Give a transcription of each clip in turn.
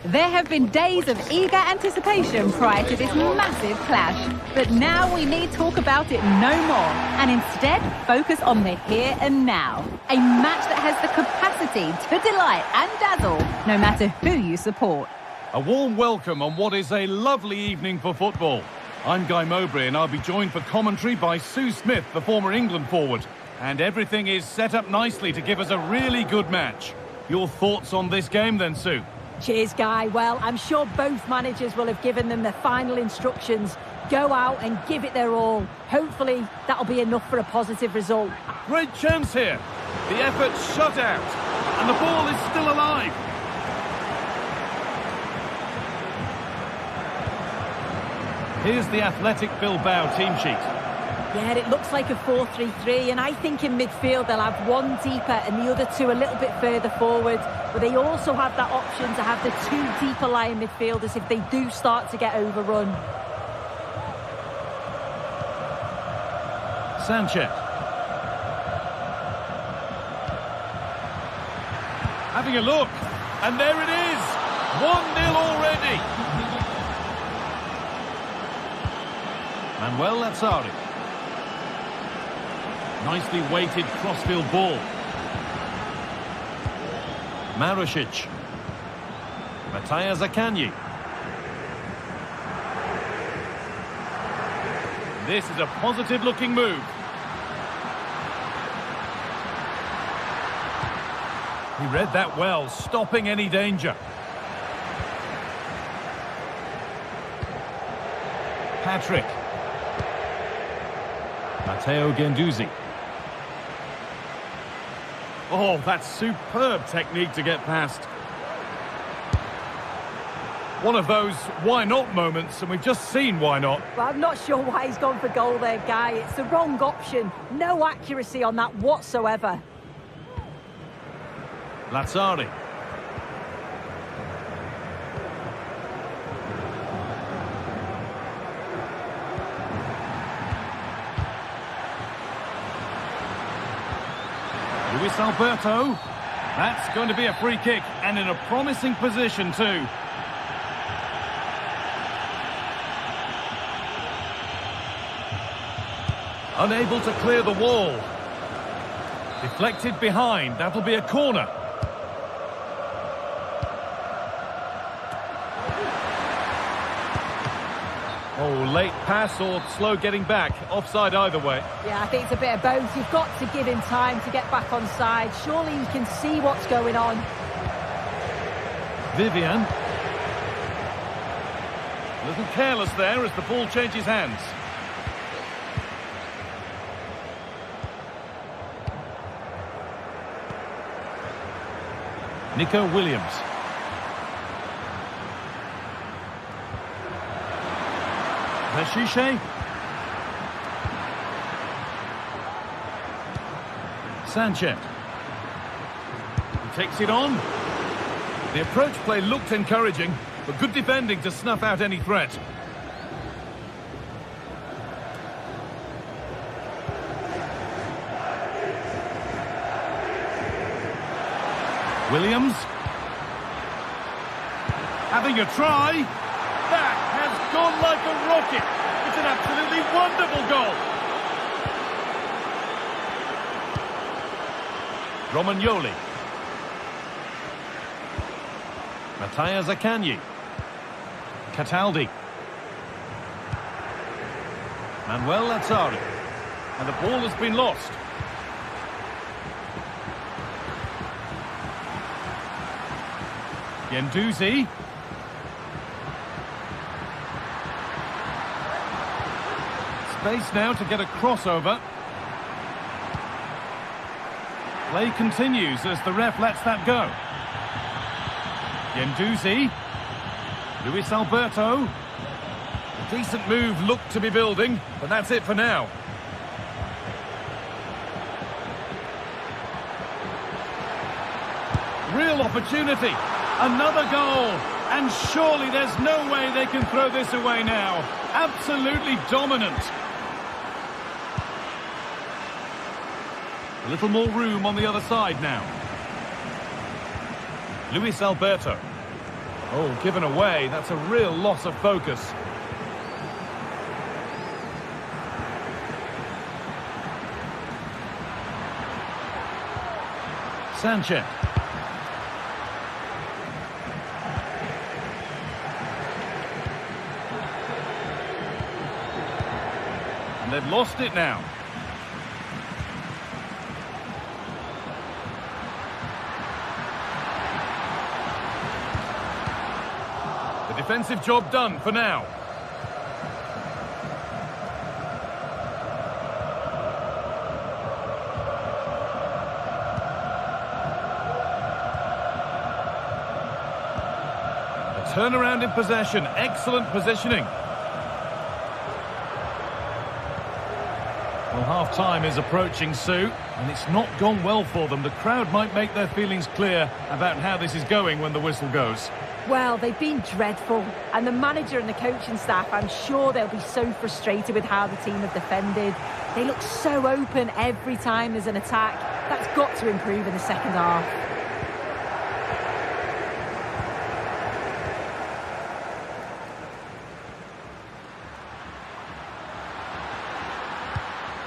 There have been days of eager anticipation prior to this massive clash, but now we need talk about it no more, and instead focus on the here and now. A match that has the capacity to delight and dazzle, no matter who you support. A warm welcome on what is a lovely evening for football. I'm Guy Mowbray and I'll be joined for commentary by Sue Smith, the former England forward. And everything is set up nicely to give us a really good match. Your thoughts on this game then, Sue? Cheers, Guy. Well, I'm sure both managers will have given them their final instructions. Go out and give it their all. Hopefully, that'll be enough for a positive result. Great chance here. The effort's shut out. And the ball is still alive. Here's the Athletic Bilbao team sheet. Yeah, it looks like a 4-3-3, and I think in midfield they'll have one deeper and the other two a little bit further forward. But they also have that option to have the two deeper lying midfielders if they do start to get overrun. Sanchez. Having a look, and there it is! 1-0 already! Manuel Lazzari. Nicely weighted crossfield ball. Marusic. Mattia Zaccagni. This is a positive-looking move. He read that well, stopping any danger. Patrick. Matteo Guendouzi. Oh, that's superb technique to get past. One of those why not moments, and we've just seen why not. Well, I'm not sure why he's gone for goal there, Guy. It's the wrong option. No accuracy on that whatsoever. Lazzari. Luis Alberto. That's going to be a free kick, and in a promising position too. Unable to clear the wall. Deflected behind. That'll be a corner. Oh, late pass or slow getting back. Offside either way. Yeah, I think it's a bit of both. You've got to give him time to get back on side. Surely he can see what's going on. Vivian. A little careless there as the ball changes hands. Nico Williams. Peshiche. Sanchez. He takes it on. The approach play looked encouraging, but good defending to snuff out any threat. Williams. Having a try. That has gone like a rocket. It's an absolutely wonderful goal. Romagnoli. Mattia Zaccagni. Cataldi. Manuel Lazzari. And the ball has been lost. Guendouzi. Space now to get a crossover. Play continues as the ref lets that go. Guendouzi. Luis Alberto. A decent move looked to be building, but that's it for now. Real opportunity. Another goal. And surely there's no way they can throw this away now. Absolutely dominant. A little more room on the other side now. Luis Alberto. Oh, given away. That's a real loss of focus. Sanchez. And they've lost it now. The defensive job done for now. A turnaround in possession. Excellent positioning. Well, half-time is approaching, Sue, and it's not gone well for them. The crowd might make their feelings clear about how this is going when the whistle goes. Well, they've been dreadful, and the manager and the coaching staff, I'm sure they'll be so frustrated with how the team have defended. They look so open every time there's an attack. That's got to improve in the second half.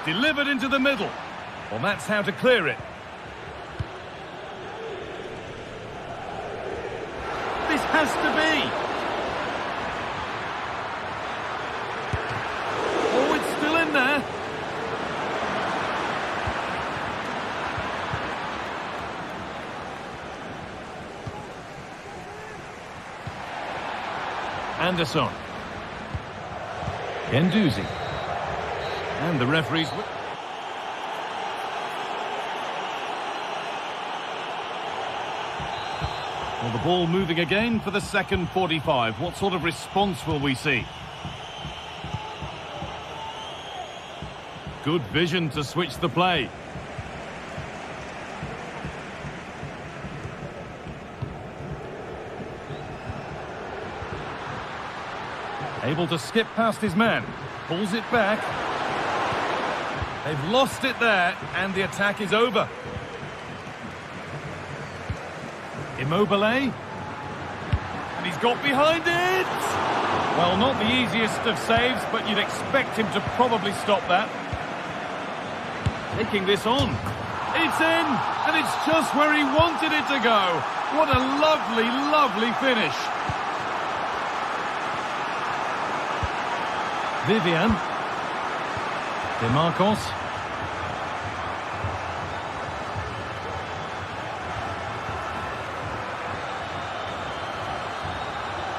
Delivered into the middle. Well, that's how to clear it. This has to be. Oh, it's still in there. Anderson. Genduzi. And the referee's... Well, the ball moving again for the second 45. What sort of response will we see? Good vision to switch the play. Able to skip past his man. Pulls it back. They've lost it there, and the attack is over. Immobile. And he's got behind it! Well, not the easiest of saves, but you'd expect him to probably stop that. Taking this on. It's in! And it's just where he wanted it to go. What a lovely, lovely finish. Vivian. DeMarcos.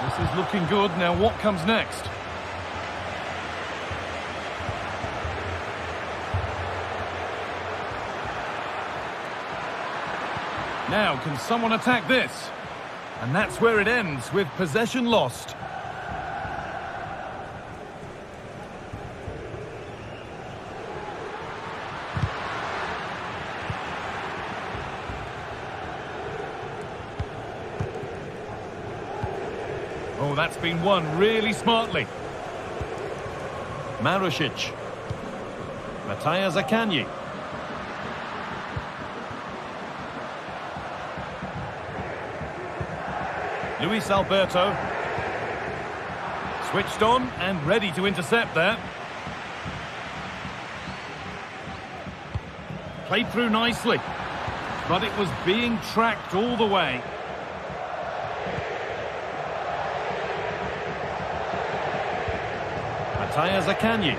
This is looking good. Now what comes next? Now can someone attack this? And that's where it ends, with possession lost. Oh, that's been won really smartly. Marusic. Mattia Zaccagni. Luis Alberto. Switched on and ready to intercept there. Played through nicely, but it was being tracked all the way. Mattia Zaccagni.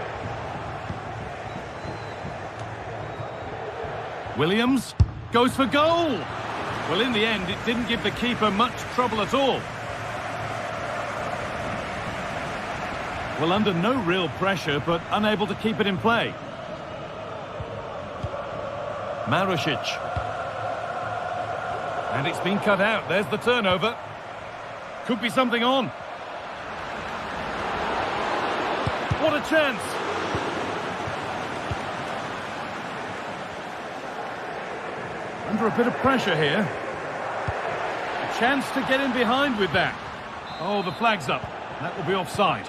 Williams goes for goal. Well, in the end, it didn't give the keeper much trouble at all. Well, under no real pressure, but unable to keep it in play. Marusic. And it's been cut out. There's the turnover. Could be something on. What a chance! Under a bit of pressure here. A chance to get in behind with that. Oh, the flag's up. That will be offside.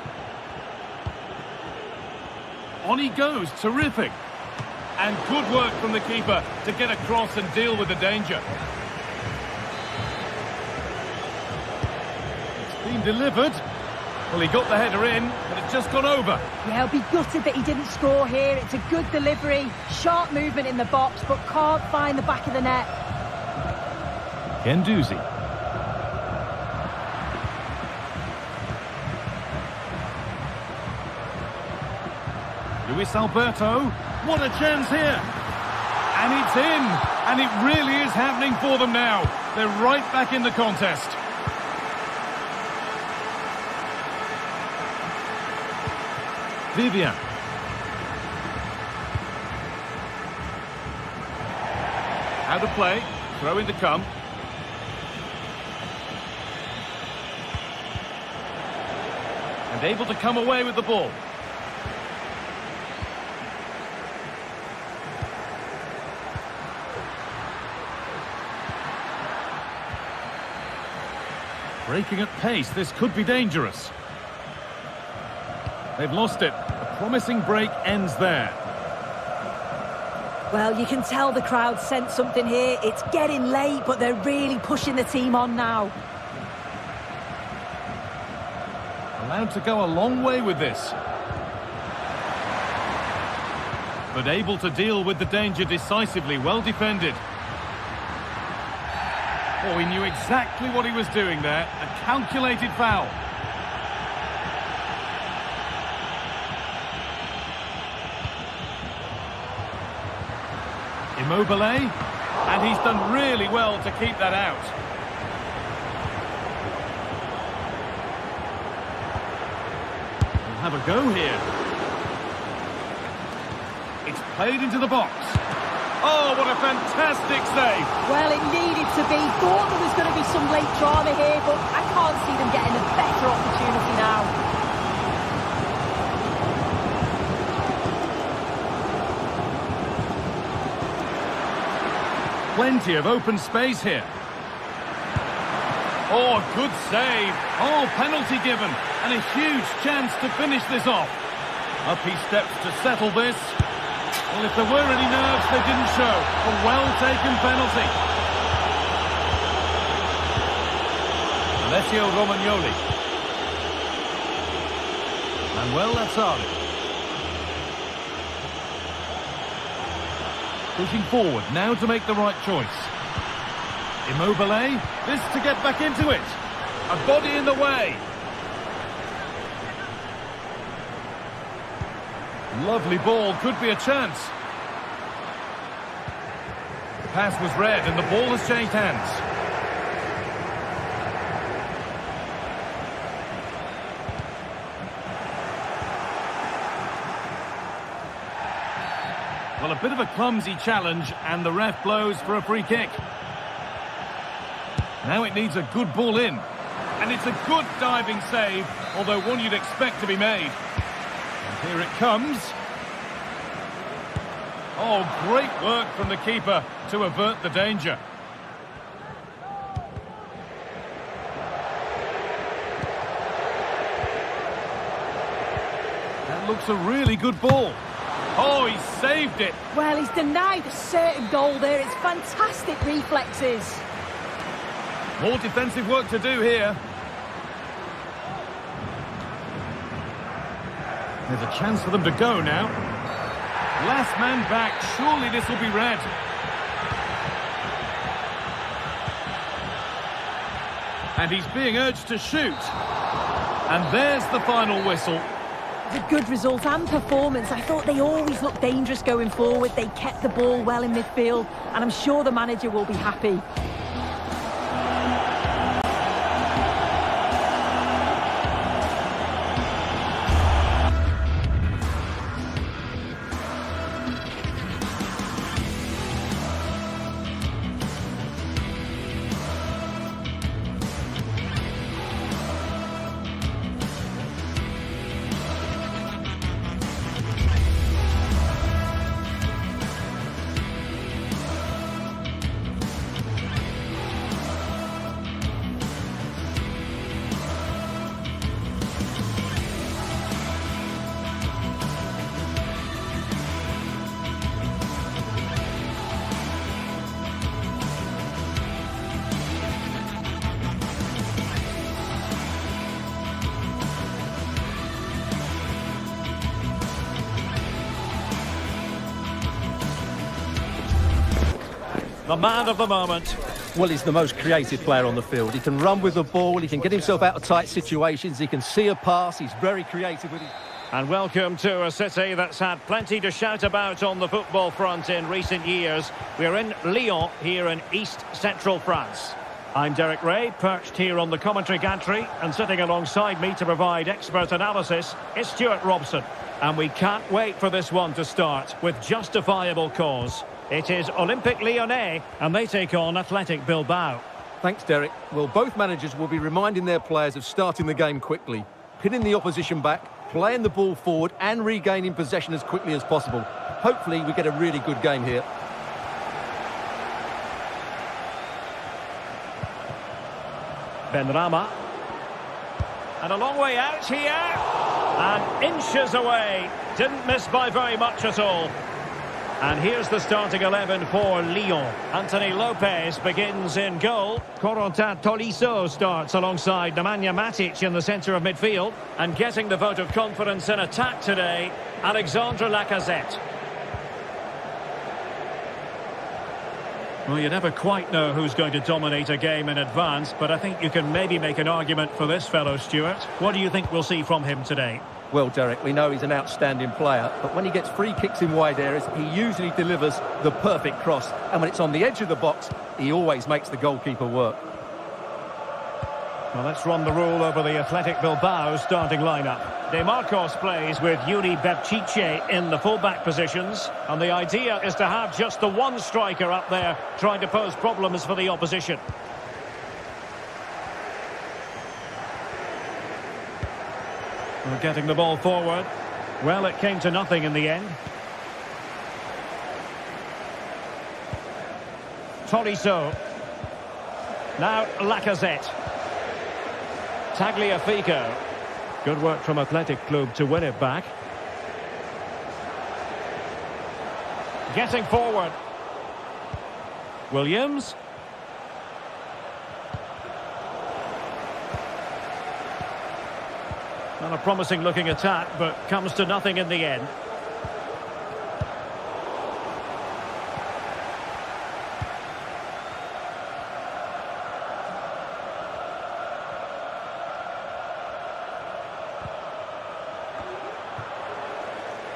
On he goes. Terrific. And good work from the keeper to get across and deal with the danger. and delivered. Well, he got the header in, but it's just gone over. Yeah, he'll be gutted that he didn't score here. It's a good delivery, sharp movement in the box, but can't find the back of the net. Gendouzi. Luis Alberto. What a chance here. And it's in. And it really is happening for them now. They're right back in the contest. Vivian. Out of play. Throw in to come. And able to come away with the ball. Breaking at pace, this could be dangerous. They've lost it. A promising break ends there. Well, you can tell the crowd sensed something here. It's getting late, but they're really pushing the team on now. Allowed to go a long way with this. But able to deal with the danger decisively, well defended. Oh, he knew exactly what he was doing there. A calculated foul. Immobile. And he's done really well to keep that out. We'll have a go here. It's played into the box. Oh, what a fantastic save. Well, it needed to be. Thought there was going to be some late drama here, but I can't see them getting a better opportunity now. Plenty of open space here. Oh, good save. Oh, penalty given. And a huge chance to finish this off. Up he steps to settle this. Well, if there were any nerves, they didn't show. A well-taken penalty. Alessio Romagnoli. Manuel Lazzari. Pushing forward, now to make the right choice. Immobile, this to get back into it. A body in the way. Lovely ball, could be a chance. The pass was read and the ball has changed hands. Well, a bit of a clumsy challenge and the ref blows for a free kick. Now it needs a good ball in. And it's a good diving save, although one you'd expect to be made. And here it comes. Oh, great work from the keeper to avert the danger. That looks a really good ball. Oh, he saved it. Well, he's denied a certain goal there. It's fantastic reflexes. More defensive work to do here. There's a chance for them to go now. Last man back. Surely this will be red. And he's being urged to shoot. And there's the final whistle. A good result and performance. I thought they always looked dangerous going forward. They kept the ball well in midfield, and I'm sure the manager will be happy. the man of the moment. Well, he's the most creative player on the field. He can run with the ball, he can get himself out of tight situations, he can see a pass, he's very creative with it. And welcome to a city that's had plenty to shout about on the football front in recent years. We're in Lyon, here in east-central France. I'm Derek Ray, perched here on the commentary gantry, and sitting alongside me to provide expert analysis is Stuart Robson. And we can't wait for this one to start with justifiable cause. It is Olympique Lyonnais, and they take on Athletic Bilbao. Thanks, Derek. Well, both managers will be reminding their players of starting the game quickly, pinning the opposition back, playing the ball forward and regaining possession as quickly as possible. Hopefully we get a really good game here. Benrahma. And a long way out here. And inches away. Didn't miss by very much at all. And here's the starting 11 for Lyon. Anthony Lopez begins in goal. Corentin Tolisso starts alongside Nemanja Matic in the centre of midfield. And getting the vote of confidence in attack today, Alexandre Lacazette. Well, you never quite know who's going to dominate a game in advance, but I think you can maybe make an argument for this fellow, Stuart. What do you think we'll see from him today? Well, Derek, we know he's an outstanding player, but when he gets free kicks in wide areas, he usually delivers the perfect cross. And when it's on the edge of the box, he always makes the goalkeeper work. Well, let's run the rule over the Athletic Bilbao starting lineup. De Marcos plays with Yuri Bepchiche in the fullback positions. And the idea is to have just the one striker up there trying to pose problems for the opposition. We're getting the ball forward. Well, it came to nothing in the end. Tolisso. Now Lacazette. Tagliafico. Good work from Athletic Club to win it back. Getting forward. Williams. Not a promising looking attack, but comes to nothing in the end.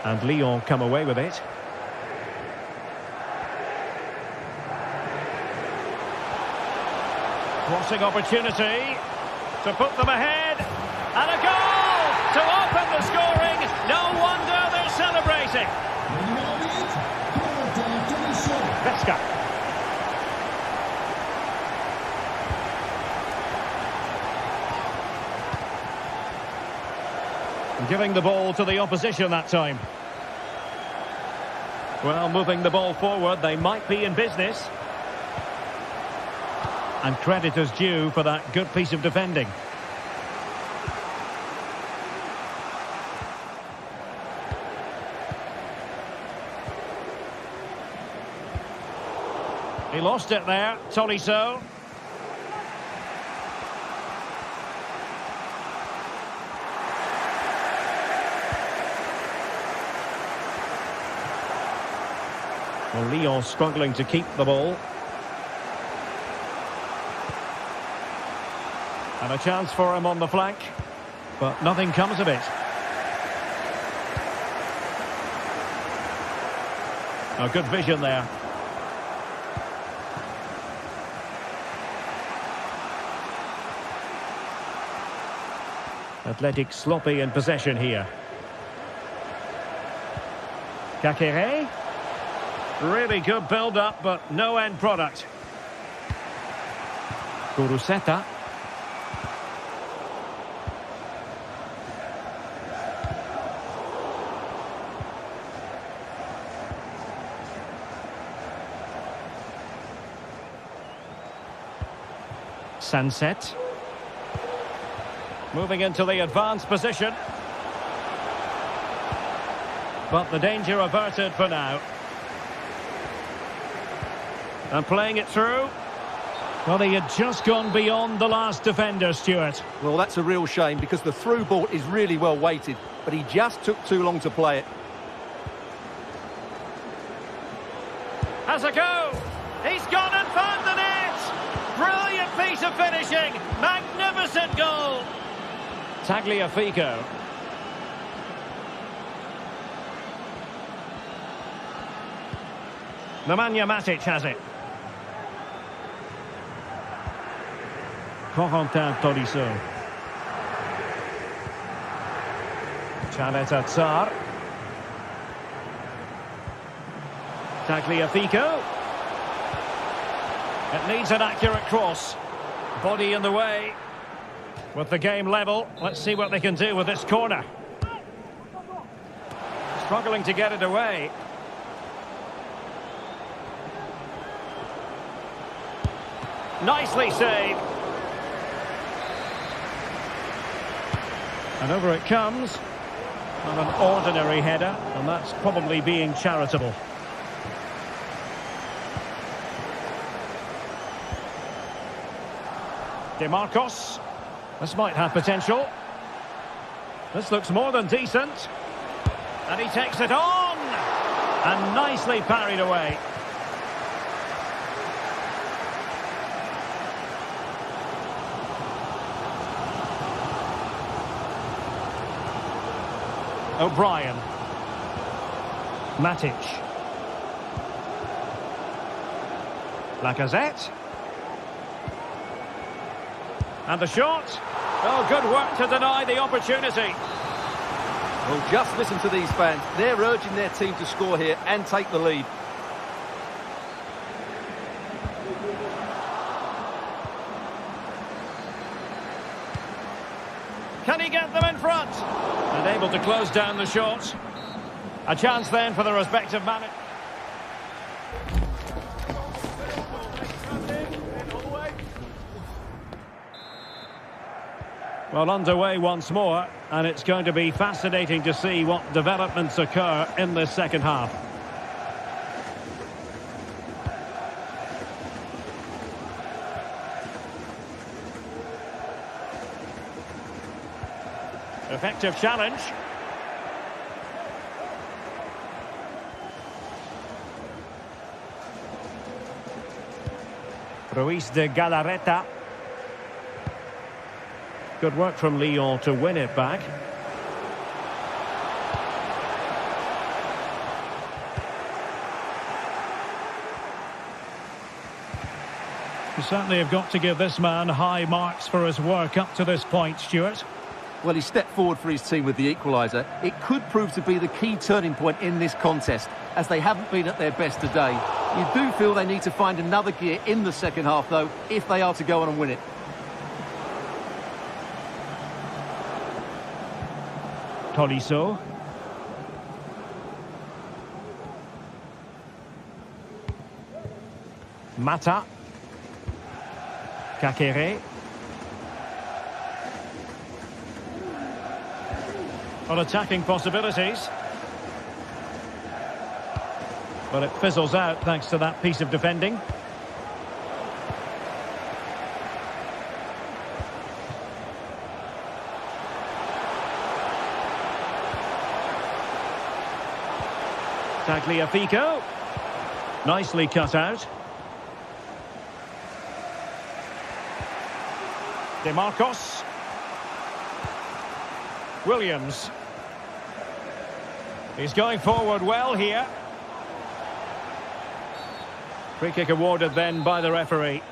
And Lyon come away with it. Crossing opportunity to put them ahead. And a goal to open the scoring. No wonder they're celebrating. Vesca. Giving the ball to the opposition that time. Well, moving the ball forward, they might be in business. And credit is due for that good piece of defending. He lost it there, Tolisso. Well, Lyon struggling to keep the ball. And a chance for him on the flank, but nothing comes of it. Oh, good vision there. Athletic sloppy in possession here. Kakere. Really good build-up, but no end product. Kuruseta. Sunset. Moving into the advanced position. But the danger averted for now. And playing it through. Well, he had just gone beyond the last defender, Stuart. Well, that's a real shame because the through ball is really well weighted, but he just took too long to play it. Has a go. He's gone and found the net! Brilliant piece of finishing! Magnificent goal! Tagliafico. Nemanja Matic has it. Corentin Tolisso. Chaneta Tsar. Tagliafico. It needs an accurate cross. Body in the way. With the game level, let's see what they can do with this corner. Struggling to get it away. Nicely saved. And over it comes. Not an ordinary header, and that's probably being charitable. DeMarcos. This might have potential. This looks more than decent. And he takes it on! And nicely parried away. O'Brien. Matic. Lacazette. And the shot. Oh, good work to deny the opportunity. Well, just listen to these fans. They're urging their team to score here and take the lead. Can he get them in front? And able to close down the shot. A chance then for the respective manager. Well, underway once more, and it's going to be fascinating to see what developments occur in this second half. Effective challenge. Ruiz de Galarreta. Good work from Lyon to win it back. You certainly have got to give this man high marks for his work up to this point, Stuart. Well, he stepped forward for his team with the equaliser. It could prove to be the key turning point in this contest, as they haven't been at their best today. You do feel they need to find another gear in the second half, though, if they are to go on and win it. Tolisso. Mata. Kakere. On attacking possibilities. But it fizzles out thanks to that piece of defending. Tagliafico. Nicely cut out. DeMarcos. Williams. He's going forward well here. Free kick awarded then by the referee.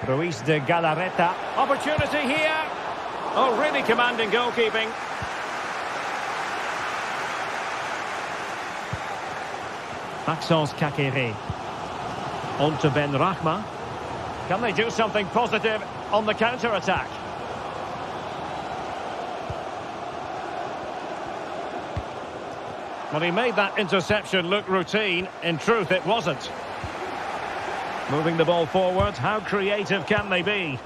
Ruiz de Galarreta. Opportunity here. Oh, really commanding goalkeeping. Maxence Kakere. On to Ben Rachma. Can they do something positive on the counter-attack? Well, he made that interception look routine. In truth, it wasn't. Moving the ball forward, how creative can they be?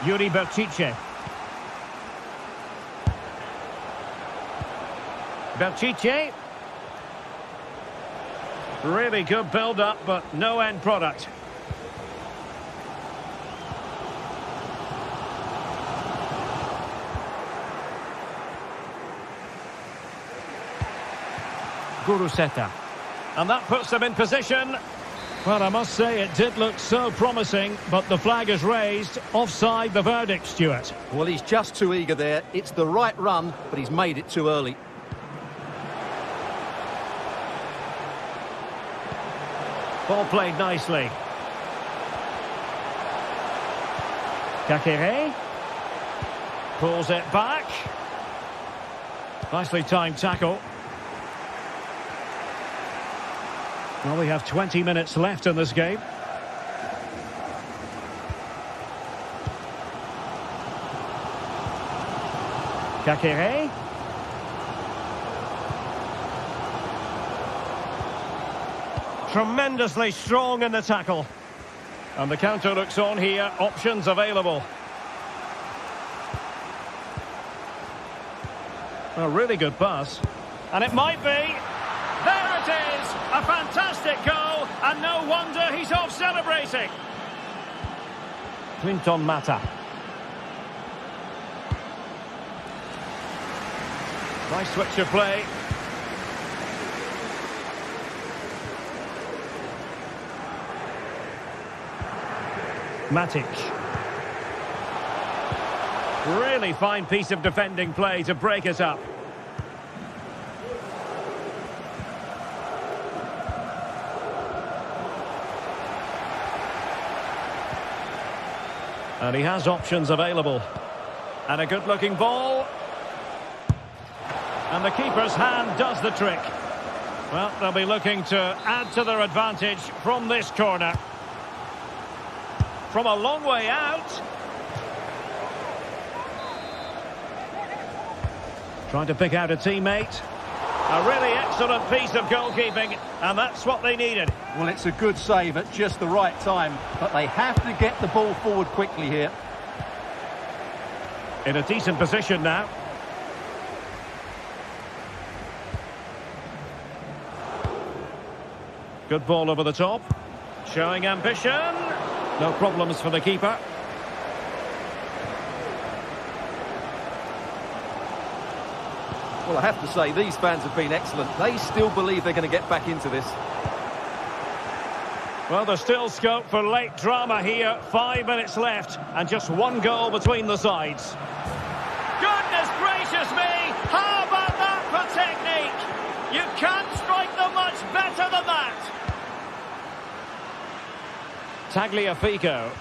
Yuri Berchiche. Berchiche. Really good build-up, but no end product. Guruseta. And that puts them in position. Well, I must say it did look so promising, but the flag is raised. Offside the verdict, Stuart. Well, he's just too eager there. It's the right run, but he's made it too early. Ball played nicely. Kakere pulls it back. Nicely timed tackle. Well, we have 20 minutes left in this game. Kakere. Tremendously strong in the tackle. And the counter looks on here. Options available. A really good pass. And it might be. There it is! A fantastic goal, and no wonder he's off celebrating. Clinton Mata. Nice switch of play. Matic. Really fine piece of defending play to break it up. And he has options available. And a good-looking ball. And the keeper's hand does the trick. Well, they'll be looking to add to their advantage from this corner. From a long way out. Trying to pick out a teammate. A really excellent piece of goalkeeping, and that's what they needed. Well, it's a good save at just the right time, but they have to get the ball forward quickly here. In a decent position now. Good ball over the top. Showing ambition. No problems for the keeper. Well, I have to say, these fans have been excellent. They still believe they're going to get back into this. Well, there's still scope for late drama here. 5 minutes left and just one goal between the sides. Goodness gracious me! How about that for technique? You can't strike them much better than that. Tagliafico.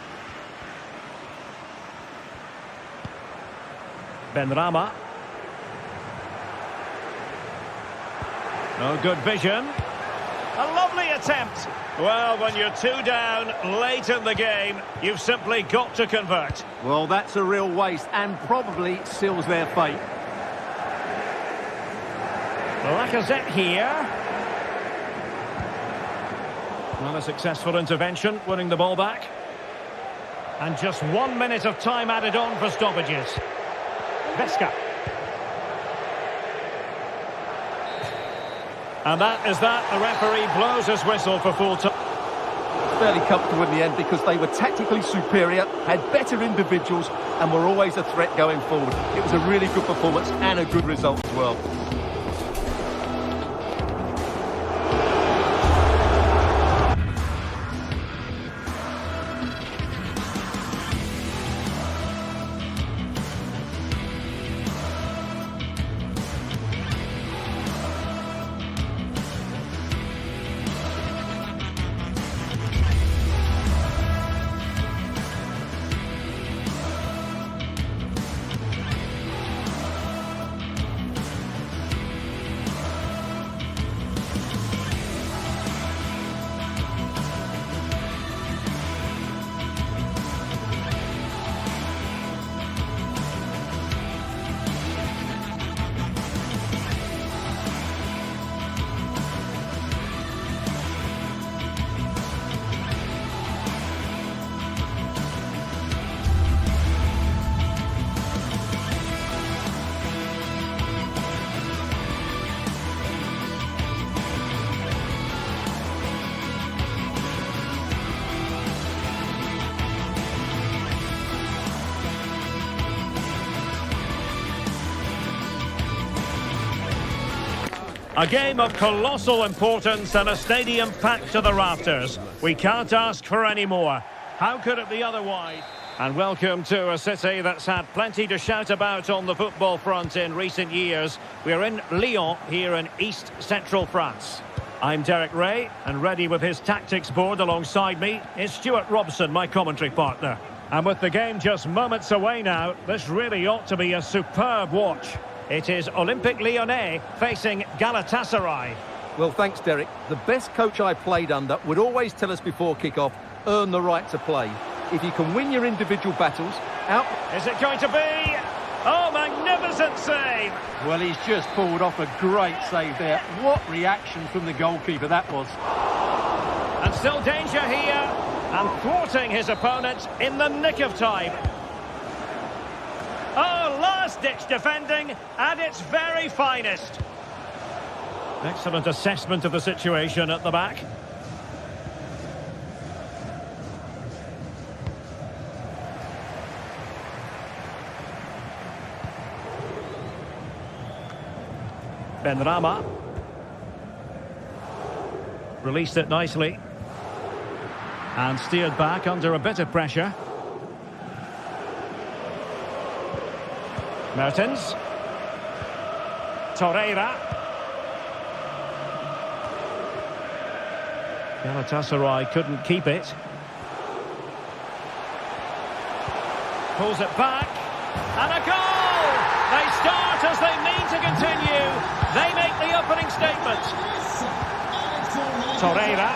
Benrahma. No good vision. A lovely attempt. Well, when you're 2 down late in the game, you've simply got to convert. Well, that's a real waste and probably seals their fate. Lacazette here. Well, a successful intervention, winning the ball back. And just 1 minute of time added on for stoppages. Vesca. And that is that. The referee blows his whistle for full time. Fairly comfortable in the end because they were tactically superior, had better individuals and were always a threat going forward. It was a really good performance and a good result as well. A game of colossal importance and a stadium packed to the rafters. We can't ask for any more. How could it be otherwise? And welcome to a city that's had plenty to shout about on the football front in recent years. We're in Lyon, here in East Central France. I'm Derek Ray, and ready with his tactics board alongside me is Stuart Robson, my commentary partner. And with the game just moments away now, this really ought to be a superb watch. It is Olympique Lyonnais facing Galatasaray. Well, thanks, Derek. The best coach I played under would always tell us before kick-off, earn the right to play. If you can win your individual battles, out... Is it going to be? Oh, magnificent save! Well, he's just pulled off a great save there. What reaction from the goalkeeper that was. And still danger here, and thwarting his opponent in the nick of time. Oh, last-ditch defending at its very finest. Excellent assessment of the situation at the back. Benrahma. Released it nicely. And steered back under a bit of pressure. Mertens. Torreira. Galatasaray couldn't keep it. Pulls it back. And a goal! They start as they mean to continue. They make the opening statement. Torreira.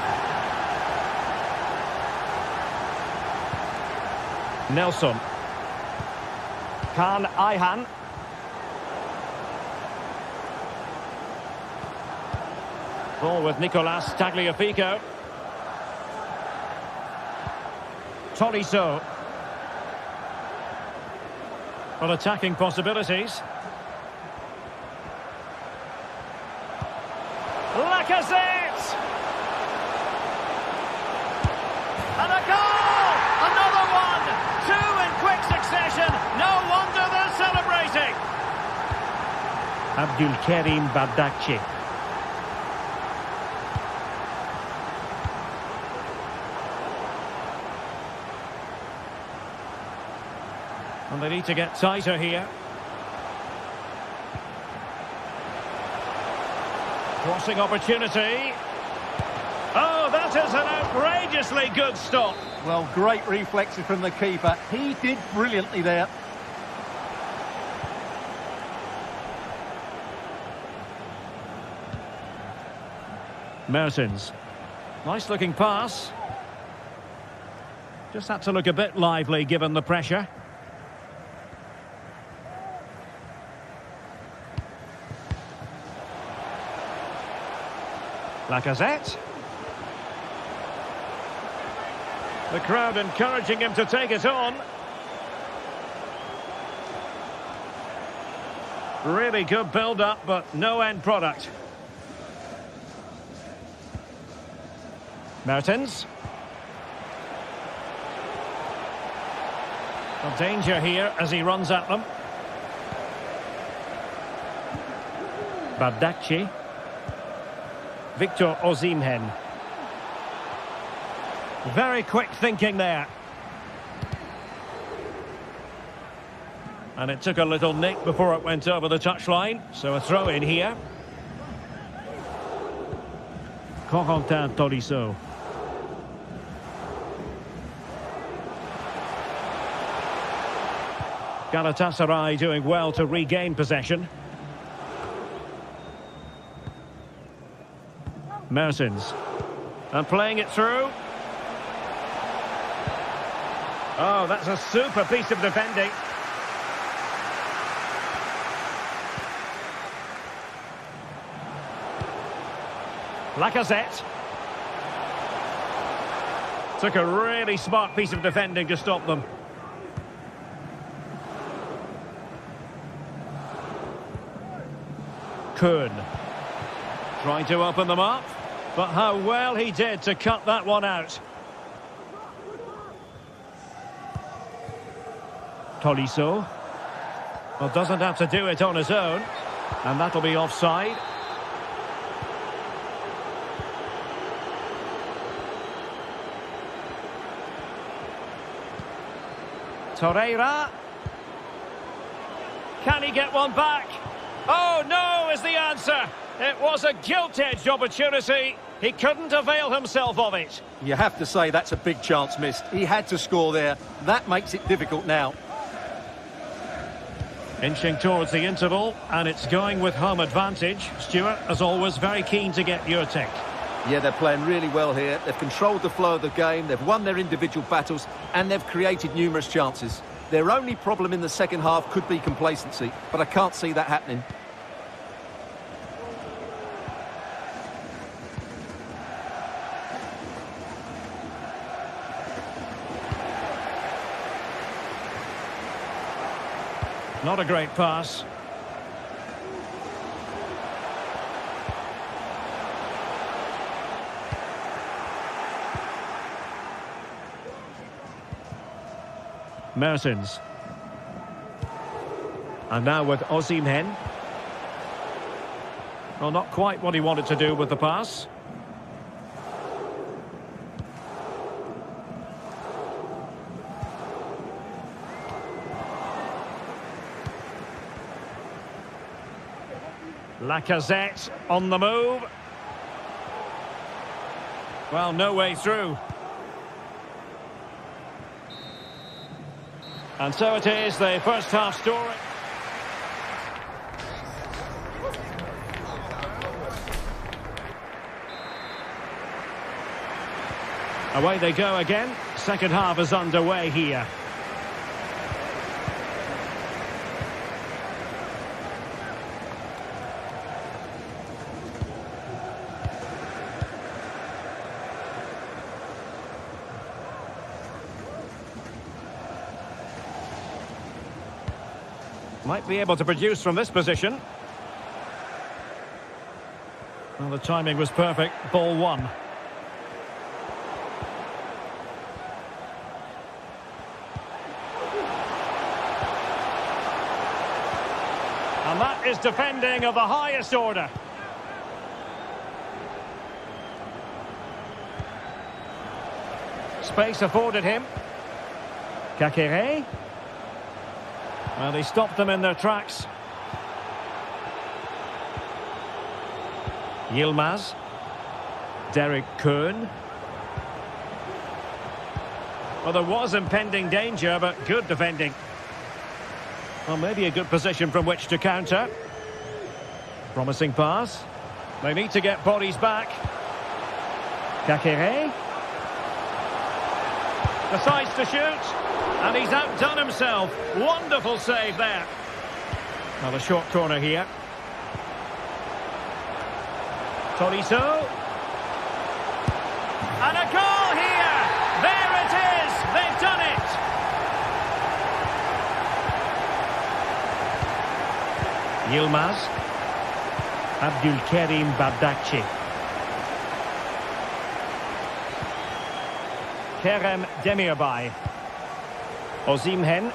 Nelson. Kaan Ayhan. Ball with Nicolas Tagliafico. Tolisso. Well, attacking possibilities. Lacazette! And a goal! Another one! Two in quick succession. No wonder they're celebrating. Abdulkarim Bardakci. And they need to get tighter here. Crossing opportunity. Oh, that is an outrageously good stop. Well, great reflexes from the keeper. He did brilliantly there. Mertens. Nice looking pass. Just had to look a bit lively given the pressure. Lacazette. The crowd encouraging him to take it on. Really good build-up, but no end product. Mertens. Well, danger here as he runs at them. Bardakci. Victor Osimhen. Very quick thinking there. And it took a little nick before it went over the touchline. So a throw in here. Corentin Tolisso. Galatasaray doing well to regain possession. Mertens. And playing it through. Oh, that's a super piece of defending. Lacazette. Took a really smart piece of defending to stop them. Kuhn. Trying to open them up. But how well he did to cut that one out. Tolisso. Well, doesn't have to do it on his own. And that'll be offside. Torreira. Can he get one back? Oh, no, is the answer. It was a gilt-edged opportunity. He couldn't avail himself of it. You have to say that's a big chance missed. He had to score there. That makes it difficult now. Inching towards the interval, and it's going with home advantage. Stuart, as always, very keen to get your take. Yeah, they're playing really well here. They've controlled the flow of the game, they've won their individual battles, and they've created numerous chances. Their only problem in the second half could be complacency, but I can't see that happening. Not a great pass. Mertens. And now with Osimhen. Well, not quite what he wanted to do with the pass. Lacazette on the move. Well, no way through. And so it is, the first half story. Away they go again. Second half is underway here. Might be able to produce from this position. Well, the timing was perfect. Ball one. And that is defending of the highest order. Space afforded him. Kakere. Well, he stopped them in their tracks. Yilmaz. Derek Kuhn. Well, there was impending danger, but good defending. Well, maybe a good position from which to counter. Promising pass. They need to get bodies back. Kakere. Decides to shoot. And he's outdone himself. Wonderful save there. Well, a short corner here. Tolisso. And a goal here. There it is. They've done it. Yilmaz. Abdulkarim Bardakci. Kerem Demirbay. Osimhen.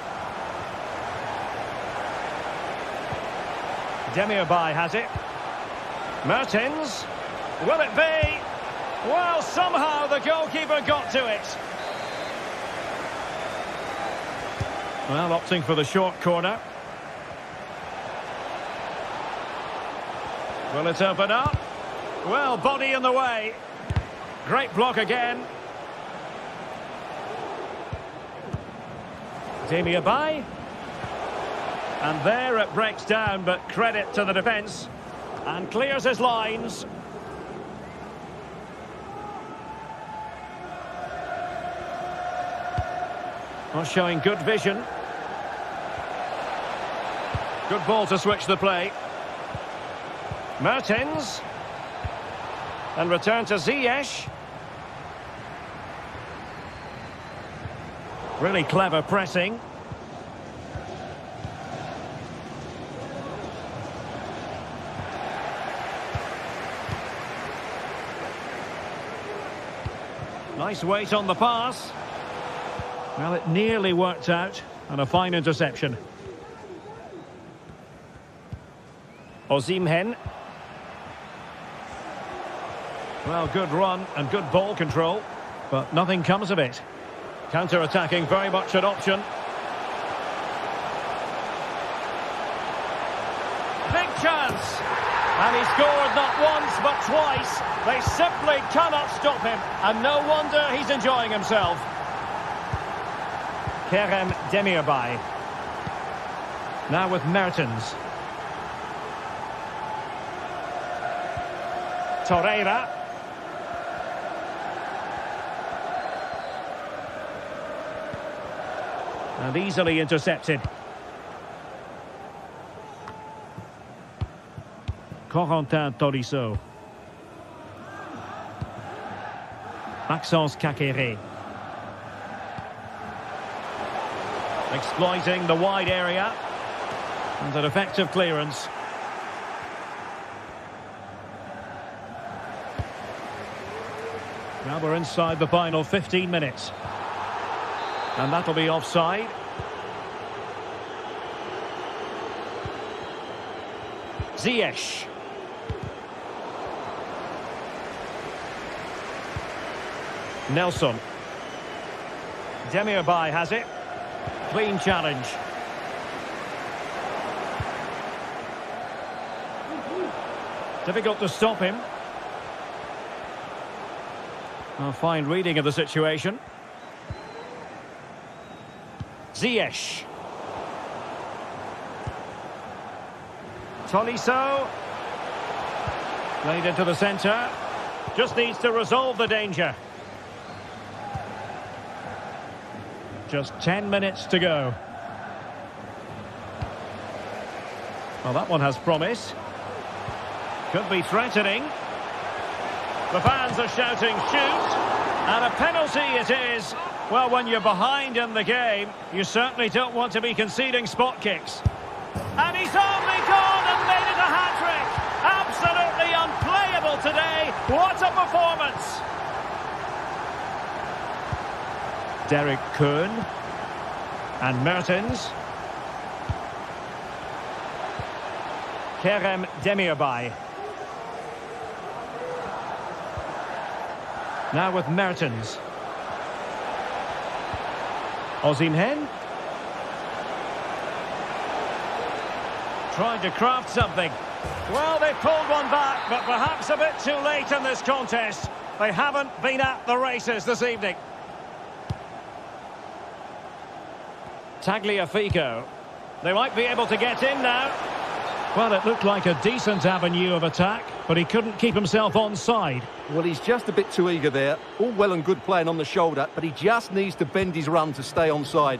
Demirbay has it. Mertens. Will it be? Well, somehow the goalkeeper got to it. Well, opting for the short corner. Will it open up? Well, body in the way. Great block again. Demirbay. And there it breaks down, but credit to the defence. And clears his lines. Well, showing good vision. Good ball to switch the play. Mertens. And return to Ziyech. Really clever pressing. Nice weight on the pass. Well, it nearly worked out, and a fine interception. Osimhen. Well, good run and good ball control, but nothing comes of it. Counter-attacking, very much an option. And he scored not once but twice. They simply cannot stop him. And no wonder he's enjoying himself. Kerem Demirbay. Now with Mertens. Torreira. And easily intercepted. Corentin Tolisso. Maxence Caqueret. Exploiting the wide area. And an effective clearance. Now we're inside the final 15 minutes. And that'll be offside. Ziyech. Nelson. Demirbay has it. Clean challenge. Difficult to stop him. A fine reading of the situation. Ziyech. Tolisso. Played into the centre. Just needs to resolve the danger. Just 10 minutes to go. Well, that one has promise. Could be threatening. The fans are shouting, shoot! And a penalty it is. Well, when you're behind in the game, you certainly don't want to be conceding spot kicks. And he's only gone and made it a hat-trick. Absolutely unplayable today. What a performance. Derek Kuhn. And Mertens. Kerem Demirbay. Now with Mertens. Osimhen. Trying to craft something. Well, they pulled one back, but perhaps a bit too late in this contest. They haven't been at the races this evening. Tagliafico. They might be able to get in now. Well, it looked like a decent avenue of attack, but he couldn't keep himself onside. Well, he's just a bit too eager there. All well and good playing on the shoulder, but he just needs to bend his run to stay onside.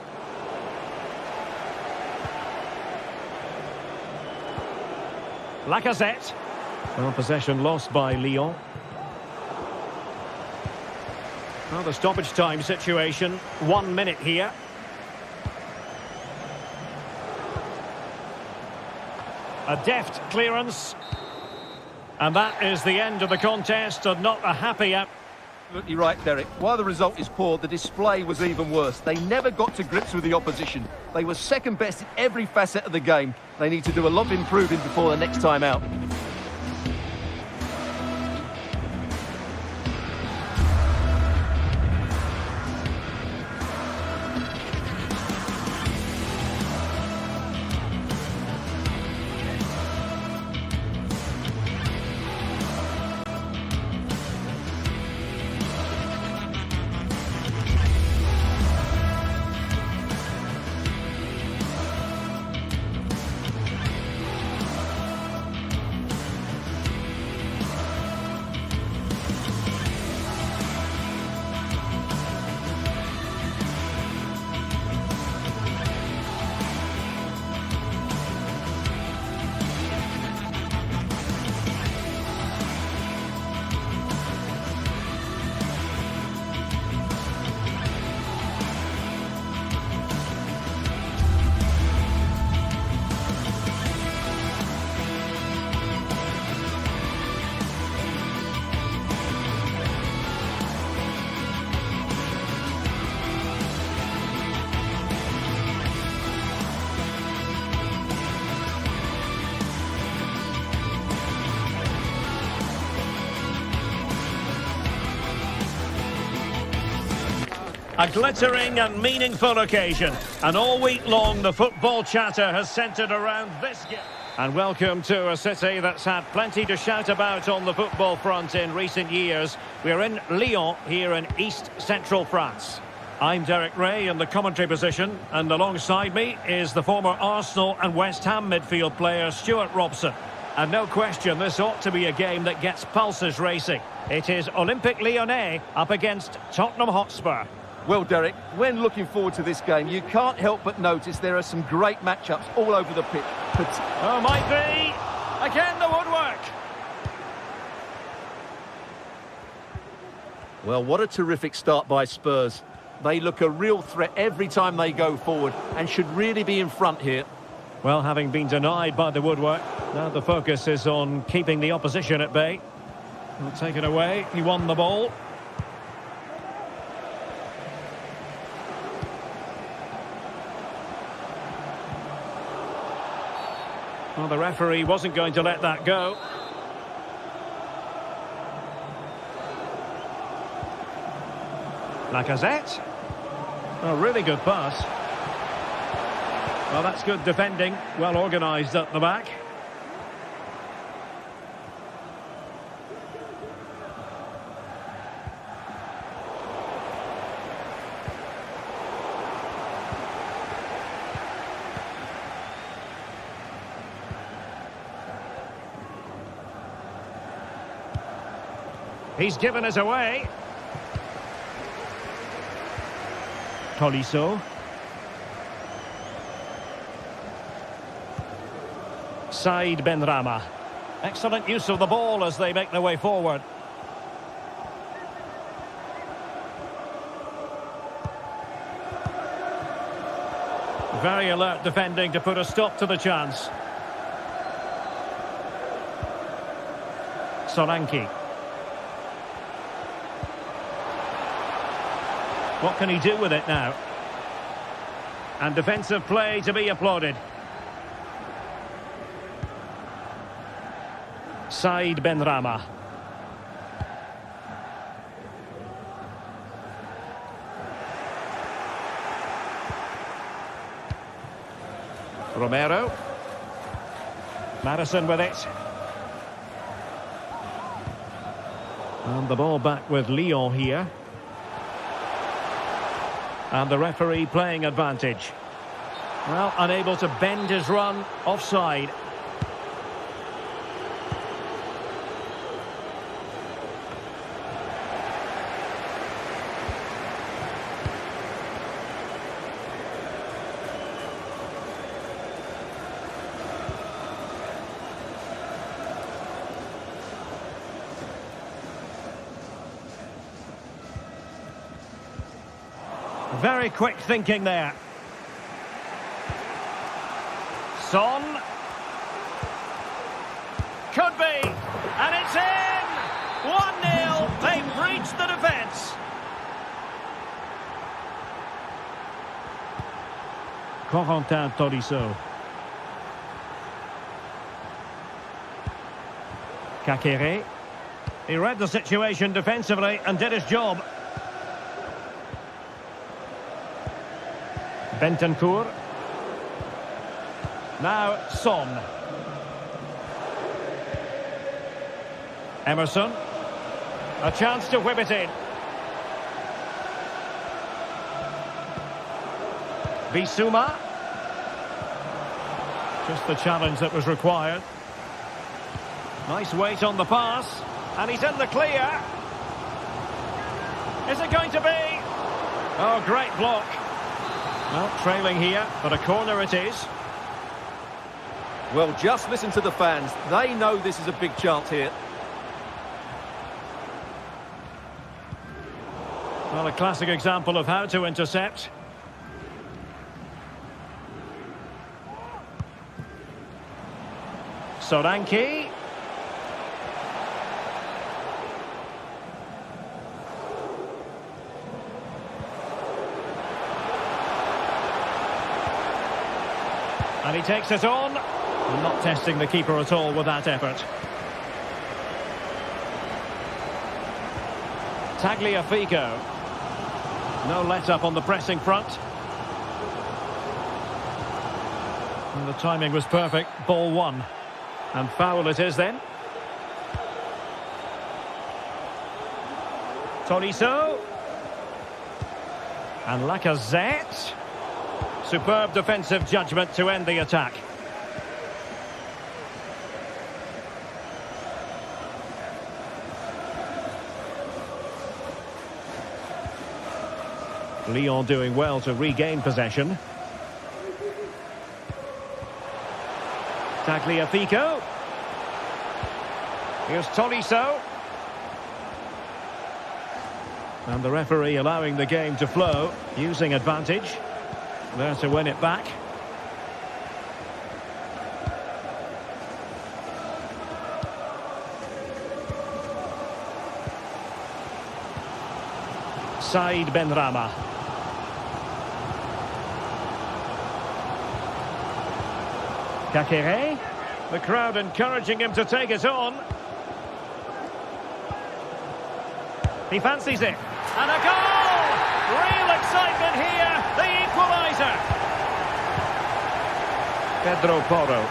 Lacazette. Well, possession lost by Lyon. Well, the stoppage time situation. 1 minute here. A deft clearance. And that is the end of the contest, and not a happy out. Absolutely right, Derek. While the result is poor, the display was even worse. They never got to grips with the opposition. They were second best in every facet of the game. They need to do a lot of improving before the next time out. A glittering and meaningful occasion. And all week long, the football chatter has centred around this game. And welcome to a city that's had plenty to shout about on the football front in recent years. We're in Lyon, here in East Central France. I'm Derek Ray in the commentary position, and alongside me is the former Arsenal and West Ham midfield player Stuart Robson. And no question, this ought to be a game that gets pulses racing. It is Olympique Lyonnais up against Tottenham Hotspur. Well, Derek, when looking forward to this game, you can't help but notice there are some great matchups all over the pitch. Oh, might be. Again, the woodwork. Well, what a terrific start by Spurs. They look a real threat every time they go forward and should really be in front here. Well, having been denied by the woodwork, now the focus is on keeping the opposition at bay. Well, taken away, he won the ball. Well, the referee wasn't going to let that go. Lacazette. A really good pass. Well, that's good defending. Well organised at the back. He's given us away. Tolisso. Said Benrahma. Excellent use of the ball as they make their way forward. Very alert defending to put a stop to the chance. Solanke. What can he do with it now? And defensive play to be applauded. Said Benrahma. Romero. Madison with it. And the ball back with Lyon here. And the referee playing advantage. Well, unable to bend his run, offside. Very quick thinking there. Son. Could be. And it's in! 1-0. They've breached the defence. Corentin Tolisso. Kakere. He read the situation defensively and did his job. Bentancur. Now Son. Emerson. A chance to whip it in. Bissouma. Just the challenge that was required. Nice weight on the pass. And he's in the clear. Is it going to be? Oh, great block. Well, trailing here, but a corner it is. Well, just listen to the fans. They know this is a big chance here. Well, a classic example of how to intercept. Solanke. And he takes it on. Not testing the keeper at all with that effort. Tagliafico. No let-up on the pressing front. And the timing was perfect. Ball one. And foul it is then. Tolisso. And Lacazette. Superb defensive judgment to end the attack. Lyon doing well to regain possession. Tagliafico. Here's Tolisso. And the referee allowing the game to flow, using advantage. There to win it back. Saïd Benrahma. Kakere. The crowd encouraging him to take it on. He fancies it. And a goal! Real excitement here. The equaliser. Pedro Porro.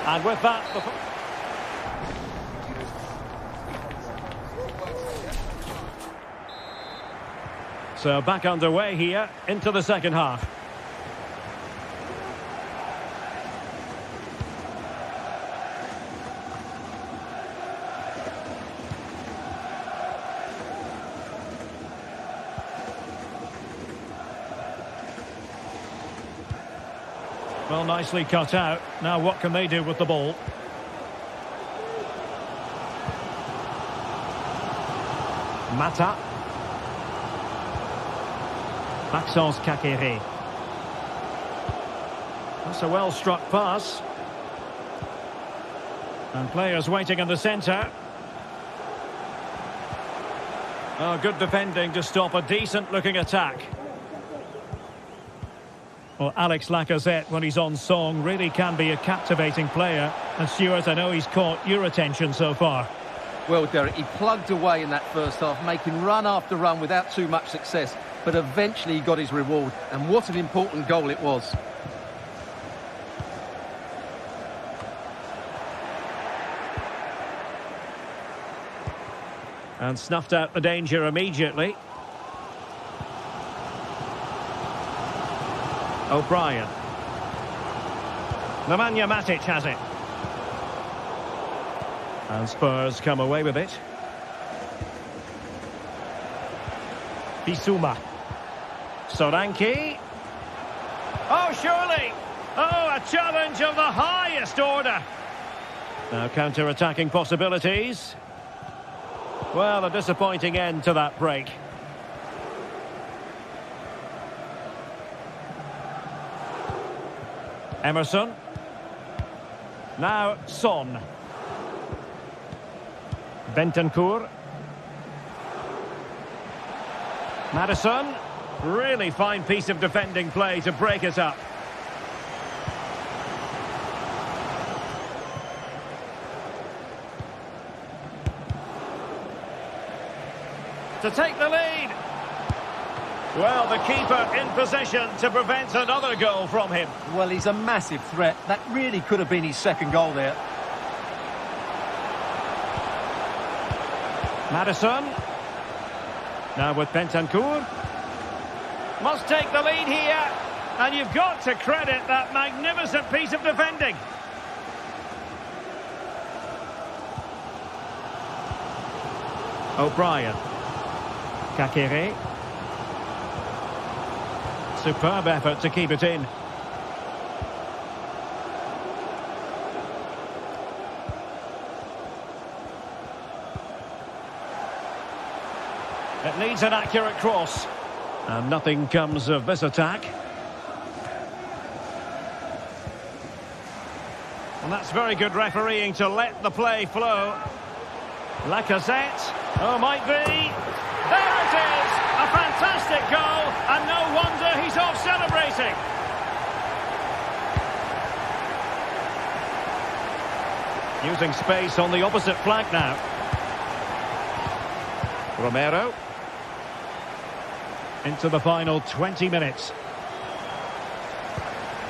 And with that... So back underway here into the second half. Well, nicely cut out. Now what can they do with the ball? Mata. Maxence Kakere. That's a well-struck pass. And players waiting in the centre. Oh, good defending to stop a decent-looking attack. Well, Alex Lacazette, when he's on song, really can be a captivating player. And Stuart, I know he's caught your attention so far. Well, Derek, he plugged away in that first half, making run after run without too much success. But eventually he got his reward. And what an important goal it was. And snuffed out the danger immediately. O'Brien. Nemanja Matic has it. And Spurs come away with it. Bissouma. Solanke. Oh, surely! Oh, a challenge of the highest order. Now counter-attacking possibilities. Well, a disappointing end to that break. Emerson. Now Son. Bentancur. Maddison. Really fine piece of defending play to break it up. To take the lead. Well, the keeper in position to prevent another goal from him. Well, he's a massive threat. That really could have been his second goal there. Maddison. Now with Bentancur. Must take the lead here. And you've got to credit that magnificent piece of defending. O'Brien. Kakere. Superb effort to keep it in. It needs an accurate cross. And nothing comes of this attack. And that's very good refereeing to let the play flow. Lacazette. Oh, might be. There it is! A fantastic goal, and no wonder he's off celebrating. Using space on the opposite flank now. Romero. into the final 20 minutes.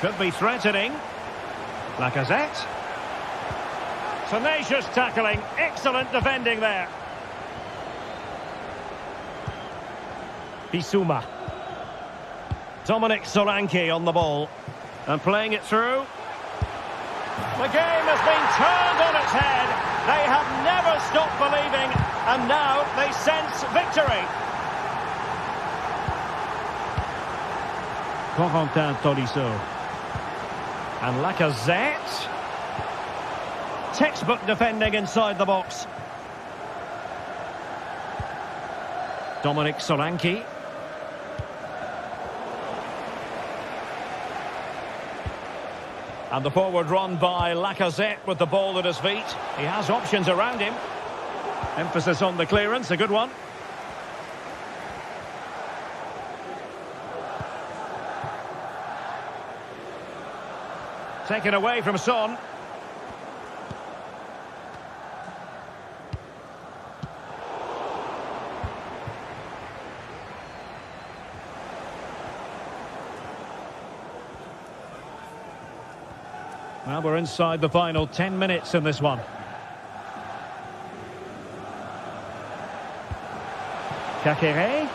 Could be threatening. Lacazette. Tenacious tackling. Excellent defending there. Bissouma. Dominic Solanke on the ball. And playing it through. The game has been turned on its head. They have never stopped believing. And now they sense victory. Corentin Tolisso. And Lacazette. Textbook defending inside the box. Dominic Solanke. And the forward run by Lacazette with the ball at his feet. He has options around him. Emphasis on the clearance, a good one. Taken away from Son. Well, we're inside the final 10 minutes in this one. Kakere.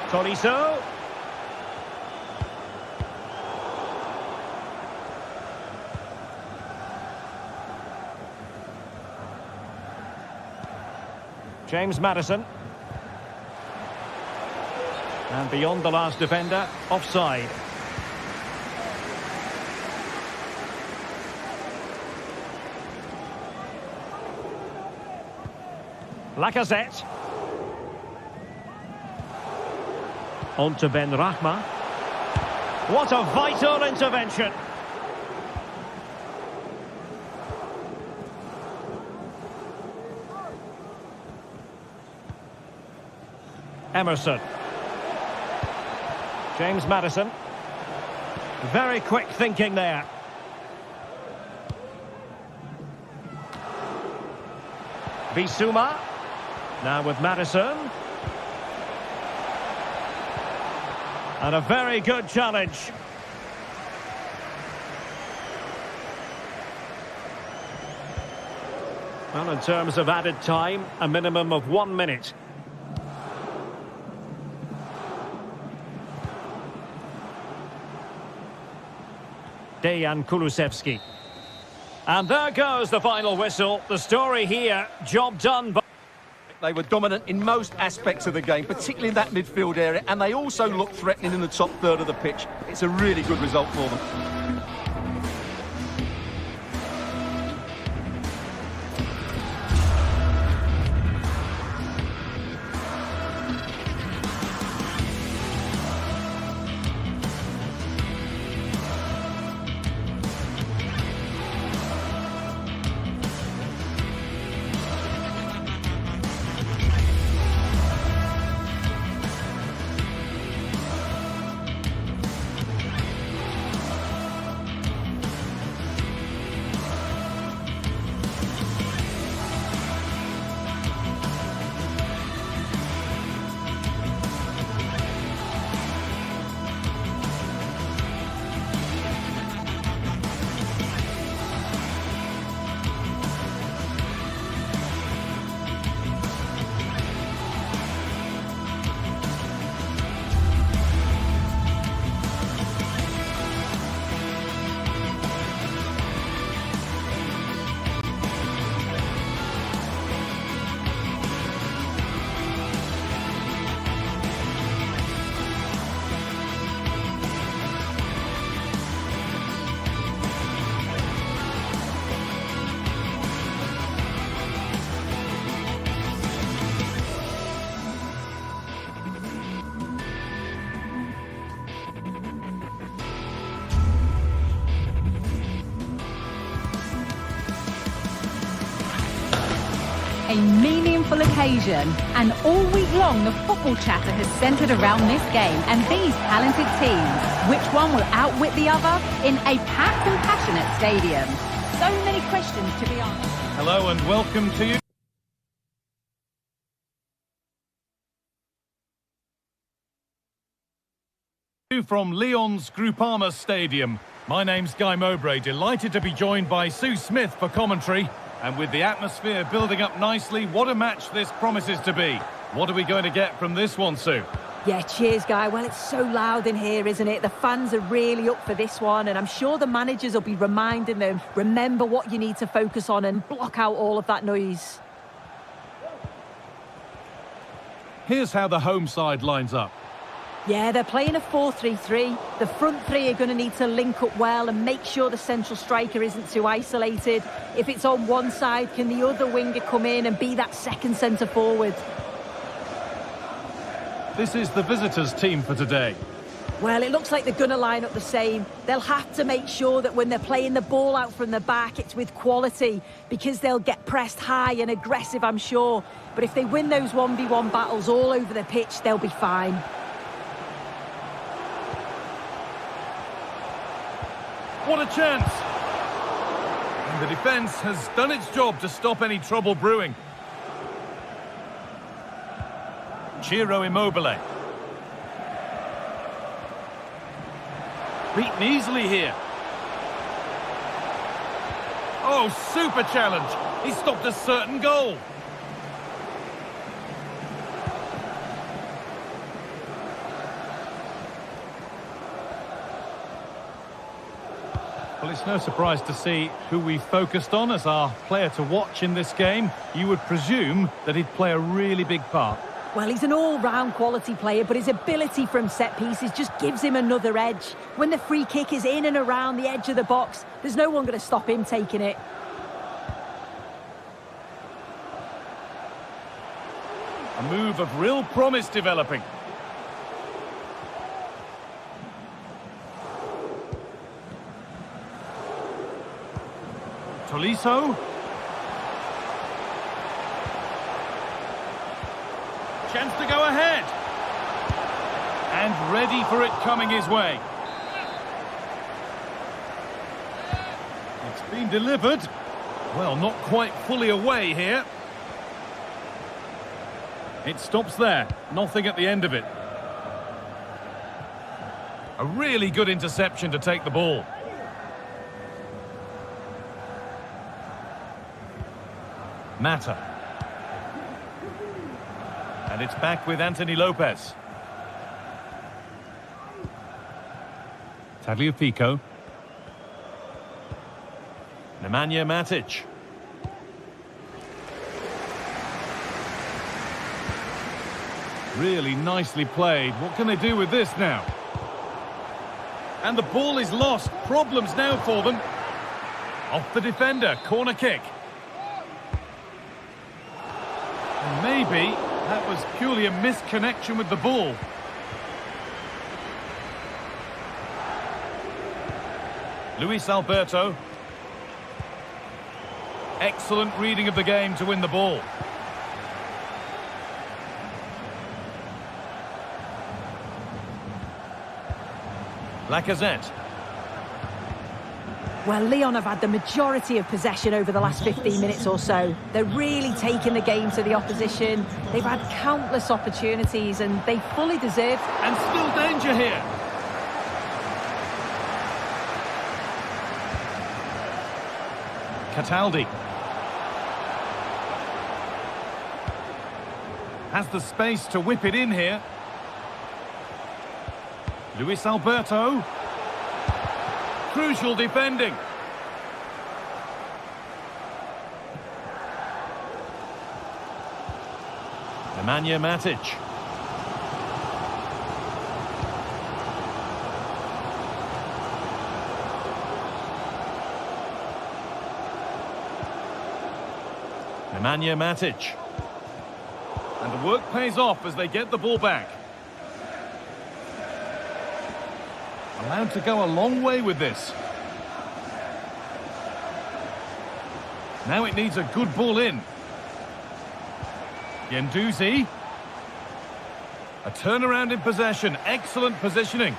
Tolisso. James Maddison. And beyond the last defender, offside. Lacazette. On to Ben Rahma. What a vital intervention. Emerson. James Maddison. Very quick thinking there. Bissouma. Now with Maddison. And a very good challenge. Well, in terms of added time, a minimum of 1 minute. Dejan Kulusevski. And there goes the final whistle. The story here, job done. They were dominant in most aspects of the game, particularly in that midfield area, and they also looked threatening in the top third of the pitch. It's a really good result for them. A meaningful occasion, and all week long the football chatter has centred around this game and these talented teams. Which one will outwit the other in a packed and passionate stadium? So many questions to be answered. Hello and welcome to you. From Lyon's Groupama Stadium, my name's Guy Mowbray, delighted to be joined by Sue Smith for commentary. And with the atmosphere building up nicely, what a match this promises to be. What are we going to get from this one, Sue? Yeah, cheers, Guy. Well, it's so loud in here, isn't it? The fans are really up for this one, and I'm sure the managers will be reminding them, remember what you need to focus on and block out all of that noise. Here's how the home side lines up. Yeah, they're playing a 4-3-3. The front three are going to need to link up well and make sure the central striker isn't too isolated. If it's on one side, can the other winger come in and be that second centre forward? This is the visitors' team for today. Well, it looks like they're going to line up the same. They'll have to make sure that when they're playing the ball out from the back, it's with quality, because they'll get pressed high and aggressive, I'm sure. But if they win those 1v1 battles all over the pitch, they'll be fine. What a chance! And the defence has done its job to stop any trouble brewing. Ciro Immobile. Beaten easily here. Oh, super challenge. He stopped a certain goal. Well, it's no surprise to see who we focused on as our player to watch in this game. You would presume that he'd play a really big part. Well, he's an all-round quality player, but his ability from set pieces just gives him another edge. When the free kick is in and around the edge of the box, there's no one going to stop him taking it. A move of real promise developing. Tolisso. Chance to go ahead. And ready for it coming his way. It's been delivered. Well, not quite fully away here. It stops there. Nothing at the end of it. A really good interception to take the ball. Mata. And it's back with Anthony Lopez. Tagliafico. Nemanja Matic. Really nicely played. What can they do with this now? And the ball is lost. Problems now for them. Off the defender. Corner kick. And maybe that was purely a misconnection with the ball. Luis Alberto. Excellent reading of the game to win the ball. Lacazette. Well, Lyon have had the majority of possession over the last 15 minutes or so. They're really taking the game to the opposition. They've had countless opportunities and they fully deserved. And still danger here. Cataldi. Has the space to whip it in here. Luis Alberto. Crucial defending. Nemanja Matic. Nemanja Matic. And the work pays off as they get the ball back. Allowed to go a long way with this. Now it needs a good ball in. Guendouzi. A turnaround in possession. Excellent positioning.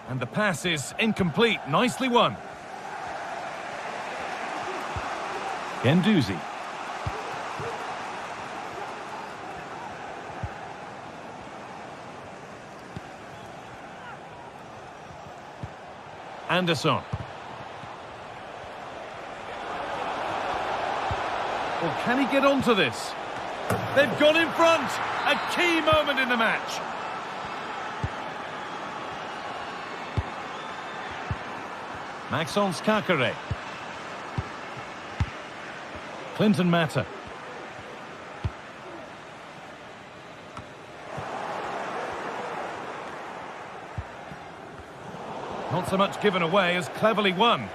And the pass is incomplete. Nicely won. Guendouzi. Anderson. Well, can he get onto this? They've gone in front. A key moment in the match. Maxence Kakare. Clinton Mata. Not so much given away as cleverly won.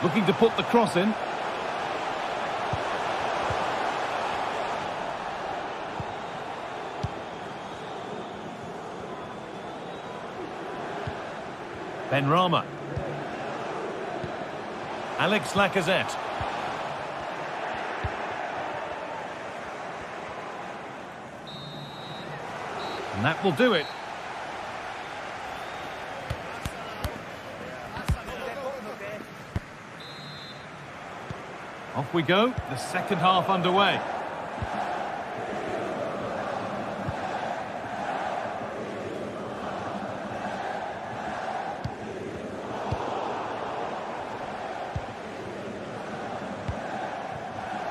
Looking to put the cross in. Benrahma. Alex Lacazette. And that will do it. Off we go, the second half underway.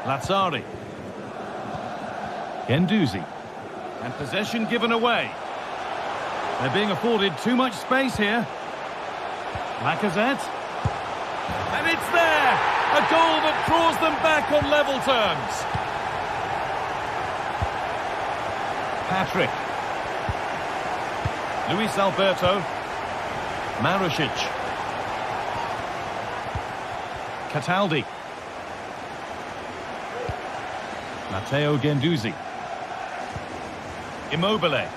Lazzari. Guendouzi. And possession given away. They're being afforded too much space here. Lacazette. And it's there! A goal that draws them back on level terms. Patrick. Luis Alberto. Marusic. Cataldi. Matteo Guendouzi. Immobile.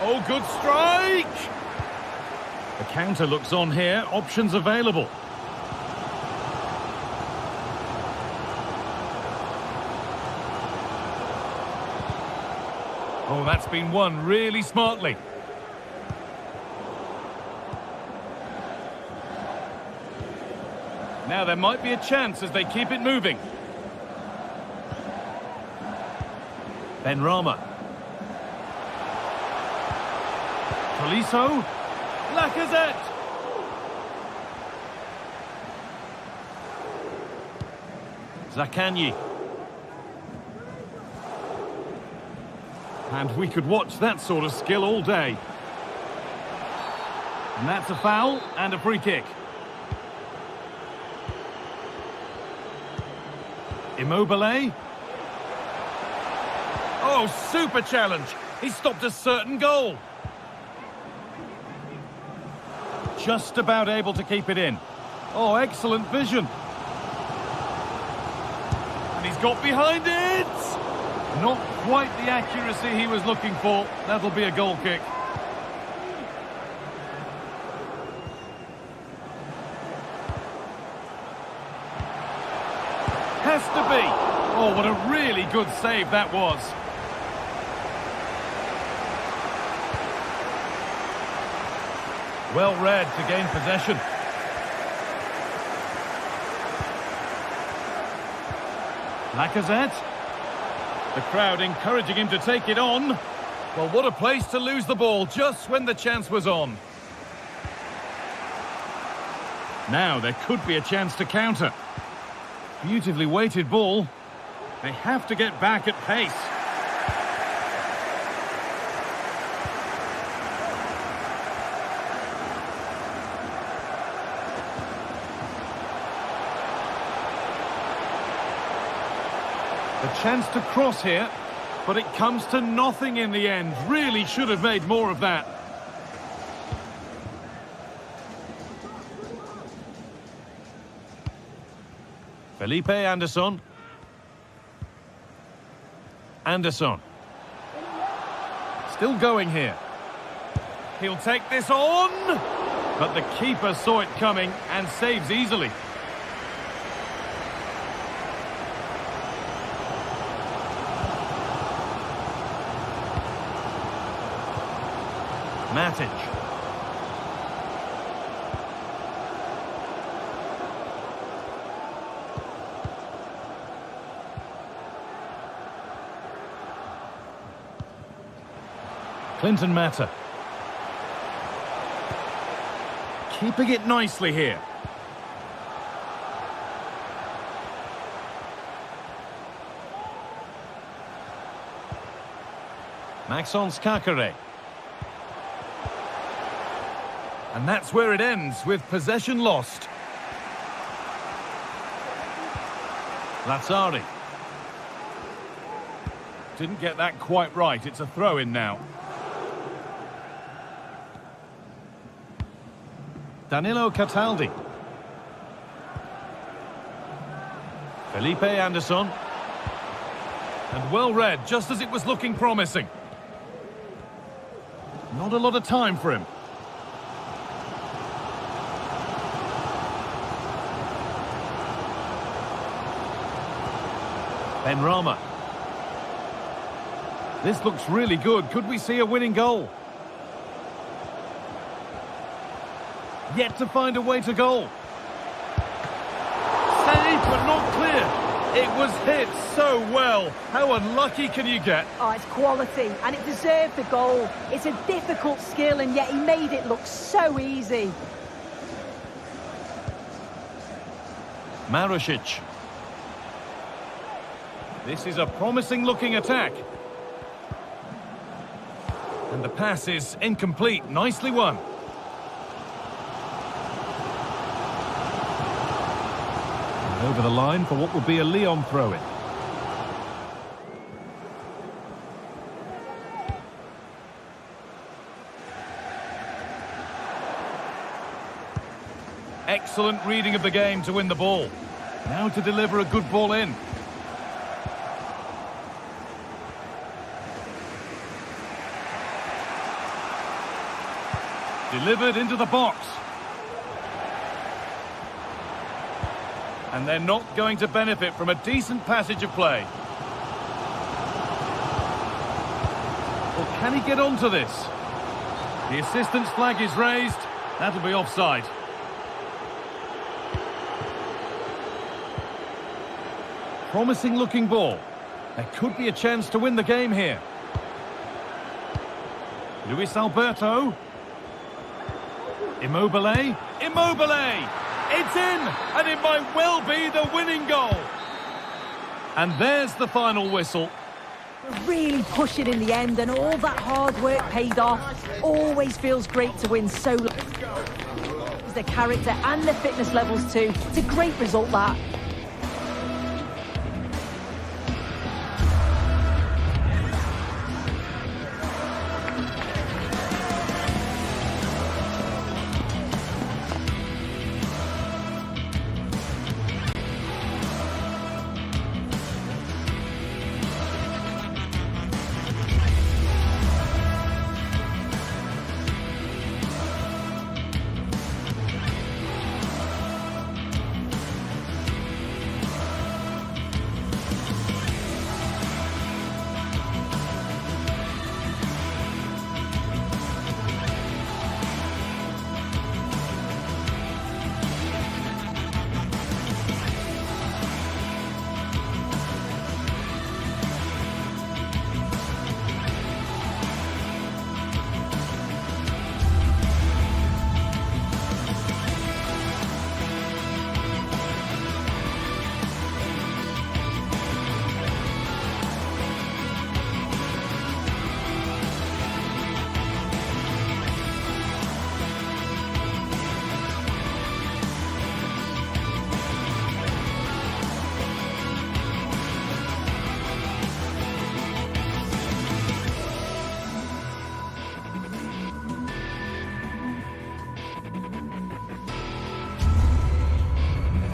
Oh, good strike! The counter looks on here. Options available. Oh, that's been won really smartly. Now there might be a chance as they keep it moving. Benrahma. Tolisso. Lacazette. Zaccagni. And we could watch that sort of skill all day. And that's a foul and a free kick. Immobile. Oh, super challenge. He stopped a certain goal. Just about able to keep it in. Oh, excellent vision. And he's got behind it. Not quite the accuracy he was looking for. That'll be a goal kick. Has to be. Oh, what a really good save that was. Well read to gain possession. Lacazette. The crowd encouraging him to take it on. Well, what a place to lose the ball just when the chance was on. Now there could be a chance to counter. Beautifully weighted ball. They have to get back at pace. The chance to cross here, but it comes to nothing in the end. Really should have made more of that. Felipe Anderson. Anderson. Still going here. He'll take this on, but the keeper saw it coming and saves easily. Matic. Clinton Mata. Keeping it nicely here. Maxence Kakare. And that's where it ends, with possession lost. Lazzari. Didn't get that quite right. It's a throw-in now. Danilo Cataldi. Felipe Anderson. And well read, just as it was looking promising. Not a lot of time for him. Benrahma. This looks really good. Could we see a winning goal? Yet to find a way to goal. Saved but not clear. It was hit so well. How unlucky can you get? Oh, it's quality, and it deserved the goal. It's a difficult skill, and yet he made it look so easy. Marušić. This is a promising-looking attack. And the pass is incomplete. Nicely won. And over the line for what will be a Lyon throw-in. Excellent reading of the game to win the ball. Now to deliver a good ball in. Delivered into the box. And they're not going to benefit from a decent passage of play. Well, can he get onto this? The assistant's flag is raised. That'll be offside. Promising looking ball. There could be a chance to win the game here. Luis Alberto. Immobile. Immobile! It's in! And it might well be the winning goal. And there's the final whistle. Really pushing in the end, and all that hard work paid off. Always feels great to win so long. The character and the fitness levels too. It's a great result, that.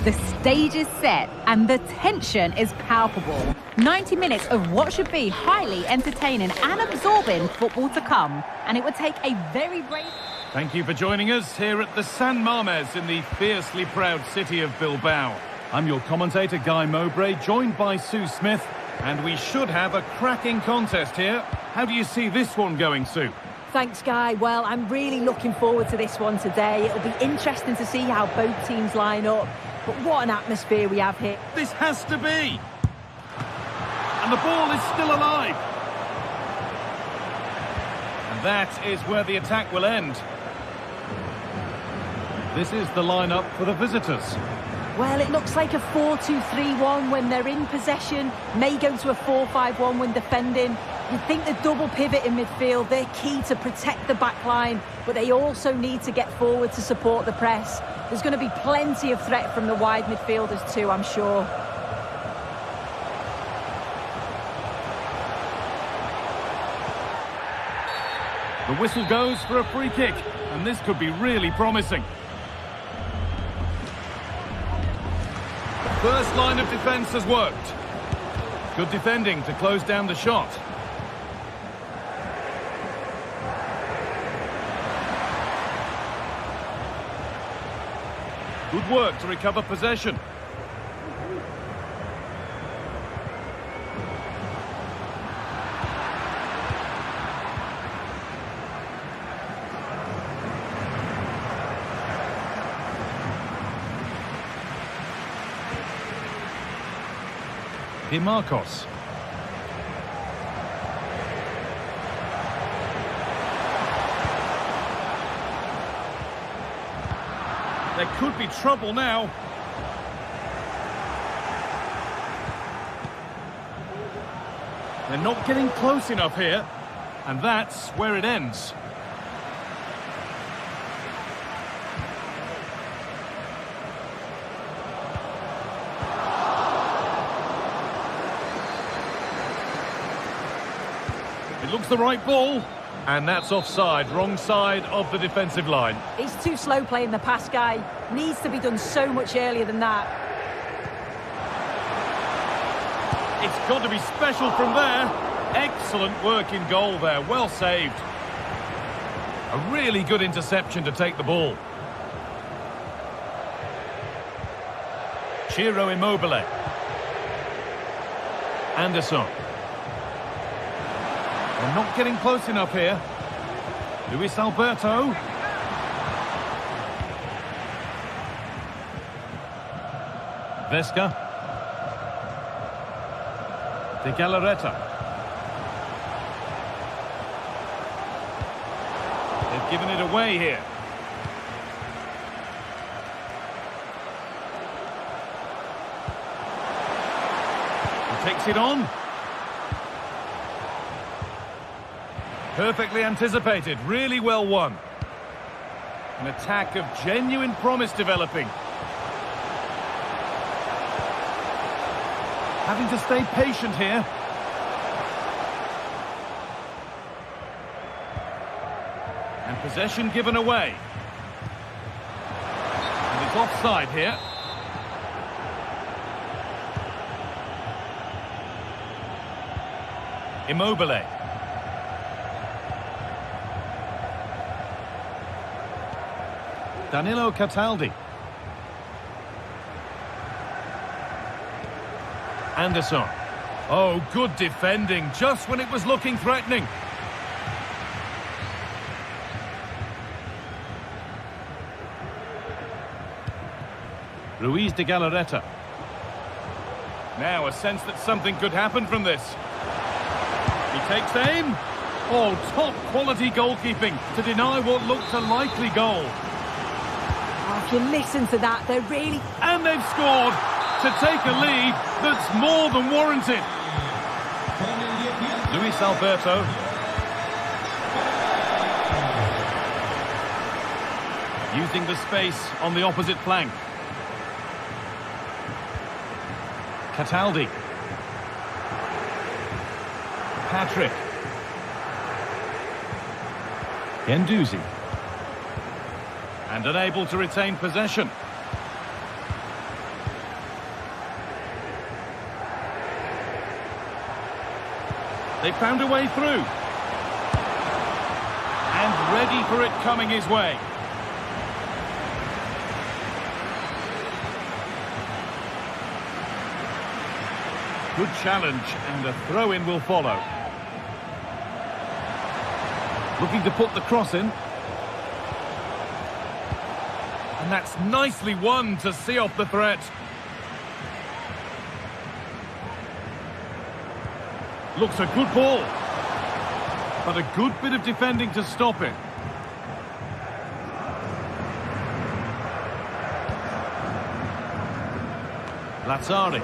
The stage is set and the tension is palpable. 90 minutes of what should be highly entertaining and absorbing football to come. And it would take a very brave... Thank you for joining us here at the San Mamés in the fiercely proud city of Bilbao. I'm your commentator, Guy Mowbray, joined by Sue Smith. And we should have a cracking contest here. How do you see this one going, Sue? Thanks, Guy. Well, I'm really looking forward to this one today. It'll be interesting to see how both teams line up. But what an atmosphere we have here. This has to be. And the ball is still alive. And that is where the attack will end. This is the lineup for the visitors. Well, it looks like a 4-2-3-1 when they're in possession. May go to a 4-5-1 when defending. You think the double pivot in midfield, they're key to protect the back line, but they also need to get forward to support the press. There's going to be plenty of threat from the wide midfielders too, I'm sure. The whistle goes for a free kick, and this could be really promising. First line of defence has worked. Good defending to close down the shot. Good work to recover possession. Marcos. There could be trouble now. They're not getting close enough here, and that's where it ends. It looks the right ball, and that's offside, wrong side of the defensive line. He's too slow playing the pass, Guy. Needs to be done so much earlier than that. It's got to be special from there. Excellent work in goal there, well saved. A really good interception to take the ball. Ciro Immobile. Anderson. They're not getting close enough here. Luis Alberto. Vesca. De Galarreta. They've given it away here. He takes it on. Perfectly anticipated, really well won. An attack of genuine promise developing. Having to stay patient here. And possession given away. And it's offside here. Immobile. Danilo Cataldi. Anderson. Oh, good defending, just when it was looking threatening. Ruiz de Galarreta. Now a sense that something could happen from this. He takes aim. Oh, top quality goalkeeping to deny what looked a likely goal. Oh, if you listen to that, they're really... And they've scored to take a lead that's more than warranted. Luis Alberto. Using the space on the opposite flank. Cataldi. Patrick. Guendouzi. And unable to retain possession. They found a way through. And ready for it coming his way. Good challenge, and a throw-in will follow. Looking to put the cross in. And that's nicely won to see off the threat. Looks a good ball. But a good bit of defending to stop it. Lazzari.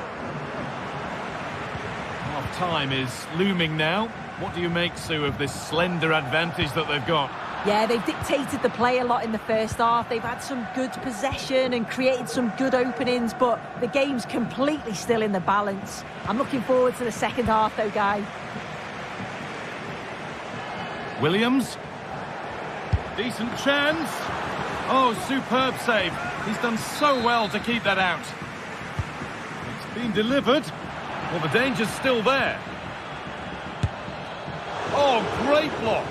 Half-time is looming now. What do you make, Sue, of this slender advantage that they've got? Yeah, they've dictated the play a lot in the first half. They've had some good possession and created some good openings, but the game's completely still in the balance. I'm looking forward to the second half, though, Guy. Williams. Decent chance. Oh, superb save. He's done so well to keep that out. It's been delivered. Well, the danger's still there. Oh, great block.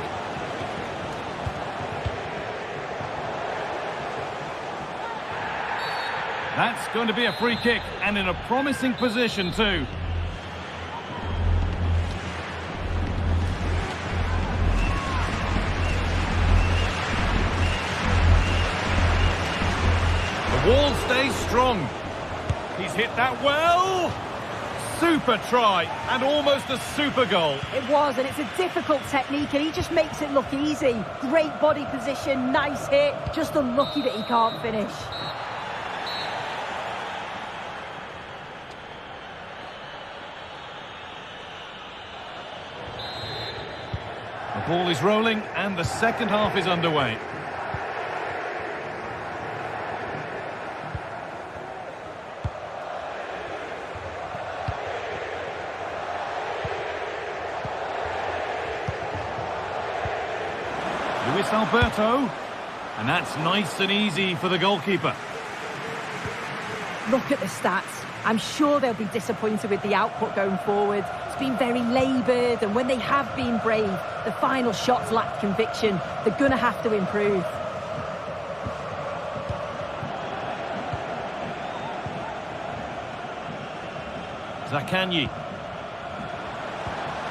That's going to be a free kick, and in a promising position too. The wall stays strong. He's hit that well. Super try, and almost a super goal. It was, and it's a difficult technique, and he just makes it look easy. Great body position, nice hit, just unlucky that he can't finish. The ball is rolling, and the second half is underway. Luis Alberto, and that's nice and easy for the goalkeeper. Look at the stats. I'm sure they'll be disappointed with the output going forward. It's been very laboured, and when they have been brave, the final shots lacked conviction. They're going to have to improve. Zaccagni.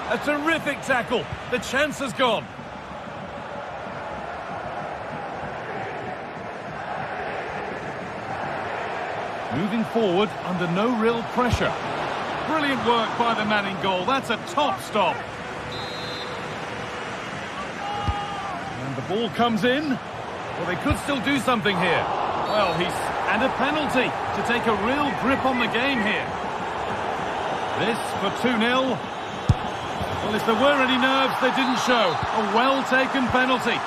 A terrific tackle. The chance has gone. Moving forward under no real pressure. Brilliant work by the man in goal. That's a top stop. And the ball comes in. Well, they could still do something here. Well, and a penalty to take a real grip on the game here. This for 2-0. Well, if there were any nerves, they didn't show. A well-taken penalty.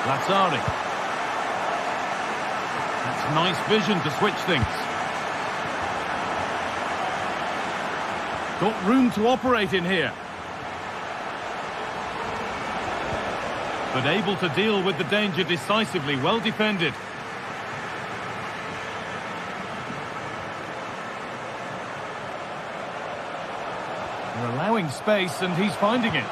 Lazzari. Nice vision to switch things. Got room to operate in here. But able to deal with the danger decisively. Well defended. They're allowing space, and he's finding it.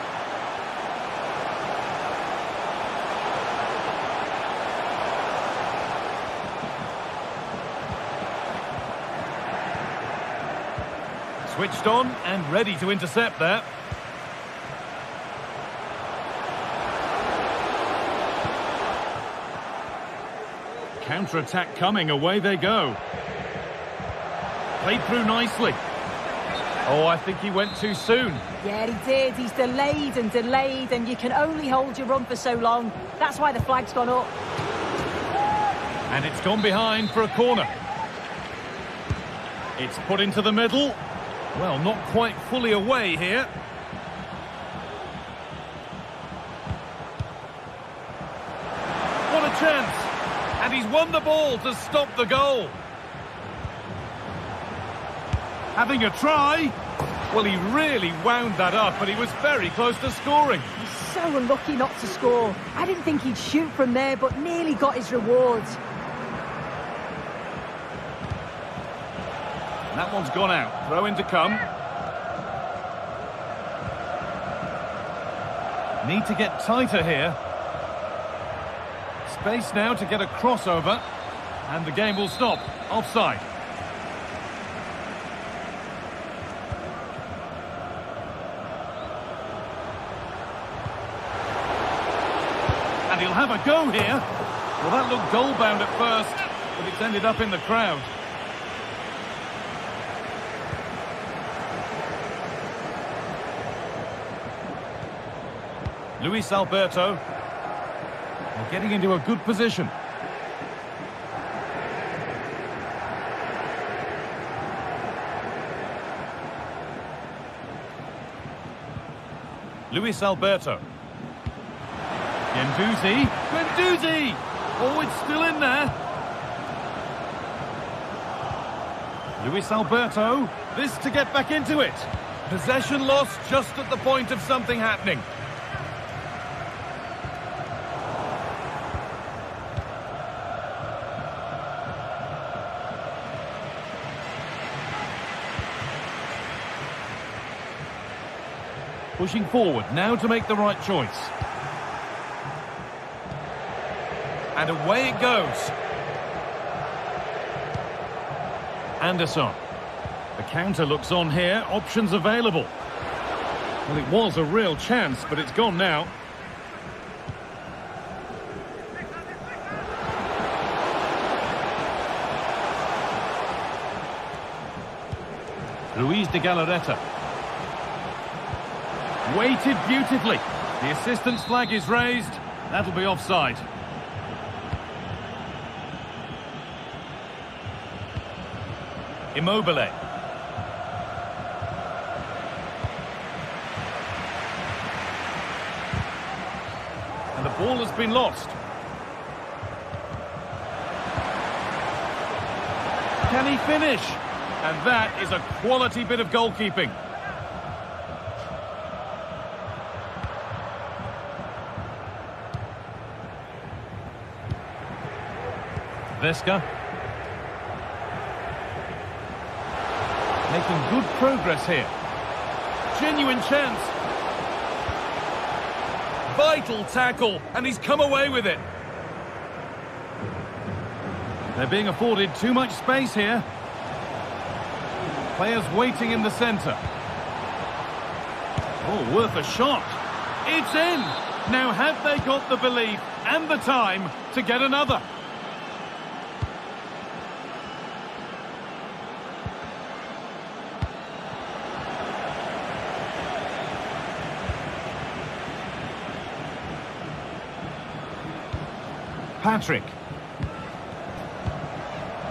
Switched on and ready to intercept there. Counter-attack coming, away they go. Played through nicely. Oh, I think he went too soon. Yeah, he did. He's delayed, and you can only hold your run for so long. That's why the flag's gone up. And it's gone behind for a corner. It's put into the middle. Well, not quite fully away here. What a chance! And he's won the ball to stop the goal. Having a try. Well, he really wound that up, but he was very close to scoring. He's so unlucky not to score. I didn't think he'd shoot from there, but nearly got his rewards. That one's gone out. Throw in to come. Need to get tighter here. Space now to get a crossover. And the game will stop. Offside. And he'll have a go here. Well, that looked goal-bound at first, but it's ended up in the crowd. Luis Alberto. They're getting into a good position. Luis Alberto. Guendouzi! Oh, it's still in there. Luis Alberto. This to get back into it. Possession lost just at the point of something happening. Pushing forward, now to make the right choice. And away it goes. Anderson. The counter looks on here, options available. Well, it was a real chance, but it's gone now. Luis de Galarreta. Weighted beautifully. The assistant's flag is raised. That'll be offside. Immobile. And the ball has been lost. Can he finish? And that is a quality bit of goalkeeping. Vesca. Making good progress here. Genuine chance. Vital tackle, and he's come away with it. They're being afforded too much space here. Players waiting in the centre. Oh, worth a shot. It's in. Now have they got the belief and the time to get another? Patrick.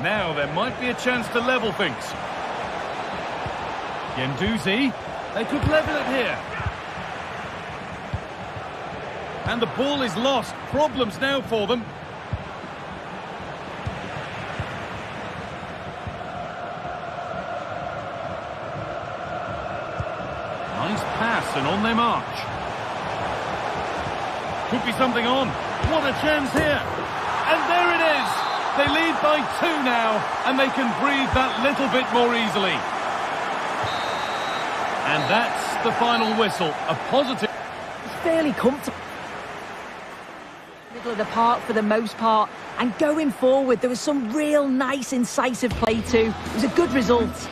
Now there might be a chance to level things. Guendouzi. They could level it here. And the ball is lost. Problems now for them. Nice pass and on their march. Could be something on. What a chance here. And there it is. They lead by 2 now, and they can breathe that little bit more easily. And that's the final whistle. A positive. It's fairly comfortable. Middle of the park for the most part. And going forward, there was some real nice, incisive play too. It was a good result.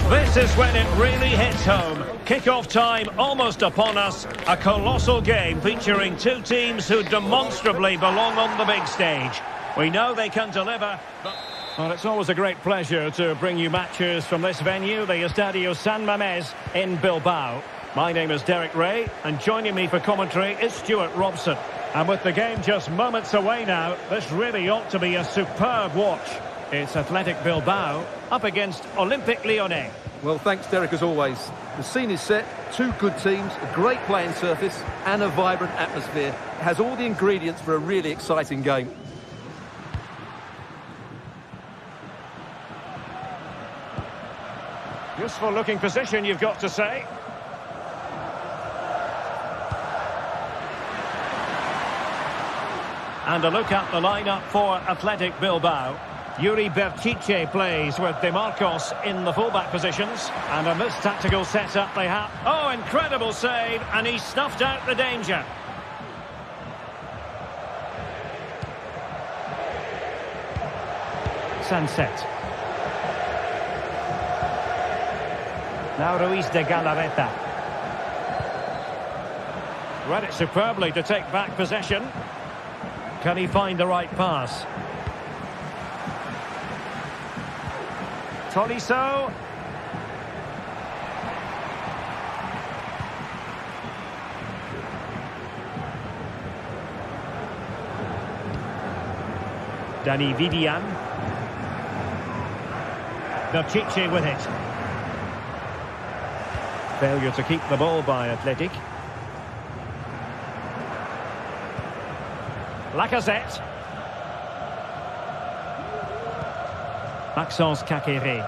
This is when it really hits home. Kick-off time almost upon us. A colossal game featuring 2 teams who demonstrably belong on the big stage. We know they can deliver. Well, it's always a great pleasure to bring you matches from this venue, the Estadio San Mamés in Bilbao. My name is Derek Ray, and joining me for commentary is Stuart Robson. And with the game just moments away now, this really ought to be a superb watch. It's Athletic Bilbao up against Olympique Lyonnais. Well, thanks, Derek, as always. The scene is set, two good teams, a great playing surface and a vibrant atmosphere. It has all the ingredients for a really exciting game. Useful looking position, you've got to say. And a look at the lineup for Athletic Bilbao. Yuri Berchiche plays with De Marcos in the fullback positions. And a tactical setup they have. Oh, incredible save, and he snuffed out the danger. Sunset. Now Ruiz de Galarreta. Read it superbly to take back possession. Can he find the right pass? Tolisso. Dani Vidian. Berchiche with it. Failure to keep the ball by Athletic. Lacazette. Maxence Caqueret.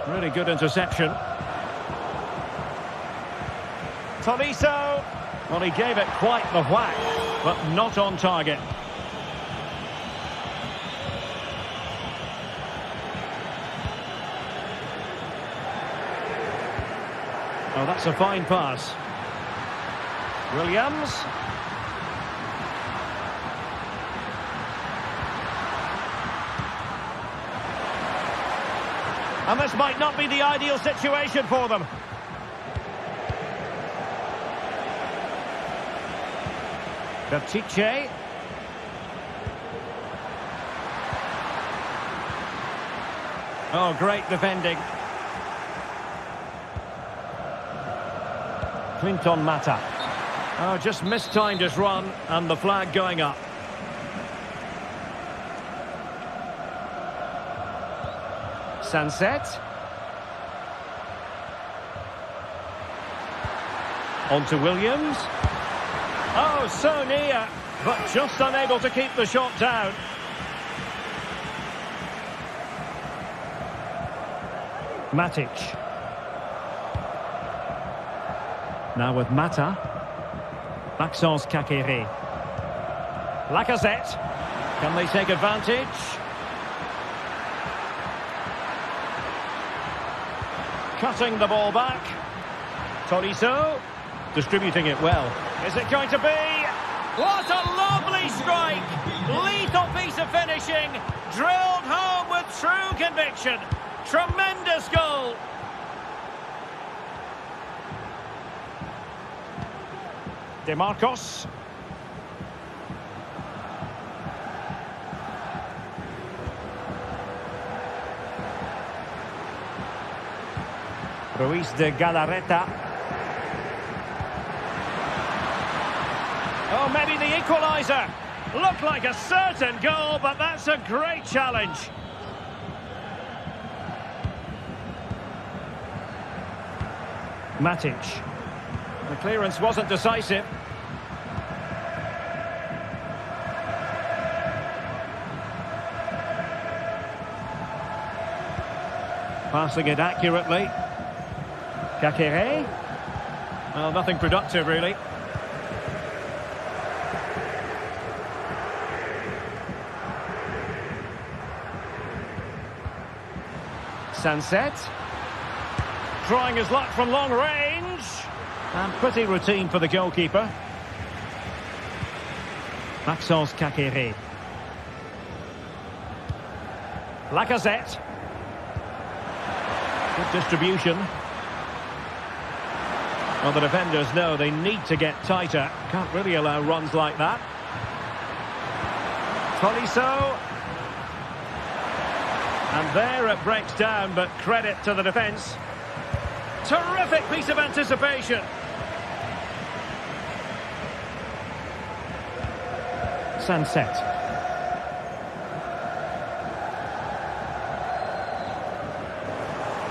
Really good interception. Tolisso. Well, he gave it quite the whack, but not on target. Oh, that's a fine pass. Williams. And this might not be the ideal situation for them. Berchiche. Oh, great defending. Clinton Mata. Oh, just mistimed his run, and the flag going up. Sunset. On to Williams. Oh, so near, but just unable to keep the shot down. Matic. Now with Mata. Maxence Caqueret. Lacazette. Can they take advantage? Cutting the ball back. Tolisso. Distributing it well. Is it going to be? What a lovely strike! Lethal piece of finishing. Drilled home with true conviction. Tremendous goal. De Marcos. Ruiz de Galarreta. Oh, maybe the equaliser. Looked like a certain goal, but that's a great challenge. Matic. The clearance wasn't decisive. Passing it accurately. Caqueret. Well, nothing productive, really. Sunset. Trying his luck from long range. And pretty routine for the goalkeeper. Maxence Caqueret. Lacazette. Good distribution. Well, the defenders know they need to get tighter. Can't really allow runs like that. Tolisso. And there it breaks down, but credit to the defence. Terrific piece of anticipation. Sunset.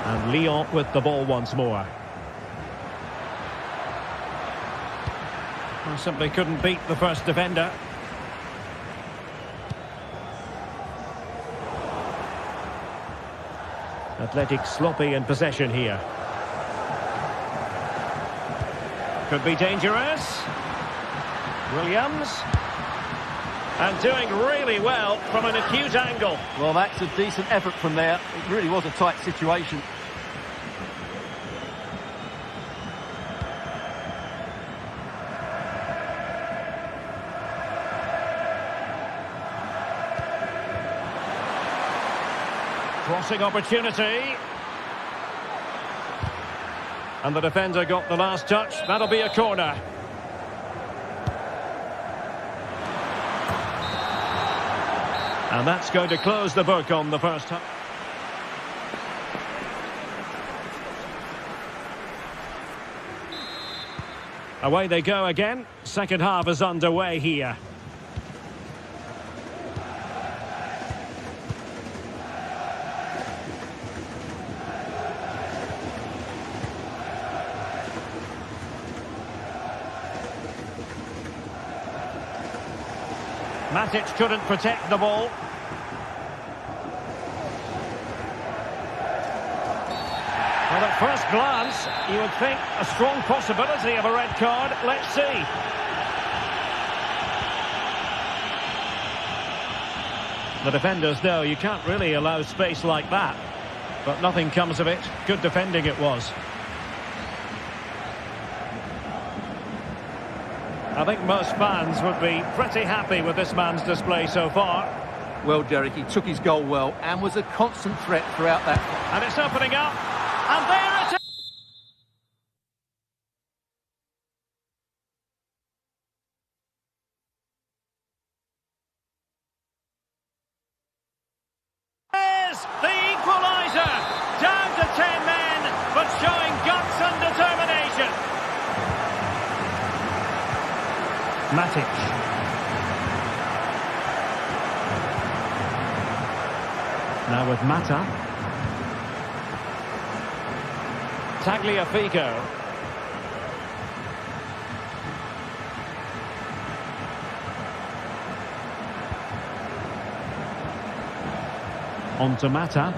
And Lyon with the ball once more. Well, simply couldn't beat the first defender. Athletic sloppy in possession here. Could be dangerous. Williams. And doing really well from an acute angle. Well, that's a decent effort from there. It really was a tight situation. Crossing opportunity. And the defender got the last touch. That'll be a corner. And that's going to close the book on the first half. Away they go again. Second half is underway here. Matic couldn't protect the ball. Well, at first glance, you would think a strong possibility of a red card. Let's see. The defenders know you can't really allow space like that. But nothing comes of it. Good defending it was. I think most fans would be pretty happy with this man's display so far. Well, Derek, he took his goal well and was a constant threat throughout that. And it's opening up. And there it is. The equaliser. Down to 10 men, but showing guts and determination. Matic. Now with Mata. Tagliafico. On to Mata.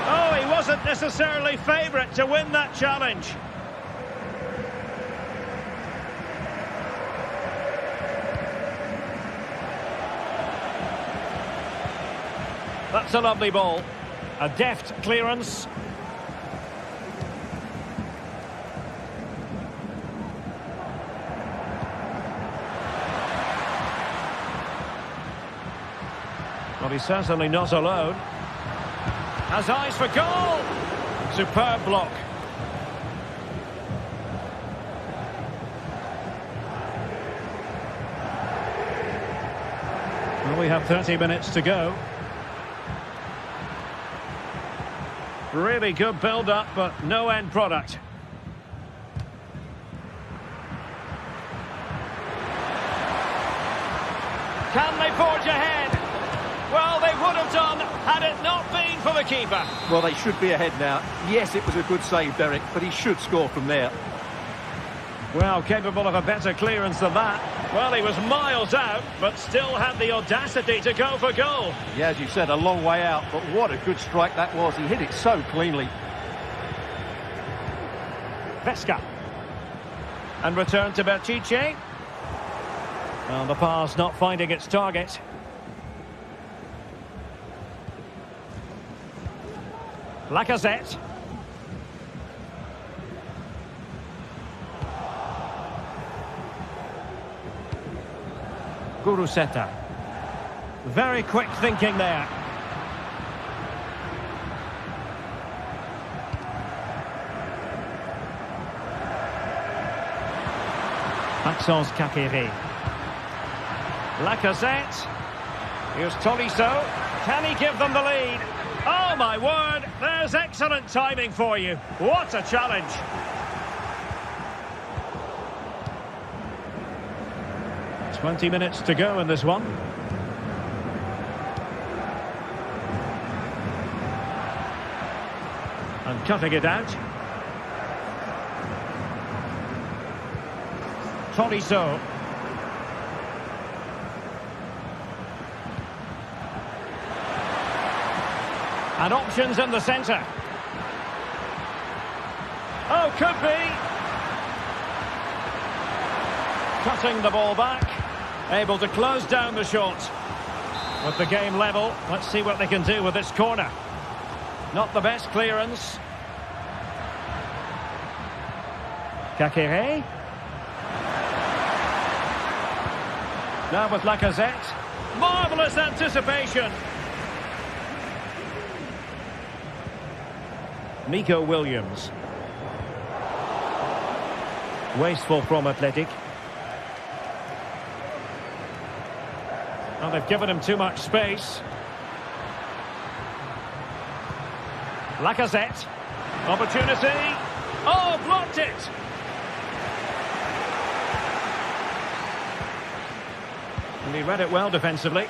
Oh, he wasn't necessarily favourite to win that challenge. That's a lovely ball. A deft clearance. Well, he's certainly not alone. Has eyes for goal. Superb block. Well, we have 30 minutes to go. Really good build-up, but no end product. Can they forge ahead? Well, they would have done had it not been for the keeper. Well, they should be ahead now. Yes, it was a good save, Derek, but he should score from there. Well, capable of a better clearance than that. Well, he was miles out, but still had the audacity to go for goal. Yeah, as you said, a long way out, but what a good strike that was. He hit it so cleanly. Vesca. And return to Berchiche. Well, the pass not finding its target. Lacazette. Guruseta. Very quick thinking there. Maxence Kakiri. Lacazette. Here's Tolisso. Can he give them the lead? Oh my word, there's excellent timing for you. What a challenge. 20 minutes to go in this one. And cutting it out. Tolisso. And options in the centre. Oh, could be. Cutting the ball back. Able to close down the shot. With the game level, let's see what they can do with this corner. Not the best clearance. Kakere. Now with Lacazette. Marvellous anticipation. Nico Williams. Wasteful from Athletic. And they've given him too much space. Lacazette. Opportunity. Oh, blocked it. And he read it well defensively.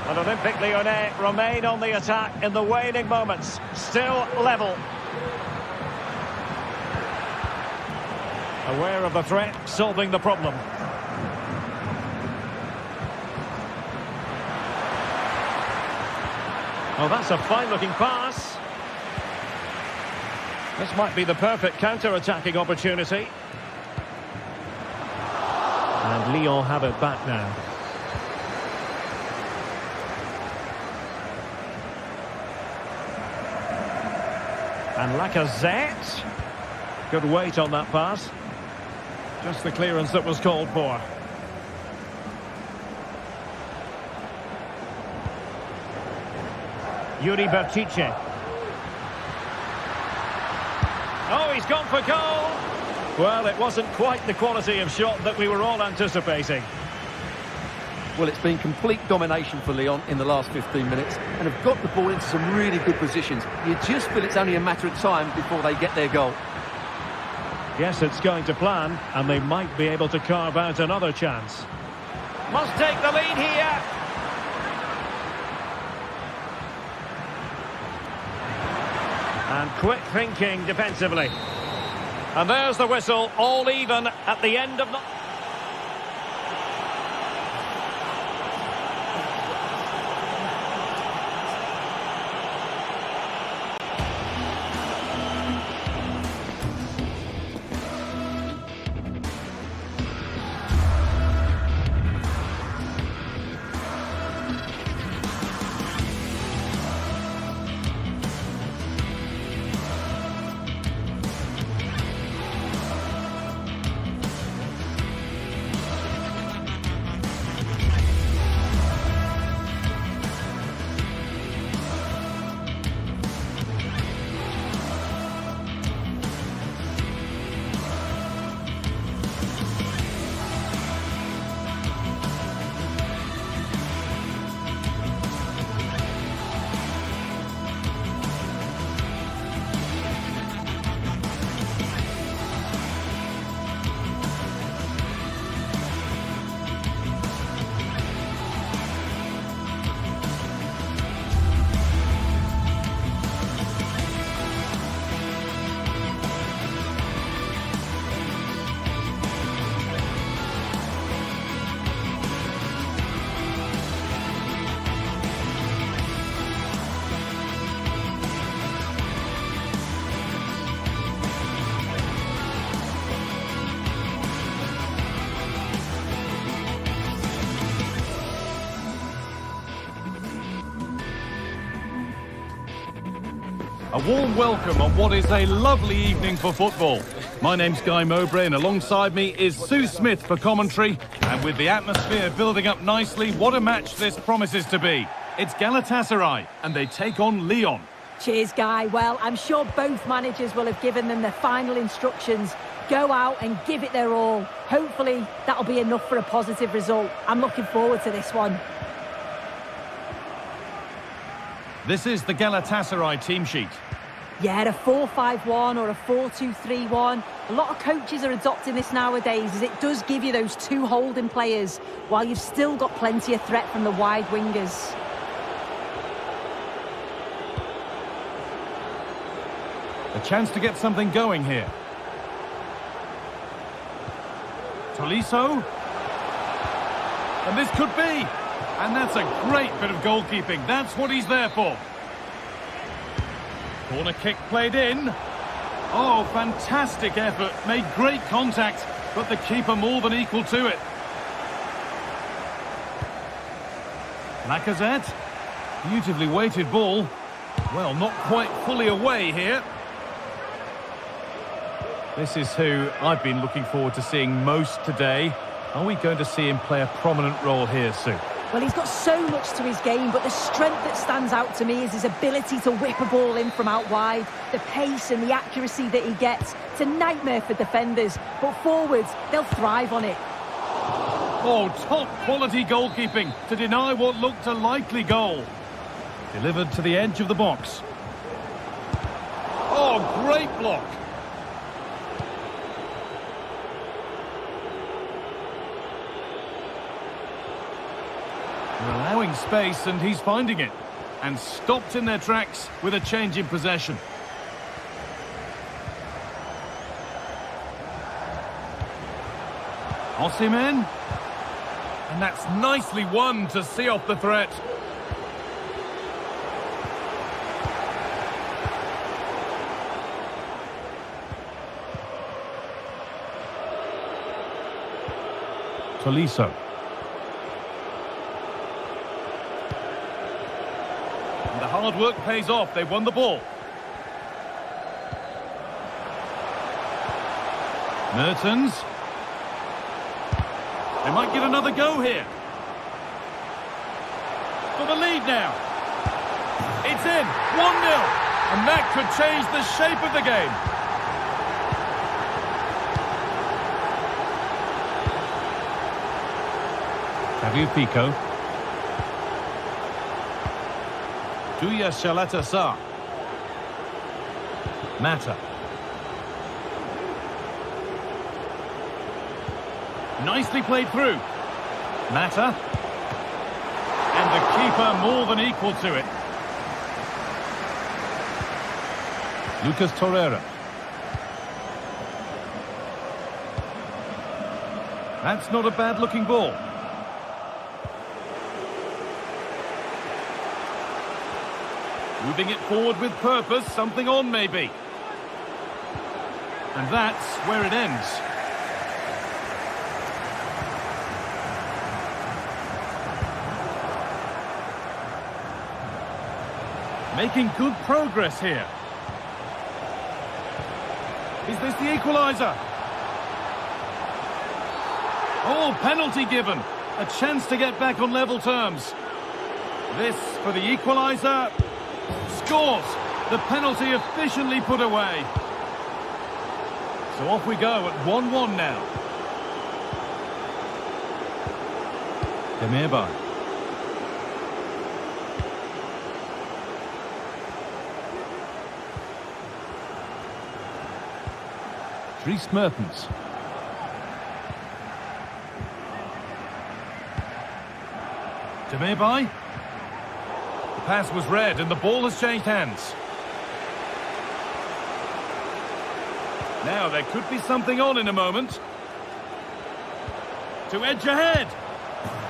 And Olympique Lyonnais remain on the attack in the waning moments. Still level. Aware of the threat, solving the problem. Oh, that's a fine-looking pass. This might be the perfect counter-attacking opportunity. And Lyon have it back now. And Lacazette. Good weight on that pass. Just the clearance that was called for. Yuri Bertice. Oh, he's gone for goal. Well, it wasn't quite the quality of shot that we were all anticipating. Well, it's been complete domination for Lyon in the last 15 minutes and have got the ball into some really good positions. You just feel it's only a matter of time before they get their goal. Yes, it's going to plan, and they might be able to carve out another chance. Must take the lead here. And quick thinking defensively. And there's the whistle, all even at the end of the... A warm welcome on what is a lovely evening for football. My name's Guy Mowbray and alongside me is Sue Smith for commentary. And with the atmosphere building up nicely, what a match this promises to be. It's Galatasaray and they take on Lyon. Cheers, Guy. Well, I'm sure both managers will have given them their final instructions. Go out and give it their all. Hopefully, that'll be enough for a positive result. I'm looking forward to this one. This is the Galatasaray team sheet. Yeah, a 4-5-1 or a 4-2-3-1. A lot of coaches are adopting this nowadays, as it does give you those two holding players, while you've still got plenty of threat from the wide wingers. A chance to get something going here. Tolisso. And this could be. And that's a great bit of goalkeeping. That's what he's there for. Corner kick played in. Oh, fantastic effort. Made great contact, but the keeper more than equal to it. Lacazette. Beautifully weighted ball. Well, not quite fully away here. This is who I've been looking forward to seeing most today. Are we going to see him play a prominent role here, Sue? Well, he's got so much to his game, but the strength that stands out to me is his ability to whip a ball in from out wide. The pace and the accuracy that he gets. It's a nightmare for defenders, but forwards, they'll thrive on it. Oh, top quality goalkeeping to deny what looked a likely goal. Delivered to the edge of the box. Oh, great block. They're allowing space and he's finding it. And stopped in their tracks with a change in possession. Osimhen. And that's nicely won to see off the threat. Tolisso. And the hard work pays off. They've won the ball. Mertens. They might get another go here. For the lead now. It's in. 1-0. And that could change the shape of the game. Pico. Duya Shalata Sa. Mata. Nicely played through. Mata. And the keeper more than equal to it. Lucas Torreira. That's not a bad looking ball. Moving it forward with purpose, something on maybe. And that's where it ends. Making good progress here. Is this the equaliser? Oh, penalty given. A chance to get back on level terms. This for the equaliser. Scores. The penalty efficiently put away. So off we go at 1-1 now. Demirbay. Dries Mertens. Demirbay. The pass was read and the ball has changed hands. Now there could be something on in a moment. To edge ahead.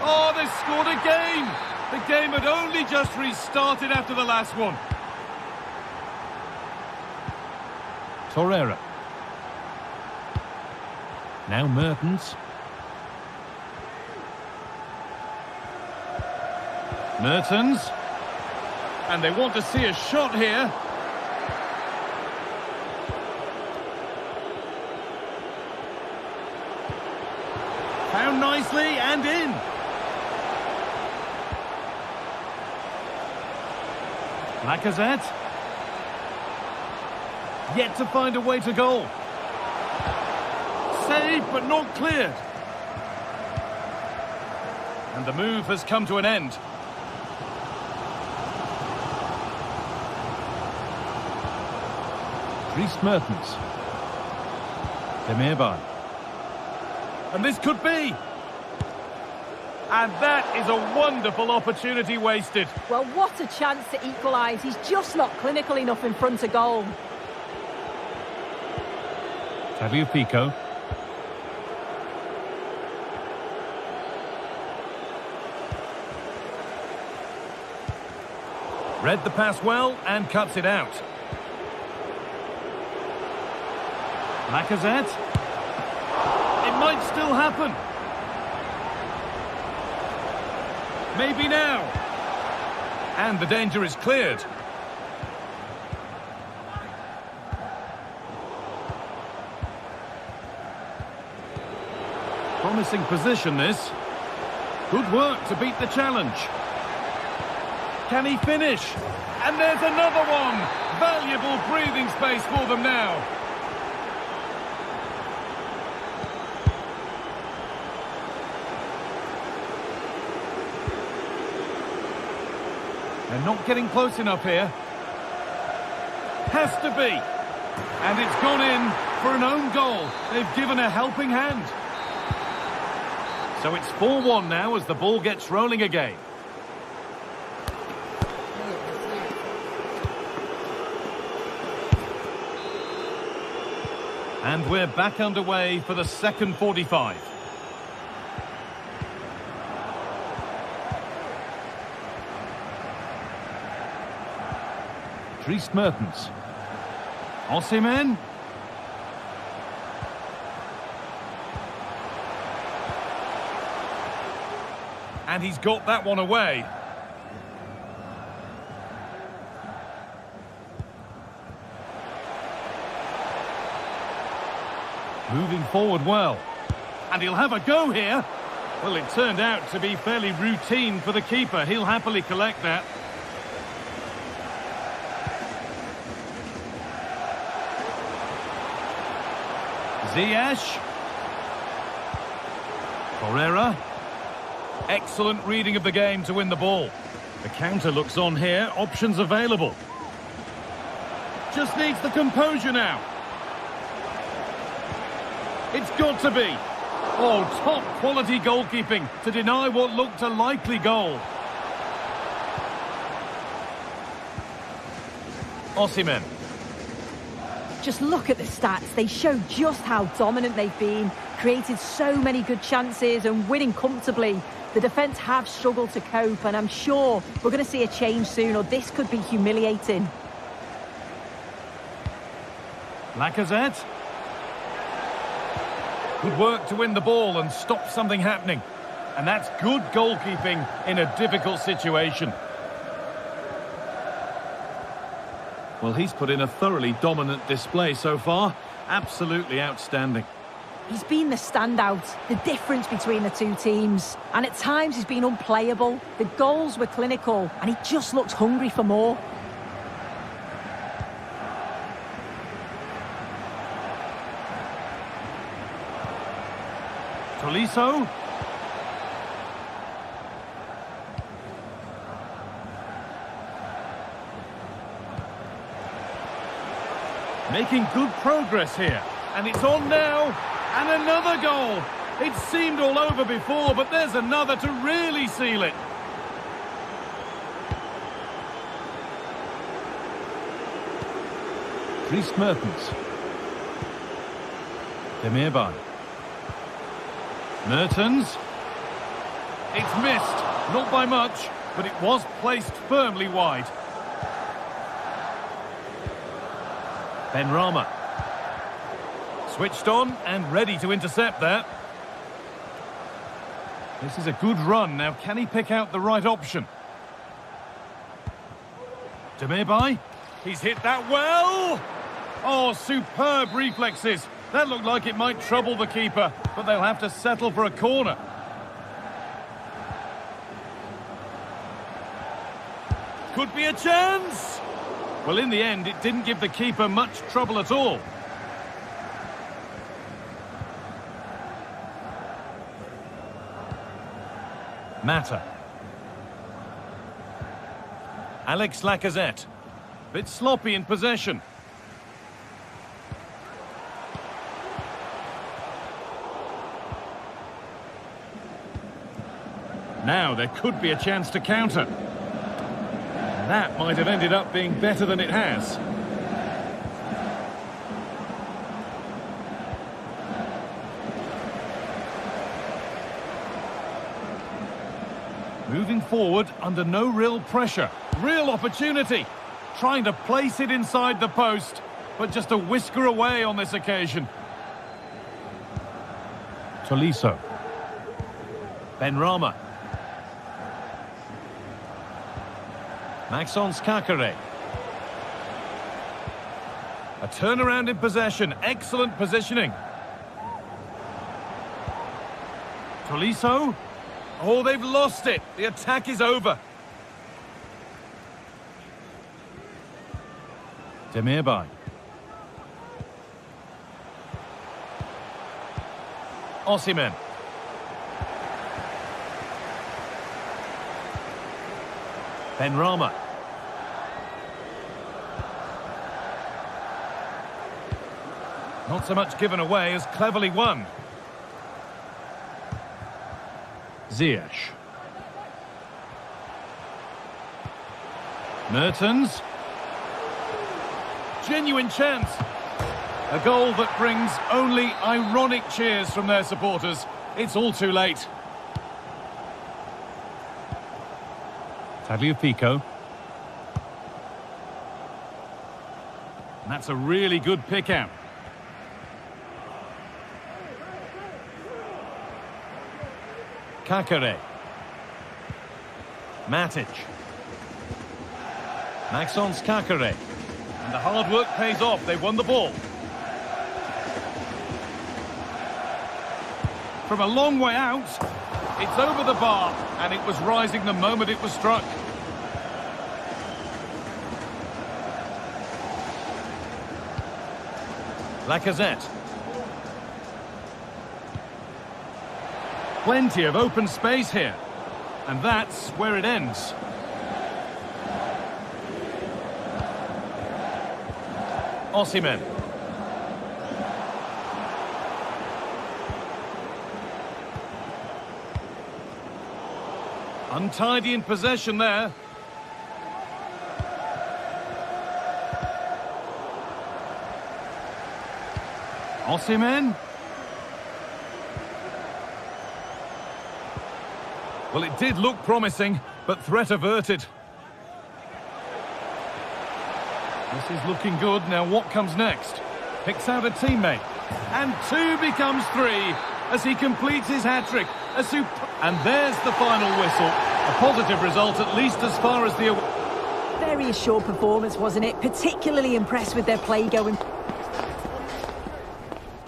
Oh, they scored again. The game had only just restarted after the last one. Torreira. Now Mertens. Mertens. And they want to see a shot here. Found nicely and in. Lacazette. Yet to find a way to goal. Saved but not cleared. And the move has come to an end. Dries Mertens. Demirbay. And this could be. And that is a wonderful opportunity wasted. Well, what a chance to equalise. He's just not clinical enough in front of goal. Tagliafico. Read the pass well and cuts it out. Lacazette. It might still happen. Maybe now. And the danger is cleared. Promising position, this. Good work to beat the challenge. Can he finish? And there's another one. Valuable breathing space for them now. They're not getting close enough here. Has to be. And it's gone in for an own goal. They've given a helping hand. So it's 4-1 now as the ball gets rolling again. And we're back underway for the second 45. Dries Mertens. Osimhen. And he's got that one away. Moving forward well. And he'll have a go here. Well, it turned out to be fairly routine for the keeper. He'll happily collect that. Ziyech. Torreira. Excellent reading of the game to win the ball. The counter looks on here. Options available. Just needs the composure now. It's got to be. Oh, top quality goalkeeping to deny what looked a likely goal. Osimhen. Just look at the stats. They show just how dominant they've been. Created so many good chances and winning comfortably. The defence have struggled to cope, and I'm sure we're going to see a change soon, or this could be humiliating. Lacazette. Good work to win the ball and stop something happening. And that's good goalkeeping in a difficult situation. Well, he's put in a thoroughly dominant display so far. Absolutely outstanding. He's been the standout, the difference between the two teams. And at times he's been unplayable. The goals were clinical, and he just looks hungry for more. Tolisso. Making good progress here. And it's on now. And another goal. It seemed all over before, but there's another to really seal it. Dries Mertens. Demirbay. Mertens. It's missed. Not by much, but it was placed firmly wide. Benrahma. Switched on and ready to intercept that. This is a good run. Now, can he pick out the right option? Demirbay. He's hit that well. Oh, superb reflexes. That looked like it might trouble the keeper, but they'll have to settle for a corner. Could be a chance. Well, in the end, it didn't give the keeper much trouble at all. Mata. Alex Lacazette. Bit sloppy in possession. Now there could be a chance to counter. That might have ended up being better than it has. Moving forward under no real pressure. Real opportunity. Trying to place it inside the post, but just a whisker away on this occasion. Tolisso. Benrahma. Maxence Kakare. A turnaround in possession. Excellent positioning. Tolisso. Oh, they've lost it. The attack is over. Demirbay. Osimhen. Benrahma. Not so much given away as cleverly won. Ziyech. Mertens. Genuine chance. A goal that brings only ironic cheers from their supporters. It's all too late. Tagliafico. And that's a really good pick out. Kakare. Matic. Maxence Kakare. And the hard work pays off. They've won the ball. From a long way out, it's over the bar, and it was rising the moment it was struck. Lacazette. Plenty of open space here. And that's where it ends. Osimhen. Untidy in possession there. Osimhen. Well, it did look promising, but threat averted. This is looking good. Now what comes next? Picks out a teammate. And 2 becomes 3 as he completes his hat-trick. And there's the final whistle. A positive result, at least as far as the... Very assured performance, wasn't it? Particularly impressed with their play going.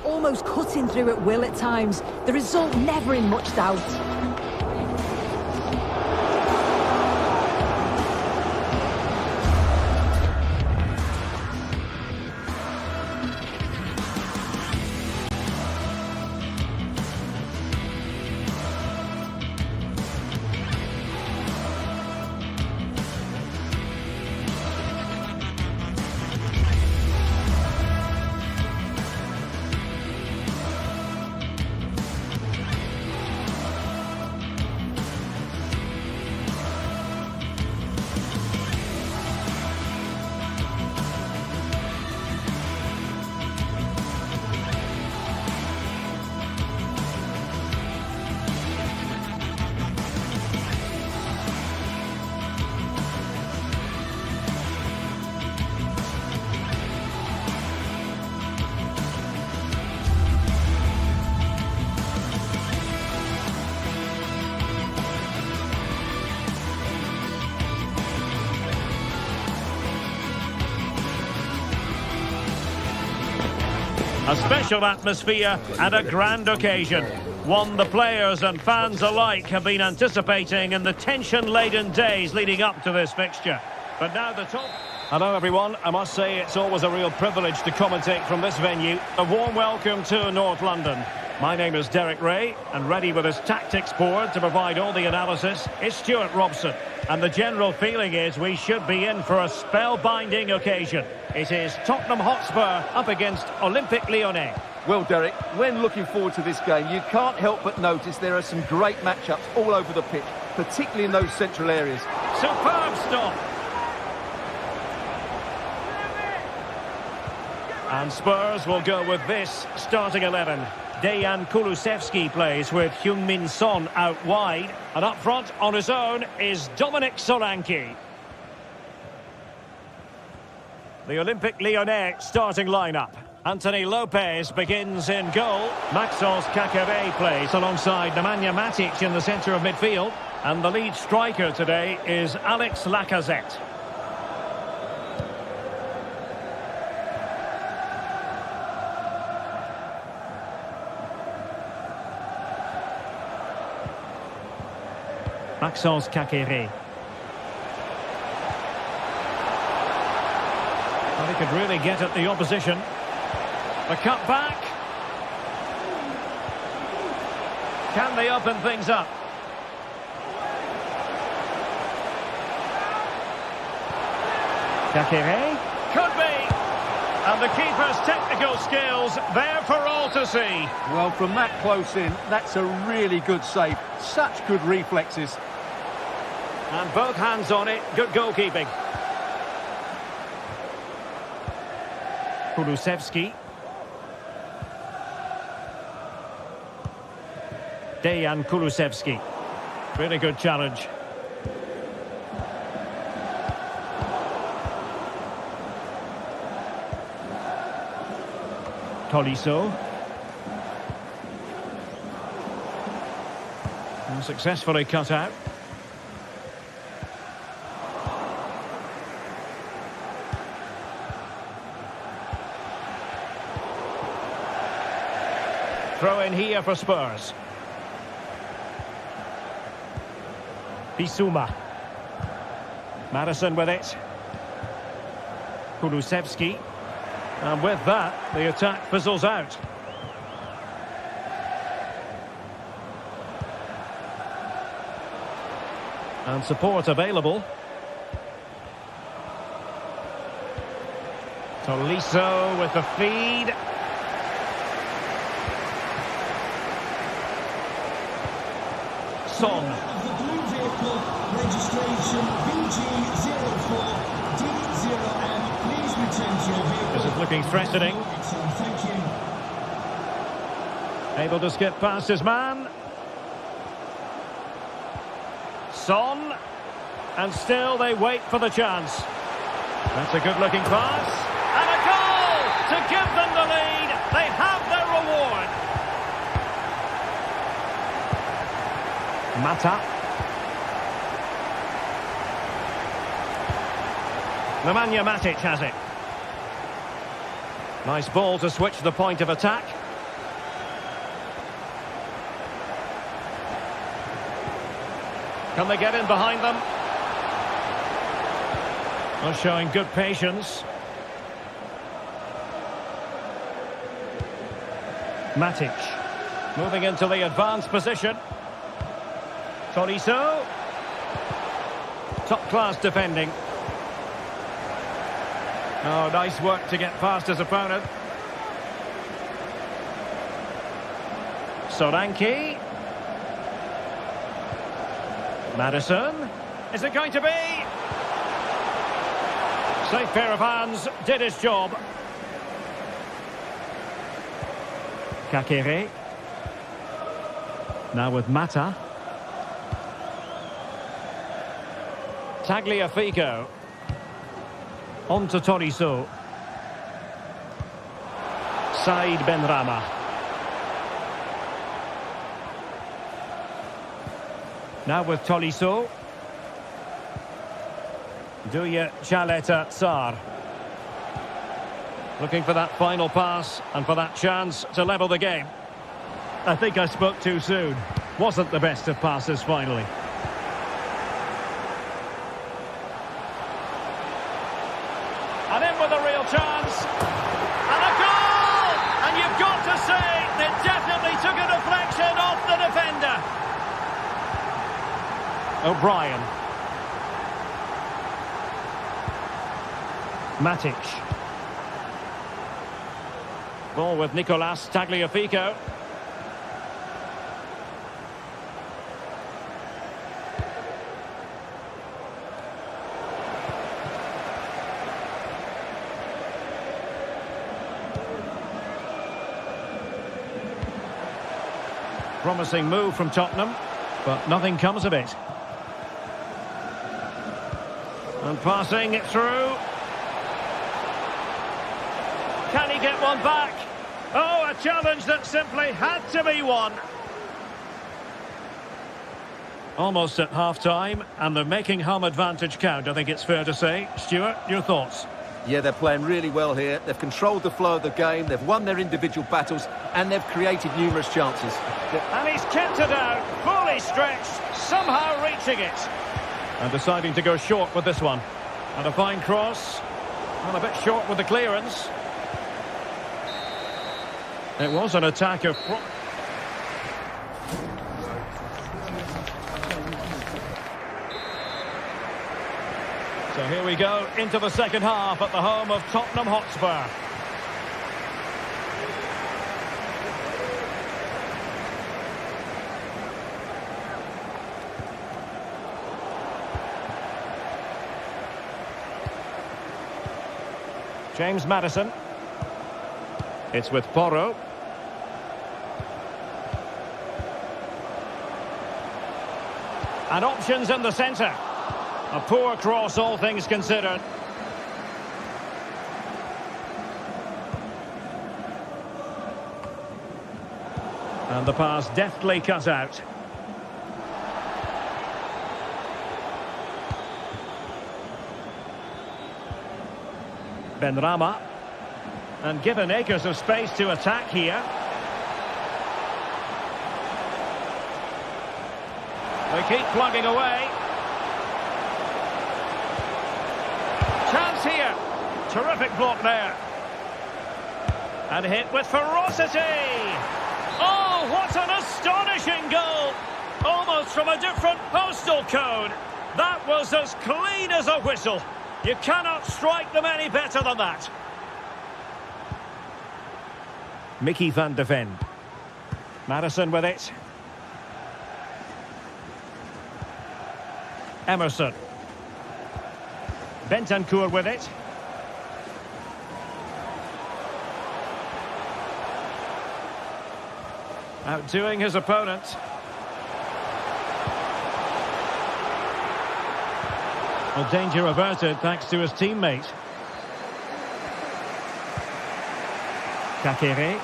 Almost cutting through at will at times. The result never in much doubt. A special atmosphere and a grand occasion. One the players and fans alike have been anticipating in the tension-laden days leading up to this fixture. But now the top... Hello everyone, I must say it's always a real privilege to commentate from this venue. A warm welcome to North London. My name is Derek Ray, and ready with his tactics board to provide all the analysis is Stuart Robson. And the general feeling is we should be in for a spellbinding occasion. It is Tottenham Hotspur up against Olympique Lyonnais. Well, Derek, when looking forward to this game, you can't help but notice there are some great matchups all over the pitch. particularly in those central areas. Superb stop. And Spurs will go with this starting 11. Dejan Kulusevski plays with Heung-min Son out wide. And up front on his own is Dominic Solanke. The Olympique Lyonnais starting lineup. Anthony Lopez begins in goal. Maxence Kakere plays alongside Nemanja Matic in the centre of midfield. And the lead striker today is Alex Lacazette. Maxence Kakere. Well, he could really get at the opposition. The cut back. Can they open things up? Kakere? Could be. And the keeper's technical skills there for all to see. Well, from that close in, that's a really good save. Such good reflexes. And both hands on it. Good goalkeeping. Kulusevski. Dejan Kulusevski. Really good challenge. Tolisso. And successfully cut out. Throw in here for Spurs. Bissouma. Madison with it. Kulusevski. And with that, the attack fizzles out. And support available. Tolisso with the feed. Son. This is looking threatening. Able to skip past his man. Son. And still they wait for the chance. That's a good-looking pass. And a goal to give them the lead. They have their reward. Mata. Nemanja Matic has it. Nice ball to switch the point of attack. Can they get in behind them? Well, showing good patience. Matic. Moving into the advanced position. Tolisso. Top-class defending. Oh, nice work to get past his opponent. Solanke. Madison. Is it going to be? Safe pair of hands, did his job. Kakere. Now with Mata. Tagliafico. On to Tolisso. Said Benrahma. Now with Tolisso. Duya Chaleta Tsar. Looking for that final pass and for that chance to level the game. I think I spoke too soon. Wasn't the best of passes finally. And in with a real chance. And a goal! And you've got to say, they definitely took a deflection off the defender. O'Brien. Matic. Ball with Nicolas Tagliafico. Promising move from Tottenham, but nothing comes of it. And passing it through. Can he get one back? Oh, a challenge that simply had to be won. Almost at half-time, and they're making home advantage count, I think it's fair to say. Stuart, your thoughts? Yeah, they're playing really well here. They've controlled the flow of the game, they've won their individual battles, and they've created numerous chances. And he's kept it out, fully stretched, somehow reaching it. And deciding to go short with this one. And a fine cross, and a bit short with the clearance. It was an attack of... So here we go into the second half at the home of Tottenham Hotspur. James Maddison. It's with Porro. And options in the centre. A poor cross, all things considered. And the pass deftly cut out. Benrahma. And given acres of space to attack here. They keep plugging away. Chance here. Terrific block there. And hit with ferocity. Oh, what an astonishing goal. Almost from a different postal code. That was as clean as a whistle. You cannot strike them any better than that. Mickey van de Ven. Maddison with it. Emerson. Bentancur with it. Outdoing his opponent. Well, danger averted thanks to his teammate. Kakere.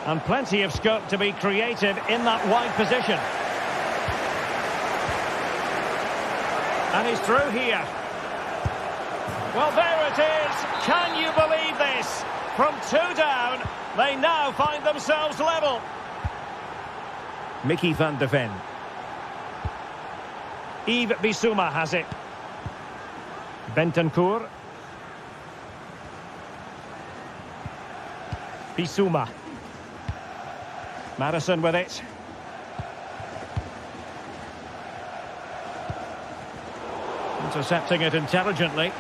And plenty of scope to be creative in that wide position. And he's through here. Well, there it is. Can you believe this? From 2 down, they now find themselves level. Mickey van de Ven. Yves Bissouma has it. Bentancur. Bissouma. Maddison with it. Intercepting it intelligently.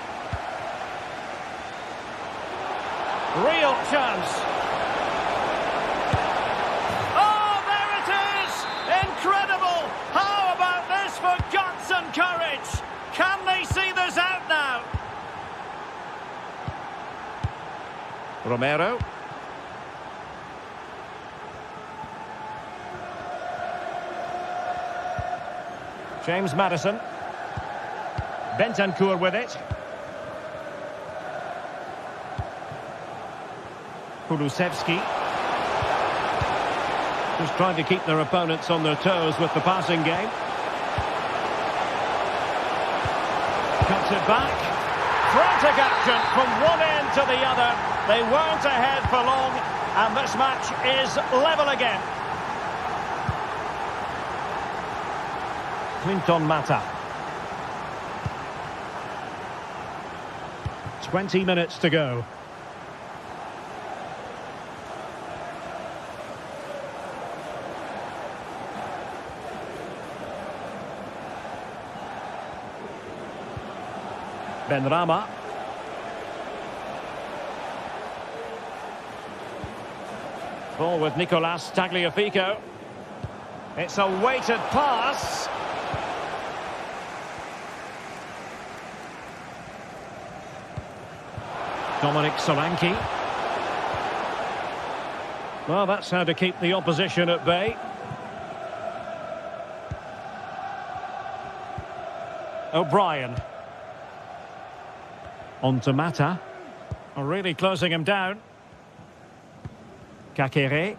Real chance. Oh, there it is! Incredible! How about this for guts and courage? Can they see this out now? Romero. James Maddison. Bentancur with it. Kulusevski. Just trying to keep their opponents on their toes with the passing game. Cuts it back. Frantic action from one end to the other. They weren't ahead for long, and this match is level again. Clinton Mata. 20 minutes to go. Benrahma. Ball with Nicolas Tagliafico. It's a weighted pass. Dominic Solanke. Well, that's how to keep the opposition at bay. O'Brien. On to Mata. Really closing him down. Kakere.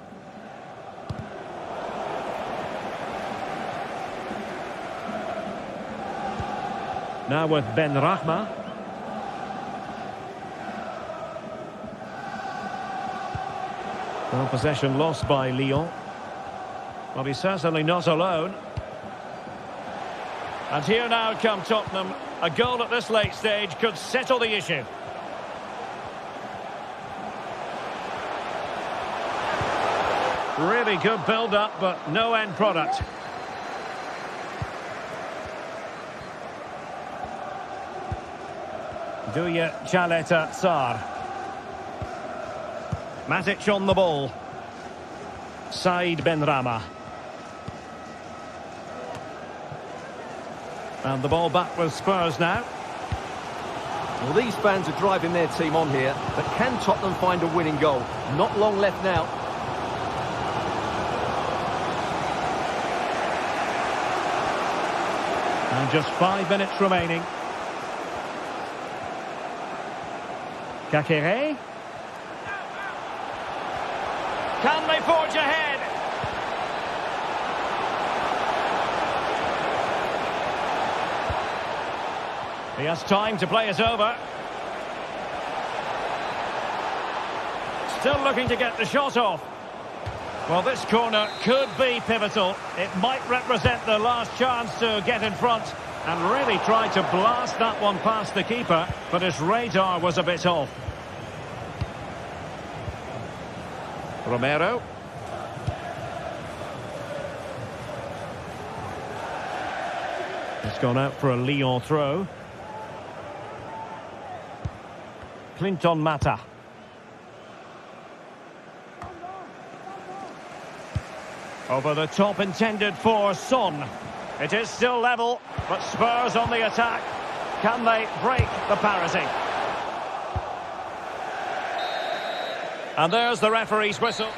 Now with Ben Rahma. Well, possession lost by Lyon. Well, he's certainly not alone. And here now come Tottenham. A goal at this late stage could settle the issue. Really good build-up, but no end product. Duya Chaleta Tsar. Matic on the ball. Said Benrahma. And the ball back with Spurs now. Well, these fans are driving their team on here, but can Tottenham find a winning goal? Not long left now. And just 5 minutes remaining. Kakere. Can they forge ahead? He has time to play it over. Still looking to get the shot off. Well, this corner could be pivotal. It might represent the last chance to get in front and really try to blast that one past the keeper, but his radar was a bit off. Romero. It's gone out for a Lyon throw. Clinton Mata. Over the top intended for Son. It is still level, but Spurs on the attack. Can they break the parity? And there's the referee's whistle.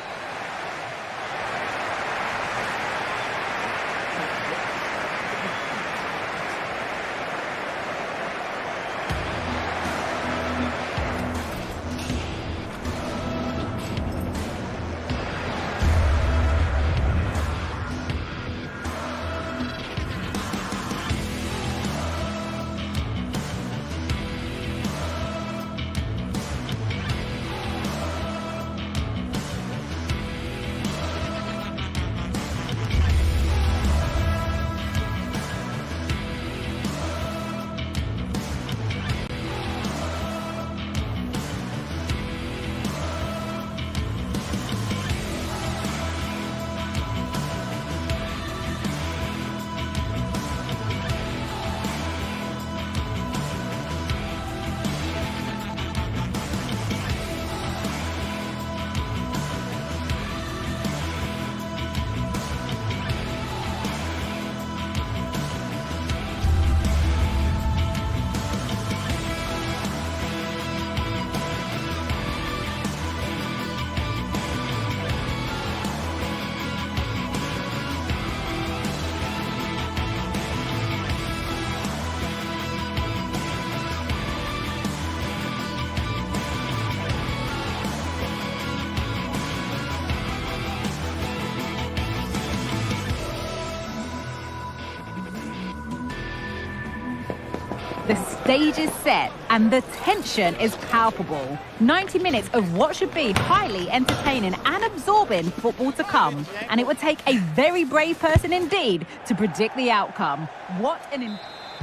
The stage is set and the tension is palpable. 90 minutes of what should be highly entertaining and absorbing football to come. And it would take a very brave person indeed to predict the outcome.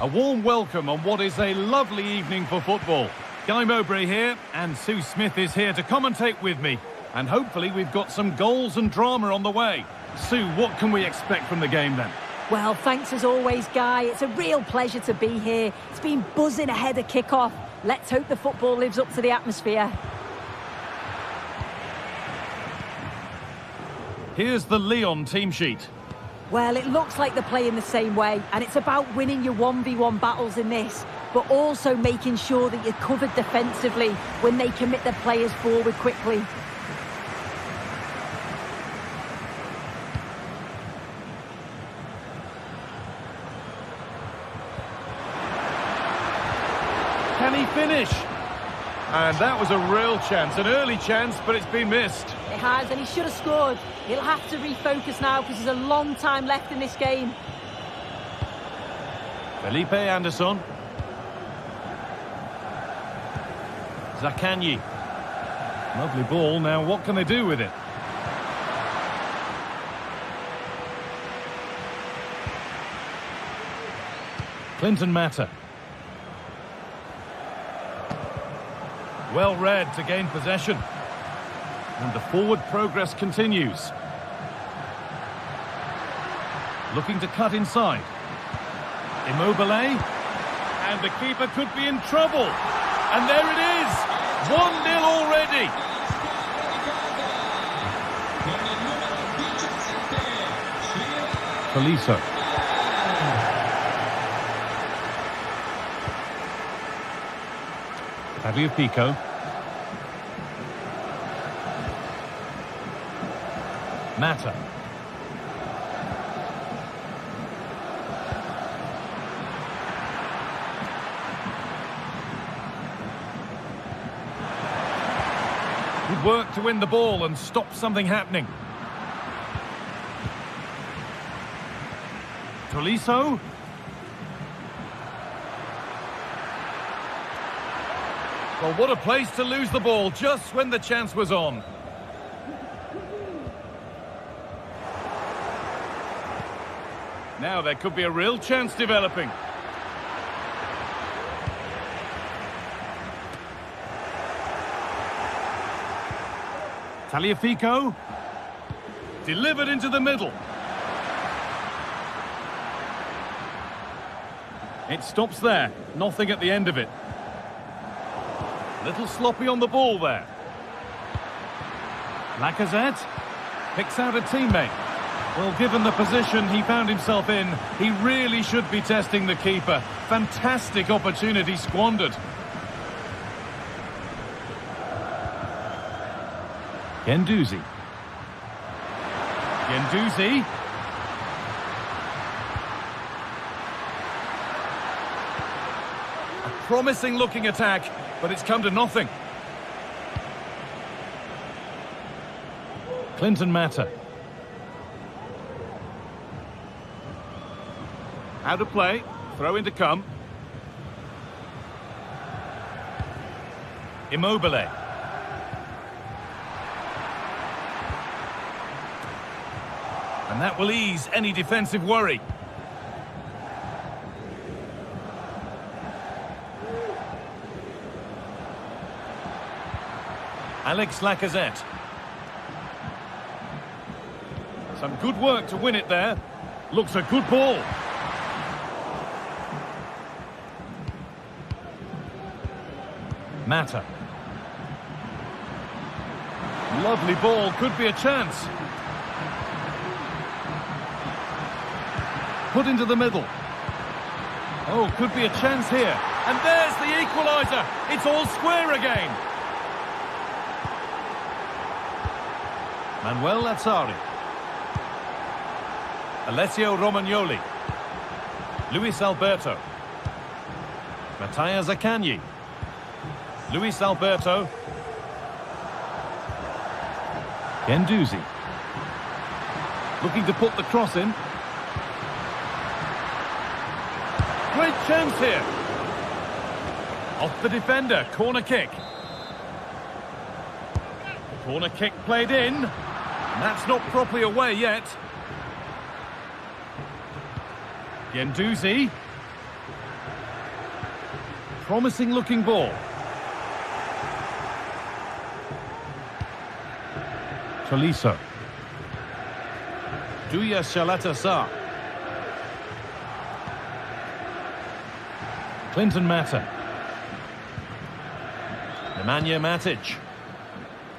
A warm welcome on what is a lovely evening for football. Guy Mowbray here, and Sue Smith is here to commentate with me. And hopefully we've got some goals and drama on the way. Sue, what can we expect from the game then? Well, thanks as always, Guy. It's a real pleasure to be here. It's been buzzing ahead of kick-off. Let's hope the football lives up to the atmosphere. Here's the Lyon team sheet. Well, it looks like they're playing the same way, and it's about winning your 1v1 battles in this, but also making sure that you're covered defensively when they commit their players forward quickly. Can he finish? And that was a real chance, an early chance, but it's been missed. It has, and he should have scored. He'll have to refocus now because there's a long time left in this game. Felipe Anderson. Zakanyi. Lovely ball. Now, what can they do with it? Clinton Mata. Well read to gain possession. And the forward progress continues. Looking to cut inside. Immobile. And the keeper could be in trouble. And there it is. 1-0 already. Tolisso. Tagliafico. Mata. Good work to win the ball and stop something happening. Tolisso. Well, what a place to lose the ball just when the chance was on. Now there could be a real chance developing. Tagliafico. Delivered into the middle. It stops there. Nothing at the end of it. Little sloppy on the ball there. Lacazette picks out a teammate. Well, given the position he found himself in, he really should be testing the keeper. Fantastic opportunity squandered. Guendouzi. Guendouzi. A promising looking attack, but it's come to nothing. Clinton Mata. Out of play, throw in to come. Immobile. And that will ease any defensive worry. Alex Lacazette. Some good work to win it there. Looks a good ball. Mata. Lovely ball, could be a chance. Put into the middle. Oh, could be a chance here. And there's the equaliser. It's all square again. Manuel Lazzari. Alessio Romagnoli. Luis Alberto. Mattia Zakanyi. Luis Alberto. Guendouzi. Looking to put the cross in. Great chance here. Off the defender, corner kick. Corner kick played in. And that's not properly away yet. Guendouzi. Promising looking ball. Tolisso. Duya Shalatasa. Clinton Mata. Nemanja Matic.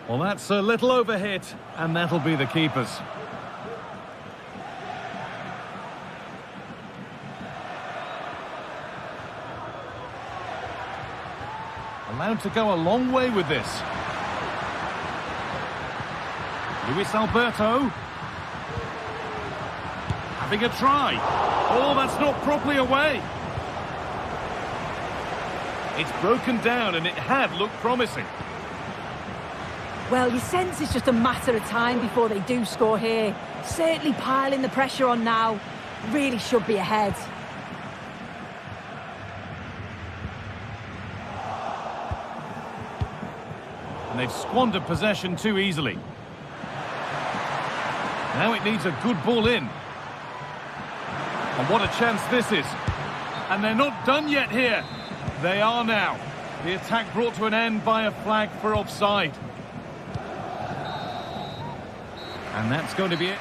Well, that's a little overhit, and that'll be the keeper's. Allowed to go a long way with this. Luis Alberto. Having a try. Oh, that's not properly away. It's broken down and it had looked promising. Well, you sense it's just a matter of time before they do score here. Certainly piling the pressure on now. Really should be ahead. And they've squandered possession too easily. Now it needs a good ball in. And what a chance this is. And they're not done yet here. They are now. The attack brought to an end by a flag for offside. And that's going to be it.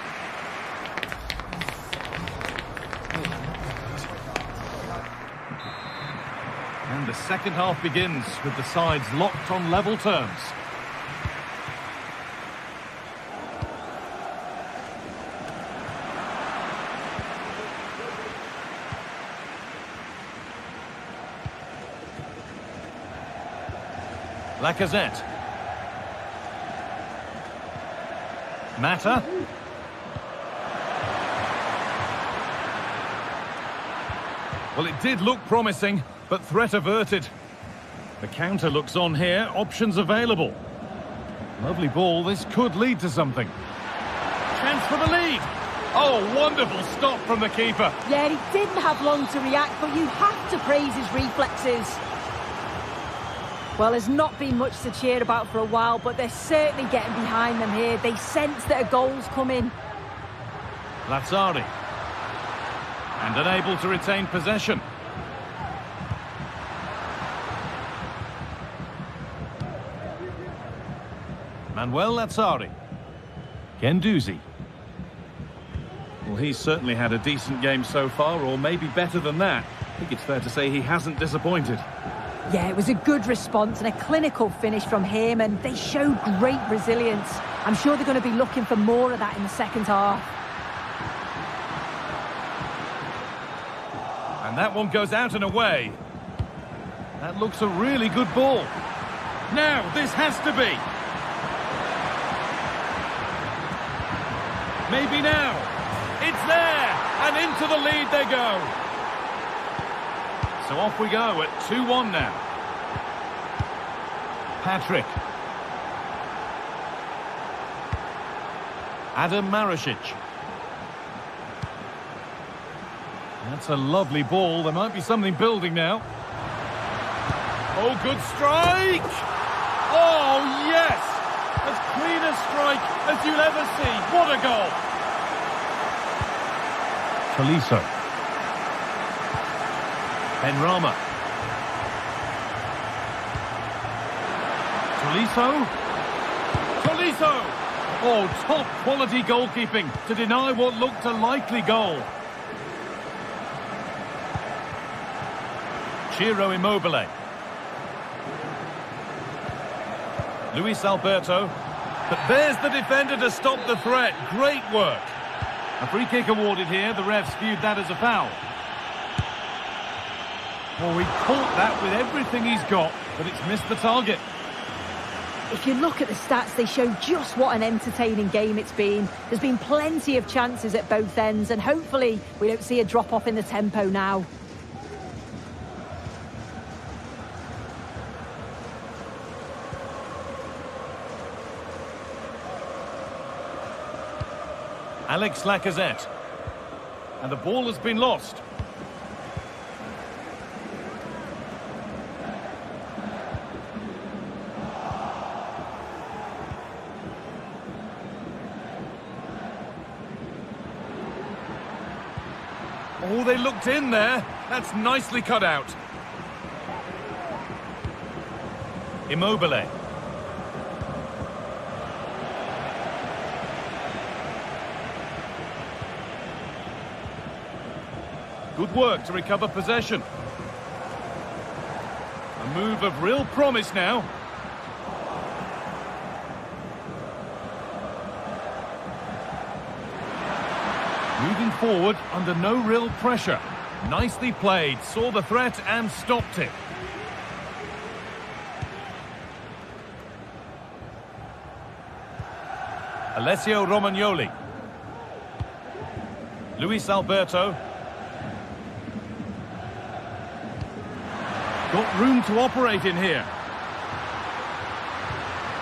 And the second half begins with the sides locked on level terms. Lacazette. Mata. Well, it did look promising, but threat averted. The counter looks on here, options available. Lovely ball, this could lead to something. Chance for the lead. Oh, wonderful stop from the keeper. Yeah, he didn't have long to react, but you have to praise his reflexes. Well, there's not been much to cheer about for a while, but they're certainly getting behind them here. They sense that a goal's coming. Lazzari. And unable to retain possession. Manuel Lazzari. Guendouzi. Well, he's certainly had a decent game so far, or maybe better than that. I think it's fair to say he hasn't disappointed. Yeah, it was a good response and a clinical finish from him, and they showed great resilience. I'm sure they're going to be looking for more of that in the second half. And that one goes out and away. That looks a really good ball. Now, this has to be. Maybe now. It's there, and into the lead they go. So off we go at 2-1 now. Patrick. Adam Marasic. That's a lovely ball. There might be something building now. Oh, good strike! Oh, yes! As clean a strike as you'll ever see. What a goal! Tolisso. Benrahma. Tolisso. Tolisso! Oh, top quality goalkeeping to deny what looked a likely goal. Ciro Immobile. Luis Alberto. But there's the defender to stop the threat. Great work. A free kick awarded here. The refs viewed that as a foul. Well, he caught that with everything he's got, but it's missed the target. If you look at the stats, they show just what an entertaining game it's been. There's been plenty of chances at both ends, and hopefully we don't see a drop-off in the tempo now. Alex Lacazette. And the ball has been lost. Oh, they looked in there. That's nicely cut out. Immobile. Good work to recover possession. A move of real promise now. Moving forward under no real pressure. Nicely played, saw the threat and stopped it. Alessio Romagnoli. Luis Alberto. Got room to operate in here.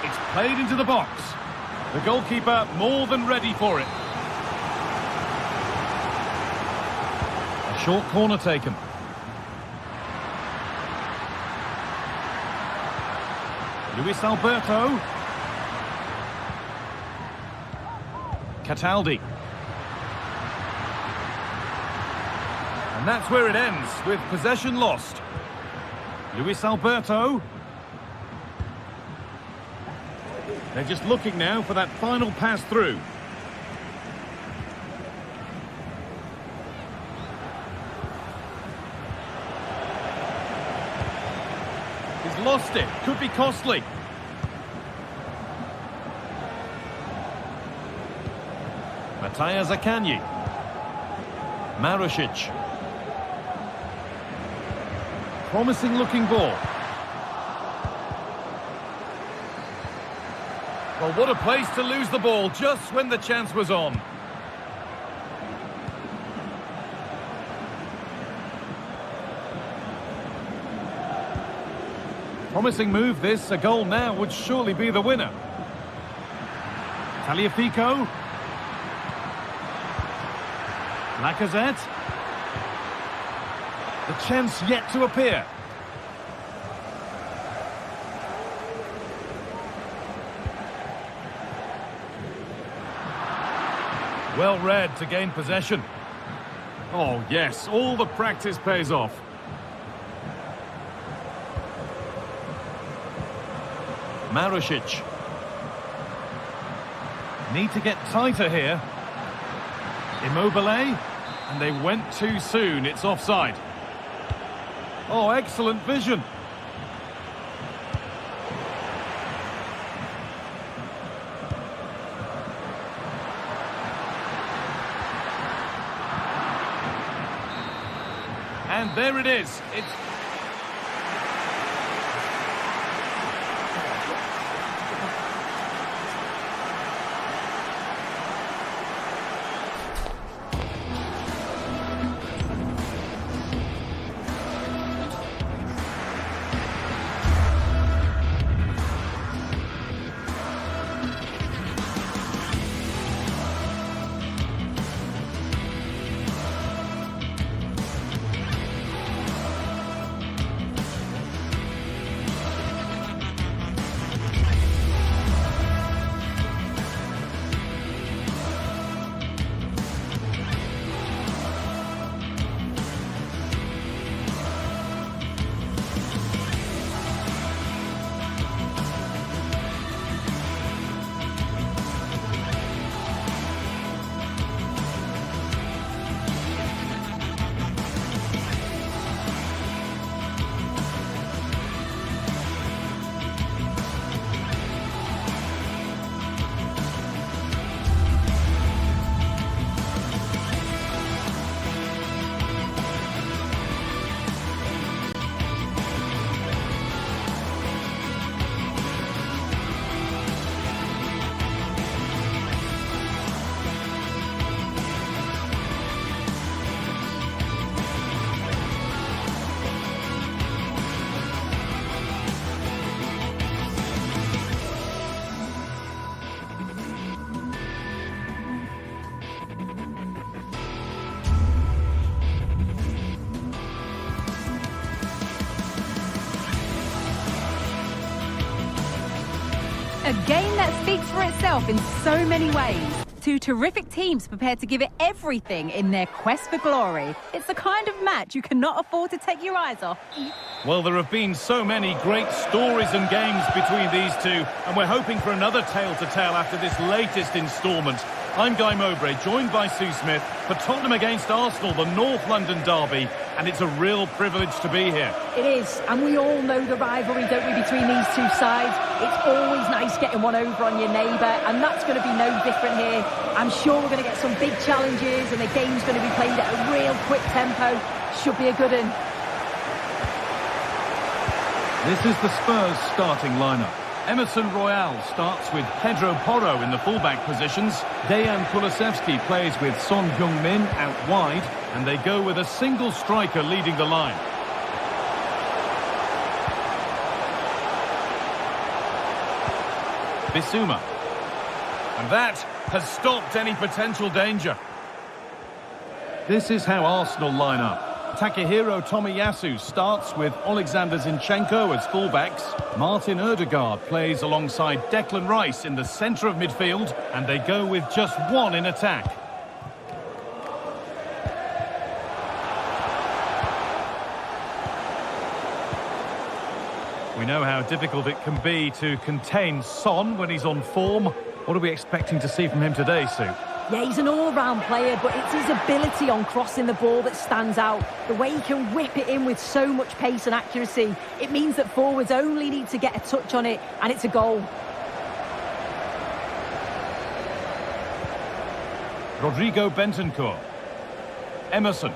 It's played into the box. The goalkeeper more than ready for it. A short corner taken. Luis Alberto. Cataldi. And that's where it ends, with possession lost. Luis Alberto. They're just looking now for that final pass through. He's lost it. Could be costly. Mattia Zaccagni. Marusic. Promising looking ball. Well, what a place to lose the ball just when the chance was on. Promising move this. A goal now would surely be the winner. Tagliafico. Lacazette. The chance yet to appear. Well read to gain possession. Oh, yes, all the practice pays off. Marusic. Need to get tighter here. Immobile. And they went too soon. It's offside. Oh, excellent vision. And there it is. It's... A game that speaks for itself in so many ways. Two terrific teams prepared to give it everything in their quest for glory. It's the kind of match you cannot afford to take your eyes off. Well, there have been so many great stories and games between these two, and we're hoping for another tale to tell after this latest instalment. I'm Guy Mowbray, joined by Sue Smith for Tottenham against Arsenal, the North London derby, and it's a real privilege to be here. It is, and we all know the rivalry, don't we, between these two sides. It's always nice getting one over on your neighbour, and that's going to be no different here. I'm sure we're going to get some big challenges, and the game's going to be played at a real quick tempo. Should be a good one. This is the Spurs starting lineup. Emerson Royal starts with Pedro Porro in the fullback positions. Dejan Kulusevski plays with Son Heung-min out wide, and they go with a single striker leading the line. Bissouma. And that has stopped any potential danger. This is how Arsenal line up. Takehiro Tomiyasu starts with Alexander Zinchenko as fullbacks. Martin Odegaard plays alongside Declan Rice in the centre of midfield, and they go with just one in attack. We know how difficult it can be to contain Son when he's on form. What are we expecting to see from him today, Sue? Yeah, he's an all-round player, but it's his ability on crossing the ball that stands out. The way he can whip it in with so much pace and accuracy. It means that forwards only need to get a touch on it, and it's a goal. Rodrigo Bentancur. Emerson.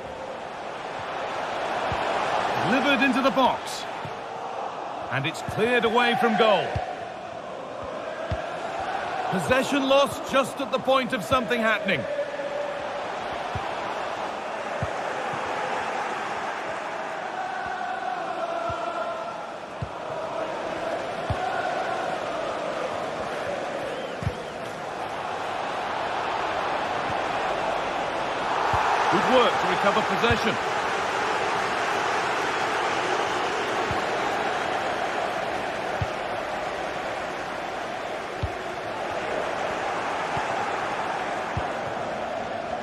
Delivered into the box. And it's cleared away from goal. Possession lost just at the point of something happening. Good work to recover possession.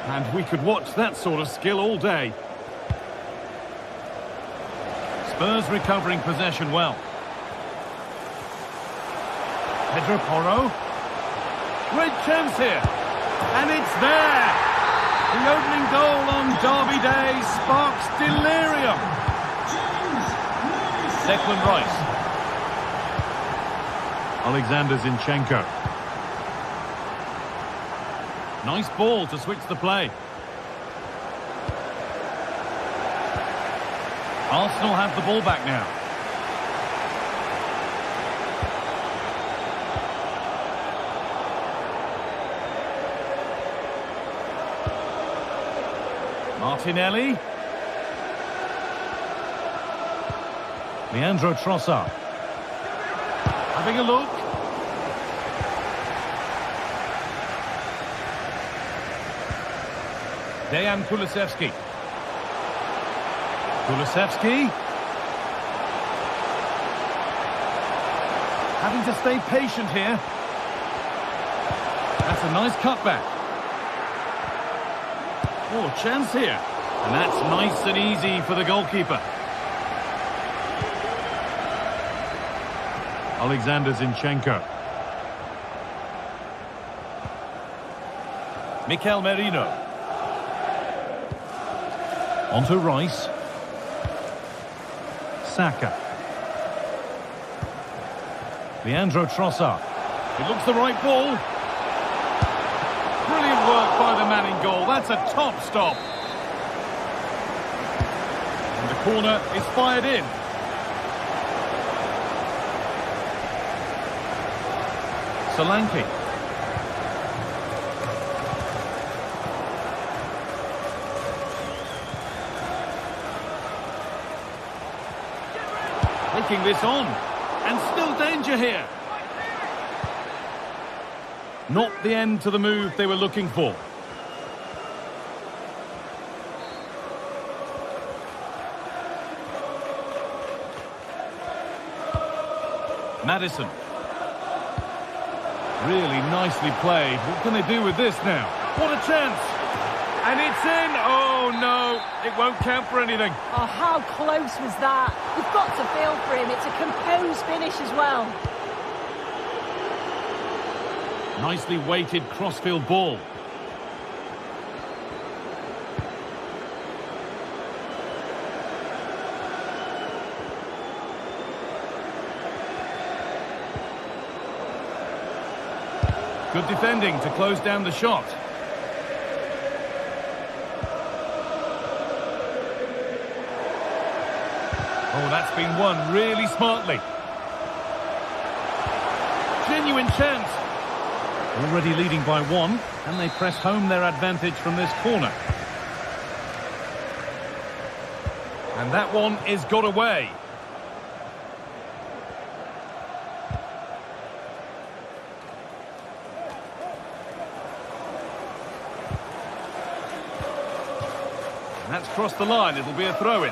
And we could watch that sort of skill all day. Spurs recovering possession well. Pedro Porro. Great chance here. And it's there. The opening goal on Derby Day sparks delirium. Declan Rice. Alexander Zinchenko. Nice ball to switch the play. Arsenal have the ball back now. Martinelli. Leandro Trossard. Having a look. Dejan Kulusevski. Kulusevski. Having to stay patient here. That's a nice cutback. Oh, chance here. And that's nice and easy for the goalkeeper. Alexander Zinchenko. Mikel Merino. Onto Rice. Saka. Leandro Trossard. It looks the right ball. Brilliant work by the man in goal. That's a top stop. And the corner is fired in. Solanke. Taking this on, and still danger here. Not the end to the move they were looking for. Maddison. Really nicely played. What can they do with this now? What a chance! And it's in! Oh no, it won't count for anything. Oh, how close was that? You've got to feel for him. It's a composed finish as well. Nicely weighted crossfield ball. Good defending to close down the shot. Oh, that's been won really smartly. Genuine chance. Already leading by one, and they press home their advantage from this corner. And that one is got away. That's crossed the line. It'll be a throw-in.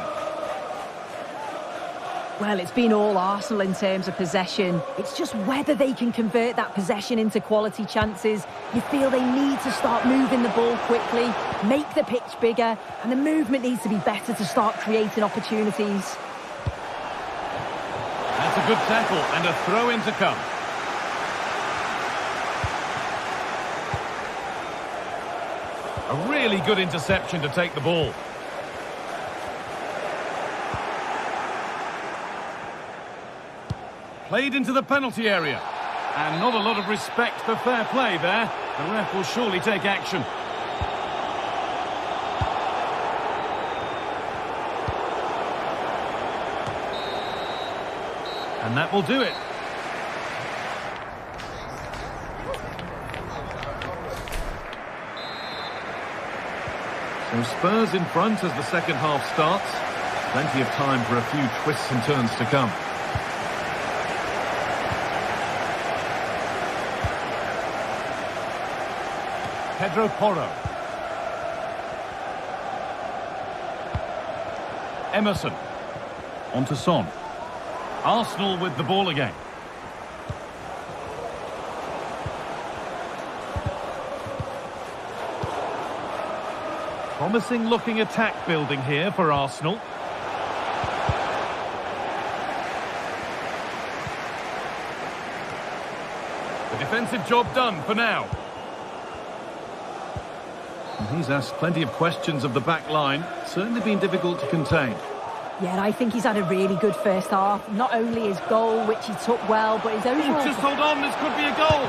Well, it's been all Arsenal in terms of possession. It's just whether they can convert that possession into quality chances. You feel they need to start moving the ball quickly, make the pitch bigger, and the movement needs to be better to start creating opportunities. That's a good tackle and a throw-in to come. A really good interception to take the ball. Played into the penalty area. And not a lot of respect for fair play there. The ref will surely take action. And that will do it. So Spurs in front as the second half starts. Plenty of time for a few twists and turns to come. Pedro Porro. Emerson. On to Son. Arsenal with the ball again. Promising looking attack building here for Arsenal. The defensive job done for now. And he's asked plenty of questions of the back line. Certainly been difficult to contain. Yeah, I think he's had a really good first half. Not only his goal, which he took well, but his overall... Just hold on, this could be a goal.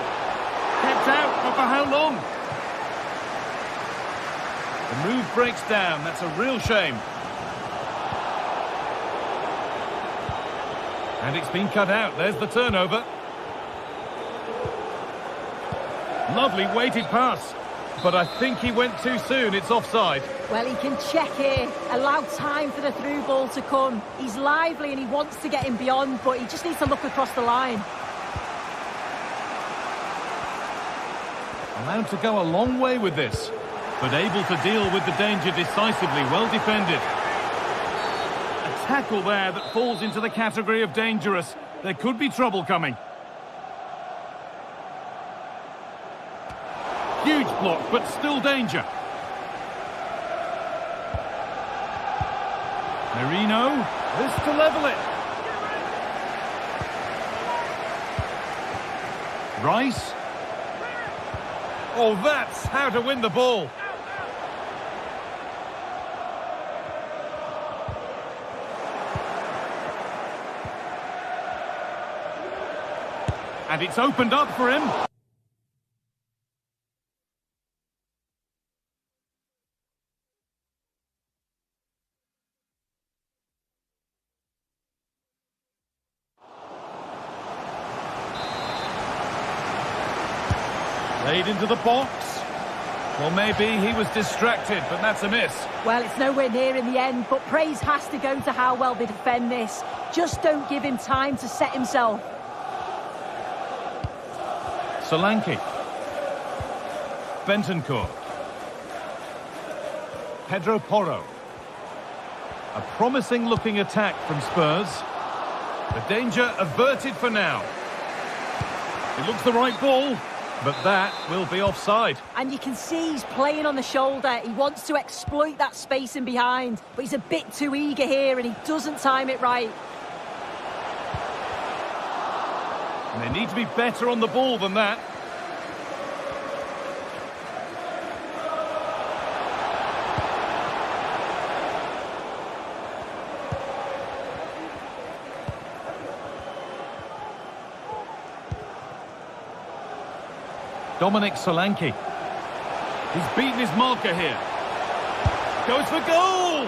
Kept out, but for how long? The move breaks down. That's a real shame. And it's been cut out. There's the turnover. Lovely weighted pass. But I think he went too soon. It's offside. Well, he can check here, allow time for the through ball to come. He's lively and he wants to get him beyond, but he just needs to look across the line. Allowed to go a long way with this, but able to deal with the danger decisively. Well defended. A tackle there that falls into the category of dangerous. There could be trouble coming. Huge block, but still danger. Merino, this to level it. Rice. Oh, that's how to win the ball. And it's opened up for him. Played into the box. Well, maybe he was distracted, but that's a miss. Well, it's nowhere near in the end, but praise has to go to how well they defend this. Just don't give him time to set himself. Solanke. Bentancur. Pedro Porro. A promising looking attack from Spurs. The danger averted for now. It looks the right ball. But that will be offside. And you can see he's playing on the shoulder. He wants to exploit that space in behind. But he's a bit too eager here and he doesn't time it right. And they need to be better on the ball than that. Dominic Solanke. He's beaten his marker here. Goes for goal!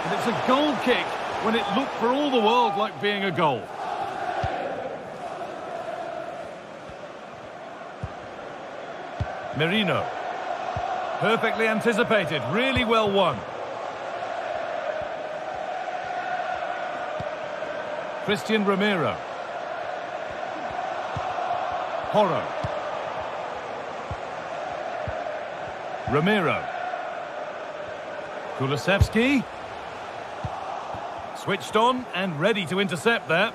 And it's a goal kick when it looked for all the world like being a goal. Merino. Perfectly anticipated, really well won. Christian Romero. Porro. Romero. Kulusevski. Switched on and ready to intercept that.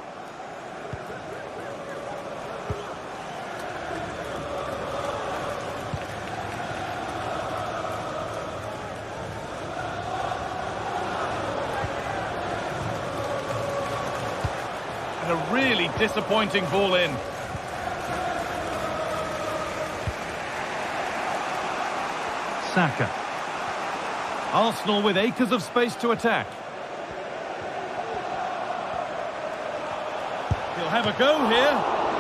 And a really disappointing ball in. Saka. Arsenal with acres of space to attack. He'll have a go here,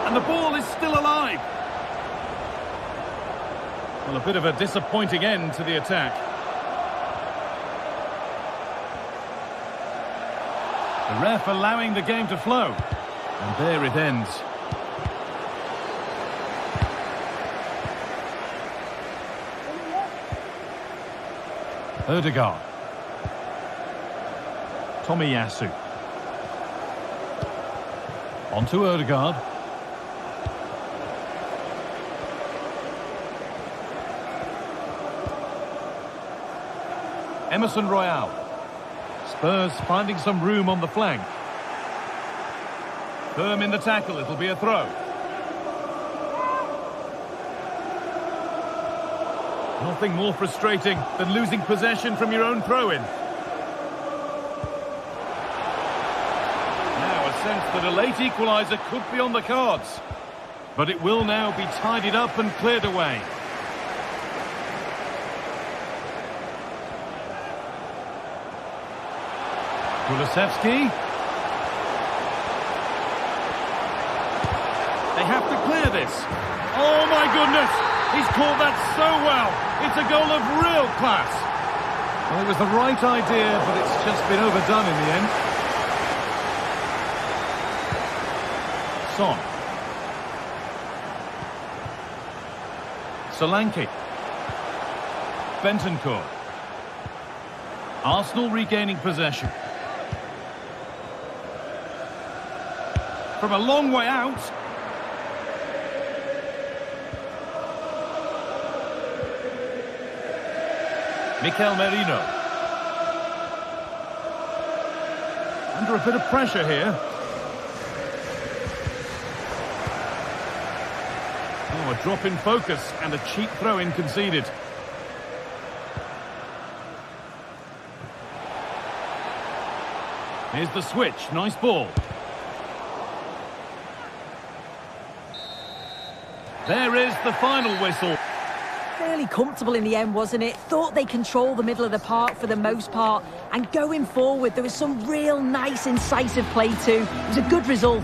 and the ball is still alive. Well, a bit of a disappointing end to the attack. The ref allowing the game to flow, and there it ends. Ødegaard. Tomiyasu. On to Ødegaard. Emerson Royal. Spurs finding some room on the flank. Firm in the tackle, it'll be a throw. Nothing more frustrating than losing possession from your own throw-in. Now a sense that a late equaliser could be on the cards. But it will now be tidied up and cleared away. Kulusevski. They have to clear this. Oh my goodness! He's caught that so well. It's a goal of real class. Well, it was the right idea, but it's just been overdone in the end. Son. Solanke. Bentancur. Arsenal regaining possession. From a long way out. Mikel Merino. Under a bit of pressure here. Oh, a drop in focus and a cheap throw-in conceded. Here's the switch. Nice ball. There is the final whistle. Fairly comfortable in the end, wasn't it? Thought they controlled the middle of the park for the most part. And going forward, there was some real nice, incisive play too. It was a good result.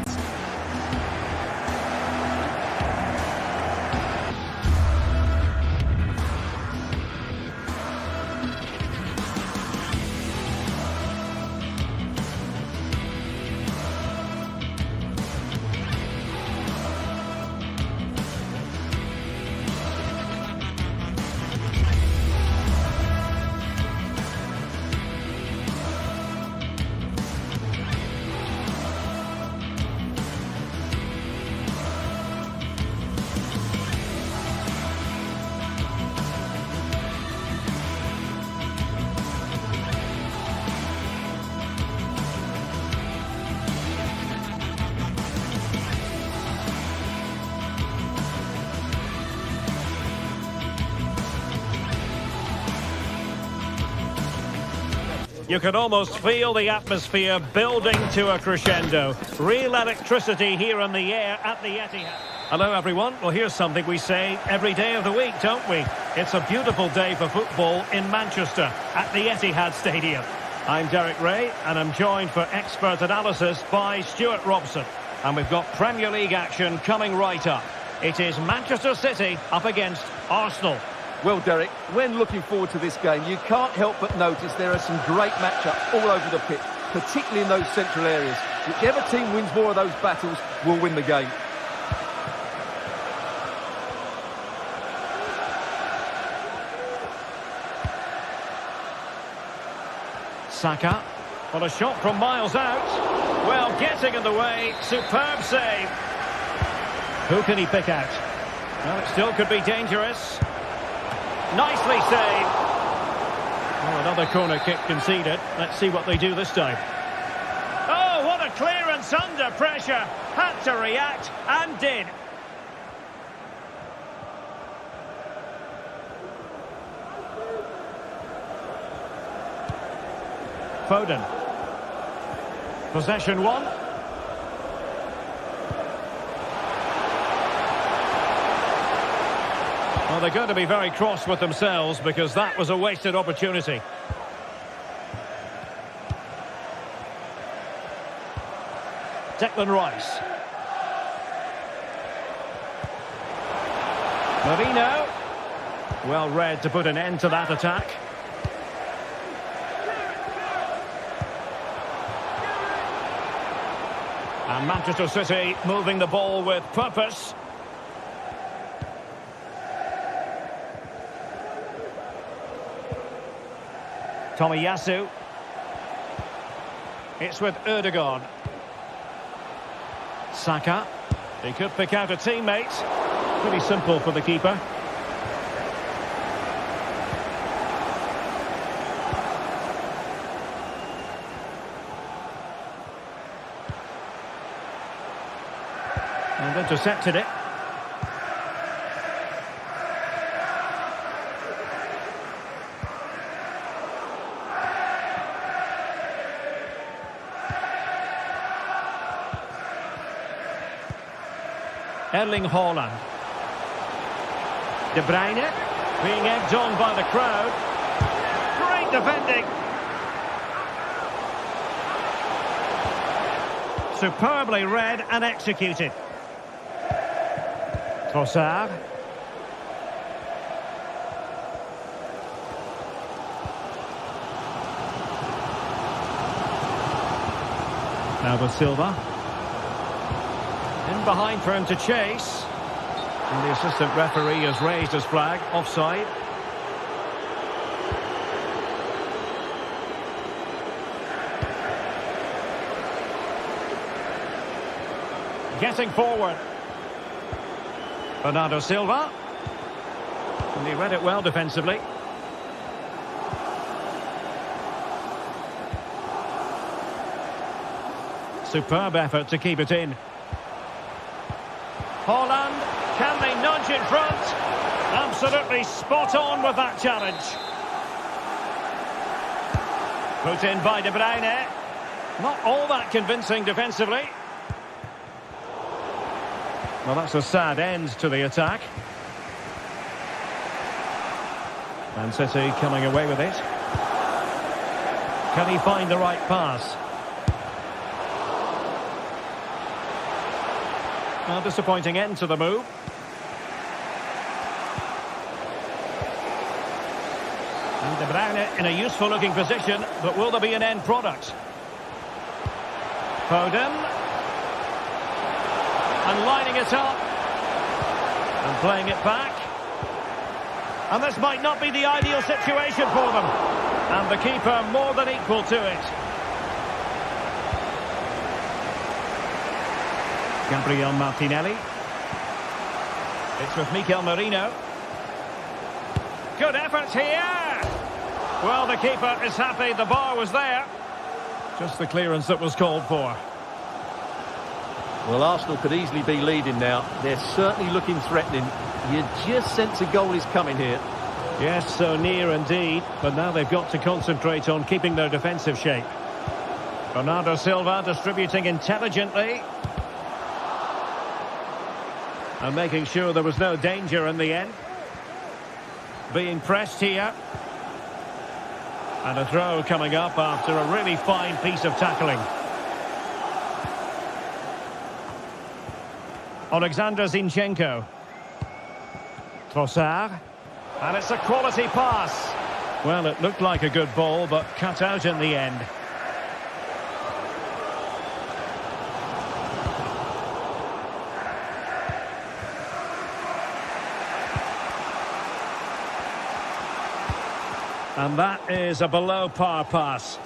You can almost feel the atmosphere building to a crescendo. Real electricity here in the air at the Etihad. Hello everyone. Well, here's something we say every day of the week, don't we? It's a beautiful day for football in Manchester at the Etihad Stadium. I'm Derek Ray and I'm joined for expert analysis by Stuart Robson. And we've got Premier League action coming right up. It is Manchester City up against Arsenal. Well, Derek, when looking forward to this game, you can't help but notice there are some great matchups all over the pitch, particularly in those central areas. Whichever team wins more of those battles will win the game. Saka. Well, a shot from miles out. Well, getting in the way. Superb save. Who can he pick out? Well, it still could be dangerous. Nicely saved. Oh, Another corner kick conceded. Let's see what they do this time. Oh, what a clearance under pressure. Had to react and did. Foden. Possession one. Well, they're going to be very cross with themselves because that was a wasted opportunity. Declan Rice. Marino. Well read to put an end to that attack. And Manchester City moving the ball with purpose. Tomiyasu. It's with Ødegaard. Saka. He could pick out a teammate. Pretty simple for the keeper. And intercepted it. Erling Haaland. De Bruyne being egged on by the crowd. Great defending. Superbly read and executed. Trossard. Now with Silva. In behind for him to chase. And the assistant referee has raised his flag. Offside. Getting forward. Bernardo Silva. And he read it well defensively. Superb effort to keep it in. Haaland, can they nudge in front? Absolutely spot on with that challenge. Put in by De Bruyne. Not all that convincing defensively. Well, that's a sad end to the attack. Man City coming away with it. Can he find the right pass? Well, disappointing end to the move. And De Bruyne in a useful looking position, but will there be an end product? Foden. And lining it up. And playing it back. And this might not be the ideal situation for them. And the keeper more than equal to it. Gabriel Martinelli. It's with Mikel Merino. Good effort here. Well, the keeper is happy the bar was there. Just the clearance that was called for. Well, Arsenal could easily be leading now. They're certainly looking threatening. You just sense a goal is coming here. Yes, so near indeed. But now they've got to concentrate on keeping their defensive shape. Bernardo Silva distributing intelligently. And making sure there was no danger in the end. Being pressed here. And a throw coming up after a really fine piece of tackling. Alexander Zinchenko. Trossard. And it's a quality pass. Well, it looked like a good ball, but cut out in the end. And that is a below par pass.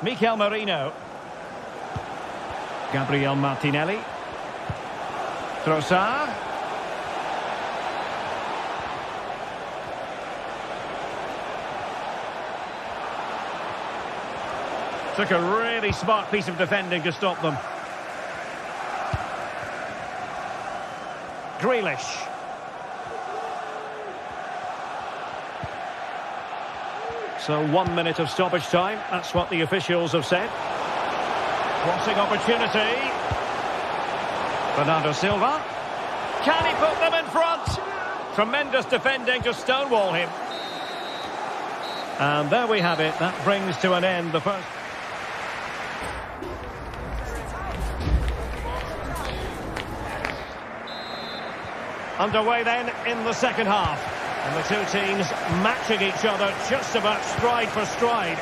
Mikel Merino. Gabriel Martinelli. Trossard. Took a really smart piece of defending to stop them. Grealish. So 1 minute of stoppage time. That's what the officials have said. Crossing opportunity. Bernardo Silva. Can he put them in front? Tremendous defending to stonewall him. And there we have it. That brings to an end the first. Underway then in the second half. And the two teams matching each other just about stride for stride.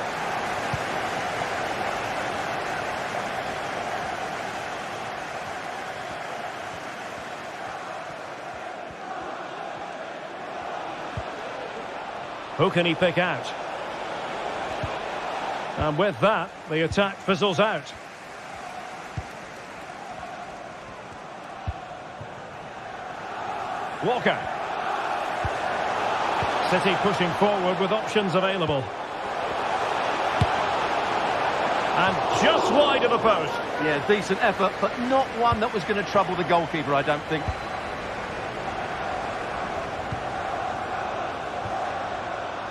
Who can he pick out? And with that, the attack fizzles out. Walker. City pushing forward with options available. And just wide of the post. Yeah, decent effort, but not one that was going to trouble the goalkeeper, I don't think.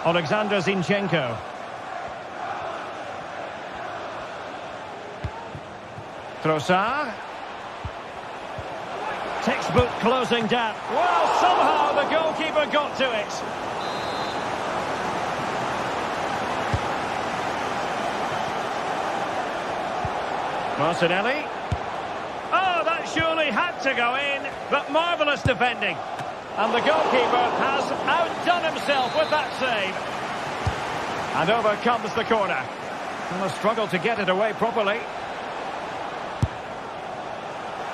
Alexander Zinchenko. Trossard. Textbook closing down. Well, somehow the goalkeeper got to it. Martinelli. Oh, that surely had to go in, but marvellous defending. And the goalkeeper has outdone himself with that save. And over comes the corner. And a struggle to get it away properly.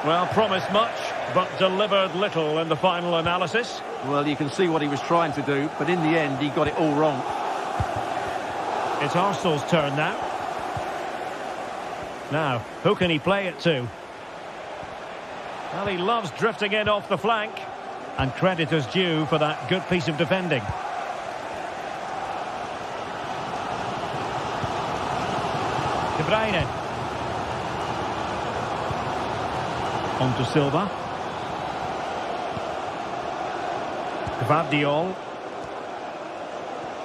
Well, promised much, but delivered little in the final analysis. Well, you can see what he was trying to do, but in the end, he got it all wrong. It's Arsenal's turn now. Now, who can he play it to? Well, he loves drifting in off the flank. And credit is due for that good piece of defending. De Bruyne. On to Silva. Gvardiol.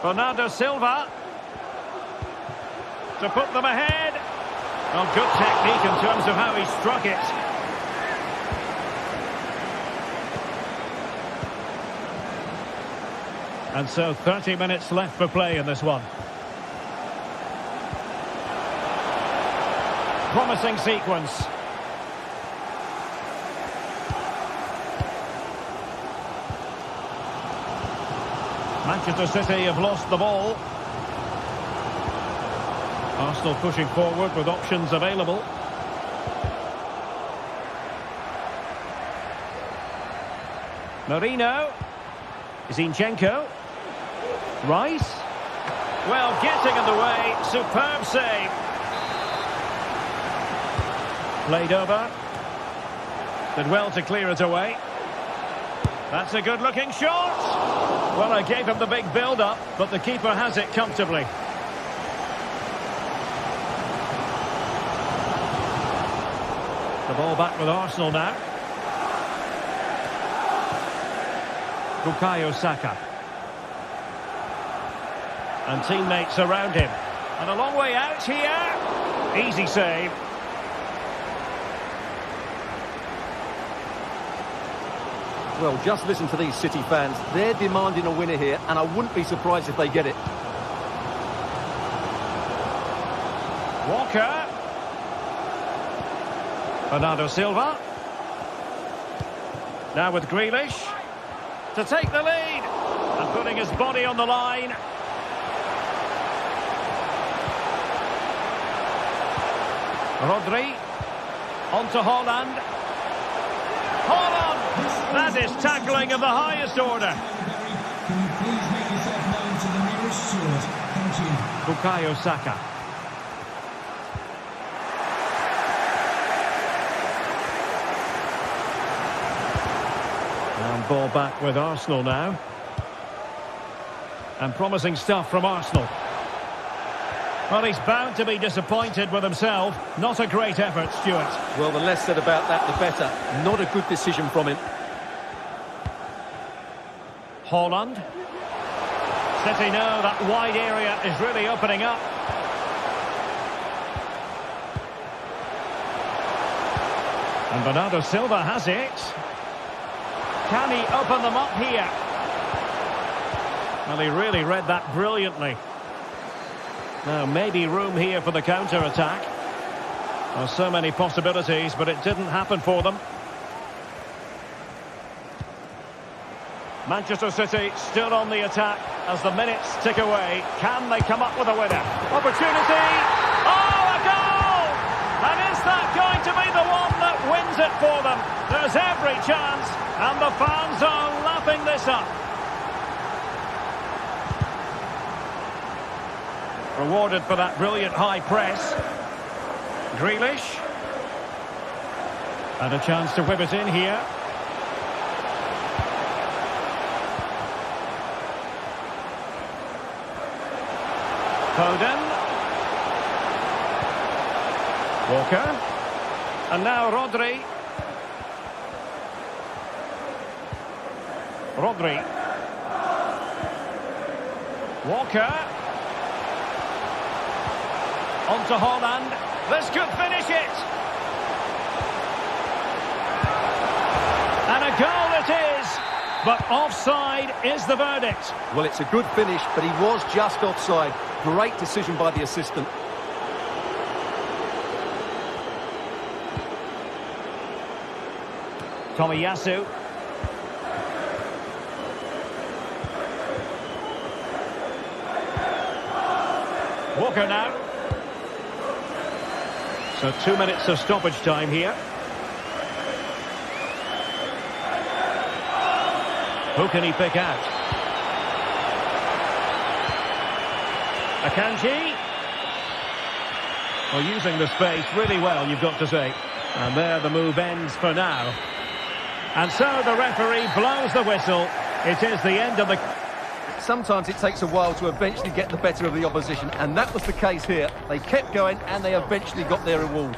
Bernardo Silva. To put them ahead. Well, good technique in terms of how he struck it. And so 30 minutes left for play in this one. Promising sequence. Manchester City have lost the ball. Arsenal pushing forward with options available. Merino. Zinchenko. Rice. Well, getting in the way. Superb save. Played over. Did well to clear it away. That's a good-looking shot. Well, I gave him the big build-up, but the keeper has it comfortably. The ball back with Arsenal now. Bukayo Saka. And teammates around him. And a long way out here. Easy save. Well, just listen to these City fans. They're demanding a winner here, and I wouldn't be surprised if they get it. Walker. Bernardo Silva. Now with Grealish. To take the lead. And putting his body on the line. Rodri. On to Haaland. Haaland! That is tackling of the highest order. Bukayo Saka. Ball back with Arsenal now. And promising stuff from Arsenal. Well, he's bound to be disappointed with himself. Not a great effort, Stuart. Well, the less said about that, the better. Not a good decision from him. Haaland. City know that wide area is really opening up. And Bernardo Silva has it. Can he open them up here? Well, he really read that brilliantly. Now, maybe room here for the counter-attack. Well, so many possibilities, but it didn't happen for them. Manchester City still on the attack as the minutes tick away. Can they come up with a winner? Opportunity! Oh, a goal! And is that going to be the one that wins it for them? There's every chance, and the fans are lapping this up. Rewarded for that brilliant high press. Grealish. And a chance to whip it in here. Foden. Walker. And now Rodri. Walker. On to Haaland. This could finish it. And a goal it is. But offside is the verdict. Well, it's a good finish, but he was just offside. Great decision by the assistant. Tomiyasu. Walker now. So 2 minutes of stoppage time here. Who can he pick out? Akanji. Well, using the space really well, you've got to say. And there the move ends for now. And so the referee blows the whistle. It is the end of the... Sometimes it takes a while to eventually get the better of the opposition, and that was the case here. They kept going, and they eventually got their reward.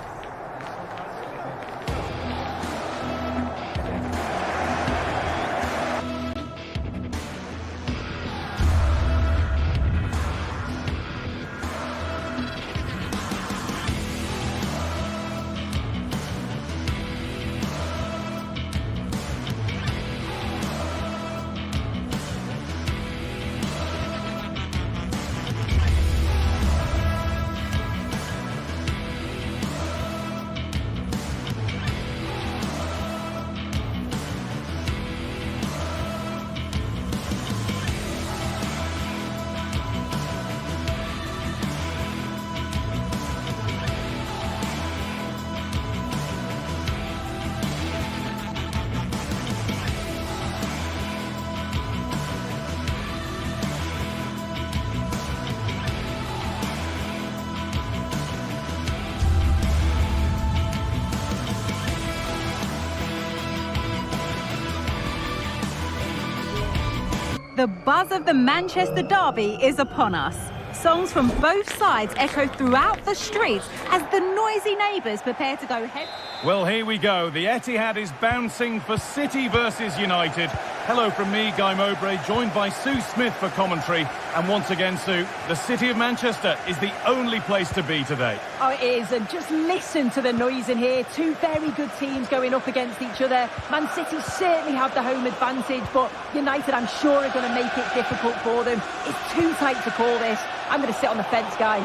The buzz of the Manchester derby is upon us. Songs from both sides echo throughout the streets as the noisy neighbours prepare to go head... Well, here we go. The Etihad is bouncing for City versus United. Hello from me, Guy Mowbray, joined by Sue Smith for commentary. And once again, Sue, the City of Manchester is the only place to be today. Oh, it is, and just listen to the noise in here. Two very good teams going up against each other. Man City certainly have the home advantage, but United, I'm sure, are going to make it difficult for them. It's too tight to call this. I'm going to sit on the fence, Guy.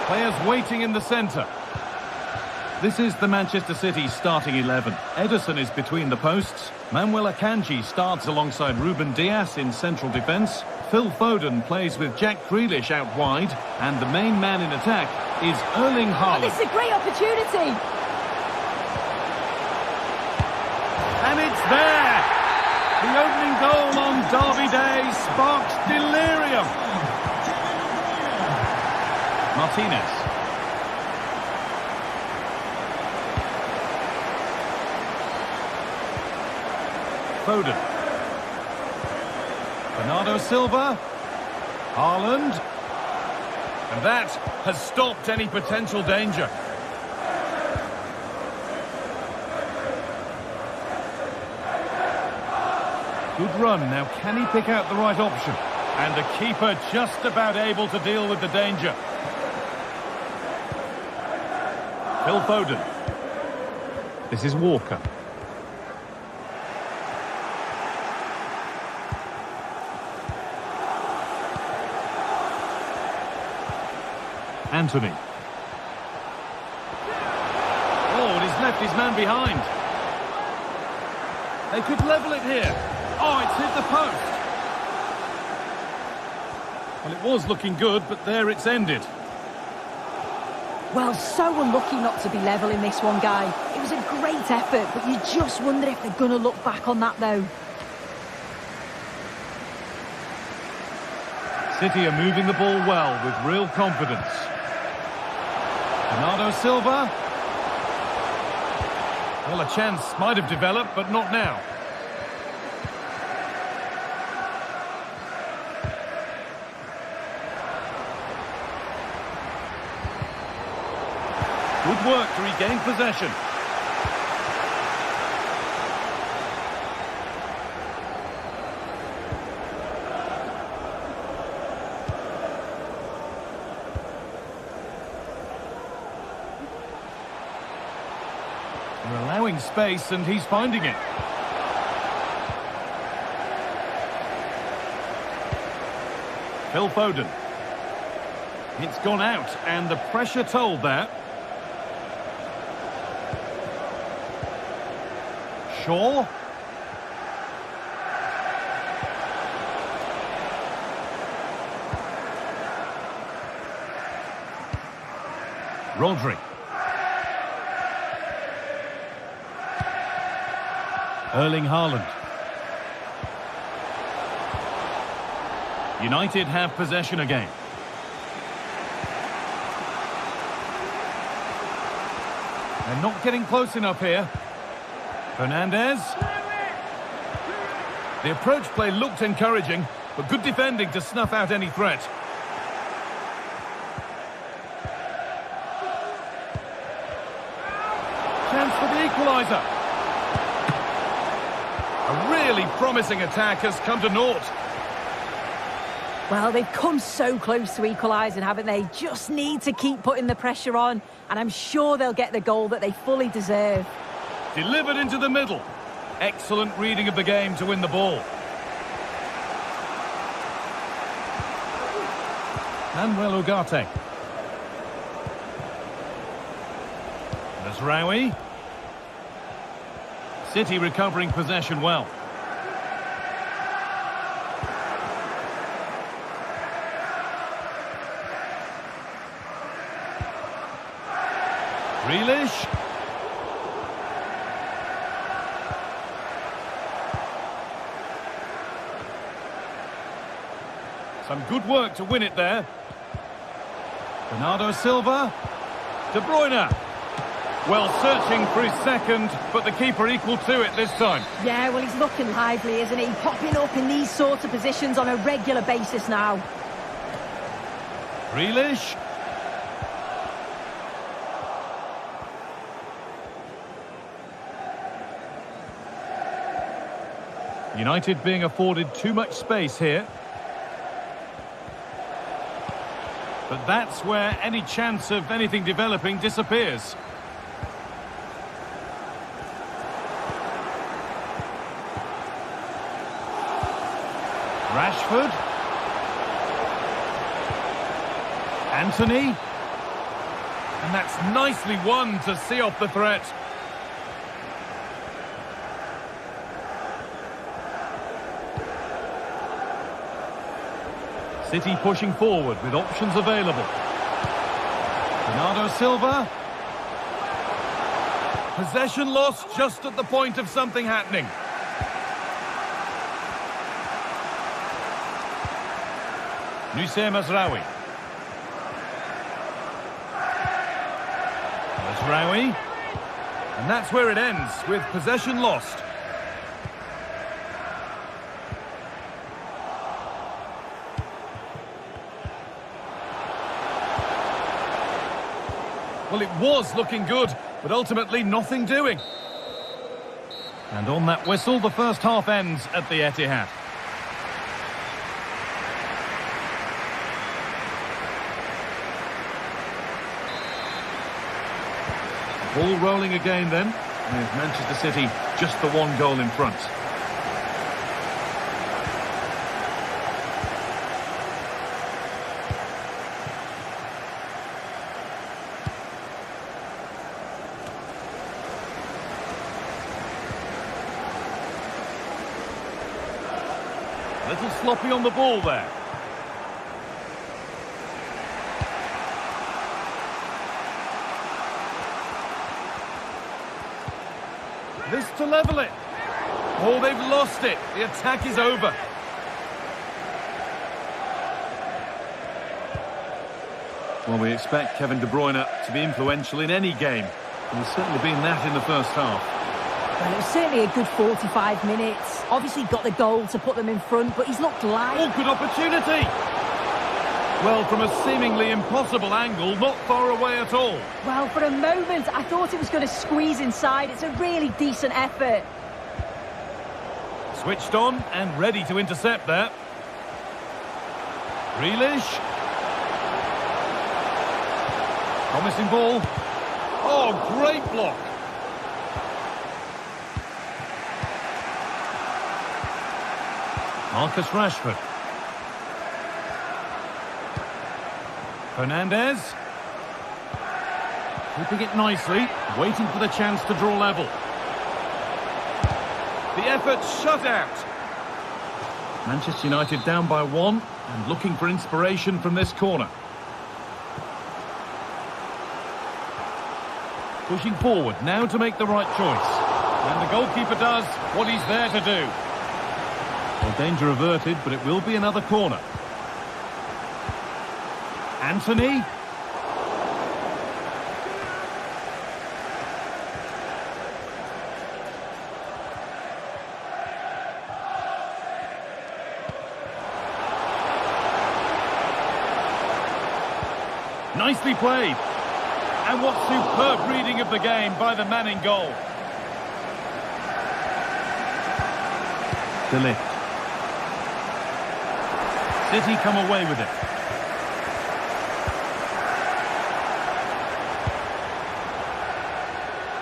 Players waiting in the centre. This is the Manchester City starting 11. Ederson is between the posts. Manuel Akanji starts alongside Ruben Dias in central defence. Phil Foden plays with Jack Grealish out wide. And the main man in attack is Erling Haaland. Oh, this is a great opportunity. And it's there! The opening goal on Derby Day sparks delirium. Martinez. Foden. Bernardo Silva. Haaland. And that has stopped any potential danger. Good run. Now, can he pick out the right option? And the keeper just about able to deal with the danger. Phil Foden. This is Walker. Anthony. Oh, and he's left his man behind. They could level it here. Oh, it's hit the post. Well, it was looking good, but there it's ended. Well, so unlucky not to be level in this one, Guy. It was a great effort, but you just wonder if they're going to look back on that, though. City are moving the ball well with real confidence. Bernardo Silva. Well, a chance might have developed, but not now. Good work to regain possession. They're allowing space and he's finding it. Phil Foden. It's gone out and the pressure told that. Shaw. Rodri. Erling Haaland. United have possession again. They're not getting close enough here. Fernandez. The approach play looked encouraging, but good defending to snuff out any threat. Chance for the equaliser. A really promising attack has come to naught. Well, they've come so close to equalising, haven't they? Just need to keep putting the pressure on, and I'm sure they'll get the goal that they fully deserve. Delivered into the middle. Excellent reading of the game to win the ball. Manuel Ugarte. Mazraoui. City recovering possession well. Grealish. Some good work to win it there. Bernardo Silva. De Bruyne. Well, searching for his second, but the keeper equal to it this time. Yeah, well, he's looking lively, isn't he? Popping up in these sorts of positions on a regular basis now. Grealish. United being afforded too much space here. But that's where any chance of anything developing disappears. Rashford. Anthony. And that's nicely won to see off the threat. City pushing forward with options available. Bernardo Silva. Possession lost just at the point of something happening. Noussair Mazraoui. Mazraoui. And that's where it ends, with possession lost. Well, it was looking good, but ultimately nothing doing. And on that whistle, the first half ends at the Etihad. Ball rolling again then, with Manchester City just the one goal in front. A little sloppy on the ball there. This to level it. Oh, they've lost it. The attack is over. Well, we expect Kevin De Bruyne to be influential in any game. And he's certainly been that in the first half. Well, it was certainly a good 45 minutes. Obviously got the goal to put them in front, but he's looked live. Oh, good opportunity. Well, from a seemingly impossible angle, not far away at all. Well, for a moment, I thought it was going to squeeze inside. It's a really decent effort. Switched on and ready to intercept there. Grealish. Promising ball. Oh, great block. Marcus Rashford. Fernandez. Keeping it nicely, waiting for the chance to draw level. The effort shut out. Manchester United down by 1 and looking for inspiration from this corner. Pushing forward now to make the right choice. And the goalkeeper does what he's there to do. Well, danger averted, but it will be another corner. Anthony. Nicely played. And what superb reading of the game by the man in goal. De Ligt. City come away with it.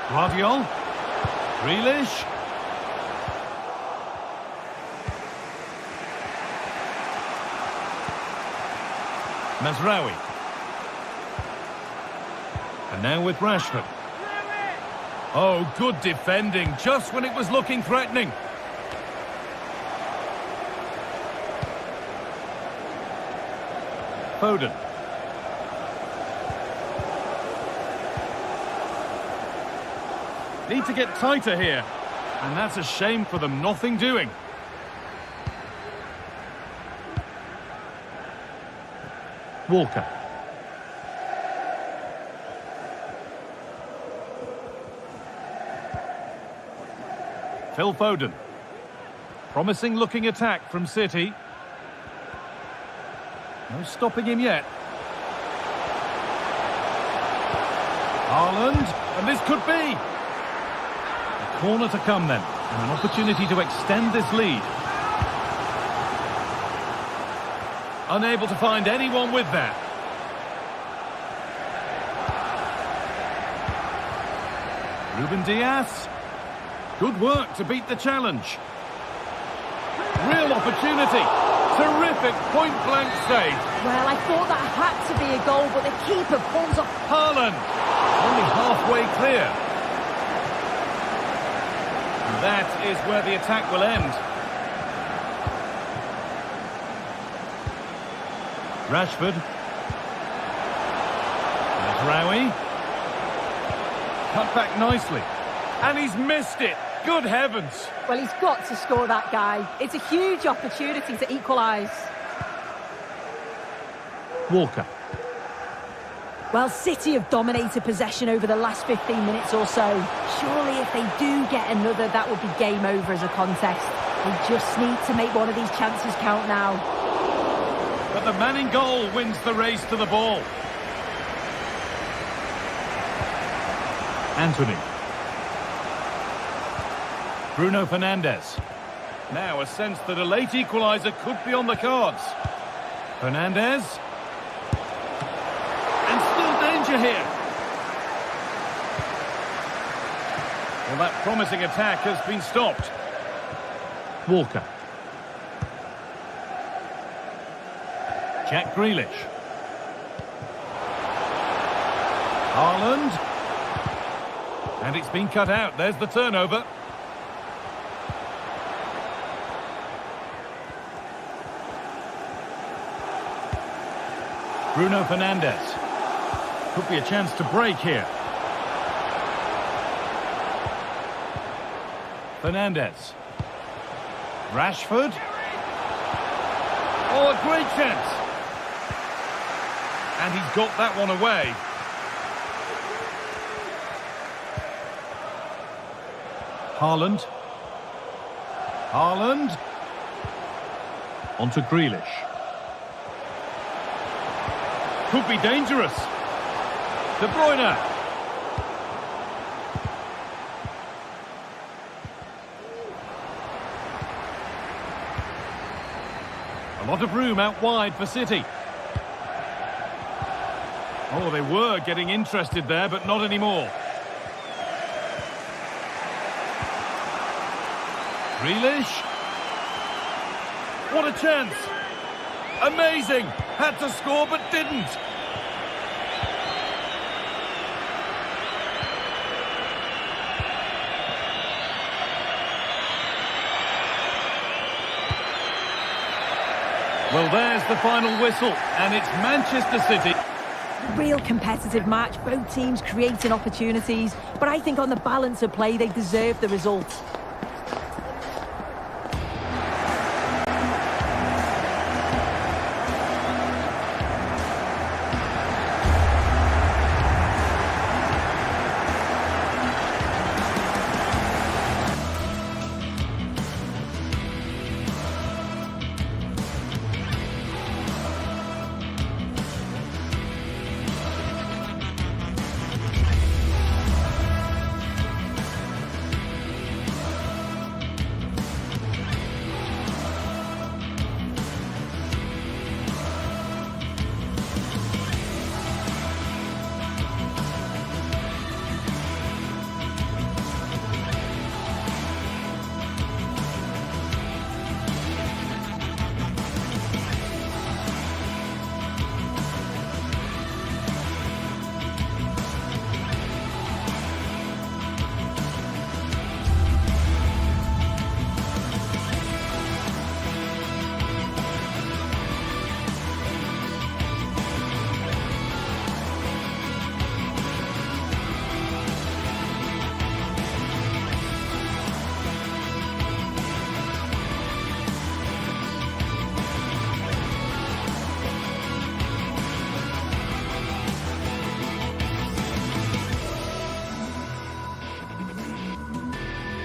Guardiola. Grealish. Mazraoui. And now with Rashford. Oh, good defending, just when it was looking threatening. Foden. Need to get tighter here. And that's a shame for them, nothing doing. Walker. Phil Foden. Promising looking attack from City. No stopping him yet. Haaland, and this could be. A corner to come then, and an opportunity to extend this lead. Unable to find anyone with that. Ruben Dias. Good work to beat the challenge. Real opportunity. Terrific point-blank save. Well, I thought that had to be a goal, but the keeper pulls off. Haaland. Only halfway clear. And that is where the attack will end. Rashford. Mazraoui. Cut back nicely. And he's missed it. Good heavens. Well, he's got to score, that guy. It's a huge opportunity to equalise. Walker. Well, City have dominated possession over the last 15 minutes or so. Surely if they do get another, that would be game over as a contest. They just need to make one of these chances count now. But the man in goal wins the race to the ball. Anthony. Bruno Fernandes. Now a sense that a late equaliser could be on the cards. Fernandes. And still danger here. Well, that promising attack has been stopped. Walker. Jack Grealish. Haaland. And it's been cut out. There's the turnover. Bruno Fernandes. Could be a chance to break here. Fernandes. Rashford. Oh, a great chance. And he's got that one away. Haaland. Haaland. On to Grealish. Could be dangerous. De Bruyne. A lot of room out wide for City. Oh, they were getting interested there, but not anymore. Grealish. What a chance. Amazing. Had to score, but didn't. Well, there's the final whistle, and it's Manchester City. Real competitive match, both teams creating opportunities, but I think on the balance of play, they deserve the result.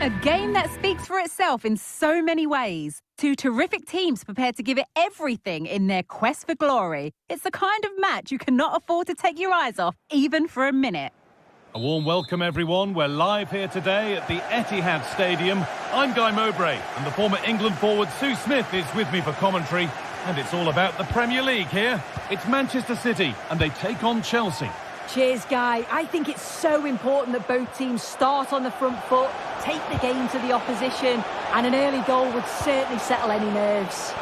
A game that speaks for itself in so many ways. Two terrific teams prepared to give it everything in their quest for glory. It's the kind of match you cannot afford to take your eyes off, even for a minute. A warm welcome, everyone. We're live here today at the Etihad Stadium. I'm Guy Mowbray, and the former England forward Sue Smith is with me for commentary. And it's all about the Premier League here. It's Manchester City, and they take on Chelsea. Cheers, Guy. I think it's so important that both teams start on the front foot, take the game to the opposition, and an early goal would certainly settle any nerves.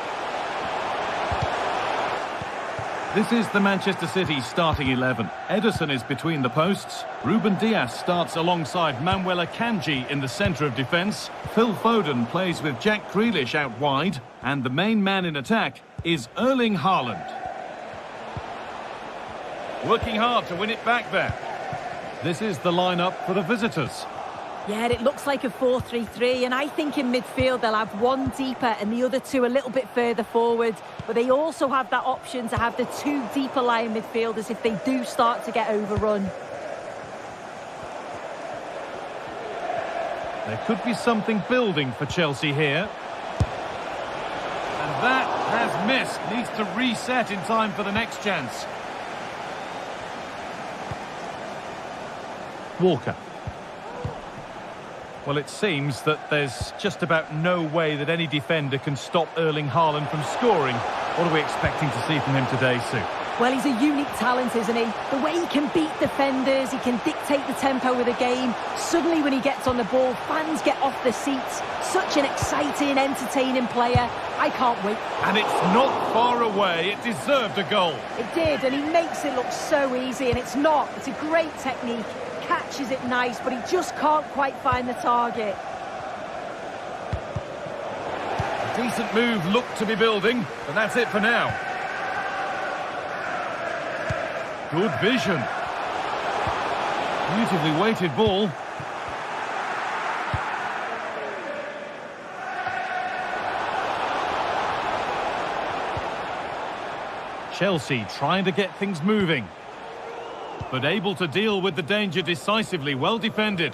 This is the Manchester City starting 11. Ederson is between the posts. Ruben Dias starts alongside Manuel Akanji in the centre of defence. Phil Foden plays with Jack Grealish out wide. And the main man in attack is Erling Haaland. Working hard to win it back there. This is the lineup for the visitors. Yeah, it looks like a 4-3-3, and I think in midfield they'll have one deeper and the other two a little bit further forward. But they also have that option to have the two deeper lying midfielders if they do start to get overrun. There could be something building for Chelsea here. And that has missed. Needs to reset in time for the next chance. Walker. Well, it seems that there's just about no way that any defender can stop Erling Haaland from scoring. What are we expecting to see from him today, Sue? Well, he's a unique talent, isn't he? The way he can beat defenders, he can dictate the tempo of the game. Suddenly, when he gets on the ball, fans get off their seats. Such an exciting, entertaining player. I can't wait. And it's not far away. It deserved a goal. It did, and he makes it look so easy, and it's not. It's a great technique. Catches it nice, but he just can't quite find the target. A decent move looked to be building, but that's it for now. Good vision. Beautifully weighted ball. Chelsea trying to get things moving, but able to deal with the danger decisively. Well defended.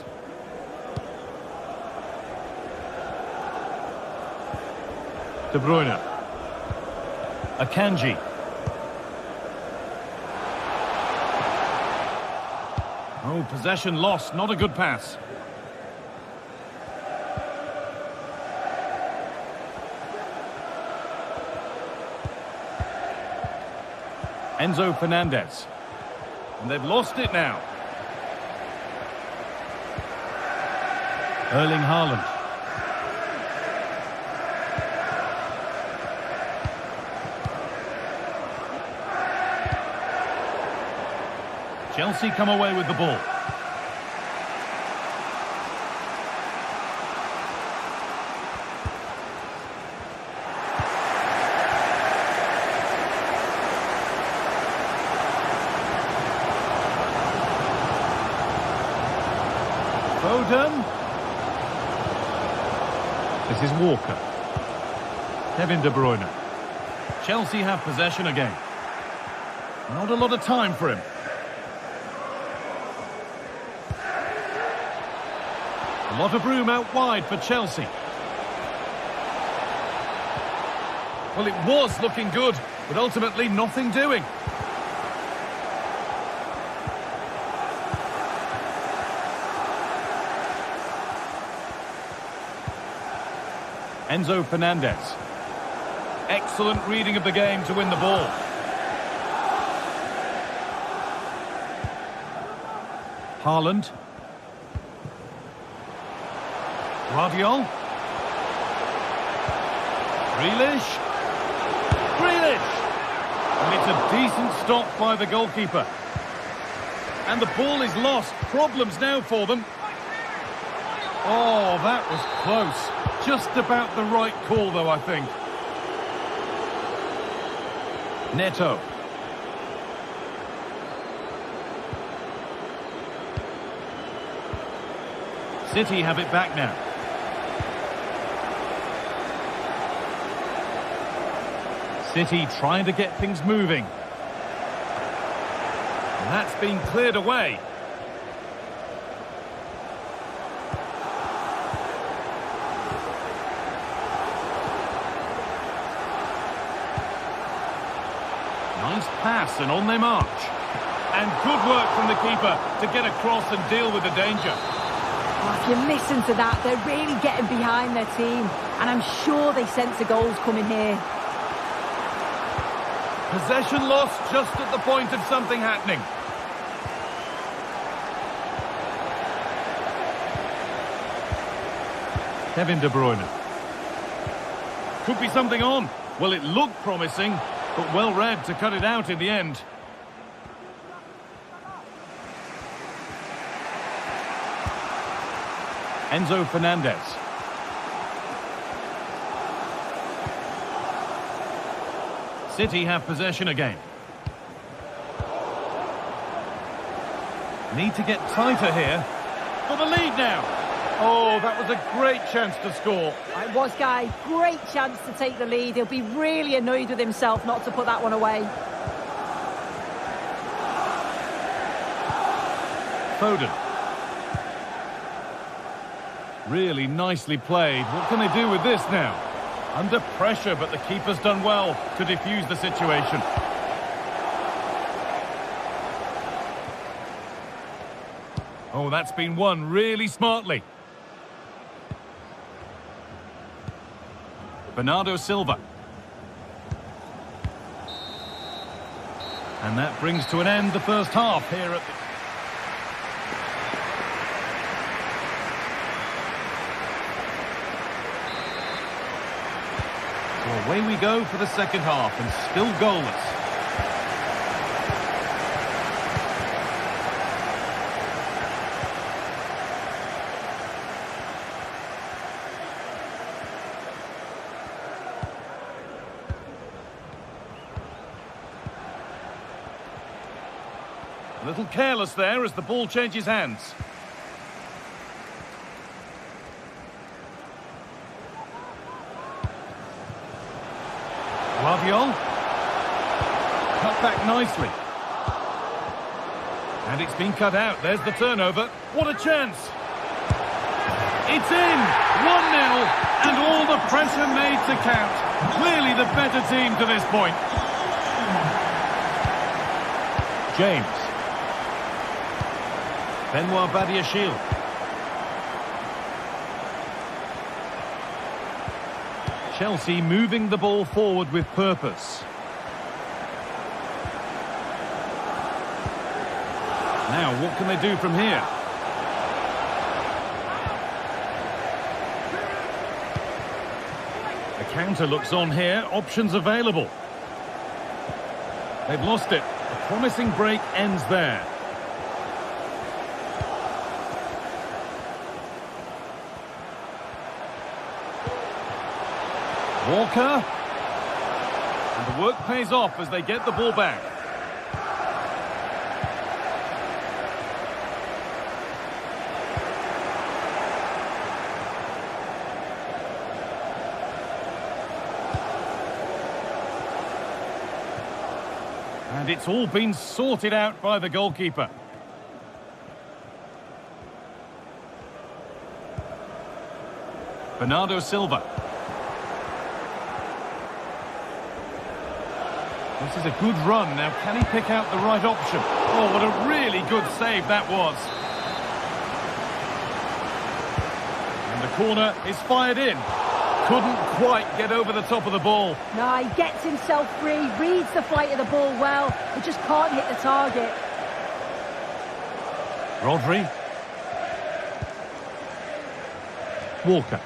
De Bruyne. Akanji. Oh, possession lost. Not a good pass. Enzo Fernandez. And they've lost it now. Erling Haaland. Chelsea come away with the ball. Foden. This is Walker. Kevin De Bruyne. Chelsea have possession again. Not a lot of time for him. A lot of room out wide for Chelsea. Well, it was looking good, but ultimately nothing doing. Enzo Fernandez. Excellent reading of the game to win the ball. Haaland. Guardiola. Grealish. And it's a decent stop by the goalkeeper. And the ball is lost. Problems now for them. Oh, that was close. Just about the right call, though, I think. Neto. City have it back now. City trying to get things moving. And that's been cleared away. Nice pass, and on they march. And good work from the keeper to get across and deal with the danger. Oh, if you listen to that, they're really getting behind their team. And I'm sure they sense the goals coming here. Possession lost just at the point of something happening. Kevin De Bruyne. Could be something on. Well, it looked promising, but well read to cut it out in the end. Enzo Fernandez. City have possession again. Need to get tighter here. For the lead now. Oh, that was a great chance to score. It was, Guy. Great chance to take the lead. He'll be really annoyed with himself not to put that one away. Foden. Really nicely played. What can they do with this now? Under pressure, but the keeper's done well to defuse the situation. Oh, that's been won really smartly. Bernardo Silva. And that brings to an end the first half here at the... So away we go for the second half, and still goalless. A little careless there as the ball changes hands. Laviol. Cut back nicely. And it's been cut out. There's the turnover. What a chance! It's in! 1-0, and all the pressure made to count. Clearly the better team to this point. James. Benoit Badiashile. Chelsea moving the ball forward with purpose. Now, what can they do from here? The counter looks on here. Options available. They've lost it. A promising break ends there. Walker. And the work pays off as they get the ball back. And it's all been sorted out by the goalkeeper. Bernardo Silva. This is a good run. Now, can he pick out the right option? Oh, what a really good save that was. And the corner is fired in. Couldn't quite get over the top of the ball. No, he gets himself free, reads the flight of the ball well, but just can't hit the target. Rodri. Walker.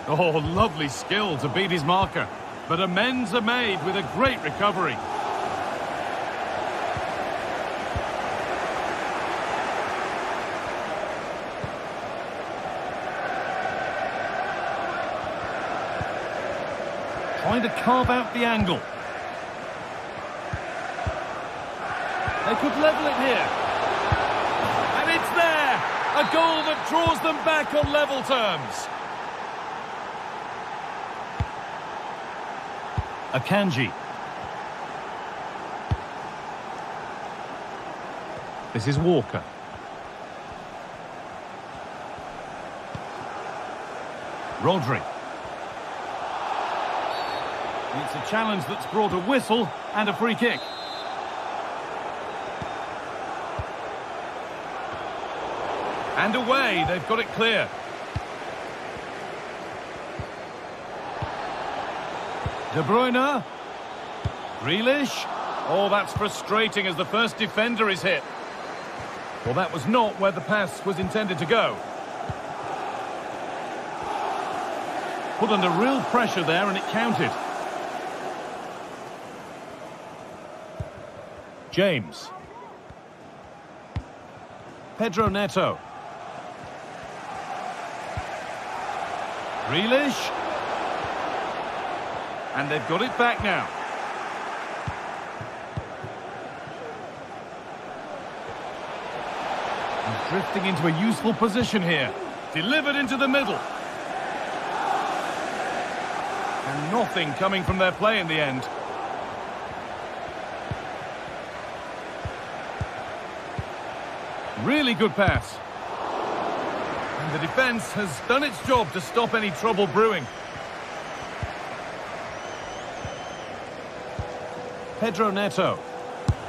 Oh, lovely skill to beat his marker. But amends are made with a great recovery. Trying to carve out the angle. They could level it here. And it's there! A goal that draws them back on level terms. Akanji. This is Walker. Rodri. It's a challenge that's brought a whistle and a free kick. And away, they've got it clear. De Bruyne. Grealish. Oh, that's frustrating as the first defender is hit. Well, that was not where the pass was intended to go. Put under real pressure there and it counted. James. Pedro Neto. Grealish. And they've got it back now. And drifting into a useful position here. Delivered into the middle. And nothing coming from their play in the end. Really good pass. And the defence has done its job to stop any trouble brewing. Pedro Neto.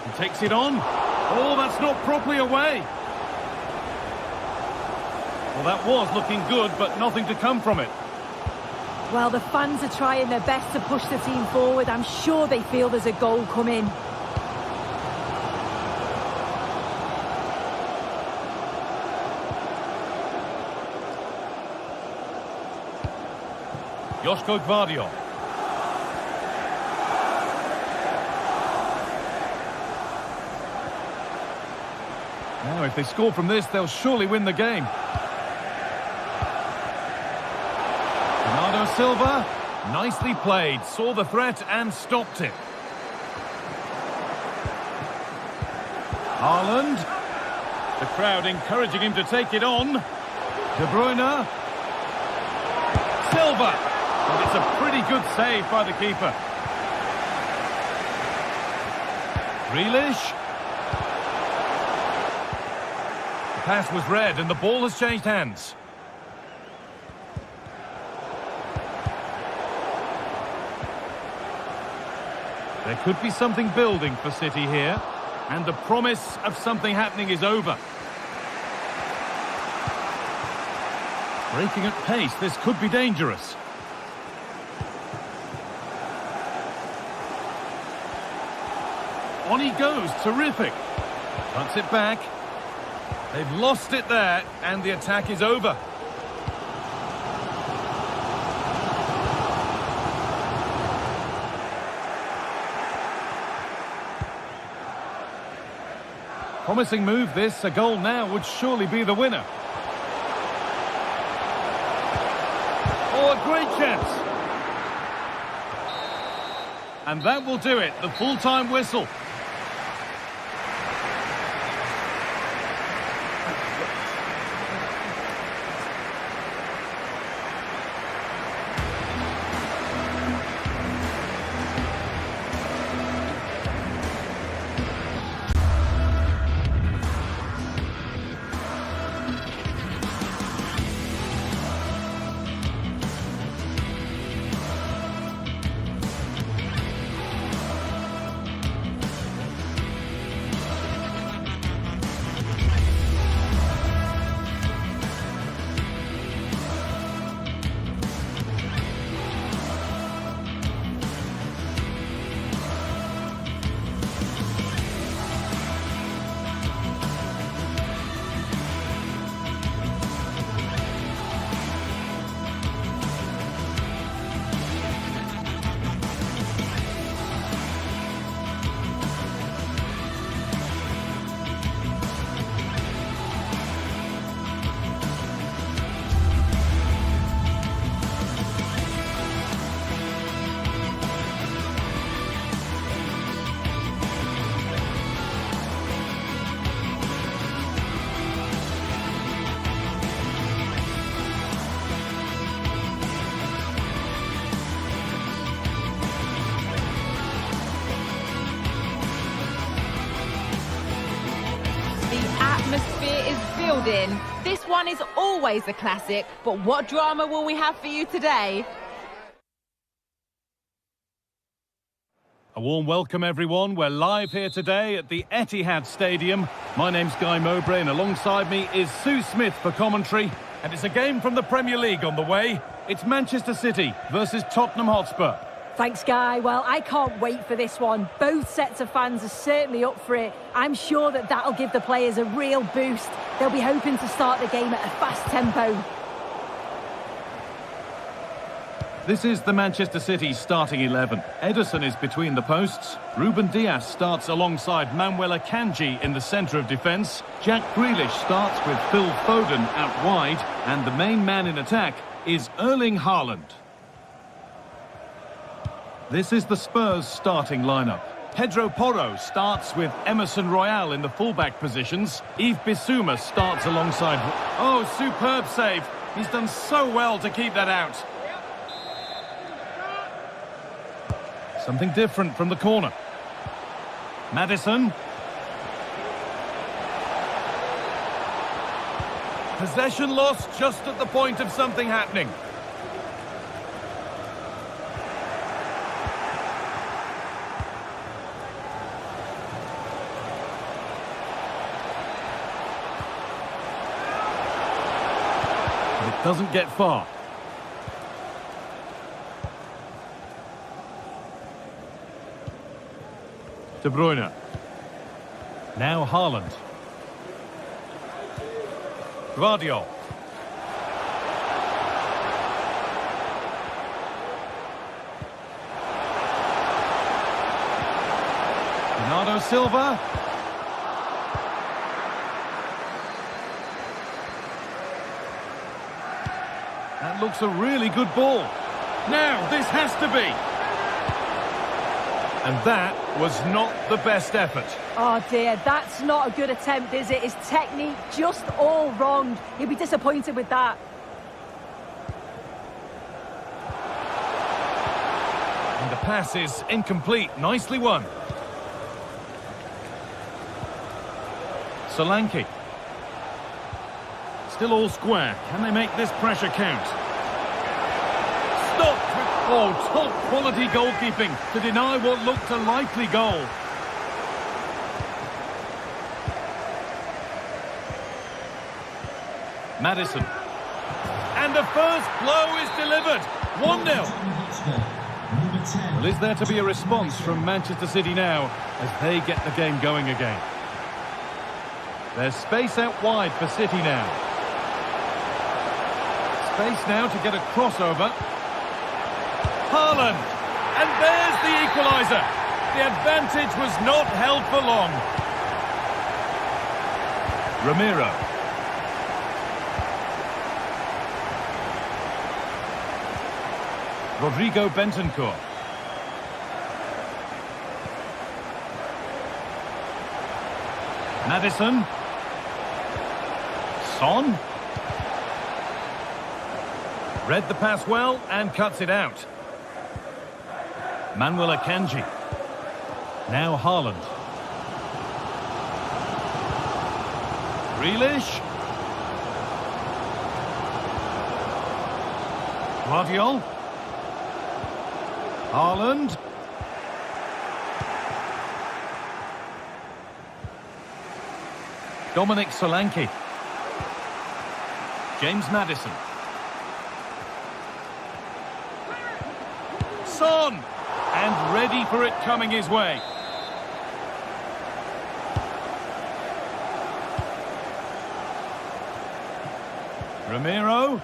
He takes it on. Oh, that's not properly away. Well, that was looking good, but nothing to come from it. Well, the fans are trying their best to push the team forward. I'm sure they feel there's a goal coming. Joško Gvardiol. Now, if they score from this, they'll surely win the game. Bernardo Silva, nicely played, saw the threat and stopped it. Haaland. The crowd encouraging him to take it on. De Bruyne. Silva. But it's a pretty good save by the keeper. Grealish. The pass was read and the ball has changed hands. There could be something building for City here, and the promise of something happening is over. Breaking at pace, this could be dangerous. On he goes, terrific. Cuts it back. They've lost it there, and the attack is over. Promising move this, a goal now would surely be the winner. Oh, a great chance. And that will do it, the full-time whistle. Atmosphere is building. This one is always a classic, but what drama will we have for you today? A warm welcome, everyone. We're live here today at the Etihad Stadium. My name's Guy Mowbray, and alongside me is Sue Smith for commentary. And it's a game from the Premier League on the way. It's Manchester City versus Tottenham Hotspur. Thanks, Guy. Well, I can't wait for this one. Both sets of fans are certainly up for it. I'm sure that that'll give the players a real boost. They'll be hoping to start the game at a fast tempo. This is the Manchester City starting 11. Ederson is between the posts. Ruben Dias starts alongside Manuel Akanji in the centre of defence. Jack Grealish starts with Phil Foden out wide. And the main man in attack is Erling Haaland. This is the Spurs starting lineup. Pedro Porro starts with Emerson Royal in the fullback positions. Yves Bissouma starts alongside... Oh, superb save. He's done so well to keep that out. Something different from the corner. Maddison. Possession lost just at the point of something happening. Doesn't get far. De Bruyne. Now Haaland. Guardiola. Bernardo Silva. That looks a really good ball. Now, this has to be. And that was not the best effort. Oh dear, that's not a good attempt, is it? His technique just all wrong. He'll be disappointed with that. And the pass is incomplete. Nicely won. Solanke. Still all square. Can they make this pressure count? Stopped with, top quality goalkeeping to deny what looked a likely goal. Maddison. And the first blow is delivered. 1-0. Well, is there to be a response from Manchester City now as they get the game going again? There's space out wide for City now. Space now to get a crossover. Haaland. And there's the equaliser. The advantage was not held for long. Romero. Rodrigo Bentancur. Maddison. Son. Read the pass well and cuts it out. Manuel Akanji. Now Haaland. Grealish. Guardiola. Haaland. Dominic Solanke. James Maddison. Son! And ready for it coming his way. Romero.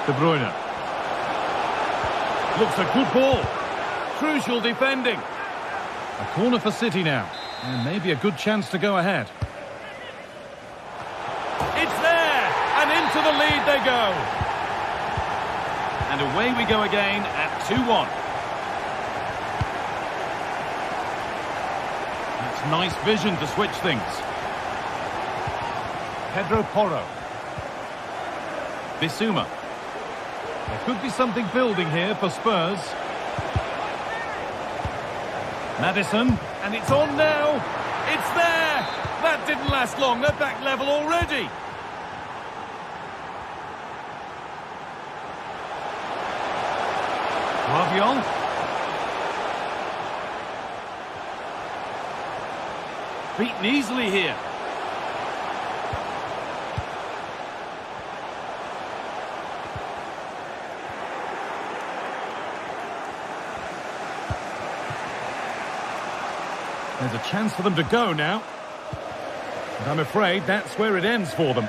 De Bruyne. Looks a good ball. Crucial defending. A corner for City now. And maybe a good chance to go ahead. It's there! And into the lead they go. And away we go again at 2-1. That's nice vision to switch things. Pedro Porro. Bissouma. There could be something building here for Spurs. Maddison, and it's on now. It's there. That didn't last long. They're back level already. Guardiola. Beaten easily here. There's a chance for them to go now. And I'm afraid that's where it ends for them.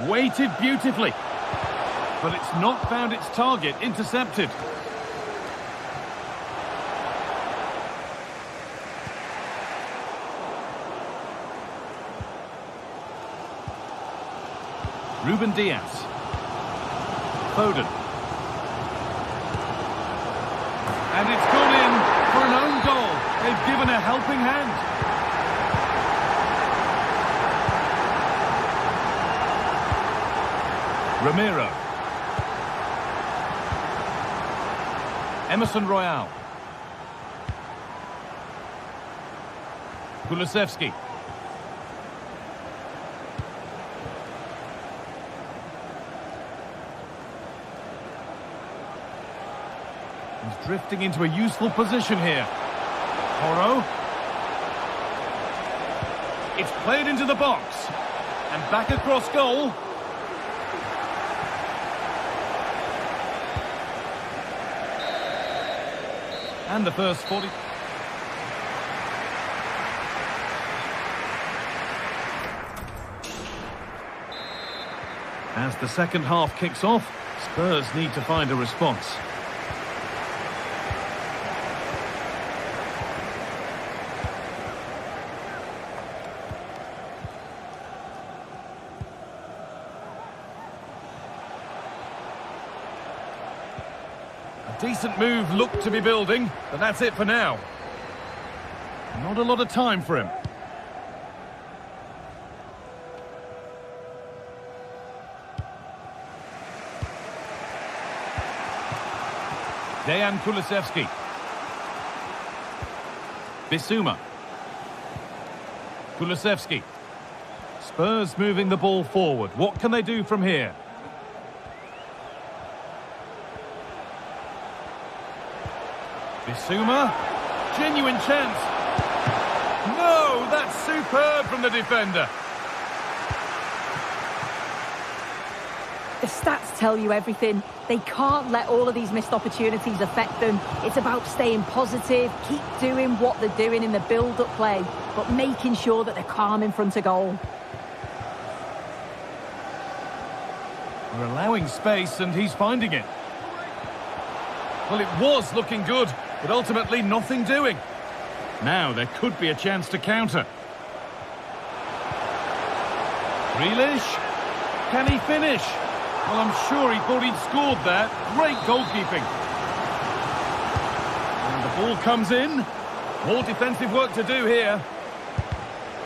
Weighted beautifully. But it's not found its target. Intercepted. Ruben Diaz. Foden. And it's gone in for an own goal. They've given a helping hand. Romero. Emerson Royale. Kulusevski. He's drifting into a useful position here. Porro. It's played into the box. And back across goal. And the first 40... As the second half kicks off, Spurs need to find a response. A decent move looked to be building, but that's it for now. Not a lot of time for him. Dejan Kulusevski. Bissouma. Kulusevski. Spurs moving the ball forward. What can they do from here? Bissouma. Genuine chance. No, that's superb from the defender. The stats tell you everything. They can't let all of these missed opportunities affect them. It's about staying positive, keep doing what they're doing in the build-up play, but making sure that they're calm in front of goal. We're allowing space and he's finding it. Well, it was looking good, but ultimately nothing doing. Now there could be a chance to counter. Grealish. Can he finish? Well, I'm sure he thought he'd scored there. Great goalkeeping. And the ball comes in. More defensive work to do here.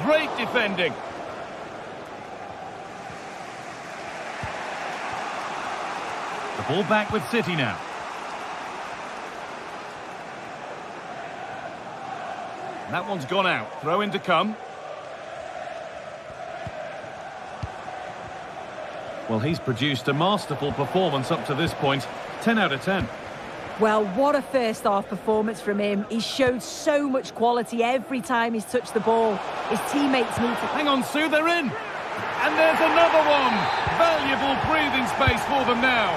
Great defending. The ball back with City now. That one's gone out. Throw in to come. Well, he's produced a masterful performance up to this point. 10 out of 10. Well, what a first-half performance from him. He showed so much quality every time he's touched the ball. His teammates need to... Hang on, Sue, they're in. And there's another one. Valuable breathing space for them now.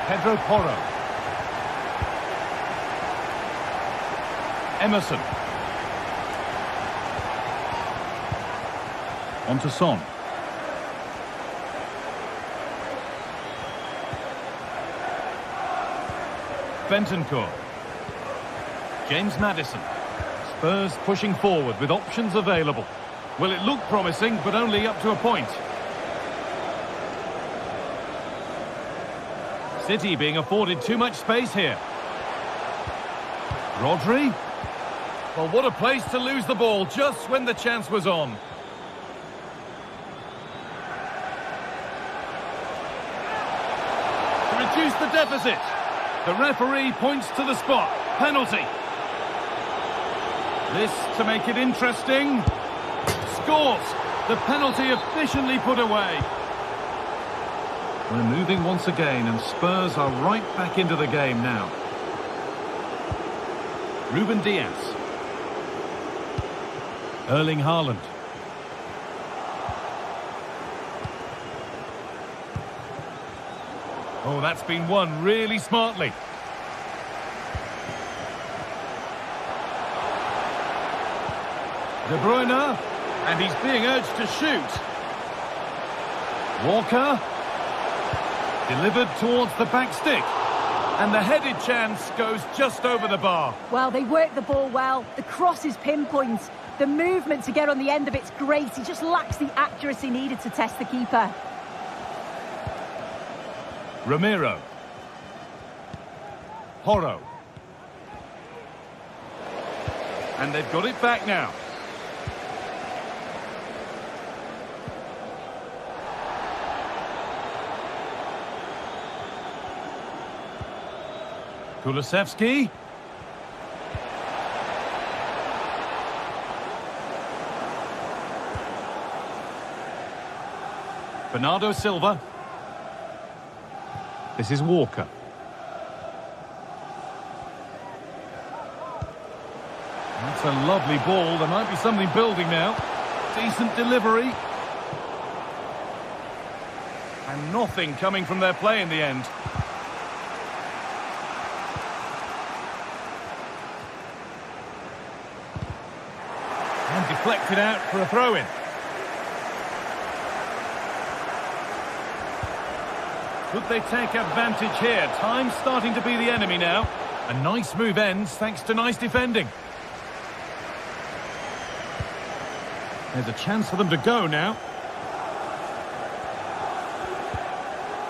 Pedro Porro. Emerson. On to Son. Bentancur. James Maddison. Spurs pushing forward with options available. Well, it looked promising, but only up to a point. City being afforded too much space here. Rodri. Well, what a place to lose the ball just when the chance was on. To reduce the deficit. The referee points to the spot. Penalty. This to make it interesting. Scores. The penalty efficiently put away. We're moving once again and Spurs are right back into the game now. Ruben Diaz. Erling Haaland. Oh, that's been won really smartly. De Bruyne, and he's being urged to shoot. Walker, delivered towards the back stick. And the headed chance goes just over the bar. Well, they work the ball well. The cross is pinpoint. The movement to get on the end of it's great. He just lacks the accuracy needed to test the keeper. Romero. Porro. And they've got it back now. Kulusevski. Bernardo Silva. This is Walker. That's a lovely ball. There might be something building now. Decent delivery. And nothing coming from their play in the end. And deflected out for a throw-in. Could they take advantage here? Time's starting to be the enemy now. A nice move ends thanks to nice defending. There's a chance for them to go now.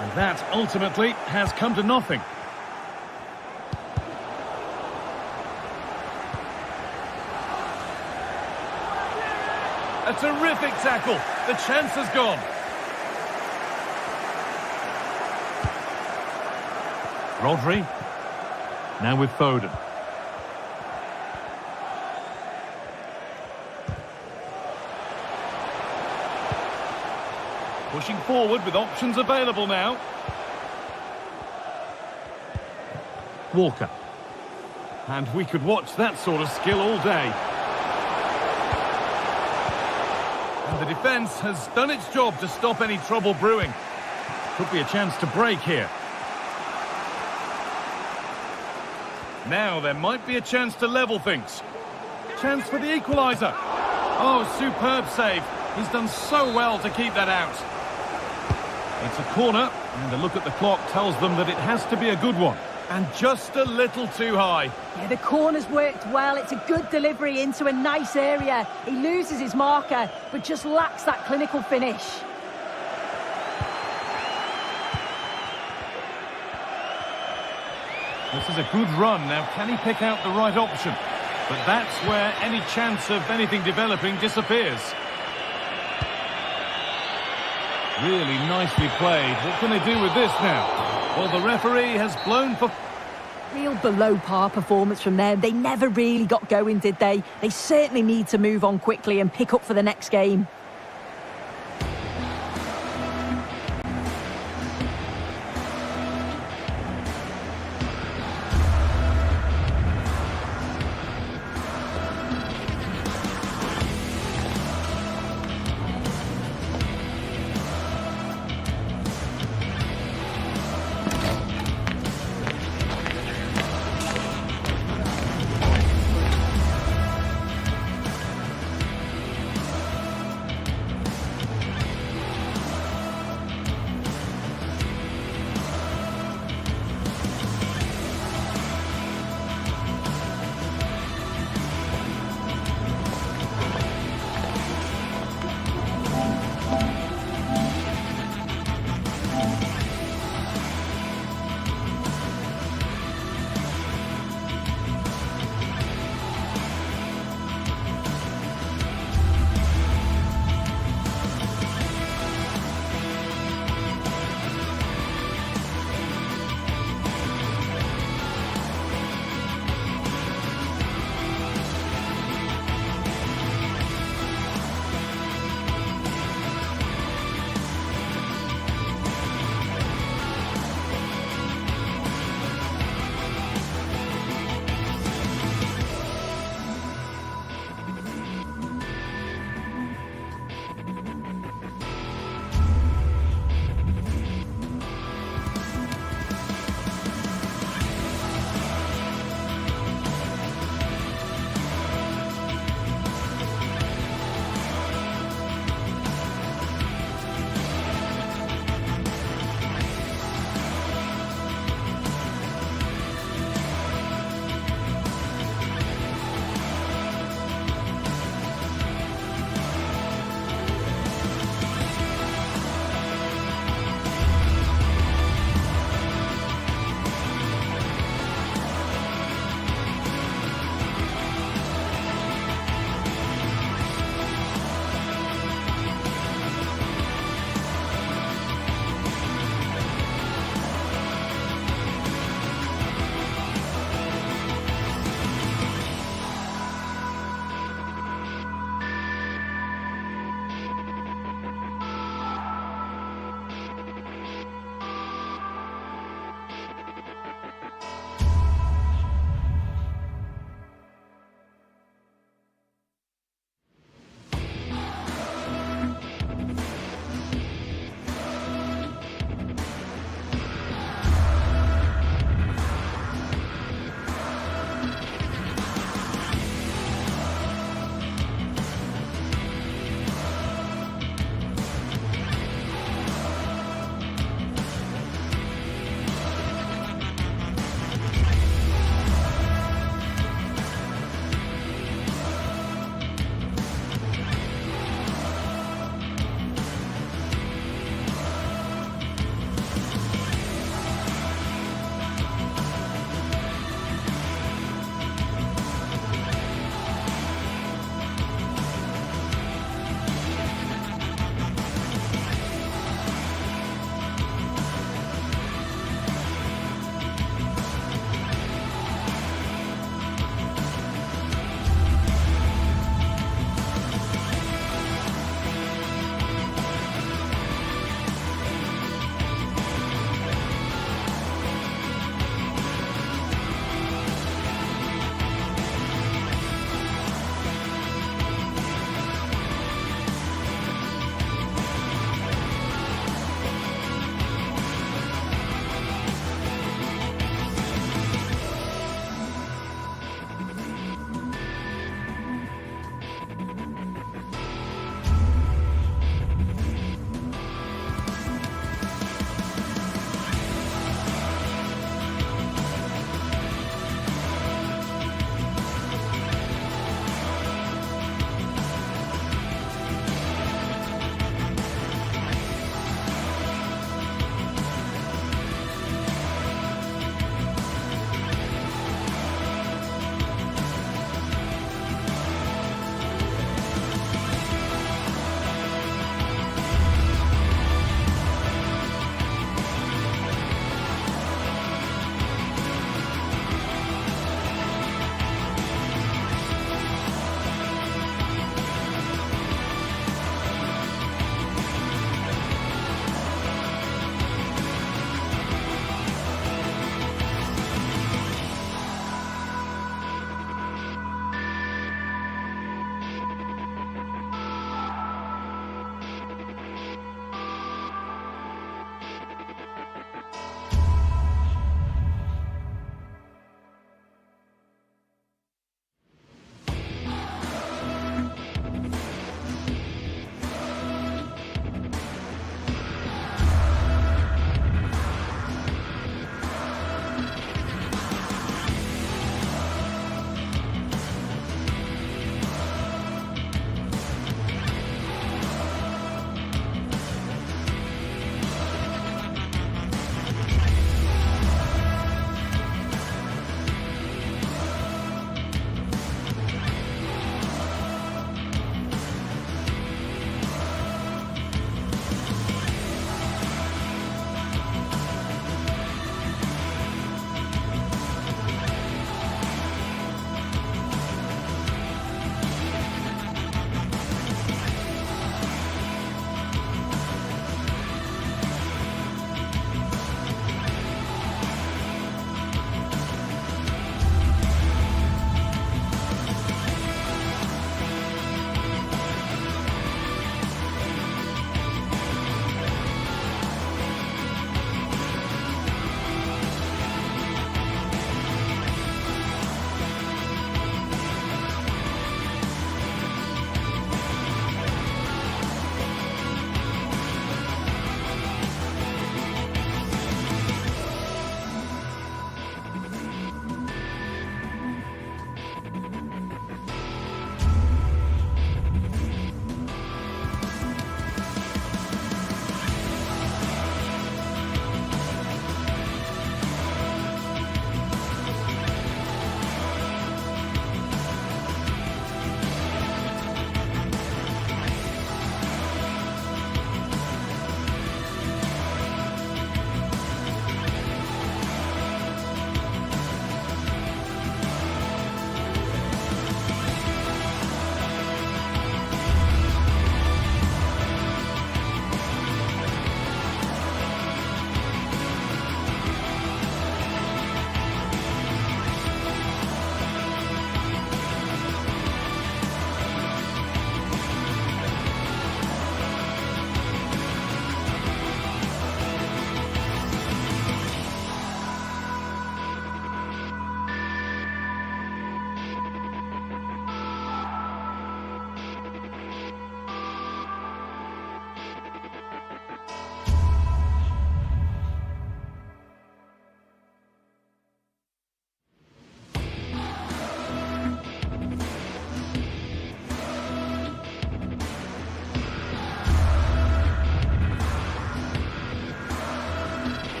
And that ultimately has come to nothing. A terrific tackle. The chance has gone. Rodri. Now with Foden. Pushing forward with options available now. Walker. And we could watch that sort of skill all day. And the defence has done its job to stop any trouble brewing. Could be a chance to break here. Now there might be a chance to level things. Chance for the equaliser. Oh, superb save. He's done so well to keep that out. It's a corner, and a look at the clock tells them that it has to be a good one. And just a little too high. Yeah, the corner's worked well. It's a good delivery into a nice area. He loses his marker, but just lacks that clinical finish. This is a good run. Now, can he pick out the right option? But that's where any chance of anything developing disappears. Really nicely played. What can they do with this now? Well, the referee has blown for... Real below-par performance from them. They never really got going, did they? They certainly need to move on quickly and pick up for the next game.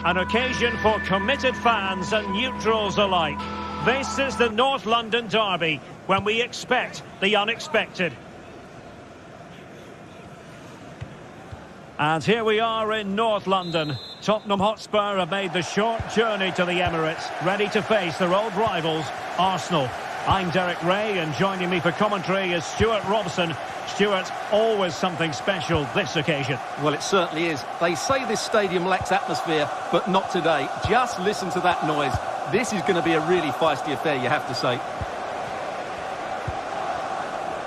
An occasion for committed fans and neutrals alike. This is the North London derby, when we expect the unexpected. And here we are in North London. Tottenham Hotspur have made the short journey to the Emirates, ready to face their old rivals, Arsenal. I'm Derek Ray, and joining me for commentary is Stuart Robson. Stuart, always something special this occasion. Well, it certainly is. They say this stadium lacks atmosphere, but not today. Just listen to that noise. This is going to be a really feisty affair, you have to say.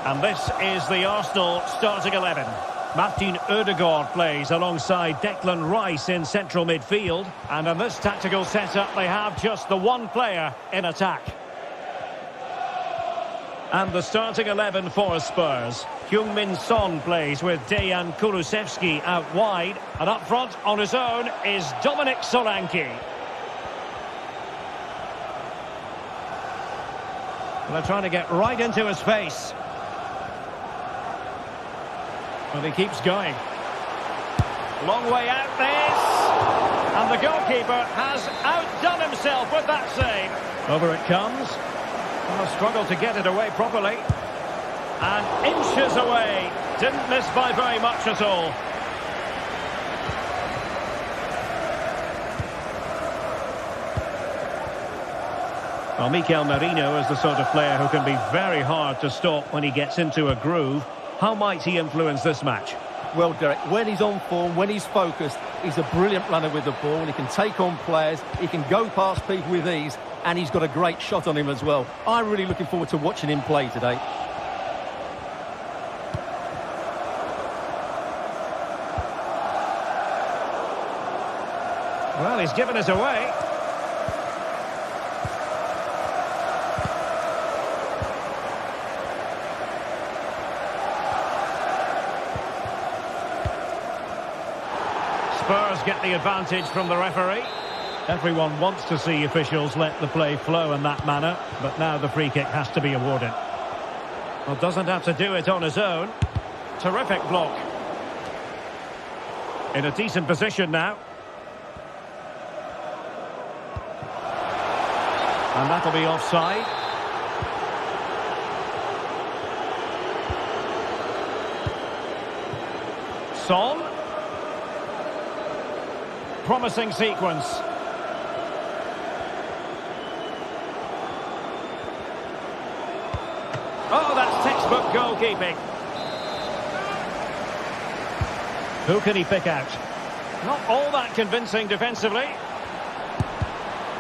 And this is the Arsenal starting 11. Martin Ødegaard plays alongside Declan Rice in central midfield. And in this tactical setup, they have just the one player in attack. And the starting 11 for Spurs. Heung-min Son plays with Dejan Kulusevski out wide. And up front on his own is Dominic Solanke. They're trying to get right into his face. But he keeps going. Long way out this. And the goalkeeper has outdone himself with that save. Over it comes. Well, struggled to get it away properly. And inches away. Didn't miss by very much at all. Well, Mikel Merino is the sort of player who can be very hard to stop when he gets into a groove. How might he influence this match? Well, Derek, when he's on form, when he's focused, he's a brilliant runner with the ball, and he can take on players, he can go past people with ease, and he's got a great shot on him as well. I'm really looking forward to watching him play today. Well, he's given us away. Spurs get the advantage from the referee. Everyone wants to see officials let the play flow in that manner, but now the free kick has to be awarded. Well, doesn't have to do it on his own. Terrific block. In a decent position now. And that'll be offside. Son. Promising sequence. Oh, that's textbook goalkeeping. Who can he pick out? Not all that convincing defensively.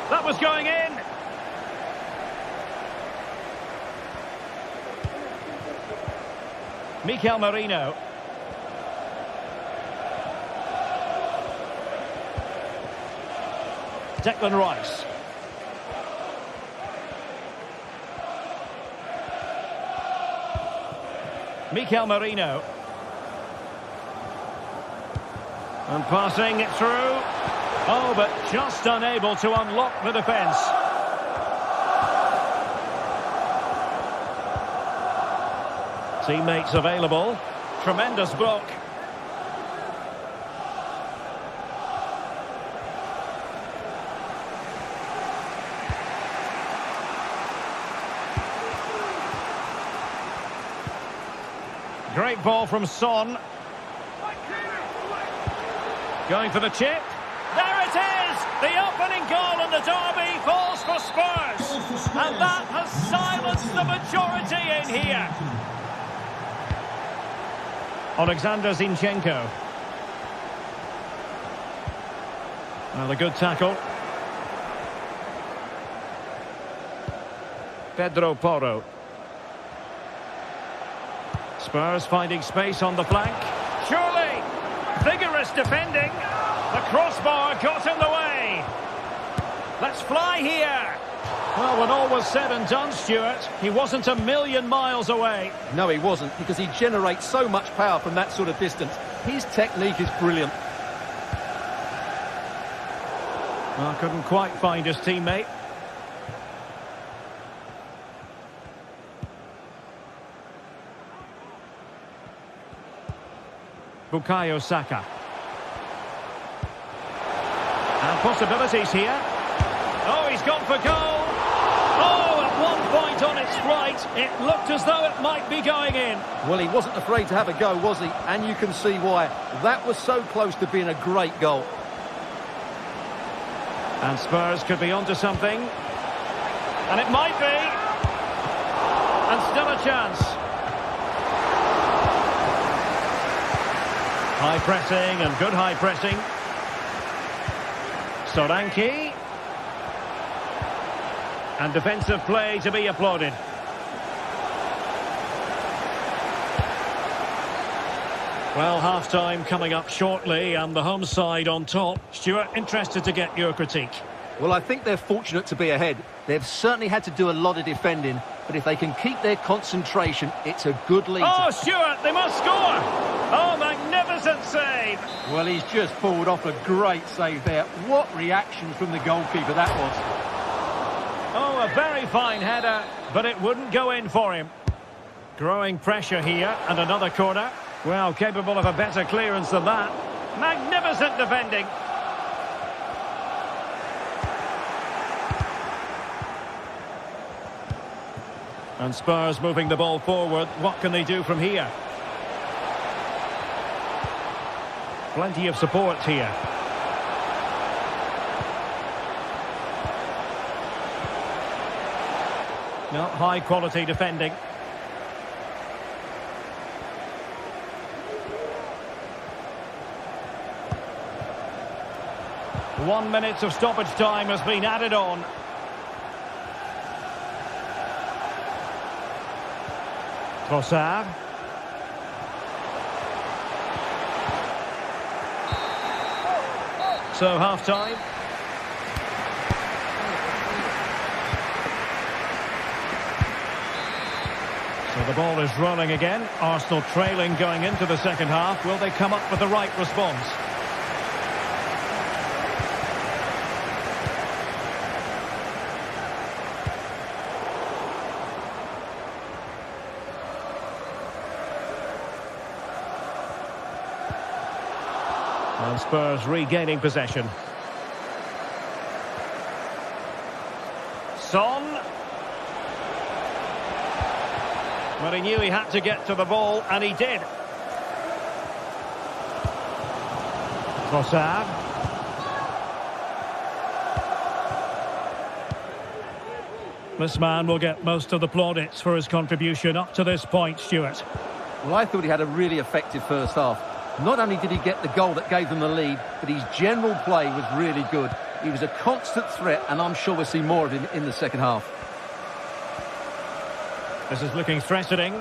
That was going in. Mikel Merino. Declan Rice. Mikel Merino. And passing it through. Oh, but just unable to unlock the defence. Teammates available. Tremendous block. Great ball from Son. Going for the chip. There it is! The opening goal in the derby falls for Spurs. And that has silenced the majority in here. Alexander Zinchenko. Well, a good tackle. Pedro Porro. Spurs finding space on the flank. Surely! Vigorous defending. The crossbar got in the way. Let's fly here. Well, when all was said and done, Stuart, he wasn't a million miles away. No, he wasn't, because he generates so much power from that sort of distance. His technique is brilliant. Well, couldn't quite find his teammate. Bukayo Saka. And possibilities here. Oh, he's gone for goal. Oh, at one point on its flight, it looked as though it might be going in. Well, he wasn't afraid to have a go, was he? And you can see why. That was so close to being a great goal. And Spurs could be onto something. And it might be. And still a chance. High pressing and good high pressing. Solanke. And defensive play to be applauded. Well, half-time coming up shortly and the home side on top. Stuart, interested to get your critique. Well, I think they're fortunate to be ahead. They've certainly had to do a lot of defending, but if they can keep their concentration, it's a good lead. Oh, Stuart, they must score! Oh, magnificent save! Well, he's just pulled off a great save there. What reaction from the goalkeeper that was. Oh, a very fine header, but it wouldn't go in for him. Growing pressure here, and another corner. Well, capable of a better clearance than that. Magnificent defending. And Spurs moving the ball forward. What can they do from here? Plenty of support here. No, high quality defending. One minute of stoppage time has been added on. Trossard. So half-time. So the ball is rolling again. Arsenal trailing going into the second half. Will they come up with the right response? And Spurs regaining possession. Son. Well, he knew he had to get to the ball, and he did. Trossard. This man will get most of the plaudits for his contribution up to this point, Stuart. Well, I thought he had a really effective first half. Not only did he get the goal that gave them the lead, but his general play was really good. He was a constant threat, and I'm sure we'll see more of him in the second half. This is looking threatening.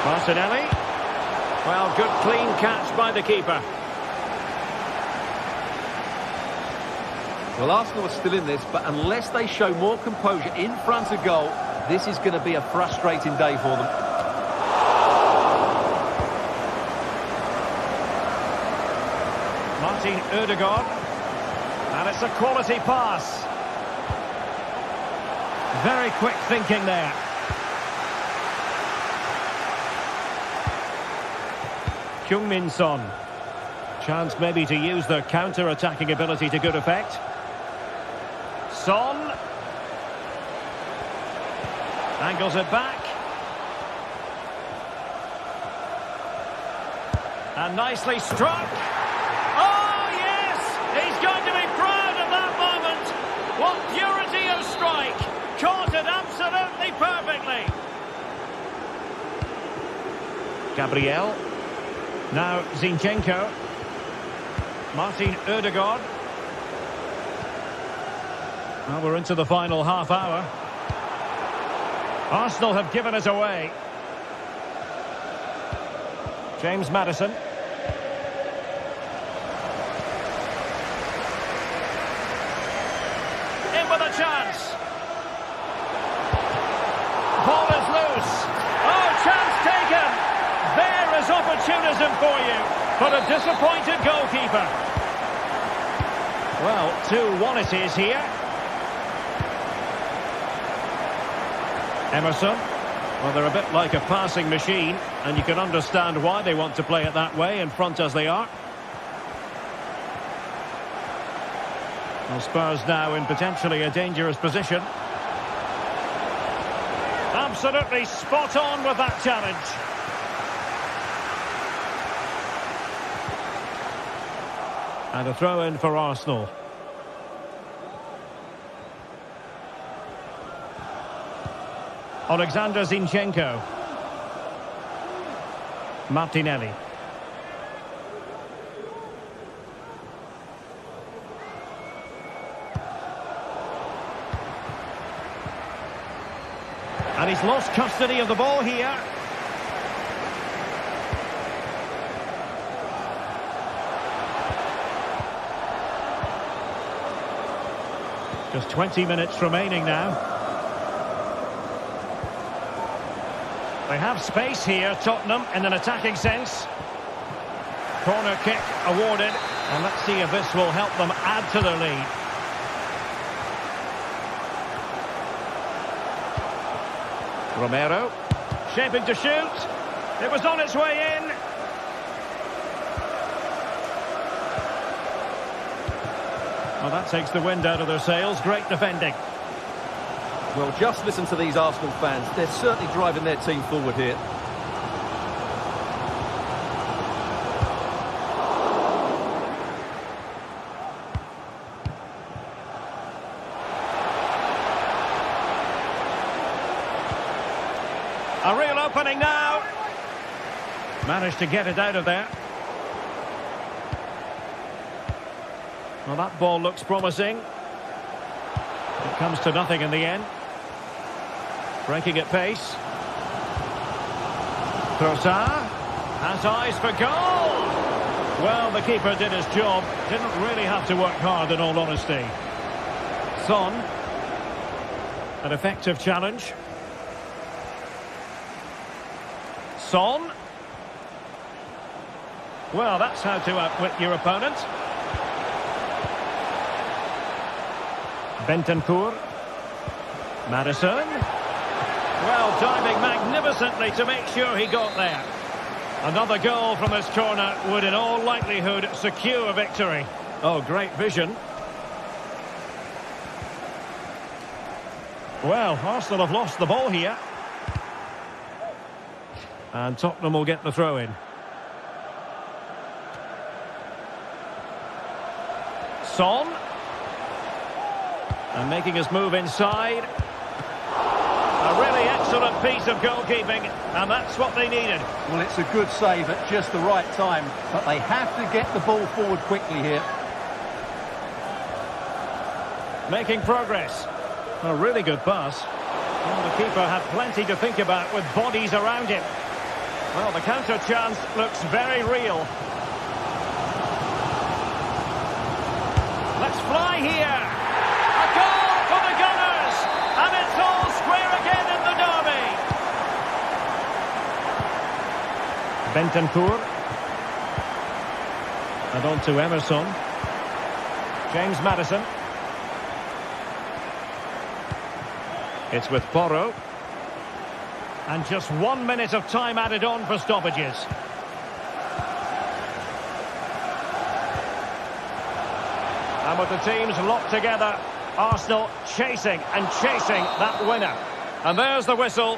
Martinelli. Well, good clean catch by the keeper. Well, Arsenal are still in this, but unless they show more composure in front of goal, this is going to be a frustrating day for them. Martin Ødegaard. And it's a quality pass. Very quick thinking there. Heung-min Son. Chance maybe to use their counter-attacking ability to good effect. Son. Angles it back. And nicely struck. Oh, yes! He's going to be proud of that moment. What purity of strike. Caught it absolutely perfectly. Gabriel. Now Zinchenko. Martin Ødegaard. Well, we're into the final half hour. Arsenal have given it away. James Maddison. In with a chance. Ball is loose. Oh, chance taken. There is opportunism for you, but a disappointed goalkeeper. Well, 2-1 it is here. Emerson. Well, they're a bit like a passing machine, and you can understand why they want to play it that way, in front as they are. Well, Spurs now in potentially a dangerous position. Absolutely spot on with that challenge. And a throw in for Arsenal. Alexander Zinchenko. Martinelli. And he's lost custody of the ball here. Just 20 minutes remaining now. They have space here, Tottenham, in an attacking sense. Corner kick awarded. And let's see if this will help them add to their lead. Romero, shaping to shoot. It was on its way in. Well, that takes the wind out of their sails. Great defending. Well, just listen to these Arsenal fans. They're certainly driving their team forward here. A real opening now. Managed to get it out of there. Well, that ball looks promising. It comes to nothing in the end. Breaking at pace. Trossard has eyes for goal. Well, the keeper did his job. Didn't really have to work hard, in all honesty. Son. An effective challenge. Son. Well, that's how to outwit your opponent. Bentancur. Maddison. Well, diving magnificently to make sure he got there. Another goal from this corner would in all likelihood secure a victory. Oh, great vision. Well, Arsenal have lost the ball here. And Tottenham will get the throw in. Son. And making his move inside. A really excellent piece of goalkeeping, and that's what they needed. Well, it's a good save at just the right time, but they have to get the ball forward quickly here. Making progress. A really good pass. Well, the keeper had plenty to think about with bodies around him. Well, the counter chance looks very real. Let's fly here. A goal for the Gunners. And it's all square again in the derby. Bentancur. And on to Emerson. James Maddison. It's with Porro. And just 1 minute of time added on for stoppages. And with the teams locked together, Arsenal chasing and chasing that winner. And there's the whistle.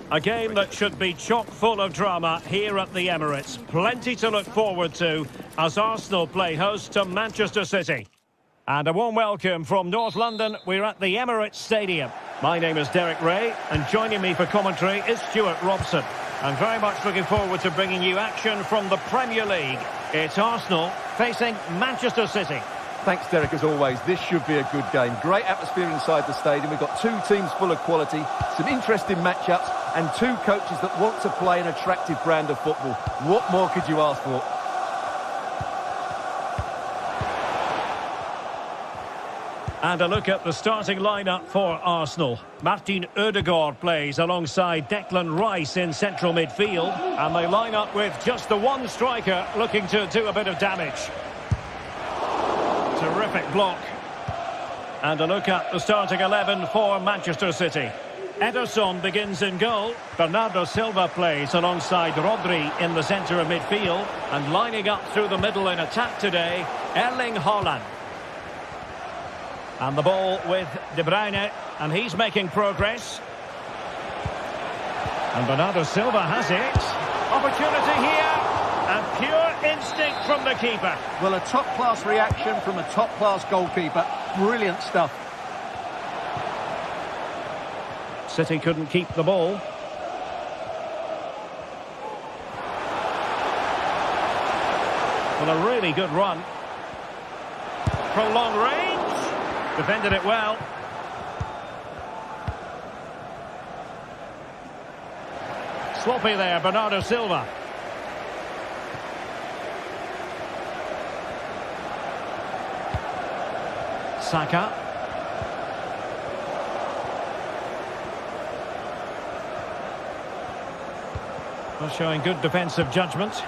A game that should be chock full of drama here at the Emirates. Plenty to look forward to as Arsenal play host to Manchester City. And a warm welcome from North London. We're at the Emirates Stadium. My name is Derek Ray, and joining me for commentary is Stuart Robson. I'm very much looking forward to bringing you action from the Premier League. It's Arsenal facing Manchester City. Thanks, Derek, as always. This should be a good game. Great atmosphere inside the stadium. We've got two teams full of quality, some interesting matchups, and two coaches that want to play an attractive brand of football. What more could you ask for? And a look at the starting lineup for Arsenal. Martin Ødegaard plays alongside Declan Rice in central midfield. And they line up with just the one striker looking to do a bit of damage. Terrific block. And a look at the starting 11 for Manchester City. Ederson begins in goal. Bernardo Silva plays alongside Rodri in the centre of midfield. And lining up through the middle in attack today, Erling Haaland. And the ball with De Bruyne, and he's making progress. And Bernardo Silva has it. Opportunity here, and pure instinct from the keeper. Well, a top-class reaction from a top-class goalkeeper. Brilliant stuff. City couldn't keep the ball. Well, a really good run. Prolonged range. Defended it well. Sloppy there, Bernardo Silva. Saka. Well, showing good defensive judgment.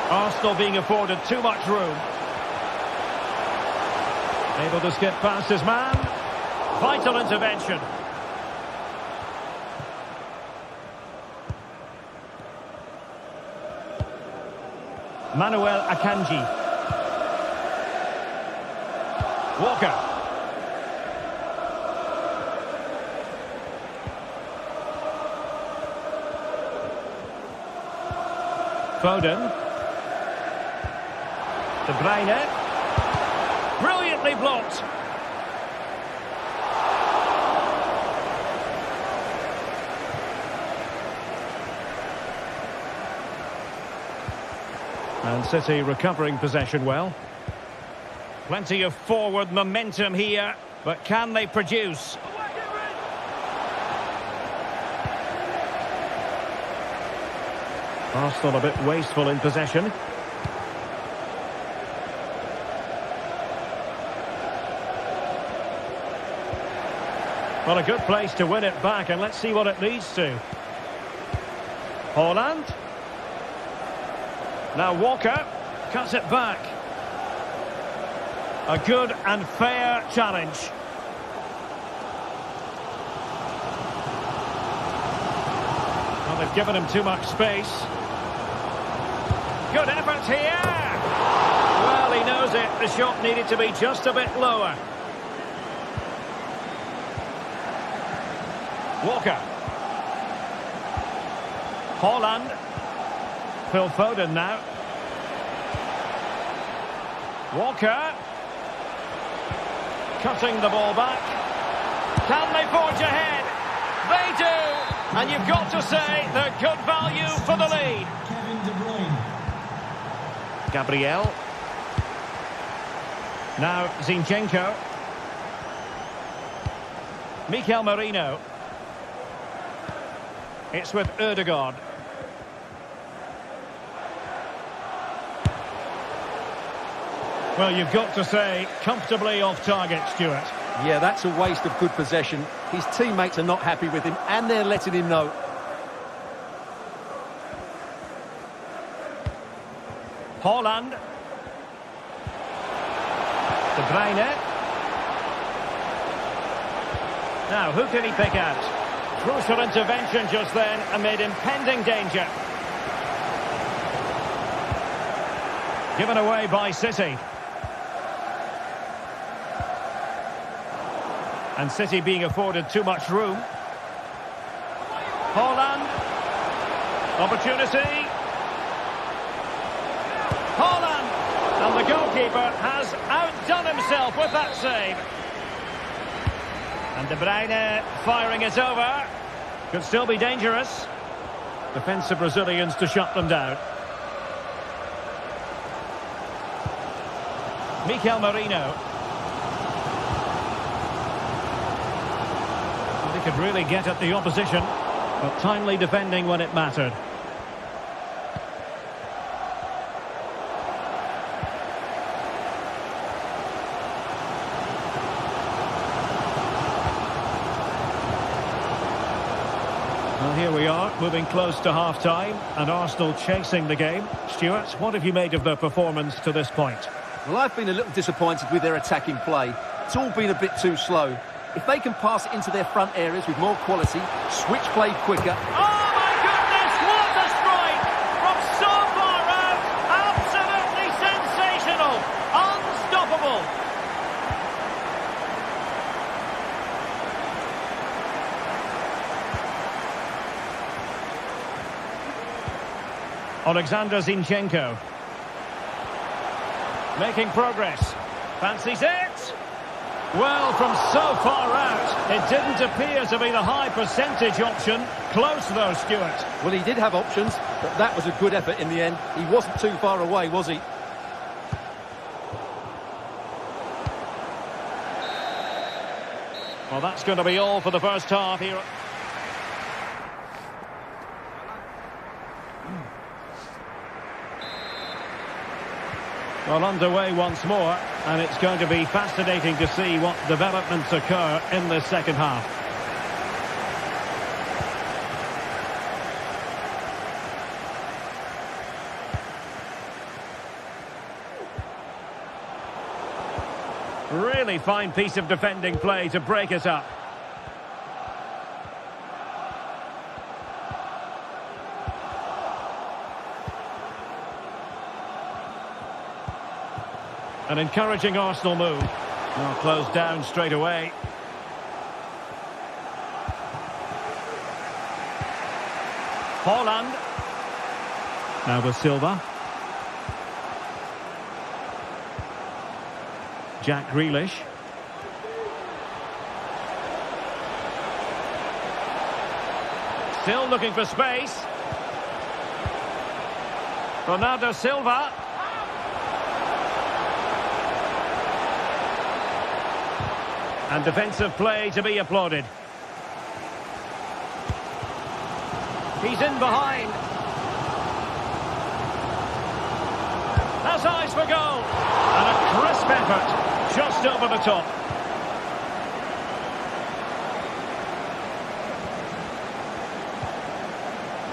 Arsenal being afforded too much room. Able to skip past his man. Vital intervention. Manuel Akanji. Walker. Foden. De Bruyne. Brilliantly blocked. And City recovering possession well. Plenty of forward momentum here, but can they produce? Arsenal a bit wasteful in possession. Well, a good place to win it back, and let's see what it leads to. Haaland. Now Walker cuts it back. A good and fair challenge. Well, they've given him too much space. Good effort here. Well, he knows it. The shot needed to be just a bit lower. Walker. Haaland. Phil Foden now. Walker. Cutting the ball back. Can they forge ahead? They do. And you've got to say they're good value for the lead. Kevin De Bruyne. Gabriel. Now Zinchenko. Mikel Merino. It's with Ødegaard. Well, you've got to say, comfortably off target, Stuart. Yeah, that's a waste of good possession. His teammates are not happy with him, and they're letting him know. Haaland. De Bruyne. Now, who can he pick out? Crucial intervention just then amid impending danger. Given away by City. And City being afforded too much room. Holland. Opportunity. Holland. And the goalkeeper has outdone himself with that save. And De Bruyne firing it over. Could still be dangerous. Defensive Brazilians to shut them down. Mikel Merino. And he could really get at the opposition, but timely defending when it mattered. Well, here we are, moving close to half-time, and Arsenal chasing the game. Stuart, what have you made of their performance to this point? Well, I've been a little disappointed with their attacking play. It's all been a bit too slow. If they can pass it into their front areas with more quality, switch play quicker. Oh my goodness, what a strike! From so far out, absolutely sensational! Unstoppable! Alexander Zinchenko. Making progress. Fancies it. Well, from so far out, it didn't appear to be the high percentage option. Close though, Stuart. Well, he did have options, but that was a good effort in the end. He wasn't too far away, was he? Well, that's going to be all for the first half here. Well, underway once more, and it's going to be fascinating to see what developments occur in the second half. Really fine piece of defending play to break it up. An encouraging Arsenal move. Well, closed down straight away. Holland. Now with Silva. Jack Grealish. Still looking for space. Bernardo Silva. And defensive play to be applauded. He's in behind. Has eyes for goal. And a crisp effort just over the top.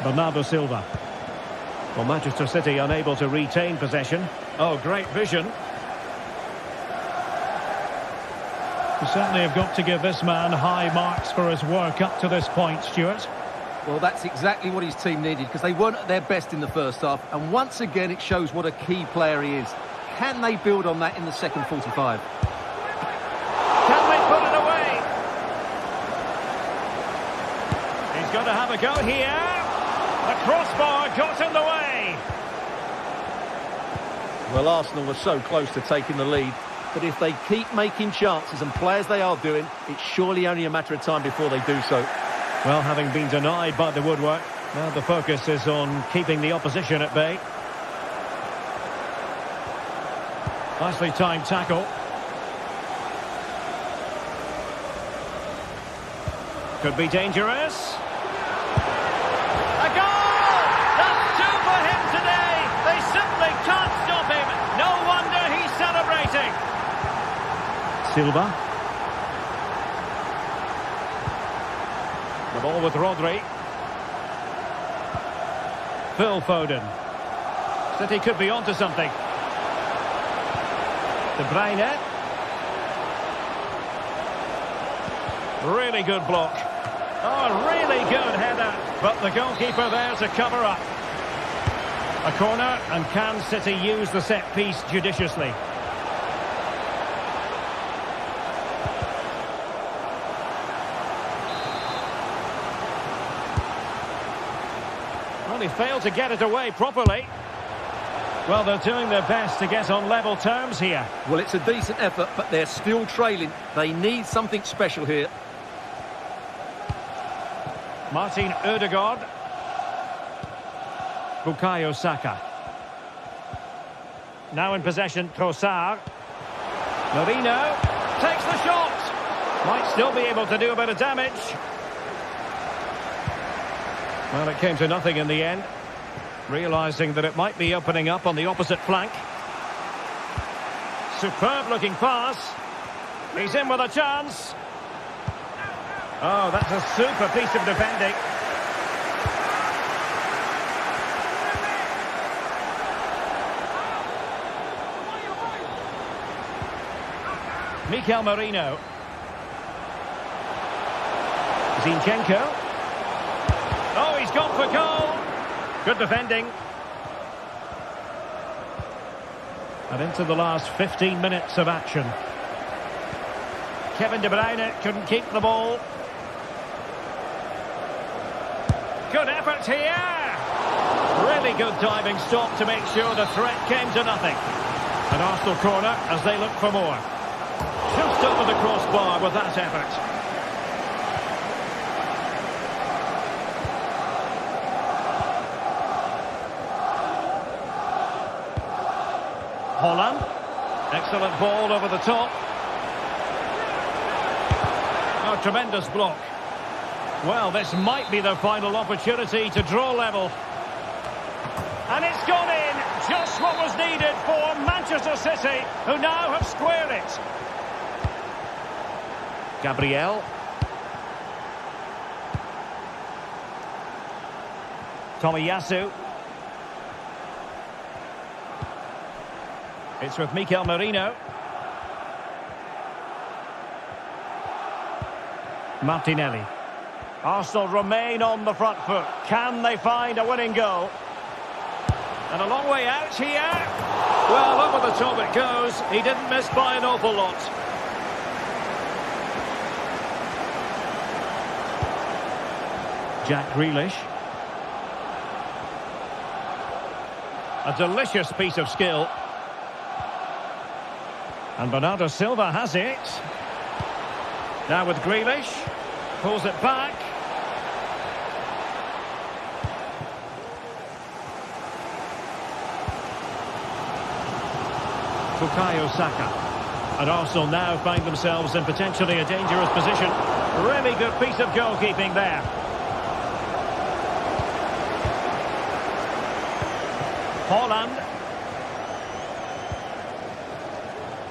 Bernardo Silva. Well, Manchester City unable to retain possession. Oh, great vision. You certainly have got to give this man high marks for his work up to this point, Stuart. Well, that's exactly what his team needed, because they weren't at their best in the first half, and once again it shows what a key player he is. Can they build on that in the second 45? Can they put it away? He's going to have a go here. The crossbar got in the way. Well, Arsenal were so close to taking the lead, but if they keep making chances and play as they are doing, it's surely only a matter of time before they do so. Well, having been denied by the woodwork, now the focus is on keeping the opposition at bay. Nicely timed tackle. Could be dangerous. A goal! That's two for him today. They simply can't stop him. No wonder he's celebrating. Silva. The ball with Rodri. Phil Foden. City could be onto something. De Bruyne. Really good block. Oh, really good header. But the goalkeeper there to cover up. A corner, and can City use the set piece judiciously? Well, he failed to get it away properly. Well, they're doing their best to get on level terms here. Well, it's a decent effort, but they're still trailing. They need something special here. Martin Ødegaard. Bukayo Saka. Now in possession, Trossard. Merino takes the shot. Might still be able to do a bit of damage. Well, it came to nothing in the end. Realising that it might be opening up on the opposite flank. Superb looking pass. He's in with a chance. Oh, that's a super piece of defending. Mikel Merino. Zinchenko. Oh, he's gone for goal. Good defending. And into the last 15 minutes of action. Kevin De Bruyne couldn't keep the ball. Good effort here. Really good diving stop to make sure the threat came to nothing. An Arsenal corner as they look for more. Just over the crossbar with that effort. Holland. Excellent ball over the top. Oh, tremendous block. Well, this might be their final opportunity to draw level. And it's gone in. Just what was needed for Manchester City, who now have squared it. Gabriel. Tomiyasu. It's with Mikel Merino. Martinelli. Arsenal remain on the front foot. Can they find a winning goal? And a long way out here. Well, over the top it goes. He didn't miss by an awful lot. Jack Grealish. A delicious piece of skill. And Bernardo Silva has it. Now with Grealish. Pulls it back. Bukayo Saka. And Arsenal now find themselves in potentially a dangerous position. Really good piece of goalkeeping there. Holland.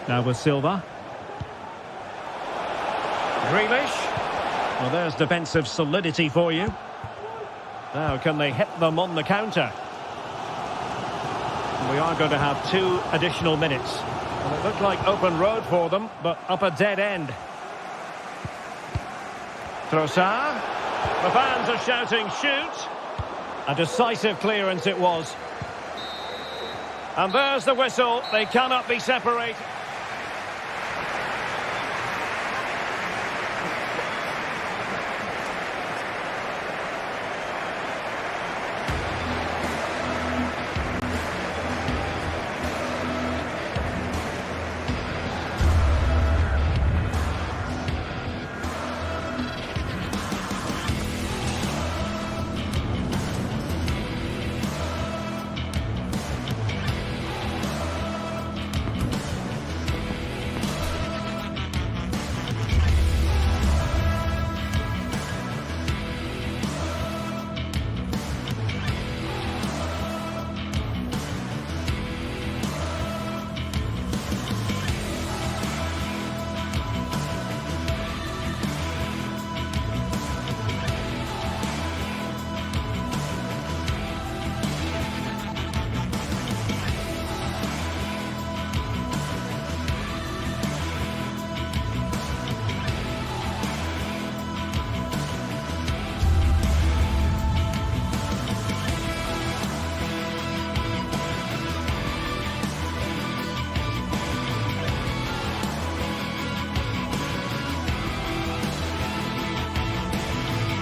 Now with Silva. Grealish. Well, there's defensive solidity for you. Now, can they hit them on the counter? We are going to have 2 additional minutes. And it looked like open road for them, but up a dead end. Trossard. The fans are shouting, shoot! A decisive clearance it was. And there's the whistle. They cannot be separated.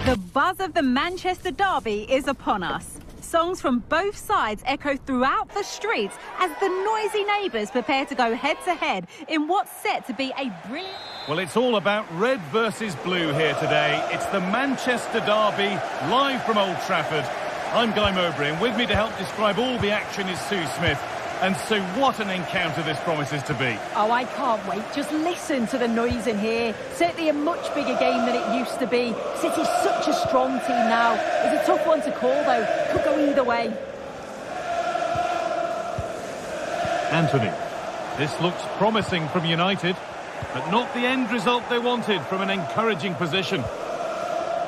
The buzz of the Manchester derby is upon us. songs from both sides echo throughout the streets as the noisy neighbours prepare to go head-to-head in what's set to be a brilliant... Well, it's all about red versus blue here today. It's the Manchester derby, live from Old Trafford. I'm Guy Mowbray, and with me to help describe all the action is Sue Smith. And Sue, what an encounter this promises to be. Oh, I can't wait. Just listen to the noise in here. Certainly a much bigger game than it used to be. City's such a strong team now. It's a tough one to call, though. Could go either way. Anthony. This looks promising from United, but not the end result they wanted from an encouraging position.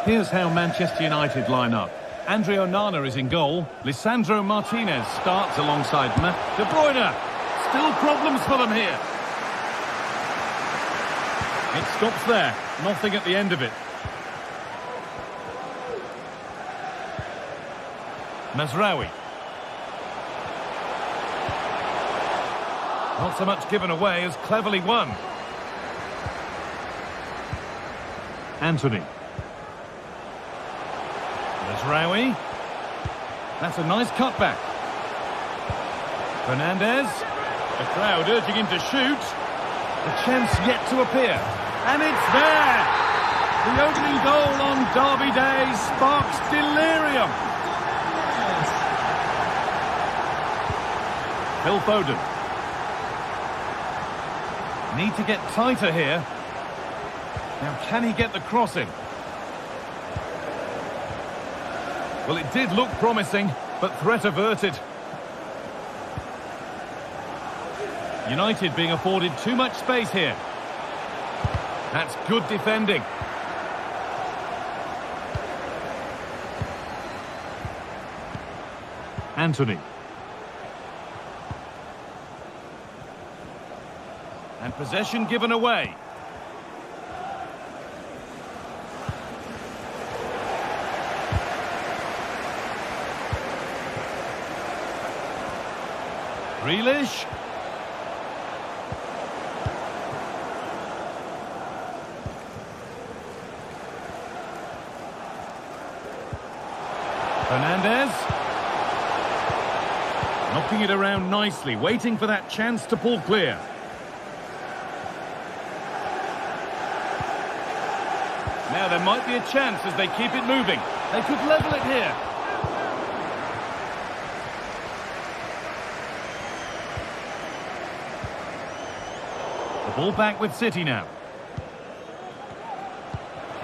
Here's how Manchester United line up. Andre Onana is in goal. Lisandro Martinez starts alongside Matt De Bruyne. Still problems for them here. It stops there. Nothing at the end of it. Mazraoui. Not so much given away as cleverly won. Anthony. Mazraoui. That's a nice cutback. Fernandez. The crowd urging him to shoot. The chance yet to appear. And it's there! The opening goal on Derby Day sparks delirium. Phil Foden. Need to get tighter here. Now, can he get the cross in? Well, it did look promising, but threat averted. United being afforded too much space here. That's good defending. Anthony. And possession given away. Grealish. Fernandez. Knocking it around nicely, waiting for that chance to pull clear. Now there might be a chance as they keep it moving. They could level it here. Ball back with City now.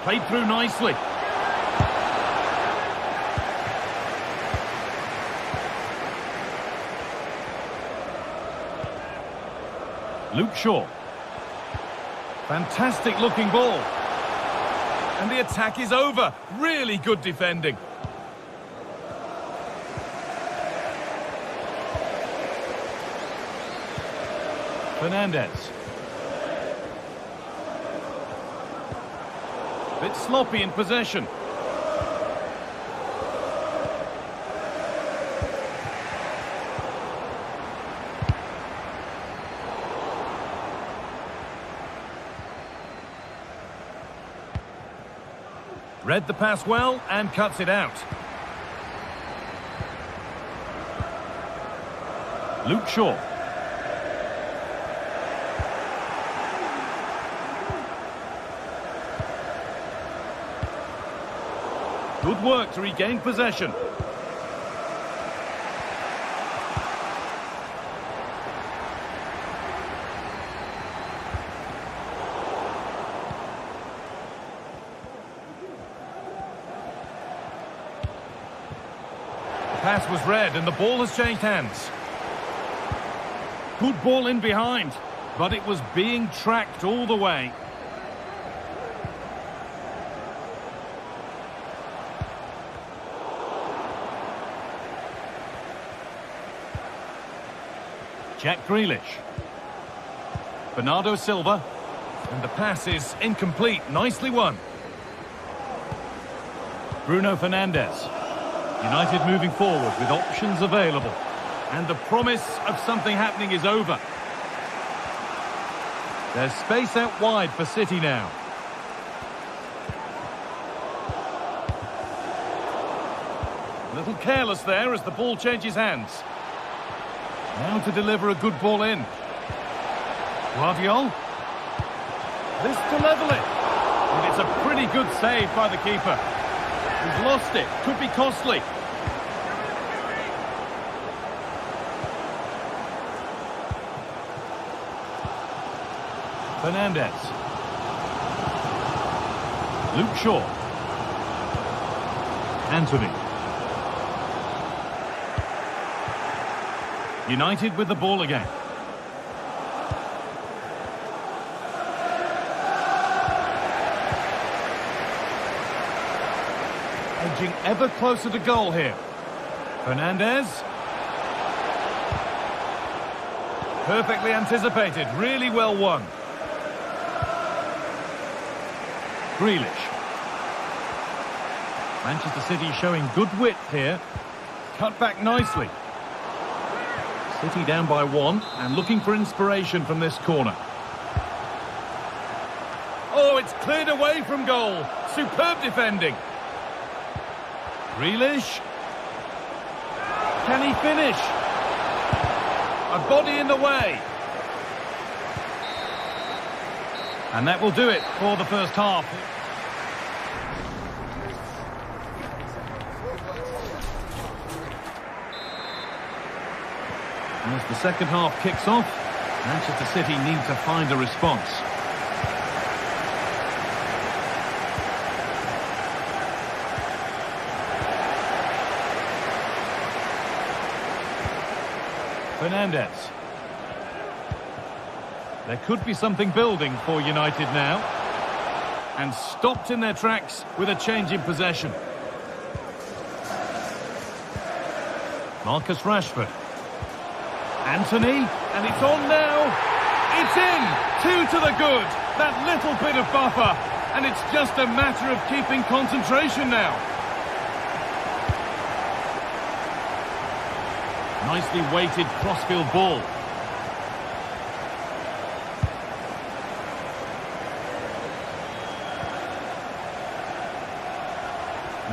Played through nicely. Luke Shaw. Fantastic looking ball. And the attack is over. Really good defending. Fernandez. Bit sloppy in possession. Read the pass well and cuts it out. Luke Shaw. Good work to regain possession. The pass was read and the ball has changed hands. Good ball in behind, but it was being tracked all the way. Jack Grealish. Bernardo Silva. And the pass is incomplete. Nicely won. Bruno Fernandes. United moving forward with options available. And the promise of something happening is over. There's space out wide for City now. A little careless there as the ball changes hands. Now to deliver a good ball in. Guardiol. This to level it. And it's a pretty good save by the keeper. He's lost it. Could be costly. Fernandez. Luke Shaw. Anthony. United with the ball again. Edging ever closer to goal here. Fernandez. Perfectly anticipated, really well won. Grealish. Manchester City showing good width here. Cut back nicely. City down by 1 and looking for inspiration from this corner. Oh, it's cleared away from goal. Superb defending. Grealish. Can he finish? A body in the way. And that will do it for the first half. And as the second half kicks off, Manchester City need to find a response. Fernandez. There could be something building for United now. And stopped in their tracks with a change in possession. Marcus Rashford. Anthony, and it's on now. It's in! 2 to the good. That little bit of buffer. And it's just a matter of keeping concentration now. Nicely weighted crossfield ball.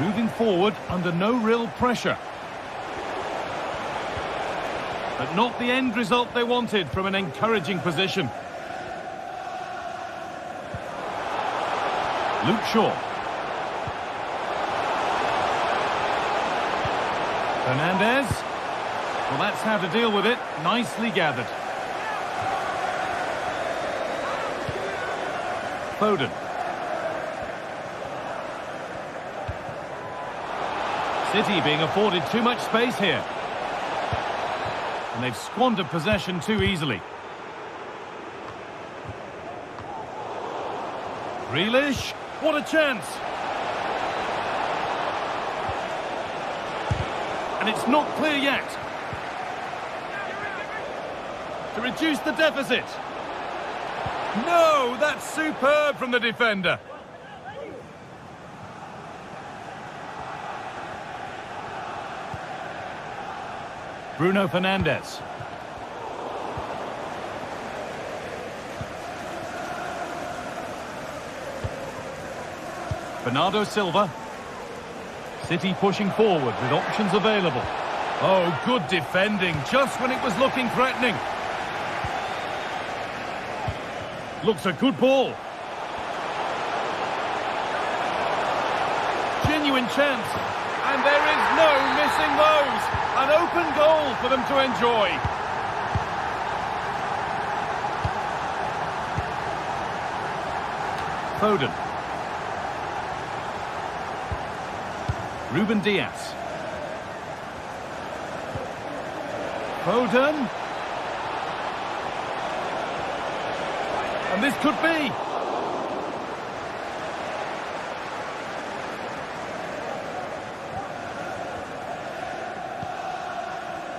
Moving forward under no real pressure. But not the end result they wanted from an encouraging position. Luke Shaw. Fernandez. Well, that's how to deal with it. Nicely gathered. Foden. City being afforded too much space here. And they've squandered possession too easily. Grealish. What a chance. And it's not clear yet. To reduce the deficit. No, that's superb from the defender. Bruno Fernandes. Bernardo Silva. City pushing forward with options available. Oh, good defending, just when it was looking threatening. Looks a good ball. Genuine chance. And there is no missing those. An open goal for them to enjoy. Foden. Ruben Diaz. Foden. And this could be.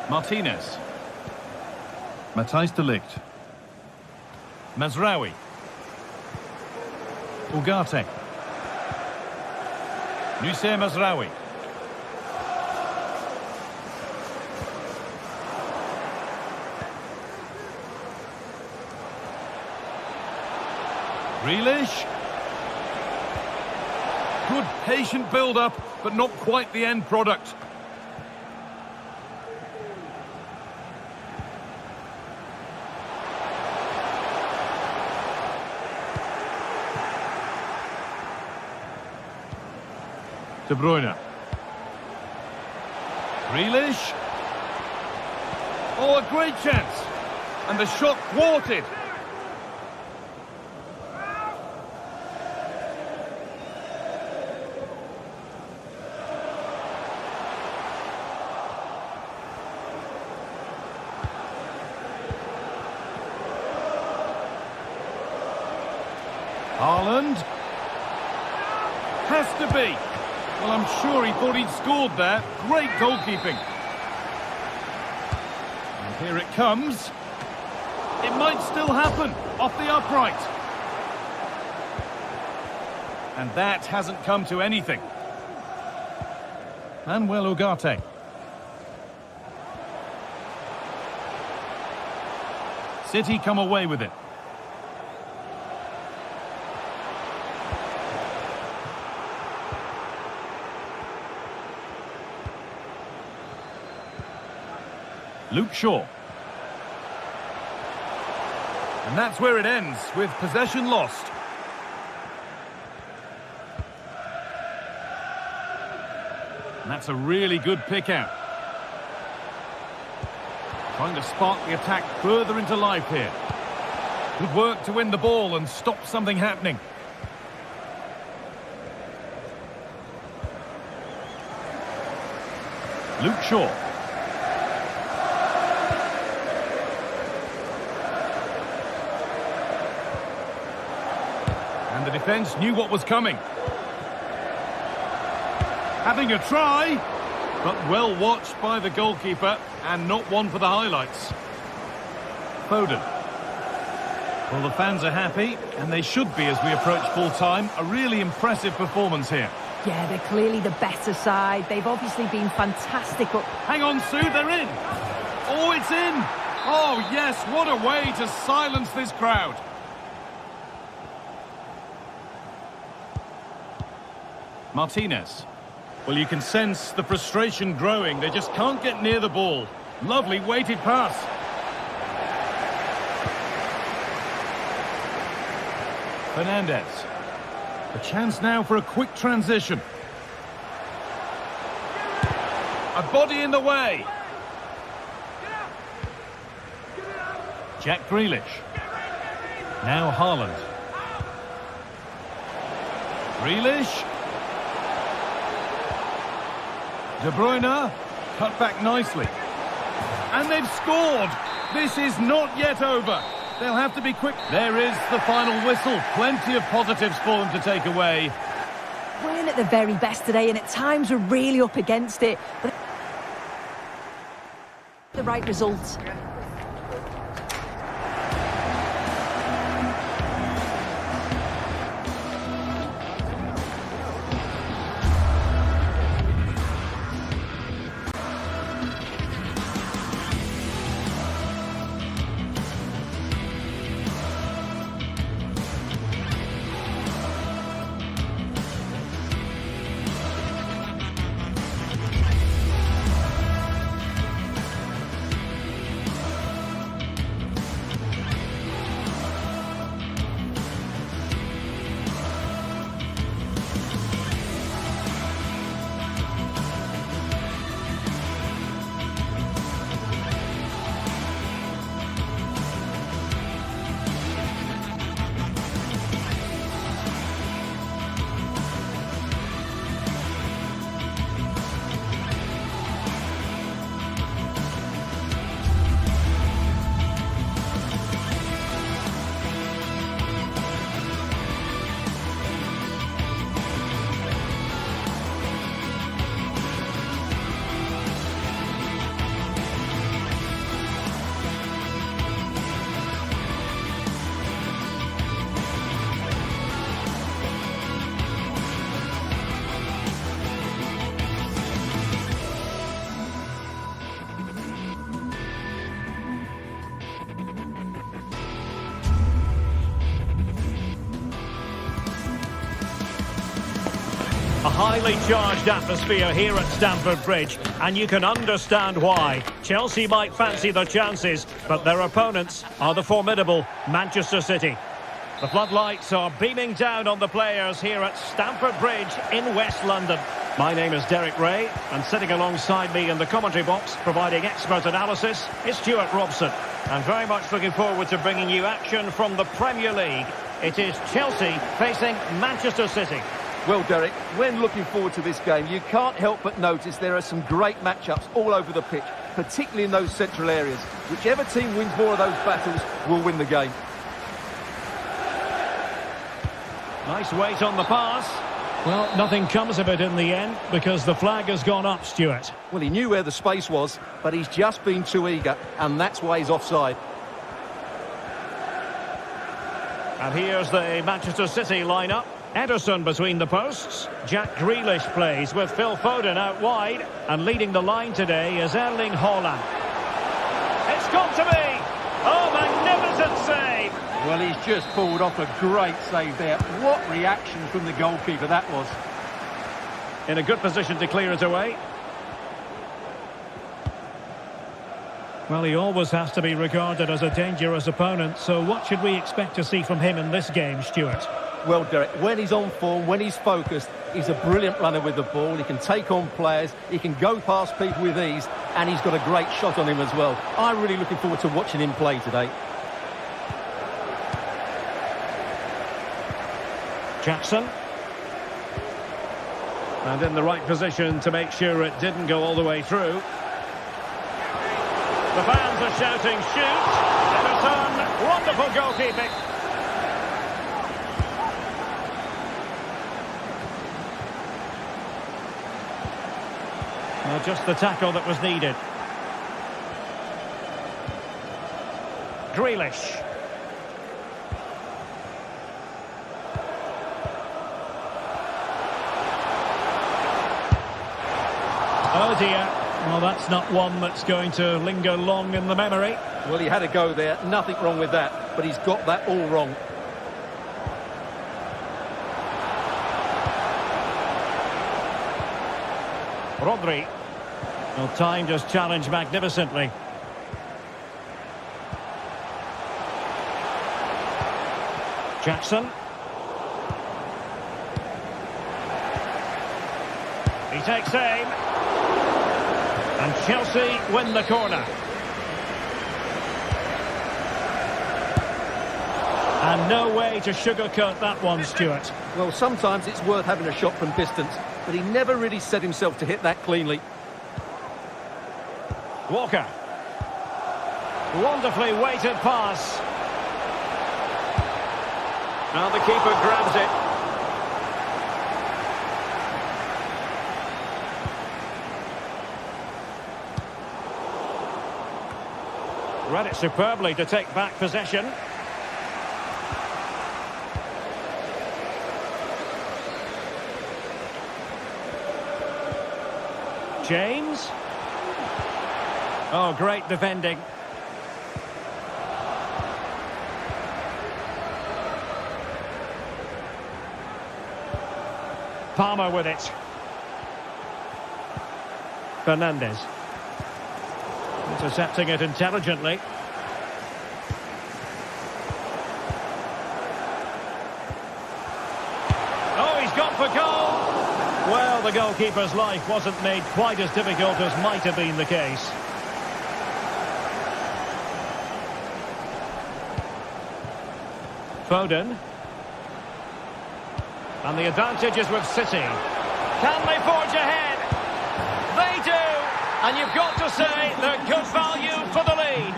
Martinez. Matthijs de Ligt. Mazraoui. Ugarte. Noussair Mazraoui. Grealish. Good patient build-up, but not quite the end product. De Bruyne. Grealish. Oh, a great chance. And the shot thwarted. Haaland. Has to be. Well, I'm sure he thought he'd scored there. Great goalkeeping. And here it comes. It might still happen. Off the upright. And that hasn't come to anything. Manuel Ugarte. City come away with it. Luke Shaw. And that's where it ends, with possession lost. And that's a really good pick out. Trying to spark the attack further into life here. Good work to win the ball and stop something happening. Luke Shaw. And the defence knew what was coming. Having a try, but well watched by the goalkeeper, and not one for the highlights. Foden. Well, the fans are happy, and they should be as we approach full-time. A really impressive performance here. Yeah, they're clearly the better side. They've obviously been fantastic up. Hang on, Sue, they're in. Oh, it's in. Oh, yes, what a way to silence this crowd. Martinez. Well, you can sense the frustration growing. They just can't get near the ball. Lovely weighted pass. Fernandez. A chance now for a quick transition. A body in the way. Jack Grealish. Now Haaland. Grealish. De Bruyne, cut back nicely. And they've scored! This is not yet over. They'll have to be quick. There is the final whistle. Plenty of positives for them to take away. Playing at the very best today, and at times we're really up against it. But the right result. A highly charged atmosphere here at Stamford Bridge, and you can understand why. Chelsea might fancy their chances, but their opponents are the formidable Manchester City. The floodlights are beaming down on the players here at Stamford Bridge in West London. My name is Derek Ray, and sitting alongside me in the commentary box, providing expert analysis, is Stuart Robson. I'm very much looking forward to bringing you action from the Premier League. It is Chelsea facing Manchester City. Well, Derek, when looking forward to this game, you can't help but notice there are some great matchups all over the pitch, particularly in those central areas. Whichever team wins more of those battles will win the game. Nice weight on the pass. Well, nothing comes of it in the end because the flag has gone up, Stuart. Well, he knew where the space was, but he's just been too eager, and that's why he's offside. And here's the Manchester City lineup. Ederson between the posts. Jack Grealish plays with Phil Foden out wide. And leading the line today is Erling Haaland. It's got to be! Oh, magnificent save! Well, he's just pulled off a great save there. What reaction from the goalkeeper that was. In a good position to clear it away. Well, he always has to be regarded as a dangerous opponent, so what should we expect to see from him in this game, Stuart? Well, Derek, when he's on form, when he's focused, he's a brilliant runner with the ball. He can take on players, he can go past people with ease, and he's got a great shot on him as well. I'm really looking forward to watching him play today. Jackson. And in the right position to make sure it didn't go all the way through. The fans are shouting, shoot! Ederson, wonderful goalkeeping. Well, just the tackle that was needed. Grealish. Oh dear. Well, that's not one that's going to linger long in the memory. Well, he had a go there. Nothing wrong with that. But he's got that all wrong. Rodri. Well, timed his challenge magnificently. Jackson. He takes aim. And Chelsea win the corner. And no way to sugarcoat that one, Stuart. Well, sometimes it's worth having a shot from distance, but he never really set himself to hit that cleanly. Walker. Wonderfully weighted pass. Now the keeper grabs it. Read it superbly to take back possession. James. Oh, great defending. Palmer with it. Fernandes. Intercepting it intelligently. Oh, he's gone for goal. Well, the goalkeeper's life wasn't made quite as difficult as might have been the case. Foden. And the advantage is with City. Can they forge ahead? They do! And you've got to say they're good value for the lead.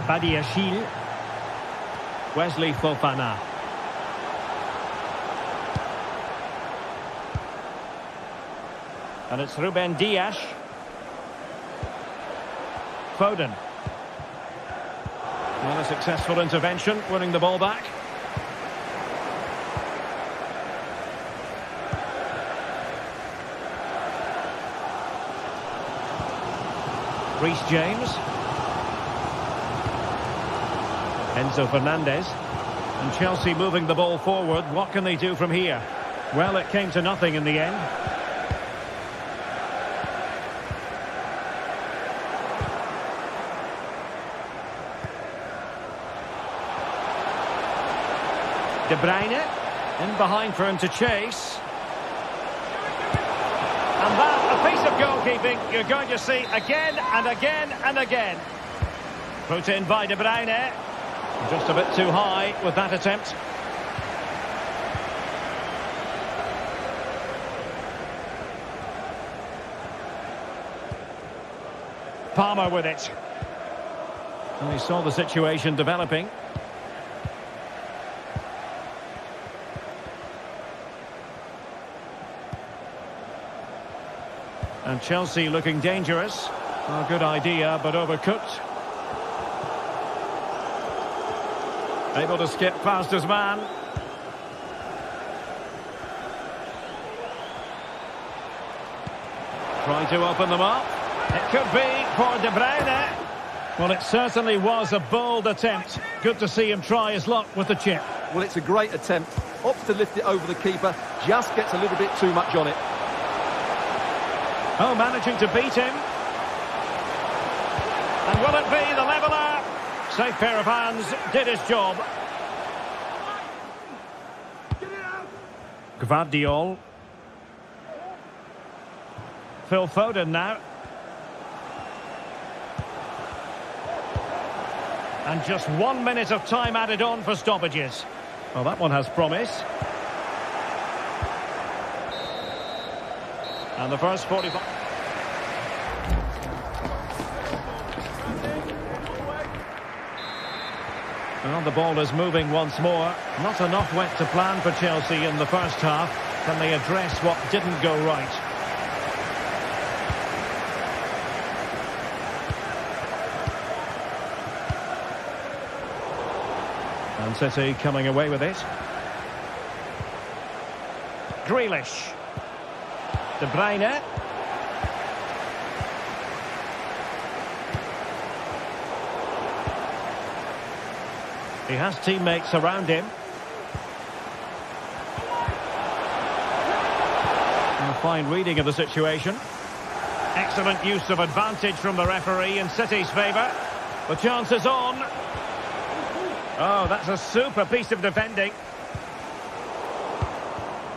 Badiashile. Wesley Fofana. And it's Ruben Dias. Foden. Well, a successful intervention, winning the ball back. Reece James. Enzo Fernandez. And Chelsea moving the ball forward. What can they do from here? Well, it came to nothing in the end. De Bruyne. In behind for him to chase. And that, a piece of goalkeeping you're going to see again and again and again. Put in by De Bruyne. Just a bit too high with that attempt. Palmer with it. And he saw the situation developing. And Chelsea looking dangerous. A good idea, but overcooked. Able to skip past his man. Trying to open them up. It could be for De Bruyne. Well, it certainly was a bold attempt. Good to see him try his luck with the chip. Well, it's a great attempt. Opts to lift it over the keeper. Just gets a little bit too much on it. Oh, managing to beat him. And will it be the leveller? Safe pair of hands, did his job. Gvardiol. Phil Foden now. And just 1 minute of time added on for stoppages. Well, that one has promise. And the first 45... Well, the ball is moving once more. Not enough went to plan for Chelsea in the first half. Can they address what didn't go right? And City coming away with it. Grealish. De Bruyne. He has teammates around him. And a fine reading of the situation. Excellent use of advantage from the referee in City's favour. The chance is on. Oh, that's a super piece of defending.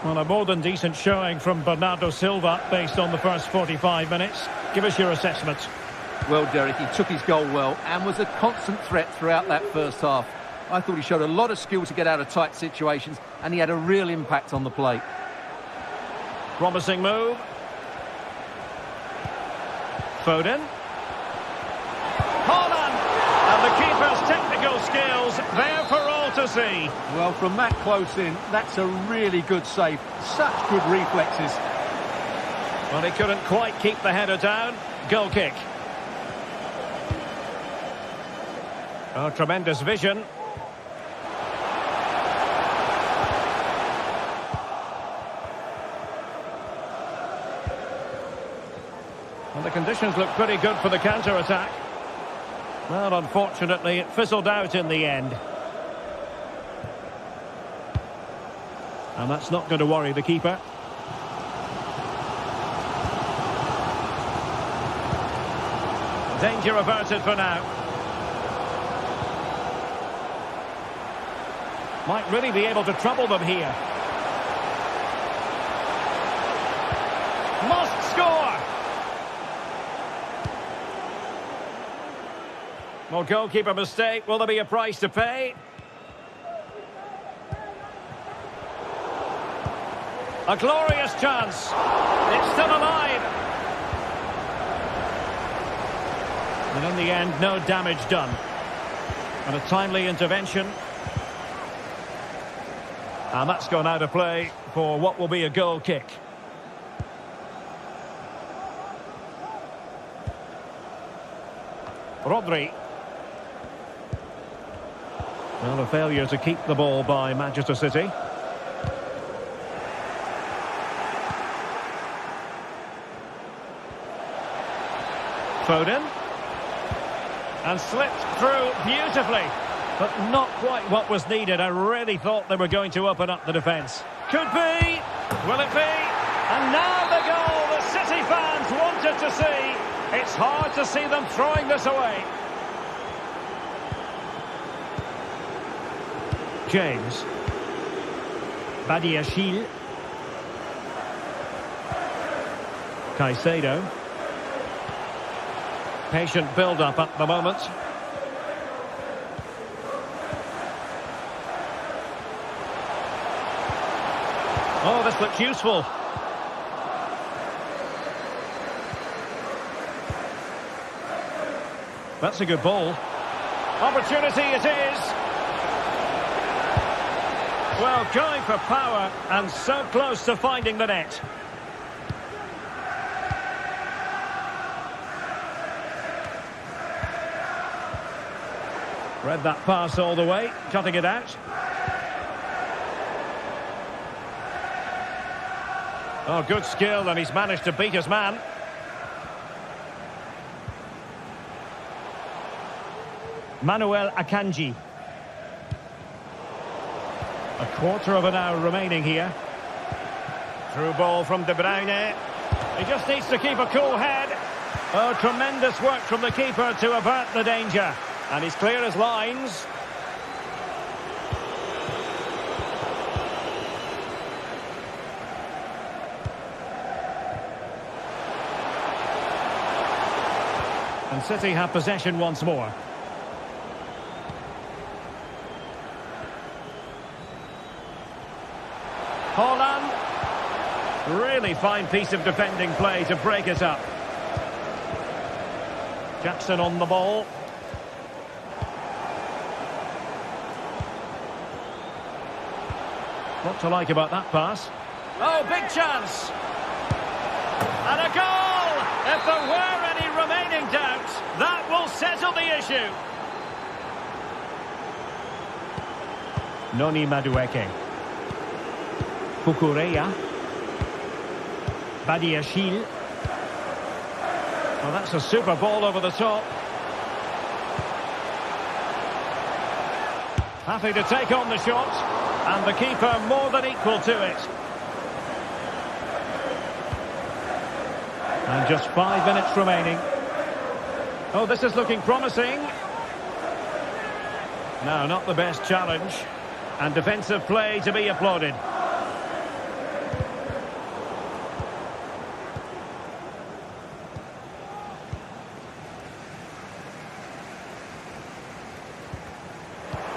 Well, a more than decent showing from Bernardo Silva based on the first 45 minutes. Give us your assessment. Well, Derek, he took his goal well and was a constant threat throughout that first half. I thought he showed a lot of skill to get out of tight situations, and he had a real impact on the play. Promising move. Foden. Haaland! And the keeper's technical skills there for all to see. Well, from that close in, that's a really good save. Such good reflexes. Well, he couldn't quite keep the header down. Goal kick. Oh, tremendous vision. And the conditions look pretty good for the counter-attack. Well, unfortunately, it fizzled out in the end. And that's not going to worry the keeper. Danger averted for now. Might really be able to trouble them here. Must score! Well, goalkeeper mistake. Will there be a price to pay? A glorious chance. It's still alive. And in the end, no damage done. And a timely intervention. And that's gone out of play for what will be a goal kick. Rodri. Well, a failure to keep the ball by Manchester City. Foden. And slipped through beautifully. But not quite what was needed. I really thought they were going to open up the defence. Could be. Will it be? And now the goal the City fans wanted to see. It's hard to see them throwing this away. James. Badiashile. Caicedo. Patient build-up at the moment. Oh, this looks useful. That's a good ball. Opportunity it is. Well, going for power and so close to finding the net. Read that pass all the way, cutting it out. Oh, good skill, and he's managed to beat his man. Manuel Akanji. A quarter of an hour remaining here. Through ball from De Bruyne. He just needs to keep a cool head. Oh, tremendous work from the keeper to avert the danger. And he's clear as lines. And City have possession once more. Haaland. Really fine piece of defending play to break it up. Jackson on the ball. What to like about that pass? Oh, big chance! And a goal! If there were any remaining doubts, that will settle the issue. Noni Madueke. Kukureya. Badiashile. Well, that's a super ball over the top. Happy to take on the shot. And the keeper more than equal to it. And just 5 minutes remaining. Oh, this is looking promising. No, not the best challenge. And defensive play to be applauded.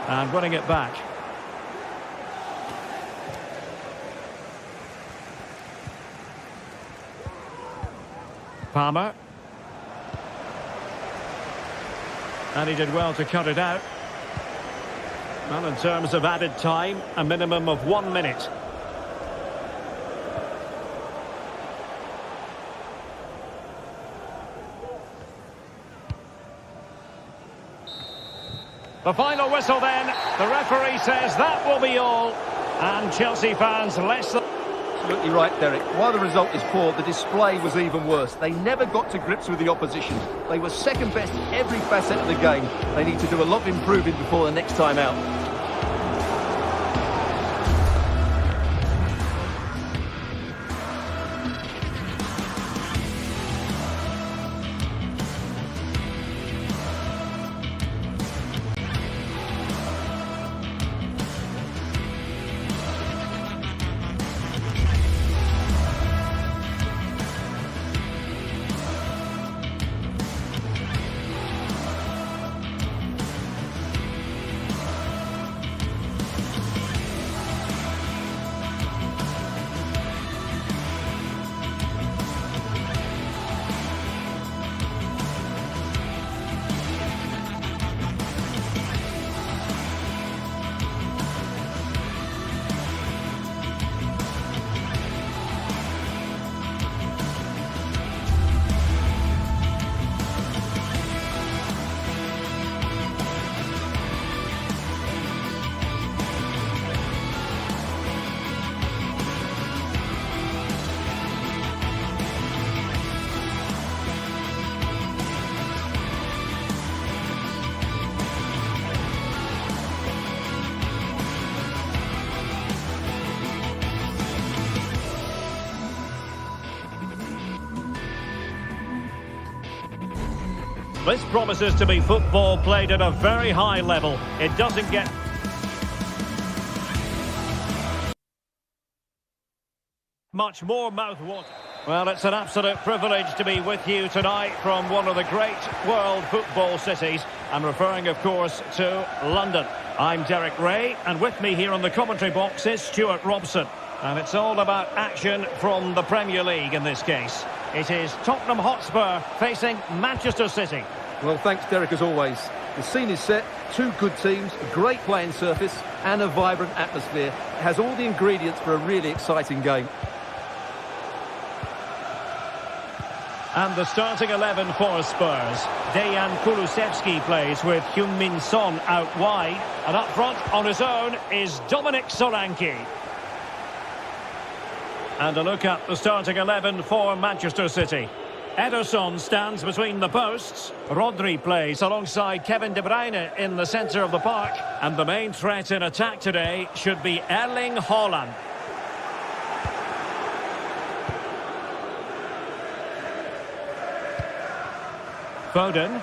And winning it back. Palmer. And he did well to cut it out. Well, in terms of added time, a minimum of 1 minute. The final whistle then. The referee says that will be all. And Chelsea fans less than... Absolutely right, Derek. While the result is poor, the display was even worse. They never got to grips with the opposition. They were second best in every facet of the game. They need to do a lot of improving before the next time out. This promises to be football played at a very high level. It doesn't get much more mouthwater. Well, it's an absolute privilege to be with you tonight from one of the great world football cities. I'm referring, of course, to London. I'm Derek Ray, and with me here on the commentary box is Stuart Robson. And it's all about action from the Premier League in this case. It is Tottenham Hotspur facing Manchester City. Well, thanks, Derek, as always. The scene is set, two good teams, a great playing surface and a vibrant atmosphere. It has all the ingredients for a really exciting game. And the starting 11 for Spurs. Dejan Kulusevski plays with Heung-min Son out wide. And up front on his own is Dominic Solanke. And a look at the starting 11 for Manchester City. Ederson stands between the posts. Rodri plays alongside Kevin De Bruyne in the centre of the park. And the main threat in attack today should be Erling Haaland. Foden.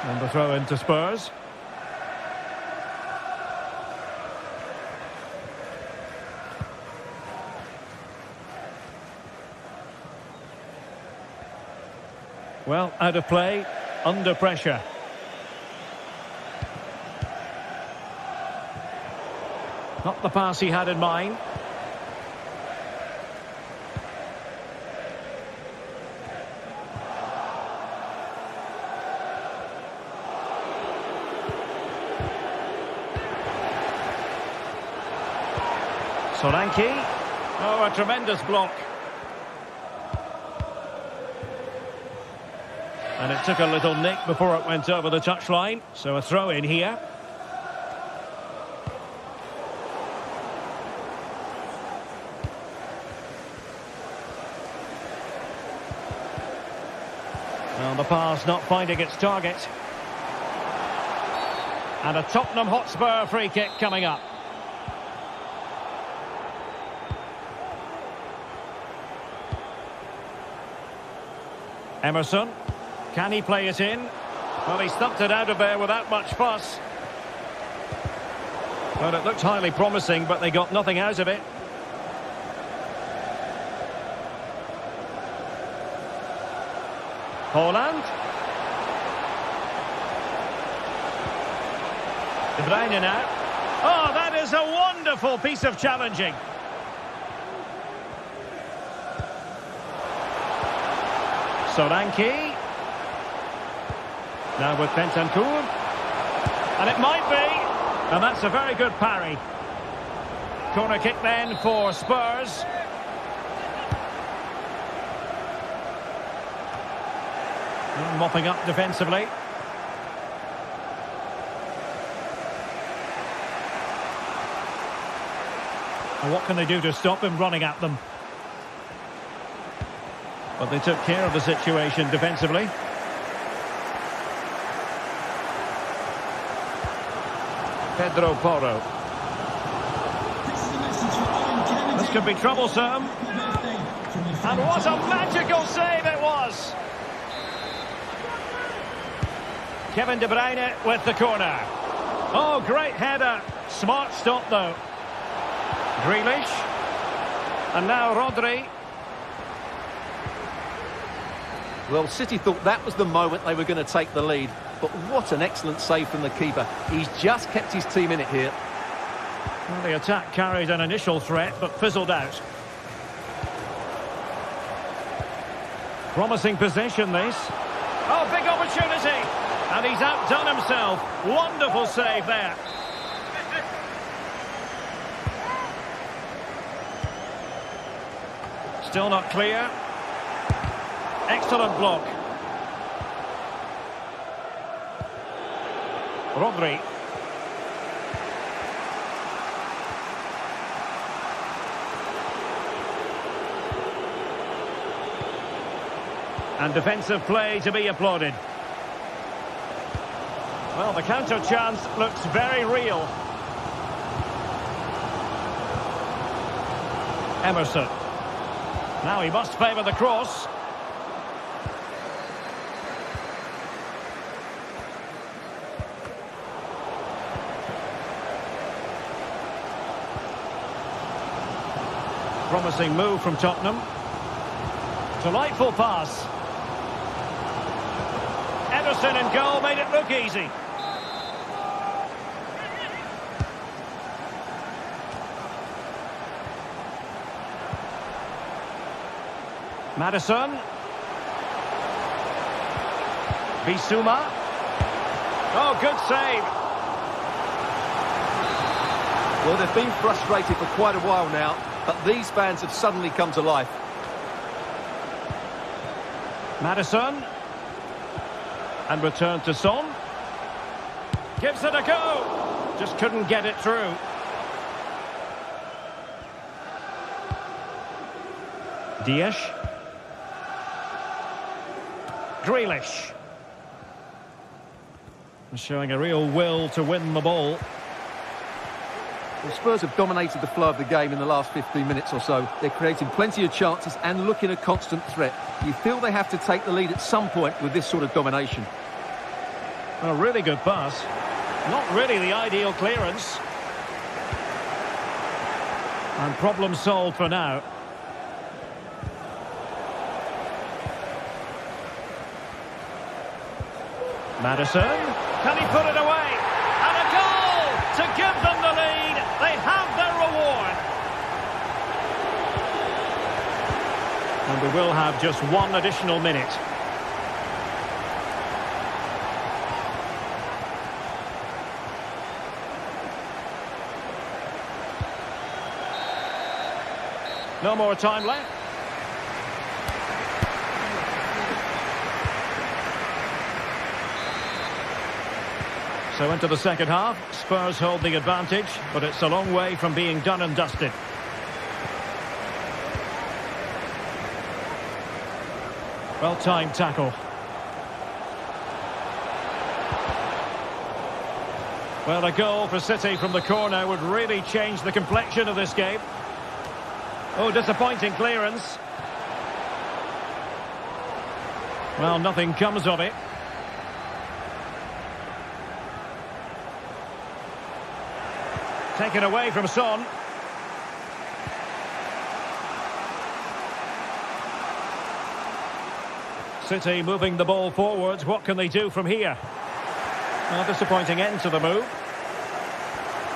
And the throw into Spurs. Well, out of play, under pressure. Not the pass he had in mind. Solanke. Oh, a tremendous block. And it took a little nick before it went over the touchline. So a throw in here. Well, the pass not finding its target. And a Tottenham Hotspur free kick coming up. Emerson. Can he play it in? Well, he stumped it out of there without much fuss. Well, it looked highly promising, but they got nothing out of it. Haaland. De Bruyne now. Oh, that is a wonderful piece of challenging. Solanke. Now with Bentancur. And it might be. And that's a very good parry. Corner kick then for Spurs. And mopping up defensively. And what can they do to stop him running at them? But they took care of the situation defensively. Pedro Porro. This could be troublesome. And what a magical save it was! Kevin De Bruyne with the corner. Oh, great header. Smart stop, though. Grealish. And now Rodri. Well, City thought that was the moment they were going to take the lead. But what an excellent save from the keeper. He's just kept his team in it here. Well, the attack carried an initial threat, but fizzled out. Promising position, this. Oh, big opportunity. And he's outdone himself. Wonderful save there. Still not clear. Excellent block. Rodri. And defensive play to be applauded. Well, the counter chance looks very real. Emerson. Now he must favour the cross. Promising move from Tottenham. Delightful pass. Ederson in goal made it look easy. Maddison. Bissouma. Oh, good save. Well, they've been frustrated for quite a while now, but these fans have suddenly come to life. Maddison. And return to Son. Gives it a go. Just couldn't get it through. Diaz. Grealish. Showing a real will to win the ball. The Spurs have dominated the flow of the game in the last 15 minutes or so. They're creating plenty of chances and looking a constant threat. You feel they have to take the lead at some point with this sort of domination. A really good pass. Not really the ideal clearance. And problem solved for now. Maddison. Can he put it away? And a goal to give them the lead. They have their reward. And we will have just one additional minute. No more time left. So into the second half, Spurs hold the advantage, but it's a long way from being done and dusted. Well-timed tackle. Well, a goal for City from the corner would really change the complexion of this game. Oh, disappointing clearance. Well, nothing comes of it. Taken away from Son. City moving the ball forwards. What can they do from here? Well, disappointing end to the move.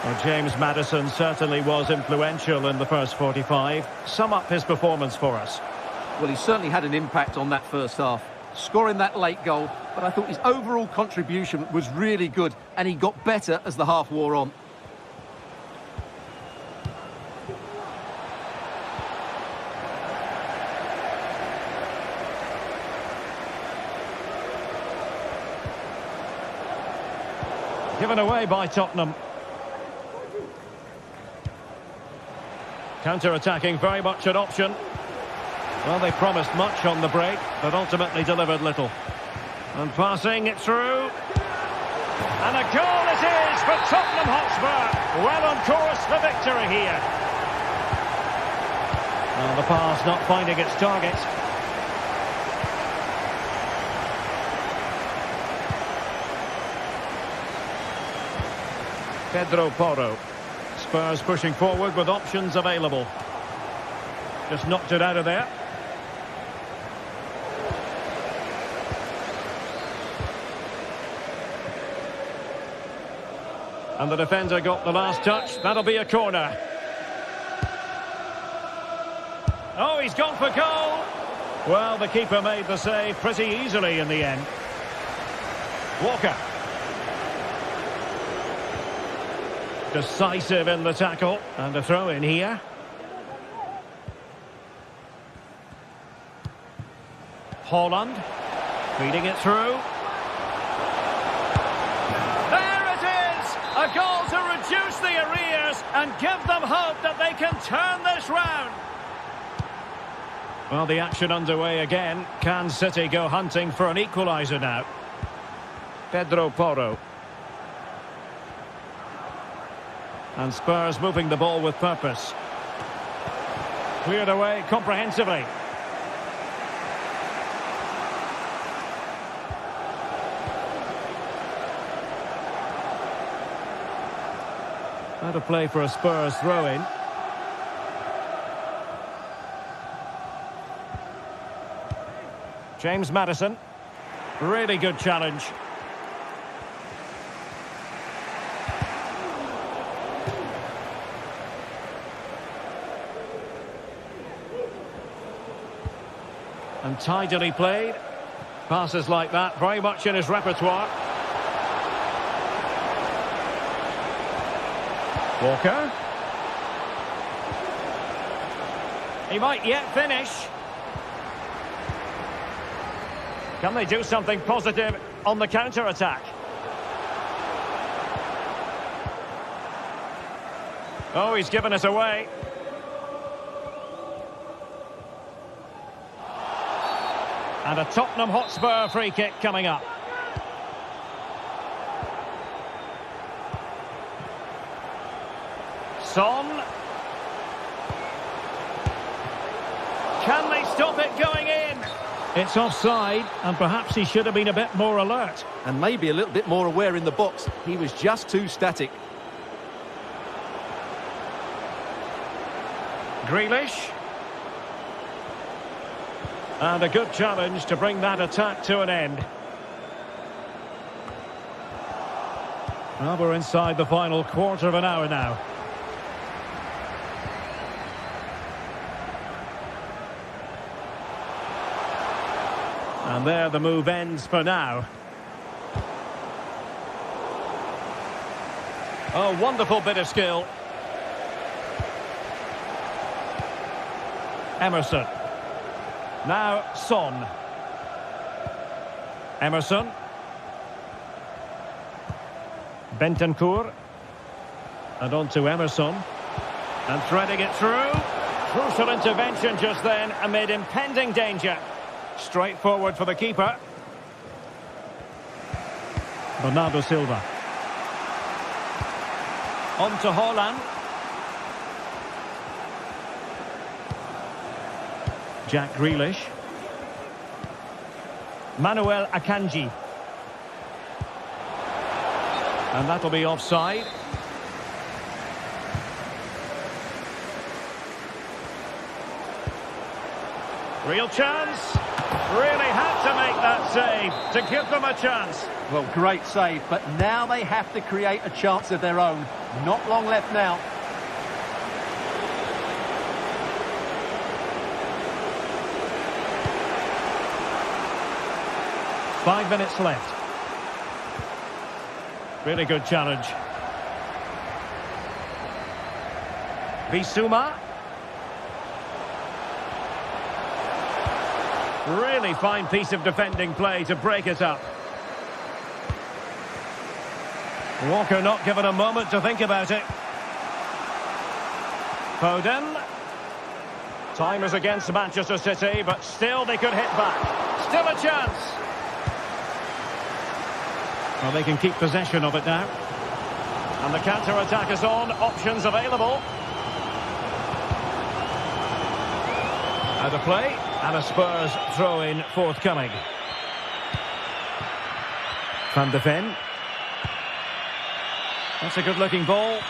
Well, James Maddison certainly was influential in the first 45. Sum up his performance for us. Well, he certainly had an impact on that first half, scoring that late goal, but I thought his overall contribution was really good, and he got better as the half wore on. Given away by Tottenham. Counter-attacking, very much an option. Well, they promised much on the break, but ultimately delivered little. And passing it through. And a goal it is for Tottenham Hotspur. Well on course for victory here. And the pass not finding its target. Pedro Porro. Spurs pushing forward with options available. Just knocked it out of there. And the defender got the last touch. That'll be a corner. Oh, he's gone for goal. Well, the keeper made the save pretty easily in the end. Walker. Decisive in the tackle. And a throw in here. Haaland. Feeding it through. There it is! A goal to reduce the arrears and give them hope that they can turn this round. Well, the action underway again. Can City go hunting for an equaliser now? Pedro Porro. And Spurs moving the ball with purpose. Cleared away comprehensively. Out of play for a Spurs throw-in. James Maddison. Really good challenge. And tidily played. Passes like that, very much in his repertoire. Walker. He might yet finish. Can they do something positive on the counter-attack? Oh, he's given us away. And a Tottenham Hotspur free kick coming up. Son. Can they stop it going in? It's offside, and perhaps he should have been a bit more alert. And maybe a little bit more aware in the box. He was just too static. Grealish. And a good challenge to bring that attack to an end. Well, we're inside the final quarter of an hour now. And there the move ends for now. Oh, wonderful bit of skill. Emerson. Now Son. Emerson. Bentancur. And on to Emerson. And threading it through. Crucial intervention just then amid impending danger. Straightforward for the keeper. Bernardo Silva. On to Haaland. Jack Grealish. Manuel Akanji. And that'll be offside. Real chance. Really had to make that save to give them a chance. Well, great save, but now they have to create a chance of their own. Not long left now. Five minutes left. Really good challenge. Bissouma. Really fine piece of defending play to break it up. Walker not given a moment to think about it. Foden. Time is against Manchester City, but still they could hit back. Still a chance. Well, they can keep possession of it now. And the counter-attack is on. Options available. Out of play. And a Spurs throw-in forthcoming. Van de Ven. That's a good-looking ball.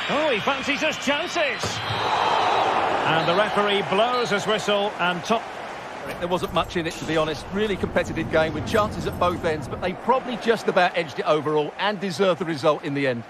Oh, he fancies his chances. And the referee blows his whistle and top. There wasn't much in it, to be honest. Really competitive game with chances at both ends, but they probably just about edged it overall and deserved the result in the end.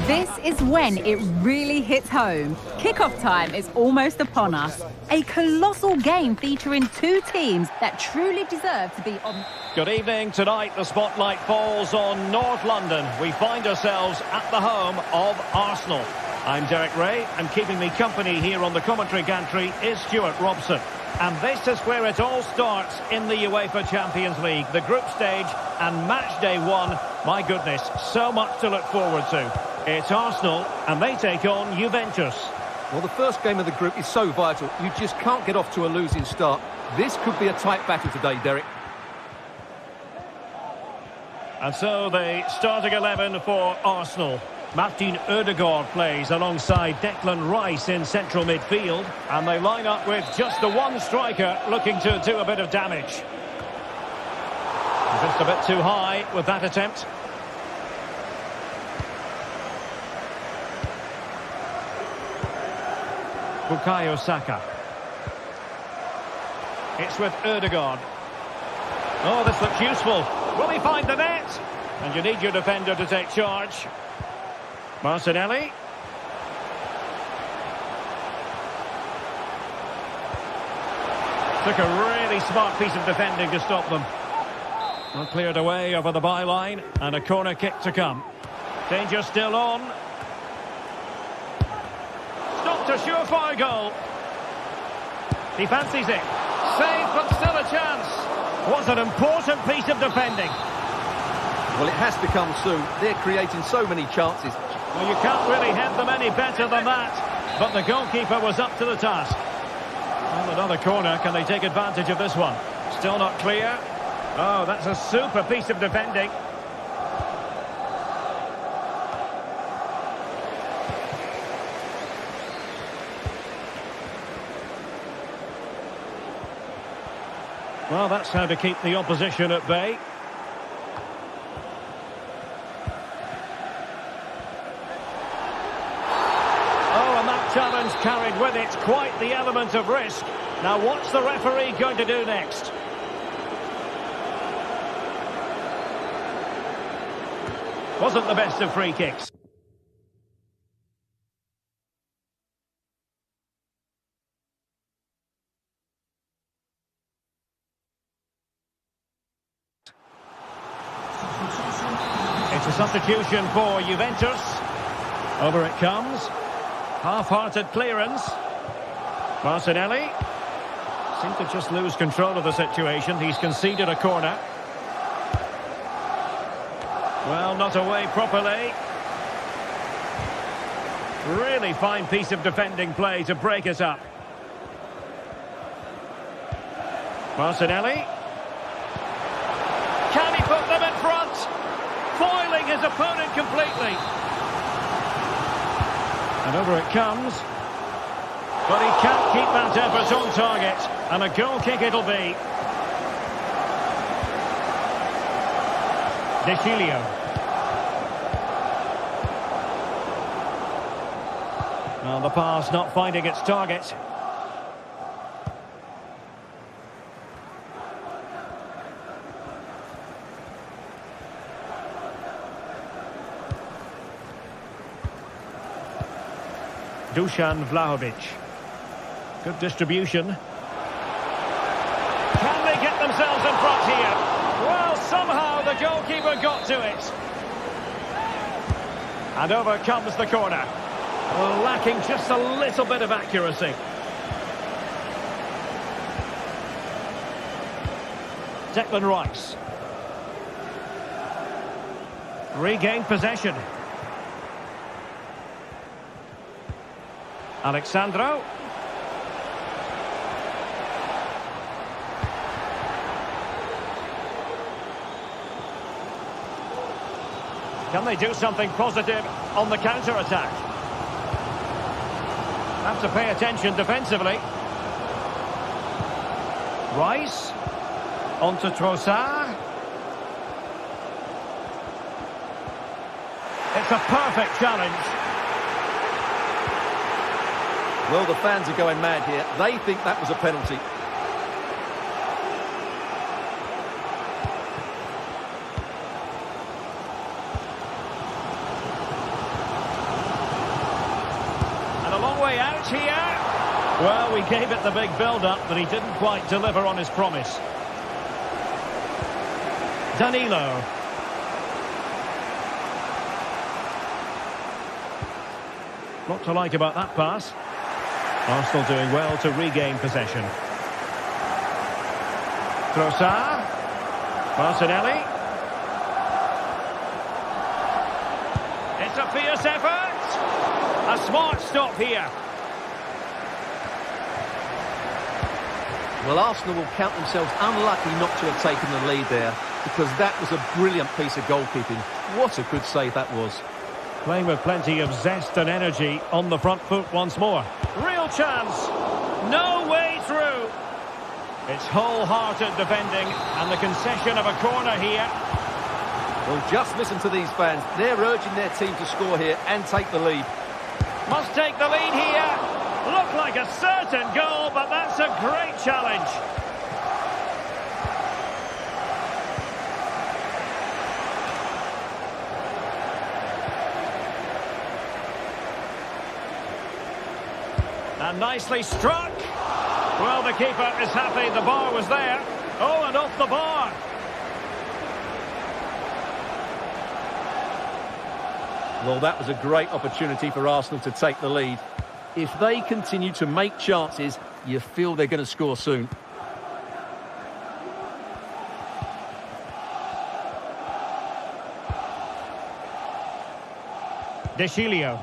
This is when it really hits home. Kickoff time is almost upon us. A colossal game featuring two teams that truly deserve to be on. Good evening. Tonight the spotlight falls on North London. We find ourselves at the home of Arsenal. I'm Derek Ray, and keeping me company here on the commentary gantry is Stuart Robson. And this is where it all starts in the UEFA Champions League, the group stage and match day 1. My goodness, so much to look forward to. It's Arsenal, and they take on Juventus. Well, the first game of the group is so vital. You just can't get off to a losing start. This could be a tight battle today, Derek. And so the starting 11 for Arsenal. Martin Odegaard plays alongside Declan Rice in central midfield. And they line up with just the one striker looking to do a bit of damage. Just a bit too high with that attempt. Bukayo Saka. It's with Odegaard. Oh, this looks useful. Will he find the net? And you need your defender to take charge. Martinelli. Took a really smart piece of defending to stop them. Well, cleared away over the byline, and a corner kick to come. Danger still on. Stopped a surefire goal. He fancies it. Saved, but still a chance. Was an important piece of defending. Well, it has to come soon. They're creating so many chances. Well, you can't really head them any better than that. But the goalkeeper was up to the task. Well, another corner. Can they take advantage of this one? Still not clear. Oh, that's a super piece of defending. Well, that's how to keep the opposition at bay. Oh, and that challenge carried with it quite the element of risk. Now, what's the referee going to do next? Wasn't the best of free kicks. It's a substitution for Juventus. Over it comes. Half-hearted clearance. Martinelli. Seemed to just lose control of the situation. He's conceded a corner. Well, not away properly. Really fine piece of defending play to break it up. Martinelli. Can he put them in front? Foiling his opponent completely. And over it comes. But he can't keep that effort on target. And a goal kick it'll be. De Chilio. Well, the pass not finding its target. Dusan Vlahovic. Good distribution. Can they get themselves in front here? Well, somehow the goalkeeper got to it. And over comes the corner. Well, lacking just a little bit of accuracy. Declan Rice. Regained possession. Alexandro. Can they do something positive on the counter-attack? Have to pay attention defensively. Rice. On to Trossard. It's a perfect challenge. Well, the fans are going mad here. They think that was a penalty. And a long way out here. Well, we gave it the big build-up, but he didn't quite deliver on his promise. Danilo. Not to like about that pass. Arsenal doing well to regain possession. Trossard. Martinelli. It's a fierce effort. A smart stop here. Well, Arsenal will count themselves unlucky not to have taken the lead there, because that was a brilliant piece of goalkeeping. What a good save that was. Playing with plenty of zest and energy on the front foot once more. Real chance. No way through. It's wholehearted defending and the concession of a corner here. Well, just listen to these fans. They're urging their team to score here and take the lead. Must take the lead here. Looked like a certain goal, but that's a great challenge. And nicely struck. Well, the keeper is happy the bar was there. Oh, and off the bar. Well, that was a great opportunity for Arsenal to take the lead. If they continue to make chances, you feel they're going to score soon. Deschilio.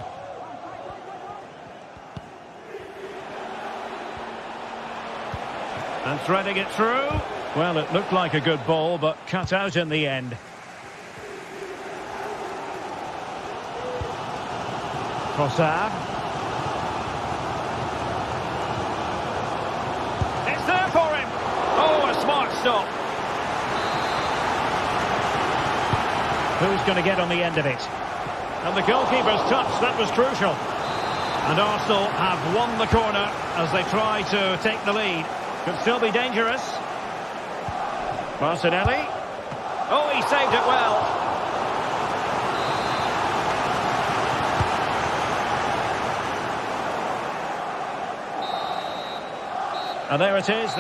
And threading it through. Well, it looked like a good ball, but cut out in the end. Trossard. It's there for him. Oh, a smart stop. Who's going to get on the end of it? And the goalkeeper's touch, that was crucial. And Arsenal have won the corner as they try to take the lead. Could still be dangerous. Martinelli. Oh, he saved it well. And there it is.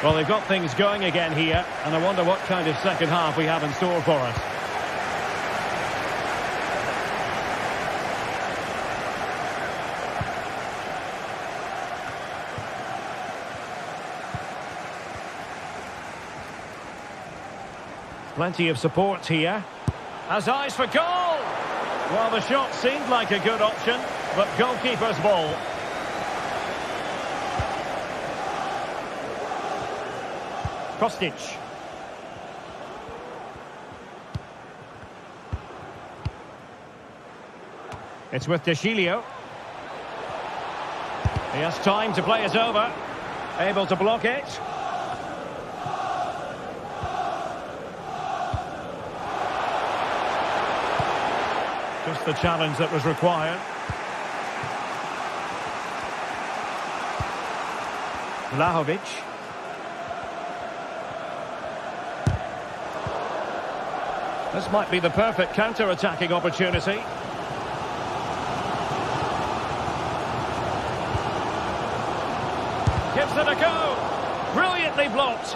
Well, they've got things going again here, and I wonder what kind of second half we have in store for us. Plenty of support here. Has eyes for goal. Well, the shot seemed like a good option, but goalkeeper's ball. Kostic. It's with Deschilio. He has time to play it over. Able to block it. Just the challenge that was required. Vlahovic. This might be the perfect counter-attacking opportunity. Gives it a go. Brilliantly blocked.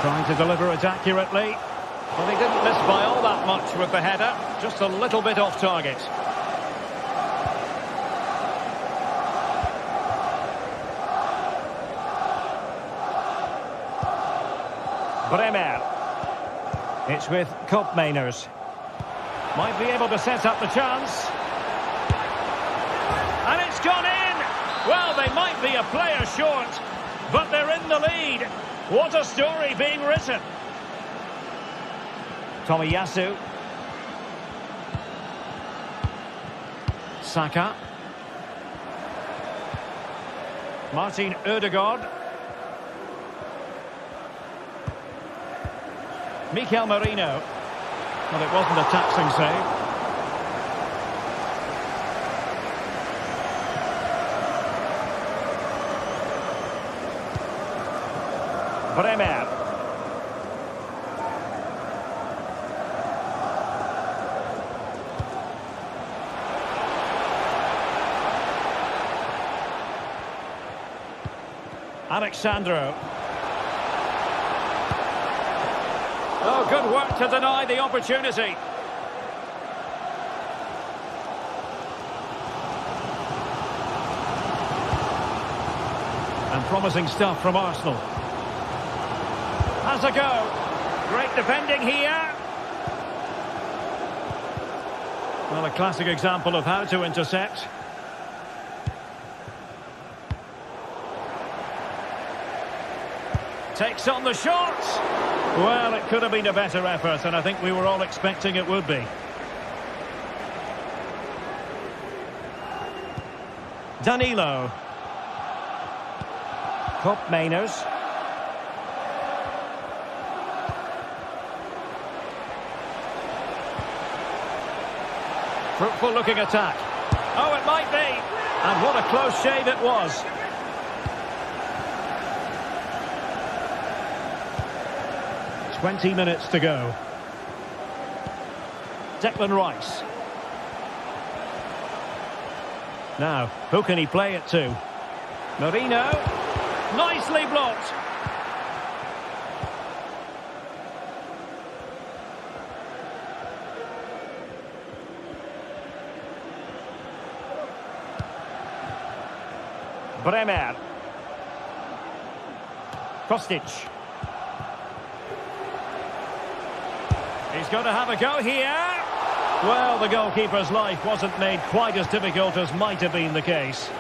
Trying to deliver it accurately. Well, he didn't miss by all that much with the header. Just a little bit off target. Bremer. It's with Koopmeiners. Might be able to set up the chance. And it's gone in! Well, they might be a player short, but they're in the lead. What a story being written. Tomiyasu. Saka. Martin Ødegaard. Mikel Merino. Well, it wasn't a taxing save. Bremer. Alexandro. Oh, good work to deny the opportunity. And promising stuff from Arsenal. Has a go. Great defending here. Well, a classic example of how to intercept. Takes on the shot. Well, it could have been a better effort, and I think we were all expecting it would be. Danilo. Cop Mainers. Fruitful looking attack. Oh, it might be. And what a close shave it was. "20 minutes to go. Declan Rice. Now, who can he play it to? Marino. Nicely blocked. Bremer. Kostic. He's going to have a go here. Well, the goalkeeper's life wasn't made quite as difficult as might have been the case.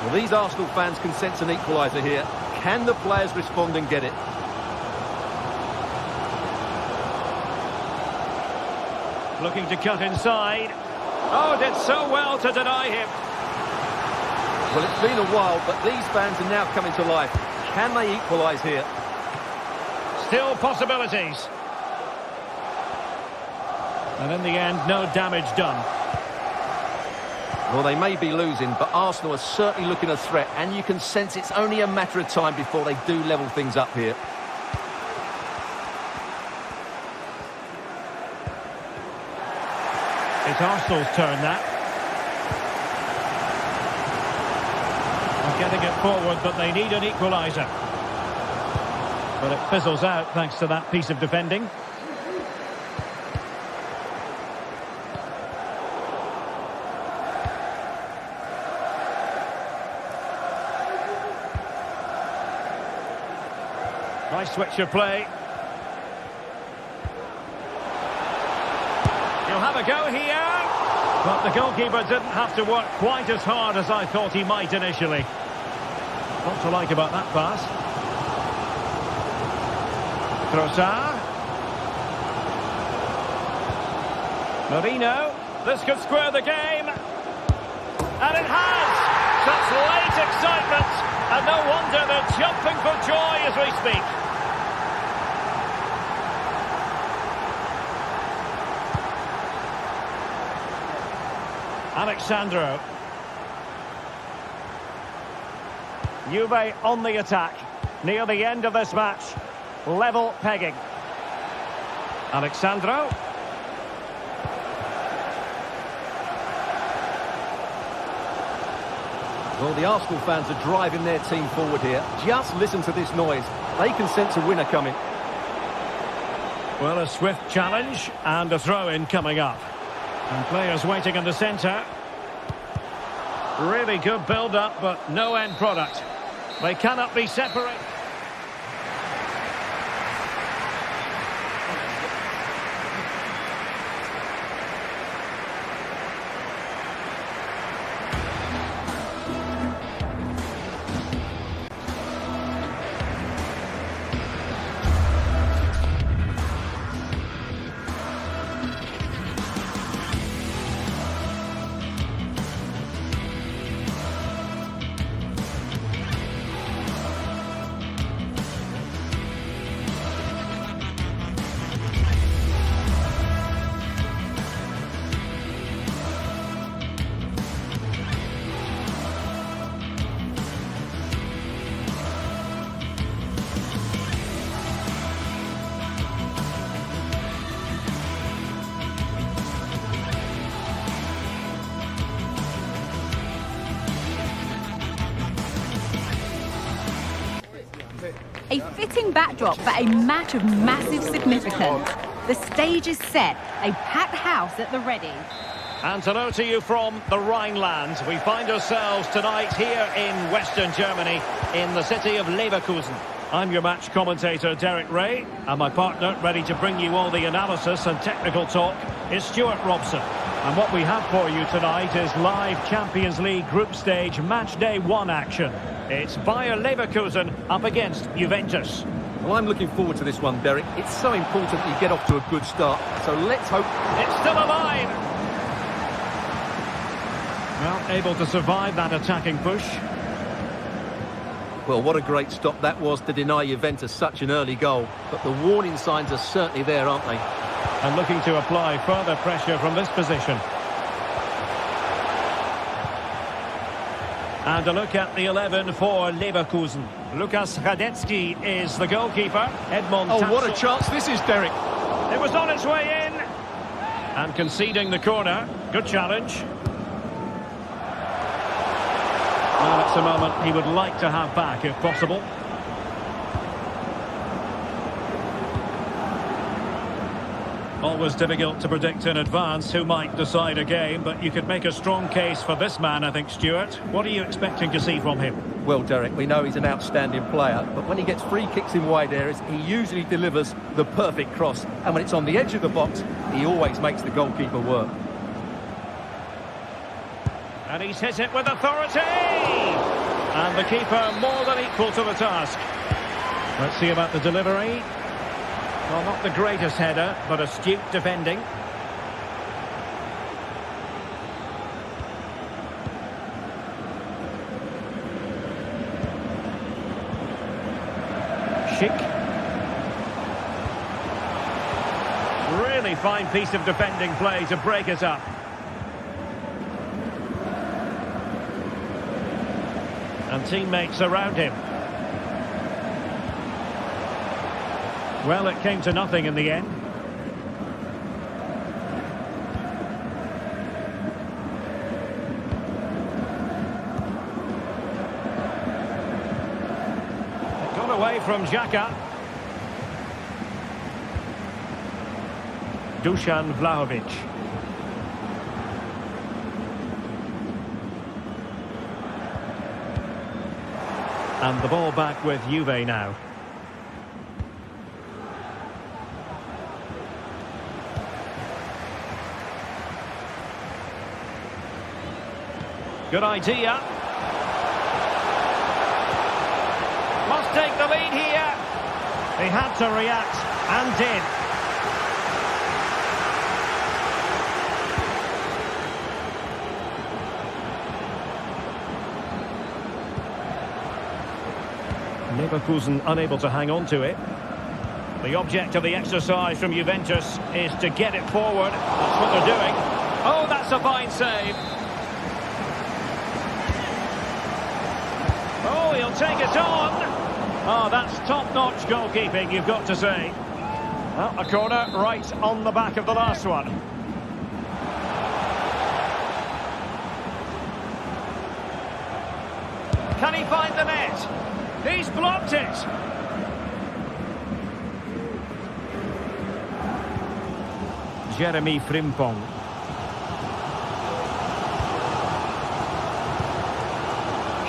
Well, these Arsenal fans can sense an equaliser here. Can the players respond and get it? Looking to cut inside. Oh, did so well to deny him. Well, it's been a while, but these fans are now coming to life. Can they equalise here? Still possibilities. And in the end, no damage done. Well, they may be losing, but Arsenal are certainly looking a threat, and you can sense it's only a matter of time before they do level things up here. It's Arsenal's turn, that. They're getting it forward, but they need an equaliser. But it fizzles out thanks to that piece of defending. Nice switch of play. He'll have a go here. But the goalkeeper didn't have to work quite as hard as I thought he might initially. What to like about that pass? Trossard. Marino. This could square the game. And it has! Such late excitement. And no wonder they're jumping for joy as we speak. Alexandro. Juve on the attack. Near the end of this match. Level pegging. Alexandro. Well, the Arsenal fans are driving their team forward here. Just listen to this noise. They can sense a winner coming. Well, a swift challenge and a throw-in coming up. And players waiting in the centre. Really good build-up, but no end product. They cannot be separated. A fitting backdrop for a match of massive significance. The stage is set, a packed house at the ready. And hello to you from the Rhineland. We find ourselves tonight here in Western Germany, in the city of Leverkusen. I'm your match commentator, Derek Ray, and my partner, ready to bring you all the analysis and technical talk, is Stuart Robson. And what we have for you tonight is live Champions League group stage match day 1 action. It's Bayer Leverkusen up against Juventus. Well, I'm looking forward to this one, Derek. It's so important that you get off to a good start, so let's hope... It's still alive! Well, able to survive that attacking push. Well, what a great stop that was to deny Juventus such an early goal. But the warning signs are certainly there, aren't they? And looking to apply further pressure from this position. And a look at the 11 for Leverkusen. Lukas Radetzky is the goalkeeper. Edmond Oh, Tapsoba. what a chance this is, Derek. It was on its way in. And conceding the corner. Good challenge. Well, it's a moment he would like to have back if possible. Always difficult to predict in advance who might decide a game, but you could make a strong case for this man, I think, Stuart. What are you expecting to see from him? Well, Derek, we know he's an outstanding player, but when he gets free kicks in wide areas, he usually delivers the perfect cross. And when it's on the edge of the box, he always makes the goalkeeper work. And he's hit it with authority! And the keeper more than equal to the task. Let's see about the delivery. Well, not the greatest header, but astute defending. Schick. Really fine piece of defending play to break it up. And teammates around him. Well, it came to nothing in the end. It got away from Xhaka. Dusan Vlahovic. And the ball back with Juve now. Good idea. Must take the lead here. He had to react and did. Leverkusen unable to hang on to it. The object of the exercise from Juventus is to get it forward. That's what they're doing. Oh, that's a fine save. Oh, he'll take it on. Oh, that's top-notch goalkeeping, you've got to say. Well, a corner right on the back of the last one. Can he find the net? He's blocked it. Jeremy Frimpong.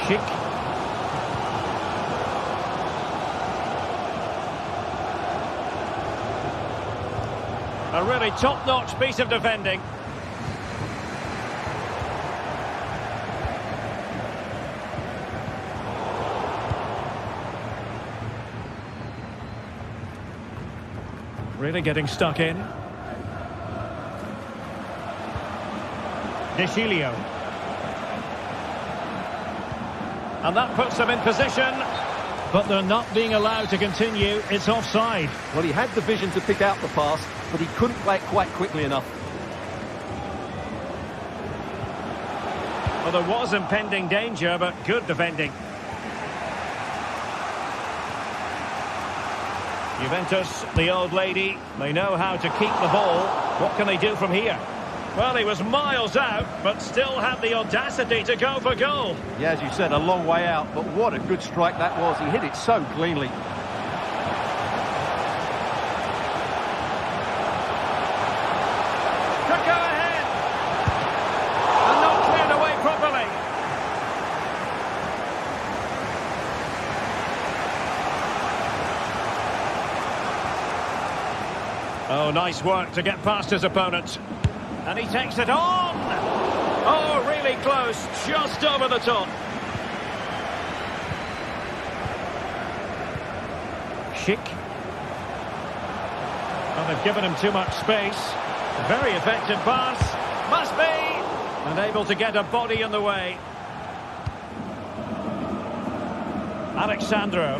Schick. A really top-notch piece of defending. Really getting stuck in. Deschilio. And that puts them in position. But they're not being allowed to continue. It's offside. Well, he had the vision to pick out the pass, but he couldn't play it quite quickly enough. Well, there was impending danger, but good defending. Juventus, the old lady, they know how to keep the ball. What can they do from here? Well, he was miles out, but still had the audacity to go for goal. Yeah, as you said, a long way out, but what a good strike that was. He hit it so cleanly. Oh, nice work to get past his opponent. And he takes it on. Oh, really close, just over the top. Schick. Well, they've given him too much space. A very effective pass. Must be. And able to get a body in the way. Alexandro.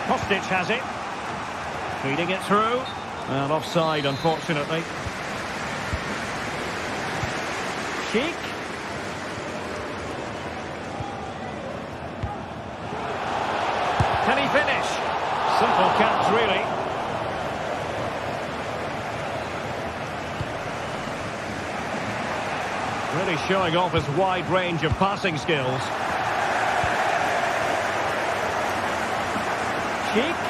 Kostic has it. Feeding it through. And offside, unfortunately. Schick. Can he finish? Simple catch, really. Really showing off his wide range of passing skills. Schick.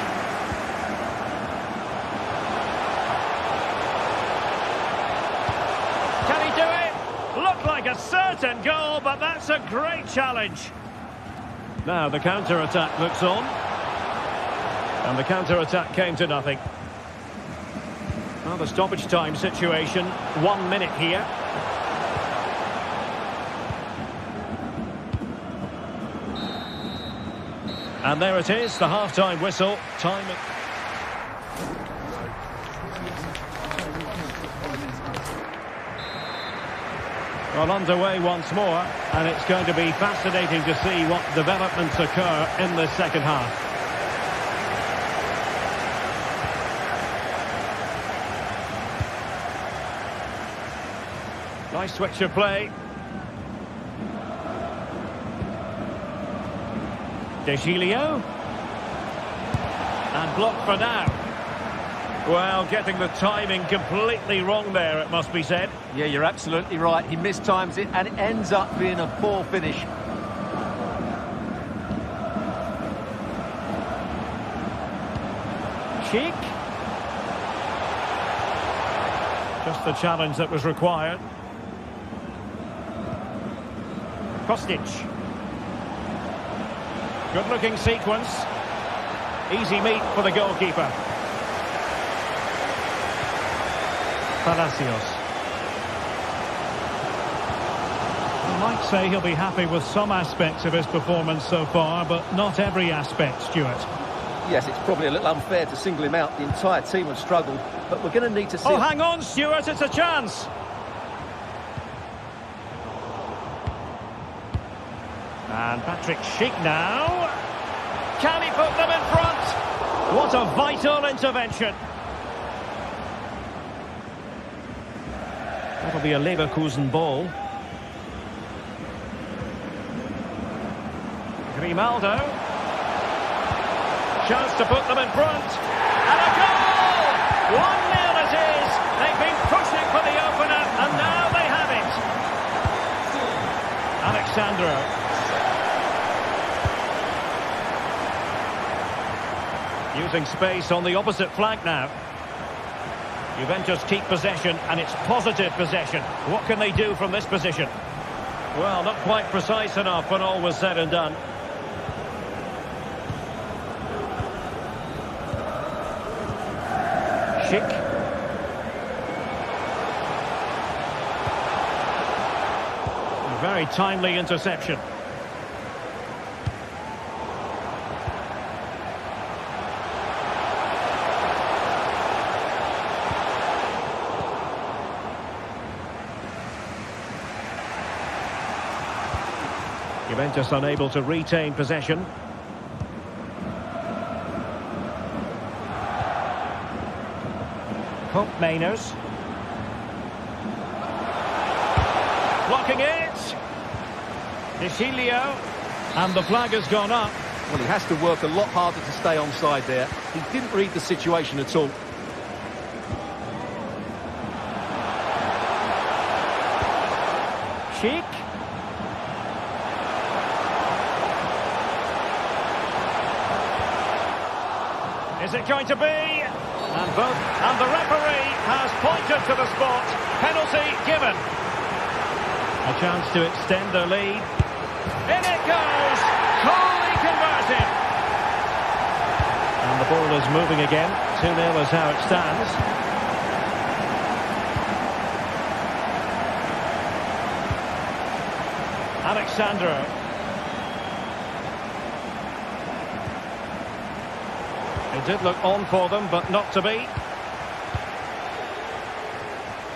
Can he do it? Looked like a certain goal, but that's a great challenge. Now the counter-attack looks on. And the counter-attack came to nothing. Well, the stoppage time situation, 1 minute here. And there it is, the half-time whistle. Time. Well, underway once more, and it's going to be fascinating to see what developments occur in the second half. Nice switch of play. De Gilio. And blocked for now. Well, getting the timing completely wrong there, it must be said. Yeah, you're absolutely right. He mistimes it and it ends up being a poor finish. Schick. Just the challenge that was required. Kostic. Good-looking sequence. Easy meet for the goalkeeper. Palacios. I might say he'll be happy with some aspects of his performance so far, but not every aspect, Stuart. Yes, it's probably a little unfair to single him out. The entire team have struggled, but we're going to need to see... Oh, hang on, Stuart, it's a chance! And Patrick Schick now. Can he put them in front? What a vital intervention. That'll be a Leverkusen ball. Grimaldo. Chance to put them in front. And a goal! 1-0 it is. They've been pushing for the opener, and now they have it. Alexandro. Using space on the opposite flank now. Juventus keep possession, and it's positive possession. What can they do from this position? Well, not quite precise enough when all was said and done. Schick. A very timely interception. Juventus unable to retain possession. Hope Mainers. Blocking it. De Gilio. And the flag has gone up. Well, he has to work a lot harder to stay onside there. He didn't read the situation at all. Schick. Is it going to be? And the referee has pointed to the spot. Penalty given. A chance to extend their lead. In it goes. Coolly converted. And And the ball is moving again. 2-0 is how it stands. Alexandro. It did look on for them, but not to be.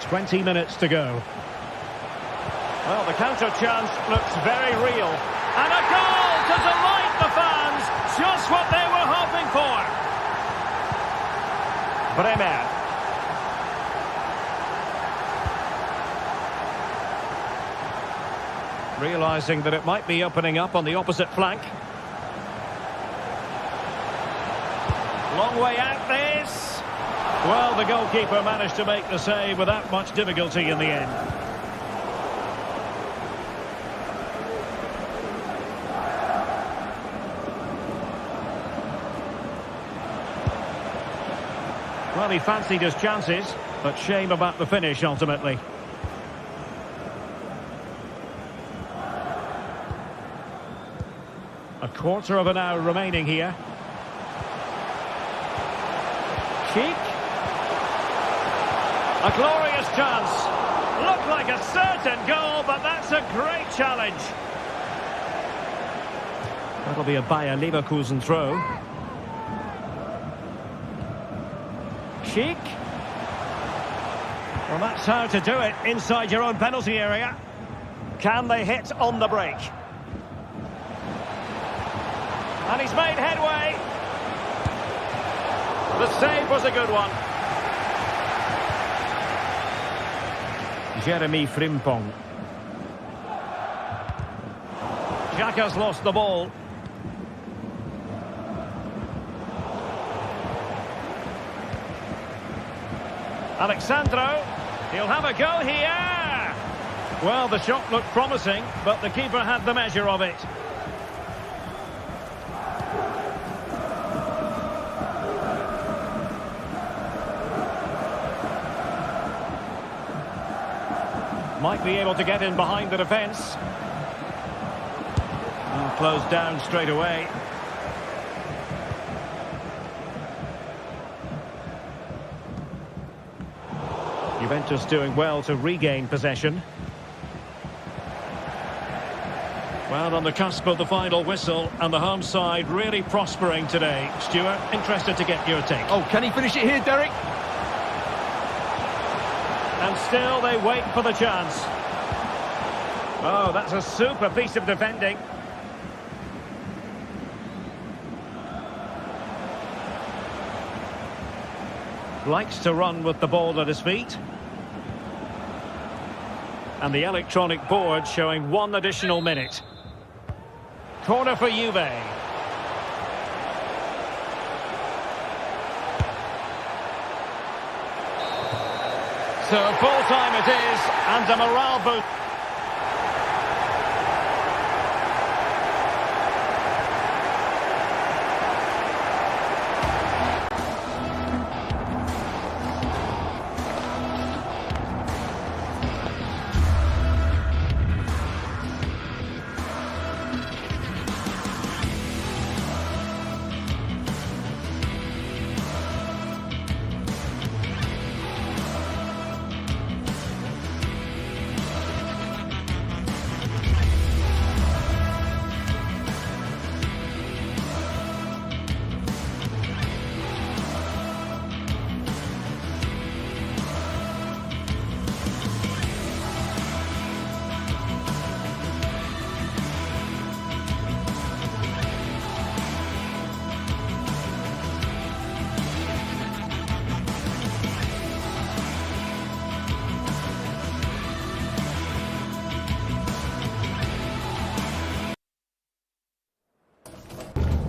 20 minutes to go. Well, the counter chance looks very real. And a goal to delight the fans. Just what they were hoping for. Bremer. Realising that it might be opening up on the opposite flank. Long way out this. Well, the goalkeeper managed to make the save without much difficulty in the end. Well, he fancied his chances, but shame about the finish ultimately. A quarter of an hour remaining here. Cheek. A glorious chance. Looked like a certain goal, but that's a great challenge. That'll be a Bayer Leverkusen throw. Cheek. Well, that's how to do it inside your own penalty area. Can they hit on the break? And he's made headway. The save was a good one. Jeremy Frimpong. Xhaka's lost the ball. Alexandro. He'll have a go here. Well, the shot looked promising, but the keeper had the measure of it. Might be able to get in behind the defence. And closed down straight away. Juventus doing well to regain possession. Well, on the cusp of the final whistle, and the home side really prospering today. Stuart, interested to get your take. Oh, can he finish it here, Derek? And still they wait for the chance. Oh, that's a super piece of defending. Likes to run with the ball at his feet. And the electronic board showing 1 additional minute. Corner for Juve. So full time it is, and a morale boost.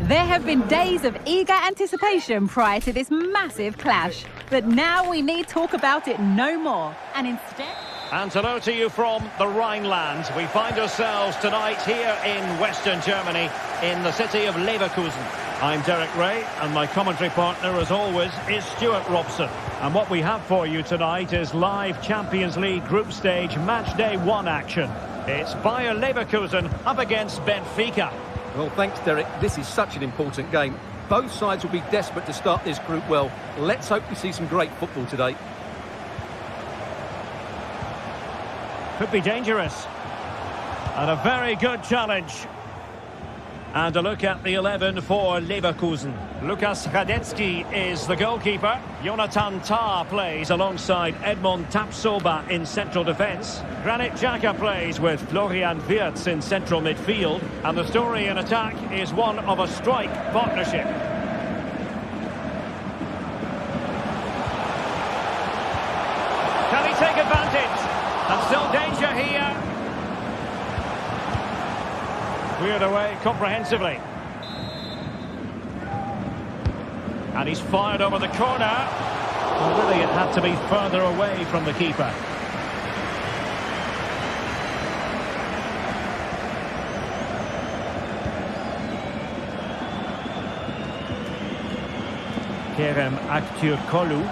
There have been days of eager anticipation prior to this massive clash. But now we need talk about it no more. And instead... And hello to you from the Rhineland. We find ourselves tonight here in Western Germany, in the city of Leverkusen. I'm Derek Ray, and my commentary partner, as always, is Stuart Robson. And what we have for you tonight is live Champions League group stage match day 1 action. It's Bayer Leverkusen up against Benfica. Well, thanks, Derek. This is such an important game. Both sides will be desperate to start this group well. Let's hope we see some great football today. Could be dangerous. And a very good challenge. And a look at the 11 for Leverkusen. Lukas Radetzky is the goalkeeper. Jonathan Tah plays alongside Edmond Tapsoba in central defence. Granit Xhaka plays with Florian Wirtz in central midfield. And the story in attack is one of a strike partnership. Can he take advantage? And still danger here. Cleared away comprehensively. And he's fired over the corner. Well, really, it had to be further away from the keeper. Kerem Aktürkoğlu.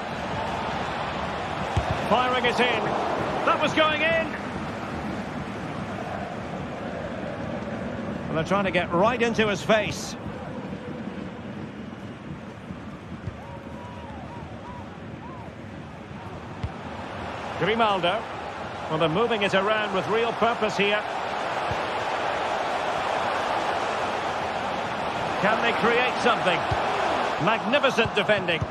Firing it in. That was going in. They're trying to get right into his face. Grimaldo. Well, they're moving it around with real purpose here. Can they create something? Magnificent defending.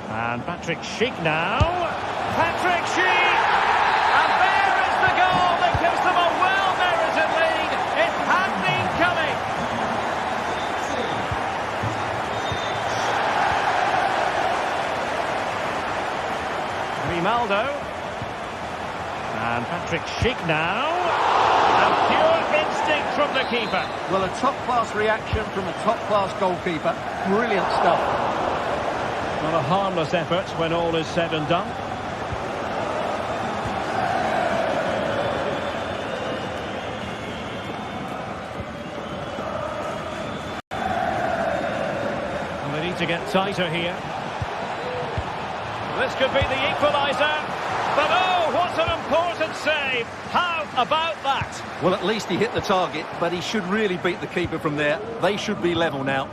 And Patrick Schick now. Patrick Schick! And there is the goal that gives them a well-merited lead. It had been coming. Grimaldo. And Patrick Schick now. And pure instinct from the keeper. Well, a top-class reaction from a top-class goalkeeper. Brilliant stuff. Not a harmless effort when all is said and done. And they need to get tighter here. This could be the equaliser. But oh, what an important save. How about that? Well, at least he hit the target, but he should really beat the keeper from there. They should be level now.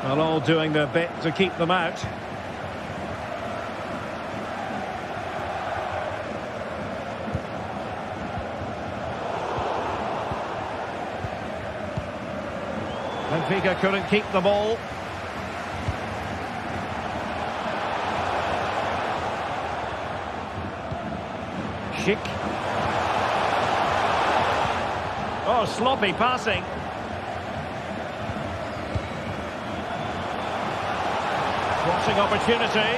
Well, all doing their bit to keep them out. Benfica couldn't keep the ball. Schick. Oh, sloppy passing. Crossing opportunity.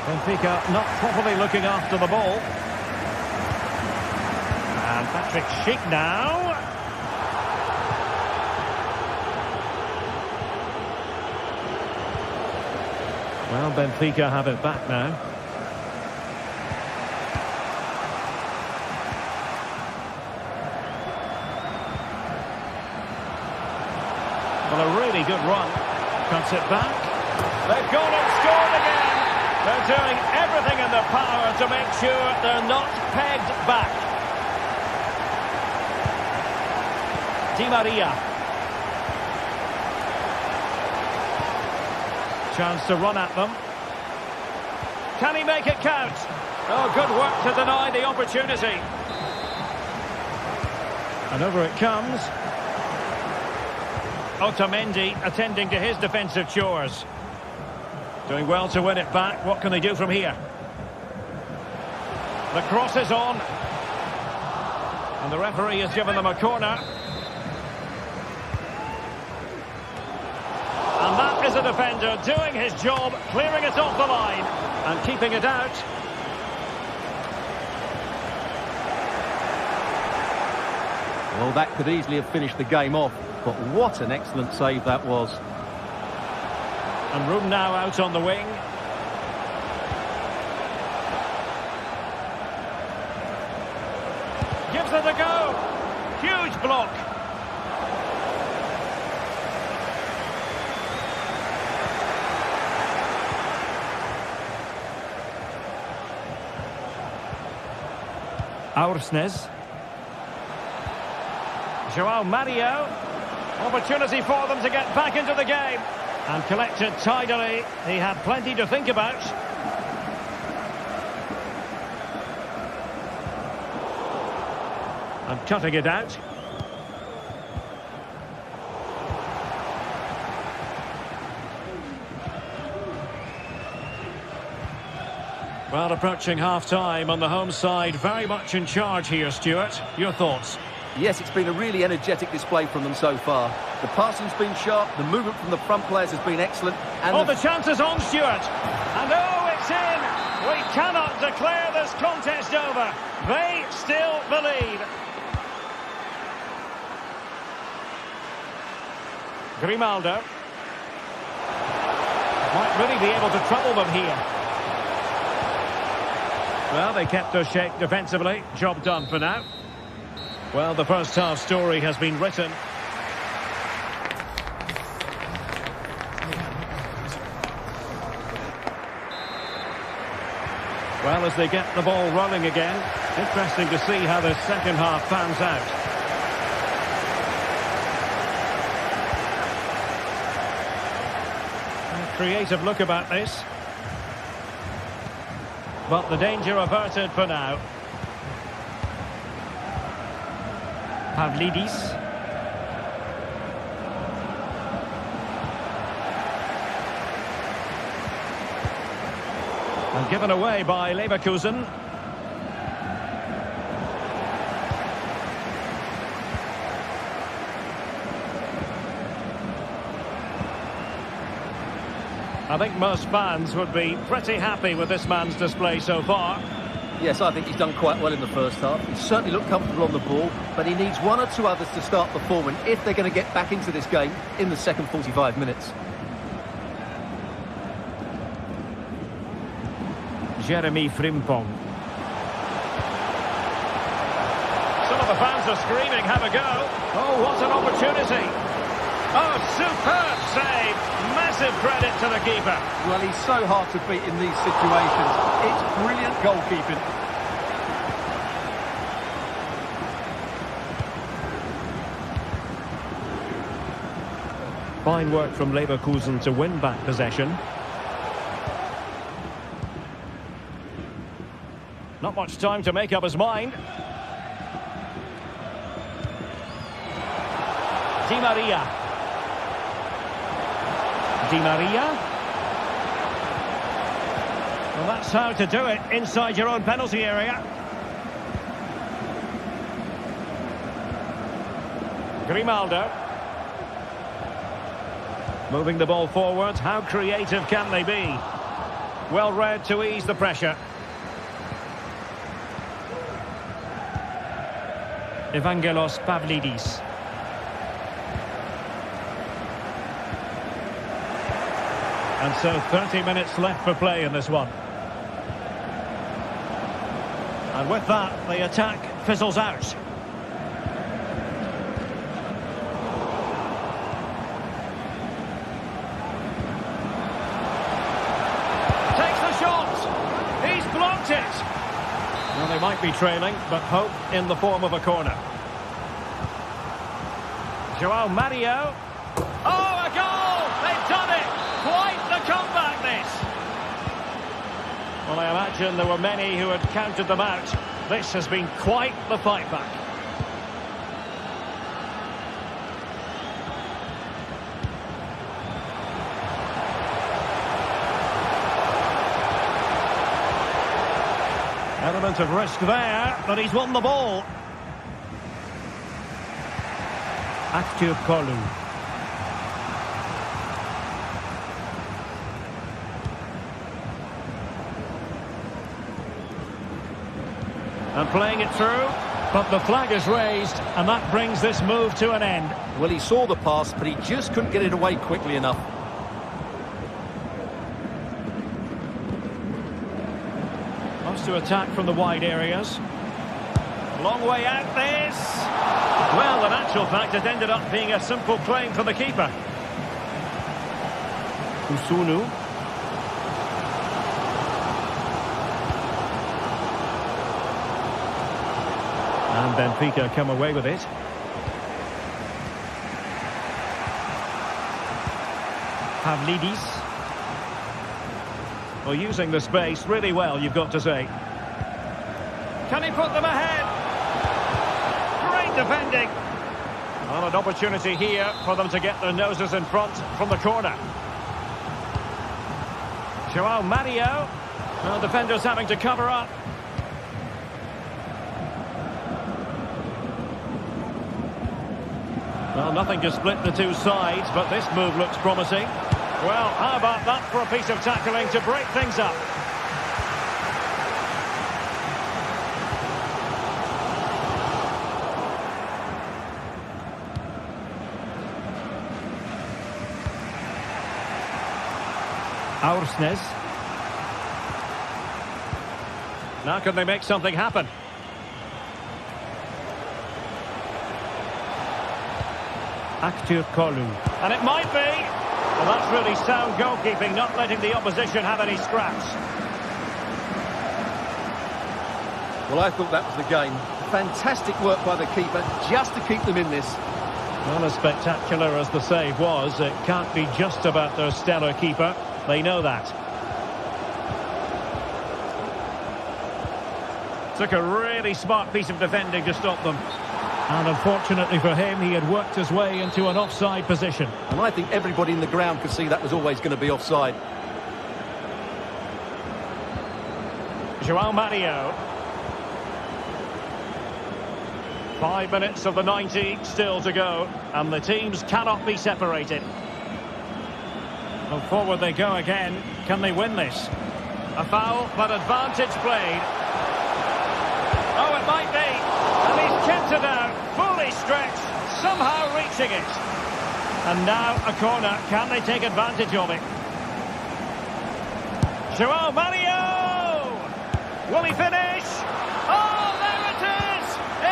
Benfica not properly looking after the ball. And Patrick Schick now. Well, Benfica have it back now. Well, a really good run. Cuts it back. They've gone and scored again. They're doing everything in their power to make sure they're not pegged back. Di Maria. Chance to run at them. Can he make it count? Oh, good work to deny the opportunity. And over it comes. Otamendi attending to his defensive chores. Doing well to win it back. What can they do from here? The cross is on. And the referee has given them a corner. And that is a defender doing his job, clearing it off the line and keeping it out. Well, that could easily have finished the game off. But what an excellent save that was. And room now out on the wing. Gives it a go. Huge block. Aursnes. Joao Mario. Opportunity for them to get back into the game. And collected tidily. He had plenty to think about. And cutting it out. Well, approaching half-time on the home side, very much in charge here, Stuart. Your thoughts? Yes, it's been a really energetic display from them so far. The passing's been sharp, the movement from the front players has been excellent. And the chance is on, Stuart. And oh, it's in! We cannot declare this contest over. They still believe. Grimaldo. Might really be able to trouble them here. Well, they kept their shape defensively. Job done for now. Well, the first half story has been written. Well, as they get the ball rolling again, interesting to see how the second half pans out. A creative look about this. But the danger averted for now. Pavlidis. And given away by Leverkusen. I think most fans would be pretty happy with this man's display so far. yes, I think he's done quite well in the first half. He certainly looked comfortable on the ball, but he needs one or two others to start performing if they're going to get back into this game in the second 45 minutes. Jeremy Frimpong. Some of the fans are screaming, have a go. Oh, what an opportunity. Oh, superb save. Massive credit to the keeper. Well, he's so hard to beat in these situations. It's brilliant goalkeeping. Fine work from Leverkusen to win back possession. Not much time to make up his mind. Di Maria. Di Maria. Well, that's how to do it inside your own penalty area. Grimaldo. Moving the ball forward. How creative can they be? Well read to ease the pressure. Evangelos Pavlidis. And so 30 minutes left for play in this one. And with that, the attack fizzles out. Takes the shot. He's blocked it. Well, they might be trailing, but hope in the form of a corner. Joao Mario. Oh, a goal! They've done it! Quite the comeback, this! Well, I imagine there were many who had counted them out. This has been quite the fight back. Element of risk there, but he's won the ball. Active Kolu. And playing it through, but the flag is raised, and that brings this move to an end. Well, he saw the pass, but he just couldn't get it away quickly enough. Wants to attack from the wide areas. Long way out this. Well, in actual fact, it ended up being a simple claim for the keeper. Usunu. And Benfica come away with it. Pavlidis. Well, using the space really well, you've got to say. Can he put them ahead? Great defending. Well, an opportunity here for them to get their noses in front from the corner. Joao Mario. Well, defenders having to cover up. Well, nothing to split the two sides, but this move looks promising. Well, how about that for a piece of tackling to break things up? Aursnes. Now can they make something happen? Aktür Kolu. And it might be. Well, that's really sound goalkeeping, not letting the opposition have any scraps. Well, I thought that was the game. Fantastic work by the keeper just to keep them in this. Not as spectacular as the save was, it can't be just about their stellar keeper. They know that. Took a really smart piece of defending to stop them. And unfortunately for him, he had worked his way into an offside position. And I think everybody in the ground could see that was always going to be offside. Joao Mario. 5 minutes of the 90 still to go. And the teams cannot be separated. Well, forward they go again. Can they win this? A foul, but advantage played. Oh, it might be. And he's kept it out. Fully stretched. Somehow reaching it. And now a corner. Can they take advantage of it? Joao Mario! Will he finish? Oh, there it is!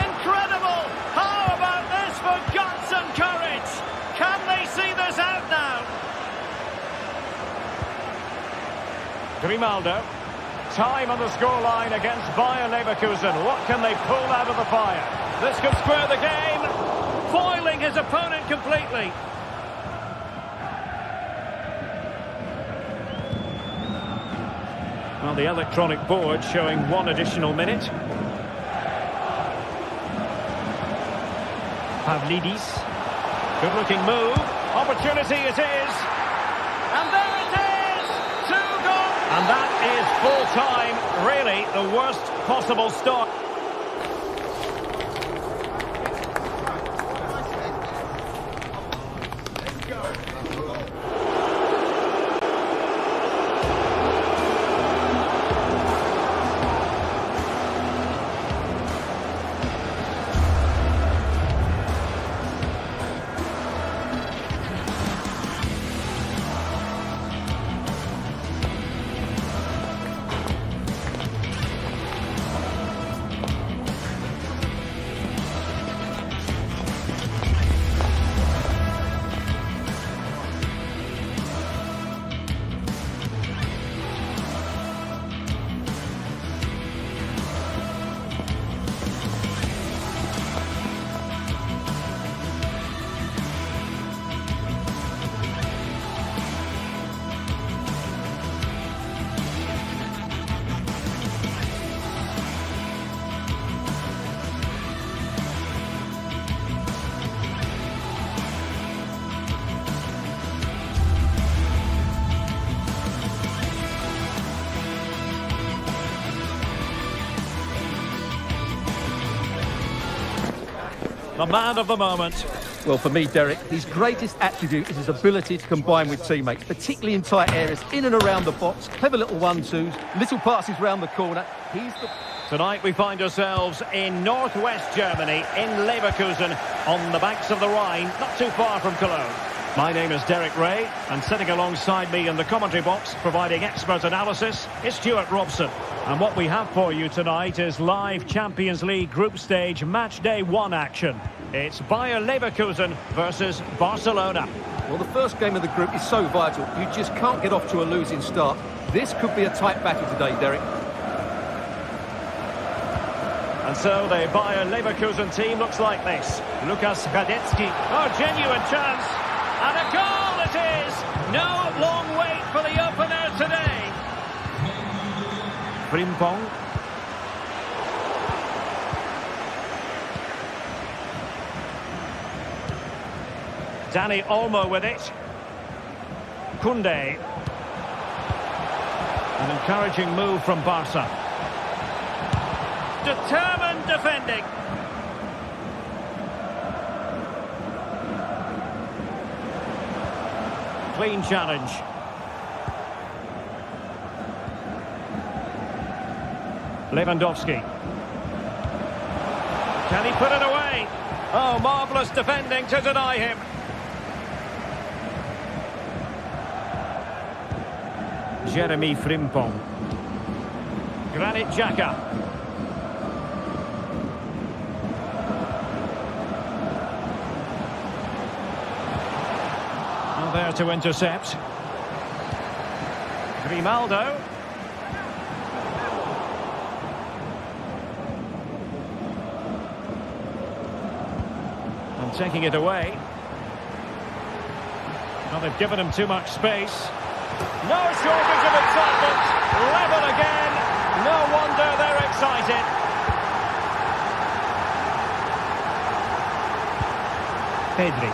Incredible! How about this for guts and courage? Can they see this out now? Grimaldo. Time on the scoreline against Bayer Leverkusen. What can they pull out of the fire? This could square the game. Foiling his opponent completely. Well, the electronic board showing 1 additional minute. Pavlidis. Good-looking move. Opportunity it is. And there it is! 2 goals! And that is full-time. Really, the worst possible start. The man of the moment. Well, for me, Derek, his greatest attribute is his ability to combine with teammates, particularly in tight areas, in and around the box. Clever little 1-2s, little passes round the corner. Tonight we find ourselves in northwest Germany, in Leverkusen, on the banks of the Rhine, not too far from Cologne. My name is Derek Ray, and sitting alongside me in the commentary box, providing expert analysis, is Stuart Robson. And what we have for you tonight is live Champions League group stage match day 1 action. It's Bayer Leverkusen versus Barcelona. Well, the first game of the group is so vital. You just can't get off to a losing start. This could be a tight battle today, Derek. And so the Bayer Leverkusen team looks like this. Lukas Radetzky. Oh, genuine chance. And a goal it is. No long wait for the opener today. Frimpong. Danny Olmo with it. Koundé. An encouraging move from Barca. Determined defending. Clean challenge. Lewandowski. Can he put it away? Oh, marvellous defending to deny him. Jeremy Frimpong. Granit Xhaka. Now there to intercept. Grimaldo. And taking it away. Well, they've given him too much space. No shortage of excitement. Level again. No wonder they're excited. Pedri.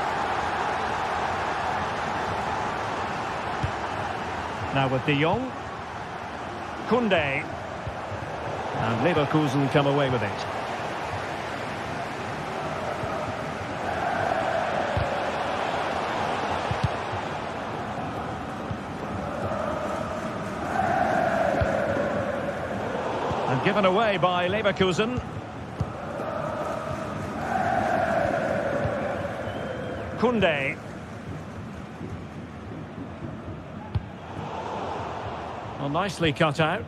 Now with De Jong. Koundé. And Leverkusen come away with it. And given away by Leverkusen. Koundé. Well, nicely cut out.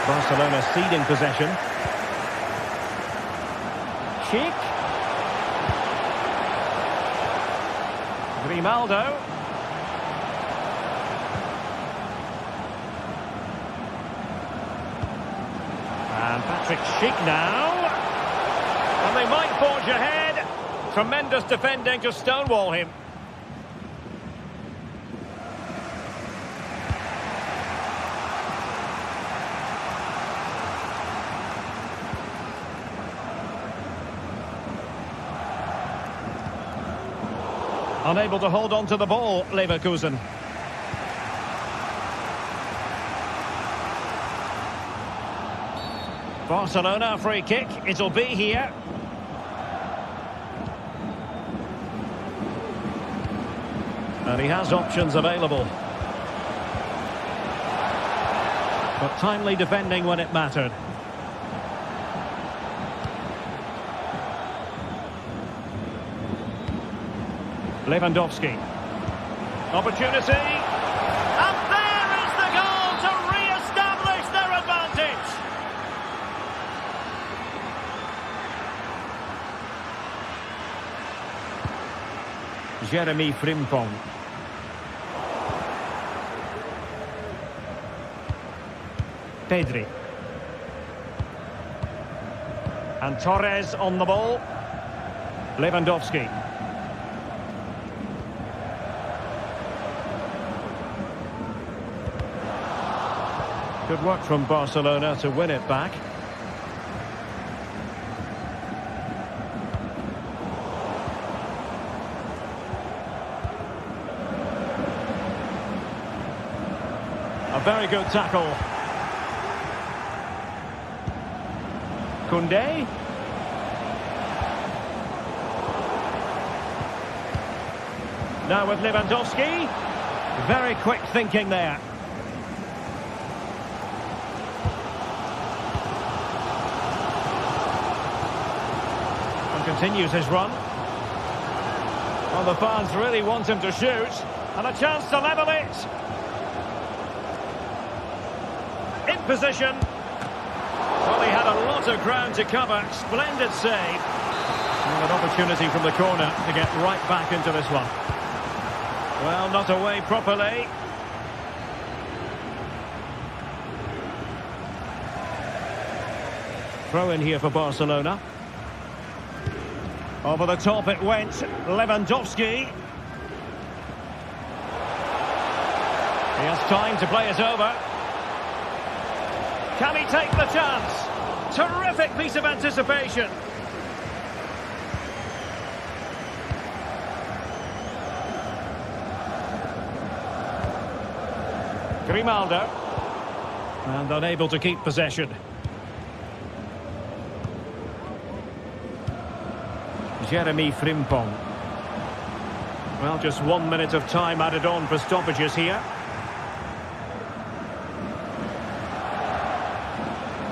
Barcelona ceding possession. Cheek. Grimaldo. And Patrick Schick now. And they might forge ahead. Tremendous defending to stonewall him. Unable to hold on to the ball, Leverkusen. Barcelona free kick, it'll be here. And he has options available. But timely defending when it mattered. Lewandowski. Opportunity. And there is the goal to re-establish their advantage. Jeremy Frimpong. Pedri. And Torres on the ball. Lewandowski. Good work from Barcelona to win it back. A very good tackle. Koundé. Now with Lewandowski. Very quick thinking there. Continues his run. Well, the fans really want him to shoot. And a chance to level it. In position. Well, he had a lot Lots of ground to cover. Splendid save. And an opportunity from the corner to get right back into this one. Well, not away properly. Throw in here for Barcelona. Over the top it went. Lewandowski. He has time to play it over. Can he take the chance? Terrific piece of anticipation. Grimaldo. And unable to keep possession. Jeremy Frimpong. Well, just 1 minute of time added on for stoppages here.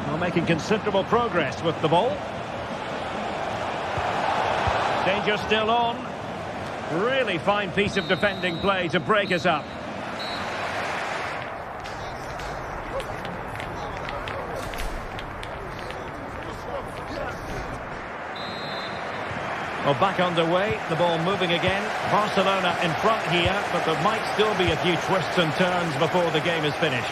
Well, making considerable progress with the ball. Danger still on. Really fine piece of defending play to break us up. Well, back underway, the ball moving again. Barcelona in front here, but there might still be a few twists and turns before the game is finished.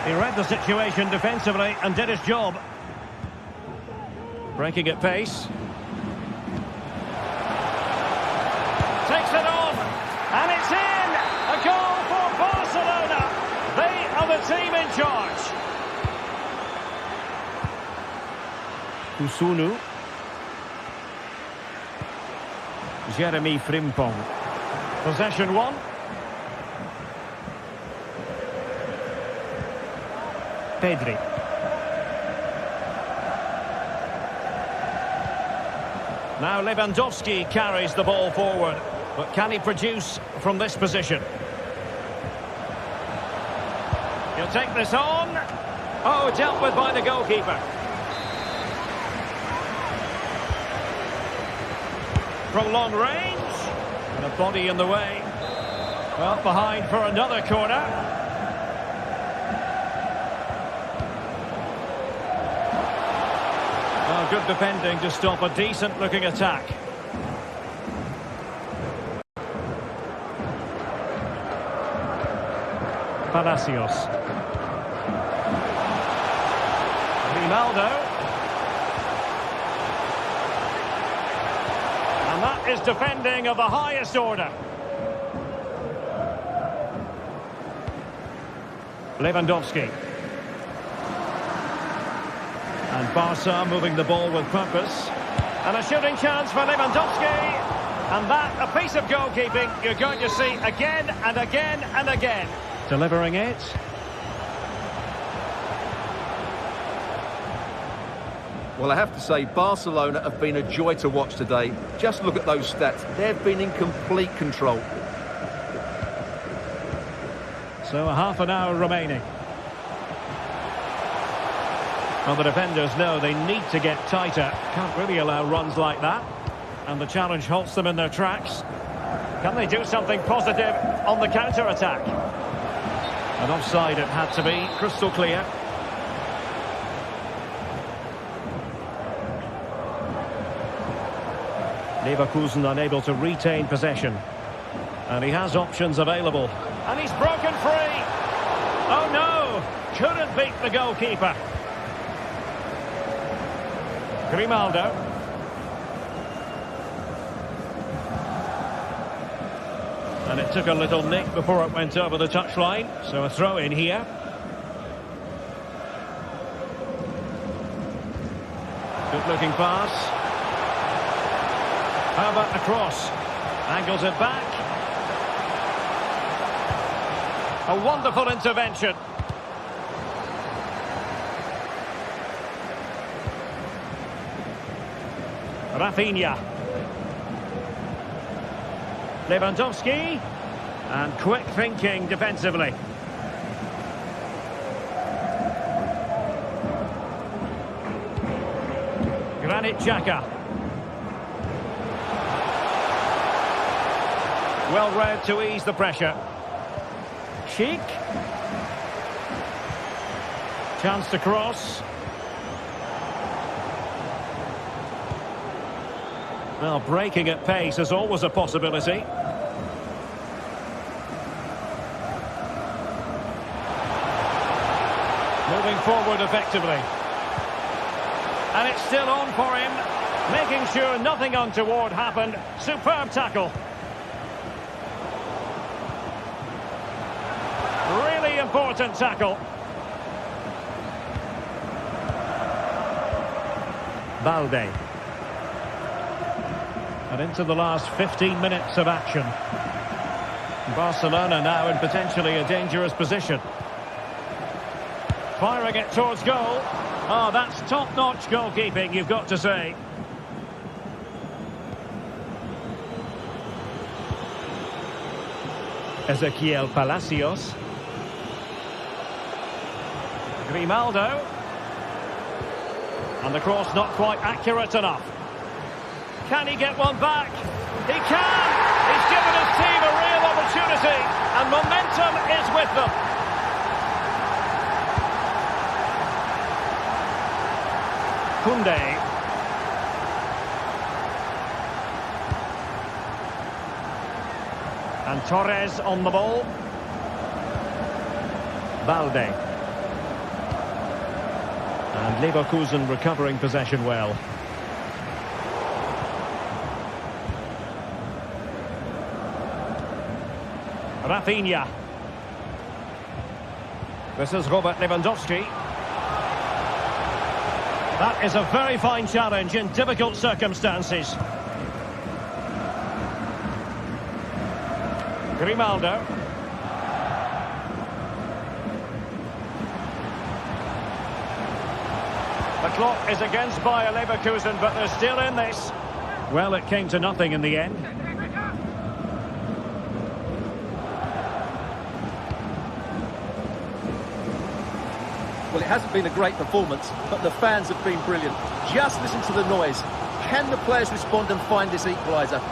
He read the situation defensively and did his job. Breaking at pace. Takes it off, and it's in! A goal for Barcelona. They are the team in charge. Kusunu. Jeremy Frimpong. Possession one. Pedri. Now Lewandowski carries the ball forward. But can he produce from this position? He'll take this on. Oh, dealt with by the goalkeeper. From long range. And a body in the way. Well, behind for another corner. Oh, good defending to stop a decent-looking attack. Palacios. Grimaldo. And that is defending of the highest order. Lewandowski. And Barca moving the ball with purpose. And a shooting chance for Lewandowski. And that, a piece of goalkeeping you're going to see again and again and again. Delivering it. Well, I have to say, Barcelona have been a joy to watch today. Just look at those stats. They've been in complete control. So a half an hour remaining. Well, the defenders know they need to get tighter. Can't really allow runs like that. And the challenge halts them in their tracks. Can they do something positive on the counter-attack? And offside it had to be, crystal clear. Leverkusen unable to retain possession. And he has options available. And he's broken free! Oh no! Couldn't beat the goalkeeper. Grimaldo. And it took a little nick before it went over the touchline. So a throw in here. Good looking pass. How about the cross? Angles it back. A wonderful intervention. Rafinha. Lewandowski. And quick thinking defensively. Granit Xhaka. Well read to ease the pressure. Sheik. Chance to cross. Well, breaking at pace is always a possibility. Moving forward effectively. And it's still on for him. Making sure nothing untoward happened. Superb tackle. Really important tackle. Balde. And into the last 15 minutes of action. Barcelona now in potentially a dangerous position. Firing it towards goal. Oh, that's top-notch goalkeeping, you've got to say. Ezequiel Palacios. Grimaldo. And the cross not quite accurate enough. Can he get one back? He can! He's given his team a real opportunity, and momentum is with them. Koundé. And Torres on the ball. Balde. And Leverkusen recovering possession well. Rafinha. This is Robert Lewandowski. That is a very fine challenge in difficult circumstances. Grimaldo. The clock is against Bayer Leverkusen, but they're still in this. Well, it came to nothing in the end. Well, it hasn't been a great performance, but the fans have been brilliant. Just listen to the noise. Can the players respond and find this equaliser?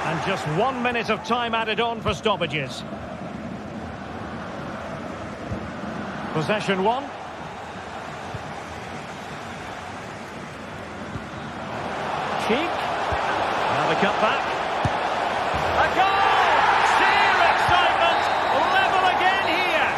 And just 1 minute of time added on for stoppages. Possession one. Cheek. Now the cut back. A goal! Sheer excitement! Level again here!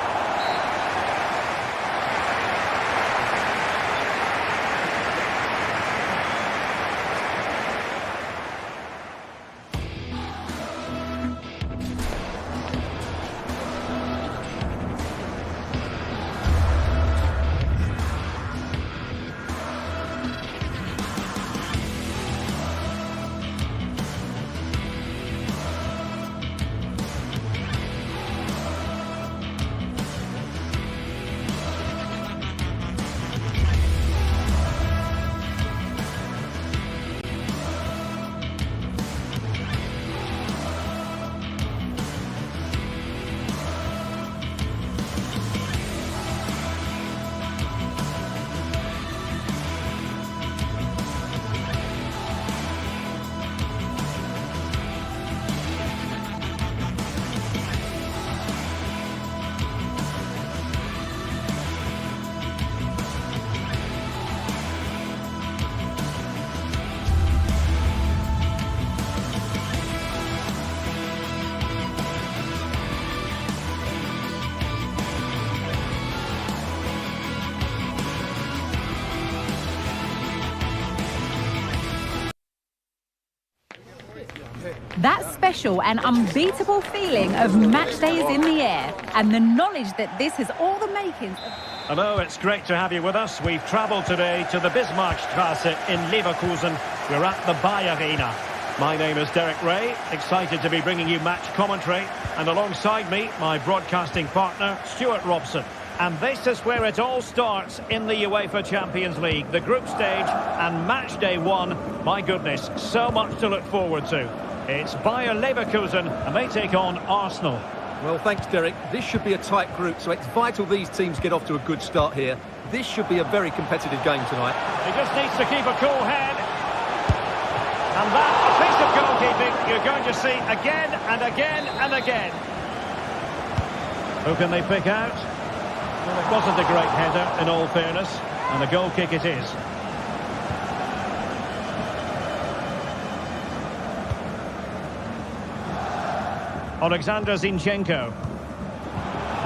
That special and unbeatable feeling of match day is in the air, and the knowledge that this has all the makings of... Hello, it's great to have you with us. We've travelled today to the Bismarckstraße in Leverkusen. We're at the Bayer Arena. My name is Derek Ray, excited to be bringing you match commentary, and alongside me, my broadcasting partner, Stuart Robson. And this is where it all starts in the UEFA Champions League, the group stage and match day one. My goodness, so much to look forward to. It's Bayer Leverkusen, and they take on Arsenal. Well, thanks, Derek. This should be a tight group, so it's vital these teams get off to a good start here. This should be a very competitive game tonight. He just needs to keep a cool head. And that, a piece of goalkeeping you're going to see again and again and again. Who can they pick out? Well, it wasn't a great header, in all fairness, and a goal kick it is. Alexander Zinchenko.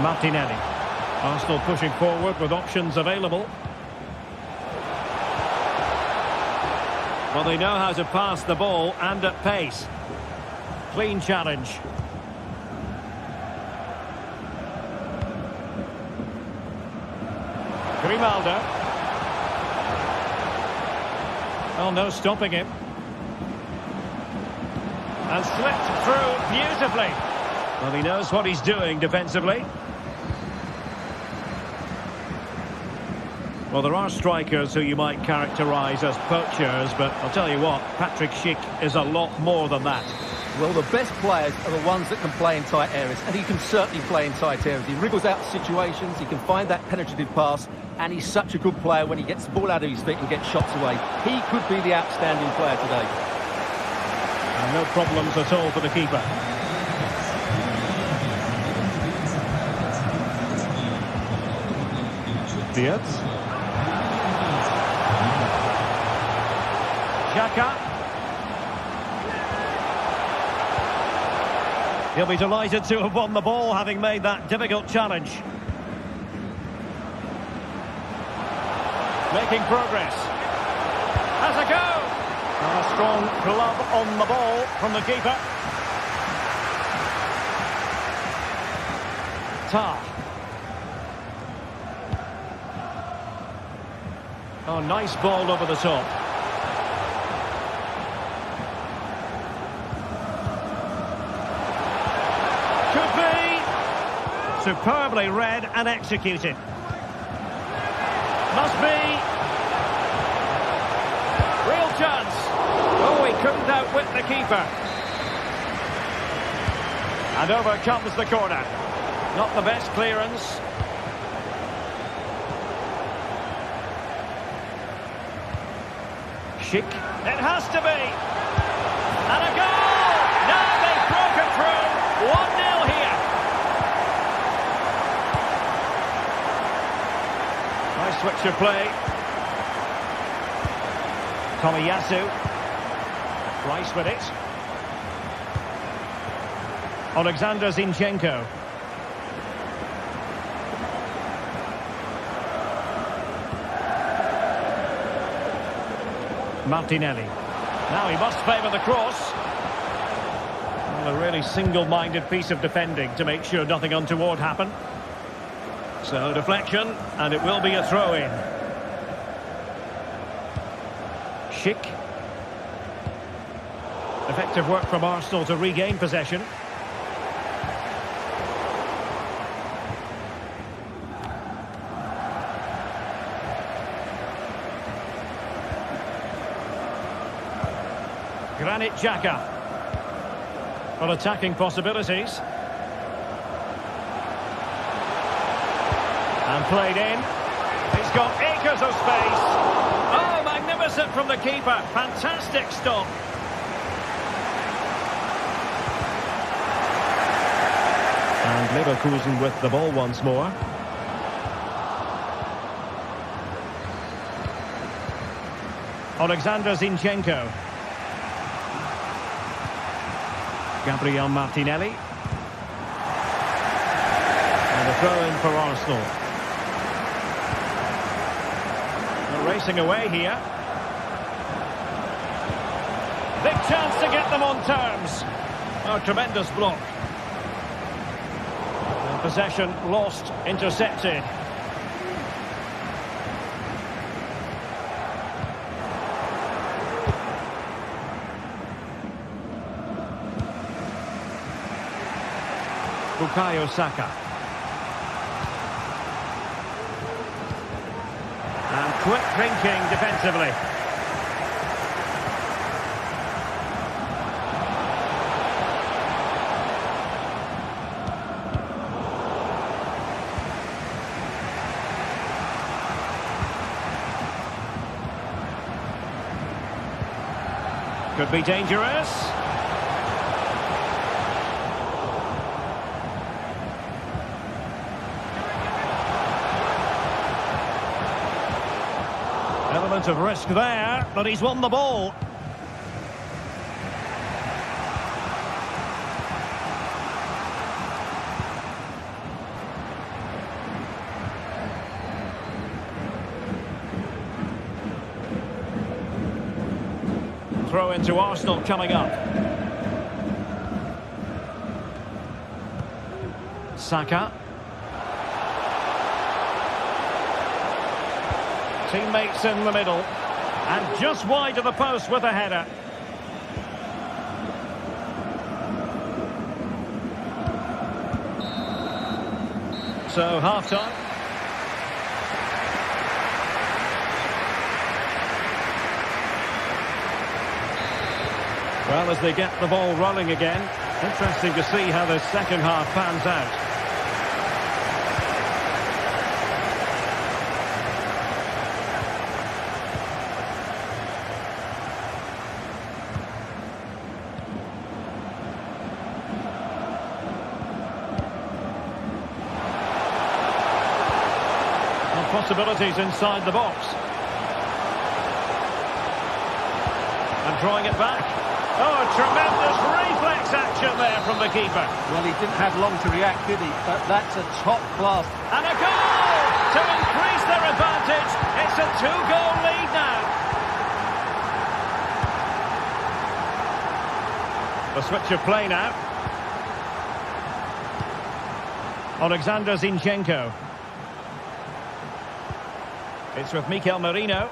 Martinelli. Arsenal pushing forward with options available. Well, they know how to pass the ball and at pace. Clean challenge. Grimaldo. Oh, no stopping him. And slipped through beautifully. Well, he knows what he's doing defensively. Well, there are strikers who you might characterise as poachers, but I'll tell you what, Patrick Schick is a lot more than that. Well, the best players are the ones that can play in tight areas, and he can certainly play in tight areas. He wriggles out situations, he can find that penetrative pass, and he's such a good player when he gets the ball out of his feet and gets shots away. He could be the outstanding player today. And no problems at all for the keeper. Diaz. Xhaka. He'll be delighted to have won the ball, having made that difficult challenge. Making progress. Has a go! And a strong glove on the ball from the keeper. Tah. Oh, nice ball over the top. Could be. Superbly read and executed. Must be. Real chance. Oh, he couldn't outwit the keeper. And over comes the corner. Not the best clearance. Schick. It has to be. And a goal! Now they've broken through. 1-0 here. Nice switch of play. Tomiyasu. Rice with it. Alexander Zinchenko. Martinelli. Now he must favour the cross. Well, a really single-minded piece of defending to make sure nothing untoward happened. So deflection, and it will be a throw-in. Schick. Effective work from Arsenal to regain possession. Granit Xhaka. For attacking possibilities. And played in. He's got acres of space. Oh, magnificent from the keeper. Fantastic stop. And Leverkusen with the ball once more. Alexander Zinchenko. Gabriel Martinelli. And a throw-in for Arsenal. They're racing away here. Big chance to get them on terms. Oh, tremendous block. And possession lost, intercepted. Bukayo Saka. And quick thinking defensively. Could be dangerous. Element of risk there, but he's won the ball. Throw into Arsenal coming up. Saka. Teammates in the middle. And just wide of the post with a header. So half-time. Well, as they get the ball rolling again, interesting to see how the second half pans out. And possibilities inside the box. And drawing it back. Oh, tremendous reflex action there from the keeper. Well, he didn't have long to react, did he? But that's a top class. And a goal to increase their advantage. It's a two-goal lead now. The switch of play now. Alexander Zinchenko. It's with Mikel Merino.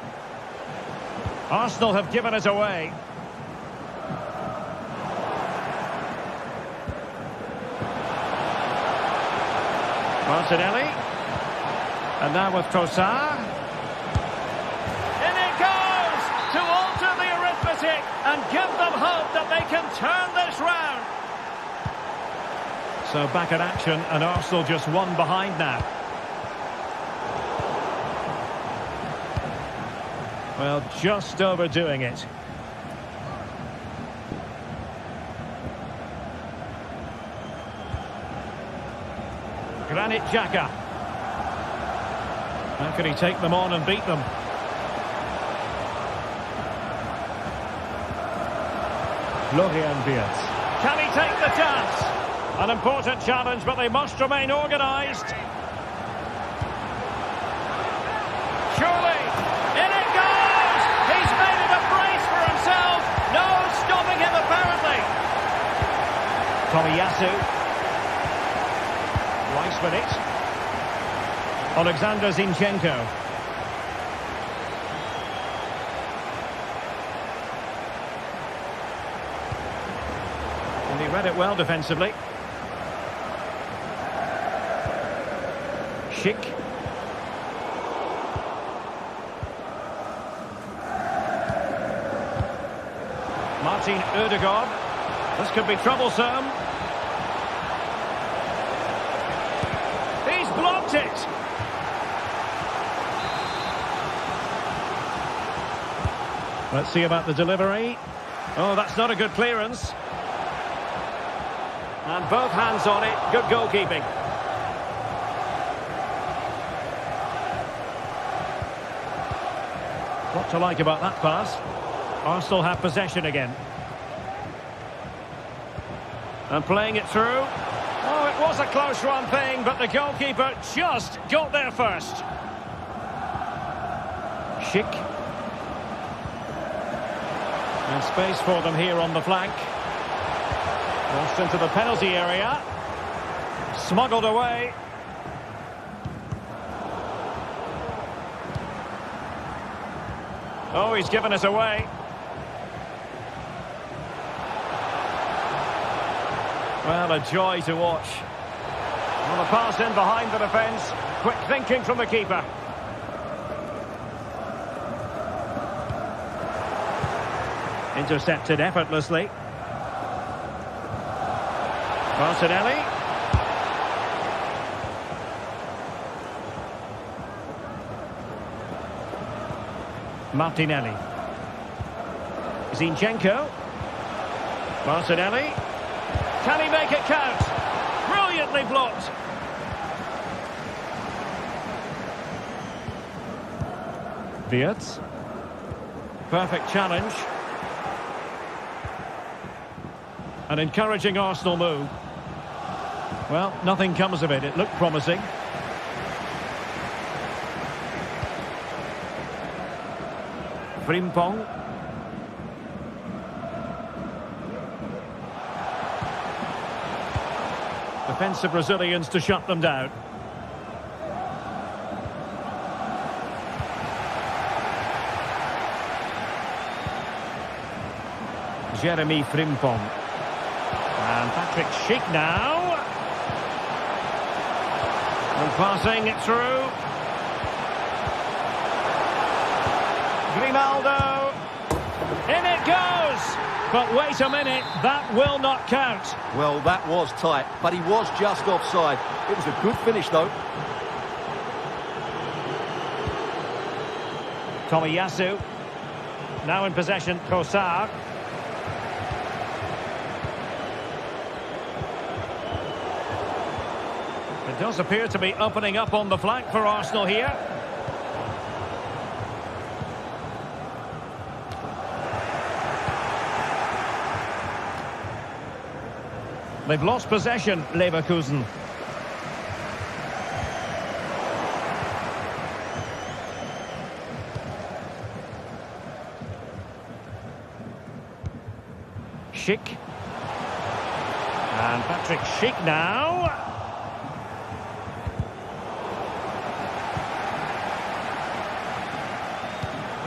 Arsenal have given it away. Martinelli. And now with Trossard. In it goes to alter the arithmetic and give them hope that they can turn this round. So back in action and Arsenal just one behind now. Well, just overdoing it. Granit Xhaka. How can he take them on and beat them? Florian Wirtz. Can he take the chance? An important challenge, but they must remain organised. Surely, in it goes! He's made it a brace for himself. No stopping him, apparently. Tomiyasu. Rice with it. Alexander Zinchenko. And he read it well defensively. Schick. Martin Ødegaard. This could be troublesome. He's blocked it. Let's see about the delivery. Oh, that's not a good clearance. And both hands on it. Good goalkeeping. What to like about that pass? Arsenal have possession again. And playing it through. Oh, it was a close run thing, but the goalkeeper just got there first. Schick. And space for them here on the flank. Crossed into the penalty area. Smuggled away. Oh, he's given us away. Well, a joy to watch. Well, the pass in behind the defence. Quick thinking from the keeper. Intercepted effortlessly. Martinelli. Martinelli. Zinchenko. Martinelli. Can he make it count? Brilliantly blocked. Wirtz. Perfect challenge. An encouraging Arsenal move. Well, nothing comes of it. It looked promising. Frimpong. Defensive Brazilians to shut them down. Jeremy Frimpong. And Patrick Schick now. And passing it through. Grimaldo. In it goes. But wait a minute, that will not count. Well, that was tight, but he was just offside. It was a good finish, though. Tomiyasu. Now in possession, Kosar. It does appear to be opening up on the flank for Arsenal here. They've lost possession, Leverkusen. Schick. And Patrick Schick now.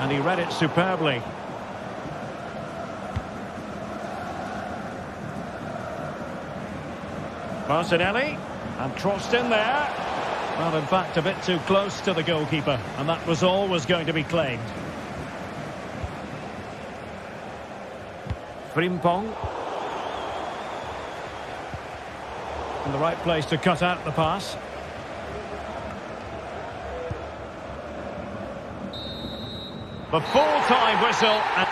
And he read it superbly. Martinelli, and crossed in there. Well, in fact, a bit too close to the goalkeeper, and that was always going to be claimed. Frimpong. In the right place to cut out the pass. The full-time whistle. And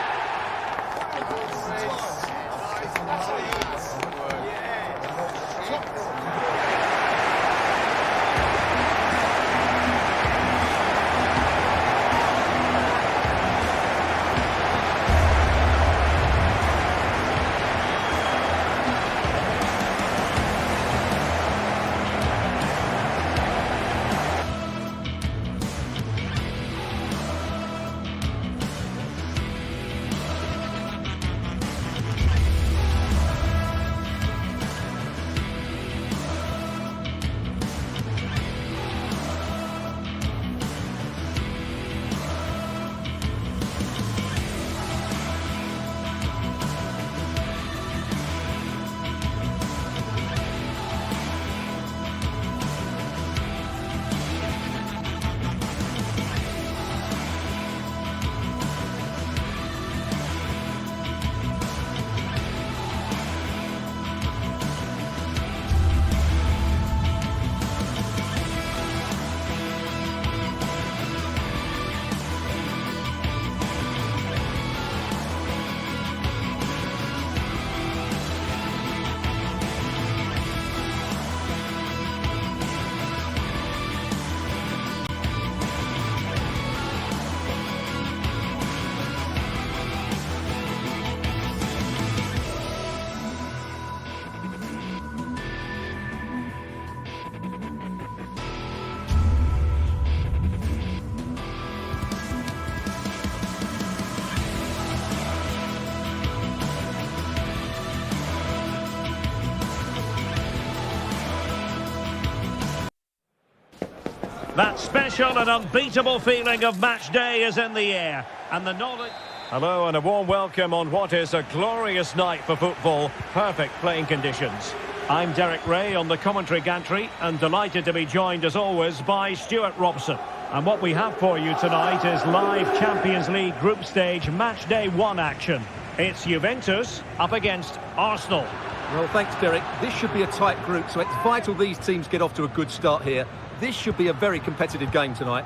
that special and unbeatable feeling of match day is in the air. And the knowledge... Hello and a warm welcome on what is a glorious night for football. Perfect playing conditions. I'm Derek Ray on the commentary gantry and delighted to be joined as always by Stuart Robson. And what we have for you tonight is live Champions League group stage match day 1 action. It's Juventus up against Arsenal. Well, thanks, Derek. This should be a tight group, so it's vital these teams get off to a good start here. This should be a very competitive game tonight.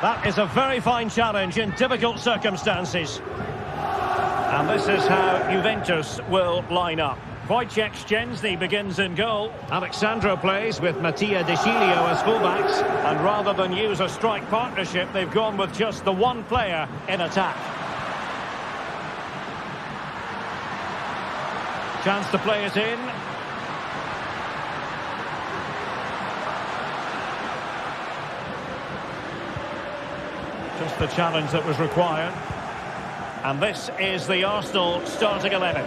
That is a very fine challenge in difficult circumstances. And this is how Juventus will line up. Wojciech Szczęsny begins in goal. Alexandro plays with Mattia De Sciglio as fullbacks. And rather than use a strike partnership, they've gone with just the one player in attack. Chance to play it in. Just the challenge that was required. And this is the Arsenal starting 11.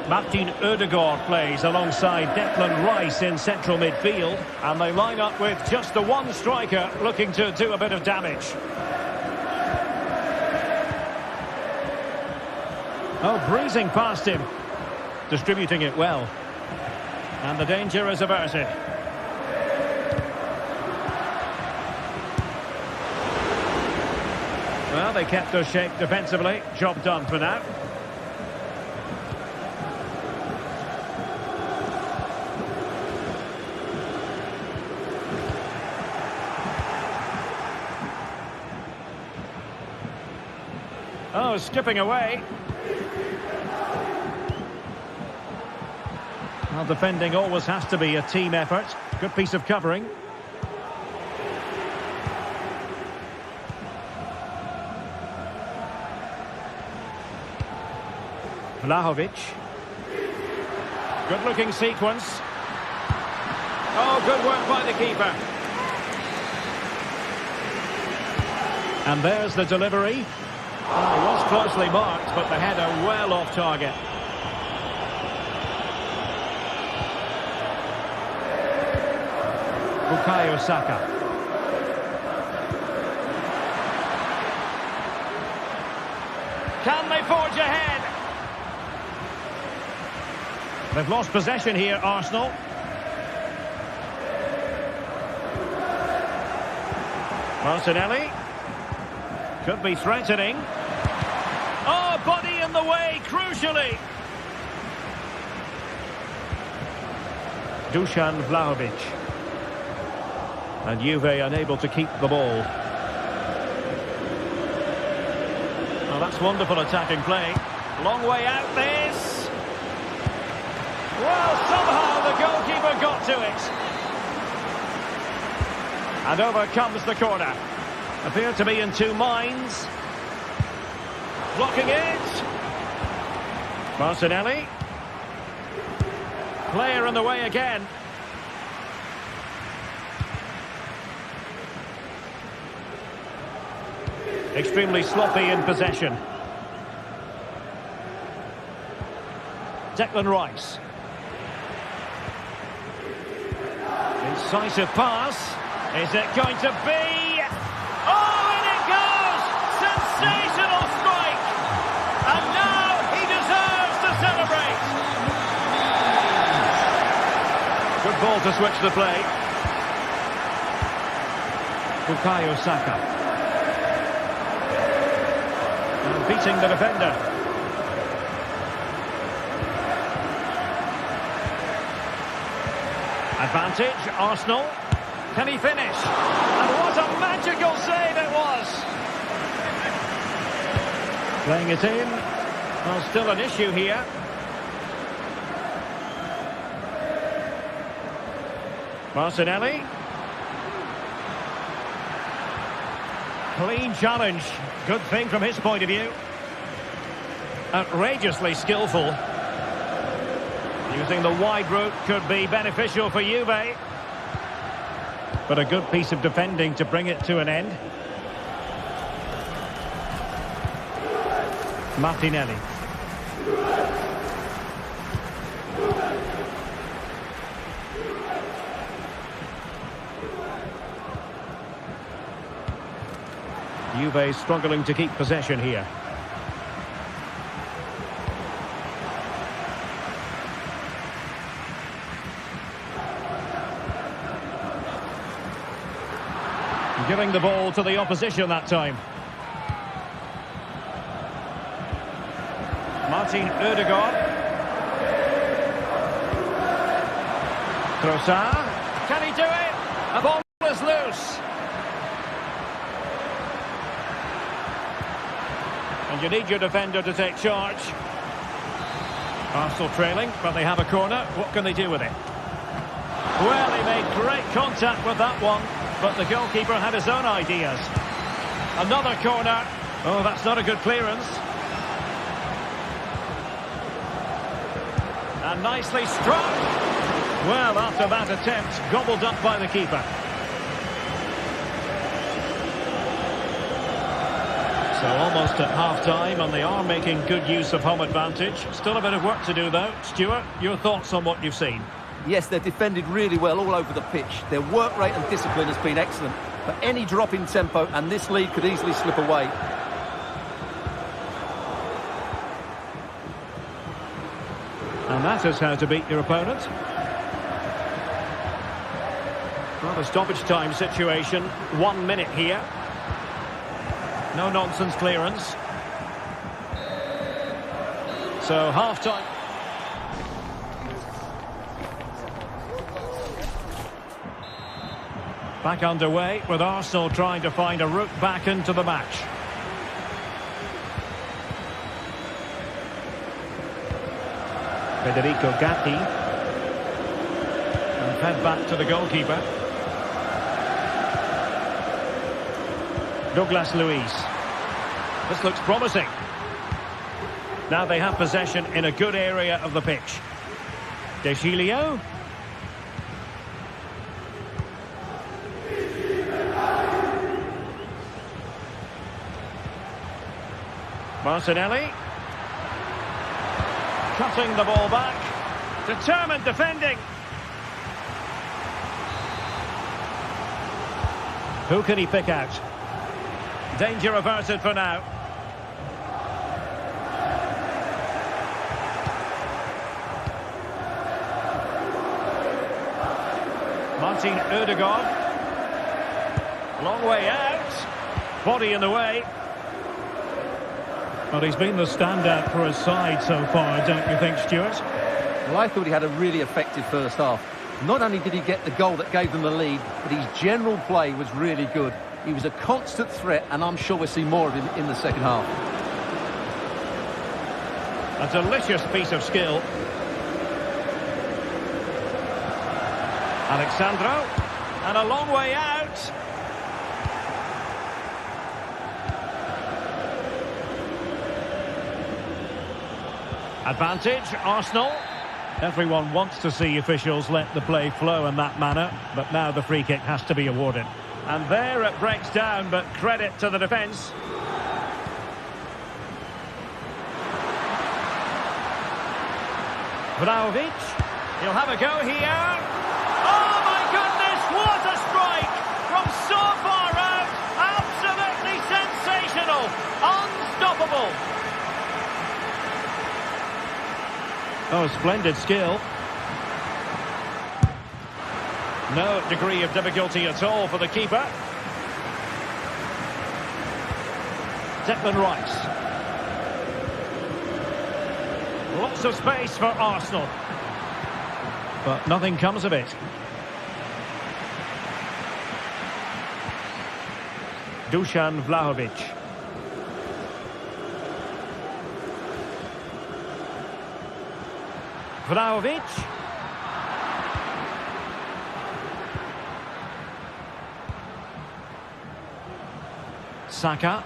Martin Ødegaard plays alongside Declan Rice in central midfield. And they line up with just the one striker looking to do a bit of damage. Oh, breezing past him. Distributing it well. And the danger is averted. Well, they kept their shape defensively. Job done for now. Oh, skipping away. Well, defending always has to be a team effort. Good piece of covering. Vlahovic. Good-looking sequence. Oh, good work by the keeper. And there's the delivery. Oh, it was closely marked, but the header well off target. Bukayo Saka. Can they forge ahead? They've lost possession here, Arsenal. Martinelli. Could be threatening. Oh, body in the way, crucially. Dusan Vlahovic. And Juve unable to keep the ball. Well, that's wonderful attacking play. Long way out this. Well, somehow the goalkeeper got to it. And over comes the corner. Appear to be in two minds. Blocking it. Martinelli. Player in the way again. Extremely sloppy in possession. Declan Rice. Incisive pass. Is it going to be? Oh, and it goes! Sensational strike! And now he deserves to celebrate. Good ball to switch the play. Bukayo Saka. And beating the defender. Advantage, Arsenal. Can he finish? And what a magical save it was! Playing it in. Well, still an issue here. Martinelli. Clean challenge. Good thing from his point of view. Outrageously skillful. Using the wide route could be beneficial for Juve. But a good piece of defending to bring it to an end. Martinelli. Juve struggling to keep possession here. Giving the ball to the opposition that time. Martin Ødegaard. Trossard. Can he do it? A ball is loose. And you need your defender to take charge. Arsenal trailing, but they have a corner. What can they do with it? Well, he made great contact with that one, but the goalkeeper had his own ideas. Another corner. Oh, that's not a good clearance. And nicely struck. Well, after that attempt, gobbled up by the keeper. So almost at half-time, and they are making good use of home advantage. Still a bit of work to do, though. Stuart, your thoughts on what you've seen? Yes, they've defended really well all over the pitch. Their work rate and discipline has been excellent. But any drop in tempo, and this lead could easily slip away. And that is how to beat your opponent. Well, the stoppage time situation, 1 minute here. No nonsense clearance. So half-time. Back underway with Arsenal trying to find a route back into the match. Federico Gatti. And fed back to the goalkeeper. Douglas Luiz. This looks promising. Now they have possession in a good area of the pitch. De Gilio. Martinelli. Cutting the ball back. Determined defending. Who can he pick out? Danger averted for now. Martin Ødegaard. Long way out. Body in the way. Well, he's been the standout for his side so far, don't you think, Stuart? Well, I thought he had a really effective first half. Not only did he get the goal that gave them the lead, but his general play was really good. He was a constant threat, and I'm sure we'll see more of him in the second half. A delicious piece of skill. Alexandro. And a long way out. Advantage, Arsenal. Everyone wants to see officials let the play flow in that manner, but now the free kick has to be awarded. And there it breaks down, but credit to the defence. Vlahovic. He'll have a go here. Oh, my goodness, what a strike! From so far out, absolutely sensational. Unstoppable. Oh, splendid skill. No degree of difficulty at all for the keeper. Declan Rice. Lots of space for Arsenal. But nothing comes of it. Dusan Vlahovic. Vlahovic. Saka.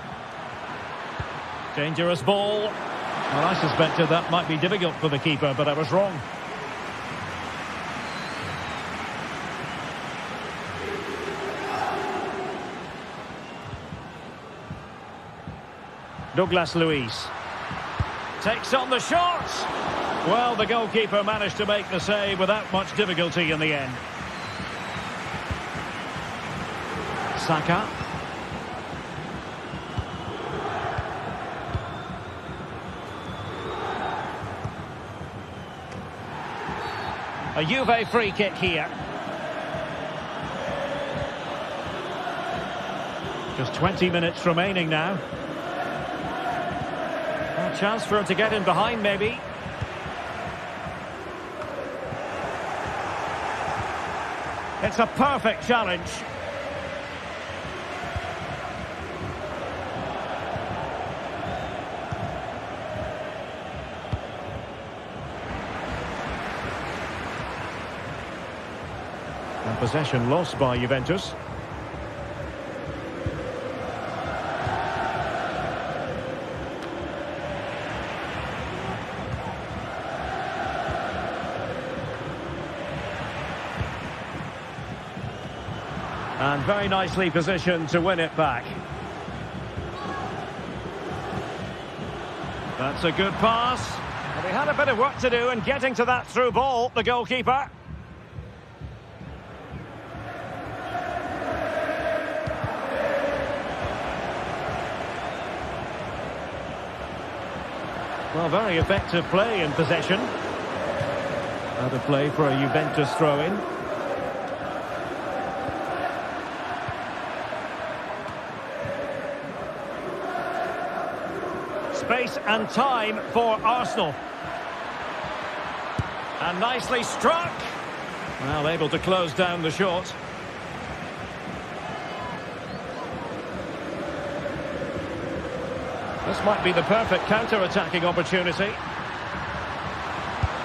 Dangerous ball. Well, I suspected that might be difficult for the keeper, but I was wrong. Douglas Luiz. Takes on the shot. Well, the goalkeeper managed to make the save without much difficulty in the end. Saka. A Juve free kick here. Just 20 minutes remaining now. A chance for him to get in behind, maybe. It's a perfect challenge. And possession lost by Juventus. And very nicely positioned to win it back. That's a good pass. Well, he had a bit of work to do in getting to that through ball, the goalkeeper. Well, very effective play in possession. Out of play for a Juventus throw-in. Space and time for Arsenal. And nicely struck. Well, able to close down the shot. This might be the perfect counter-attacking opportunity.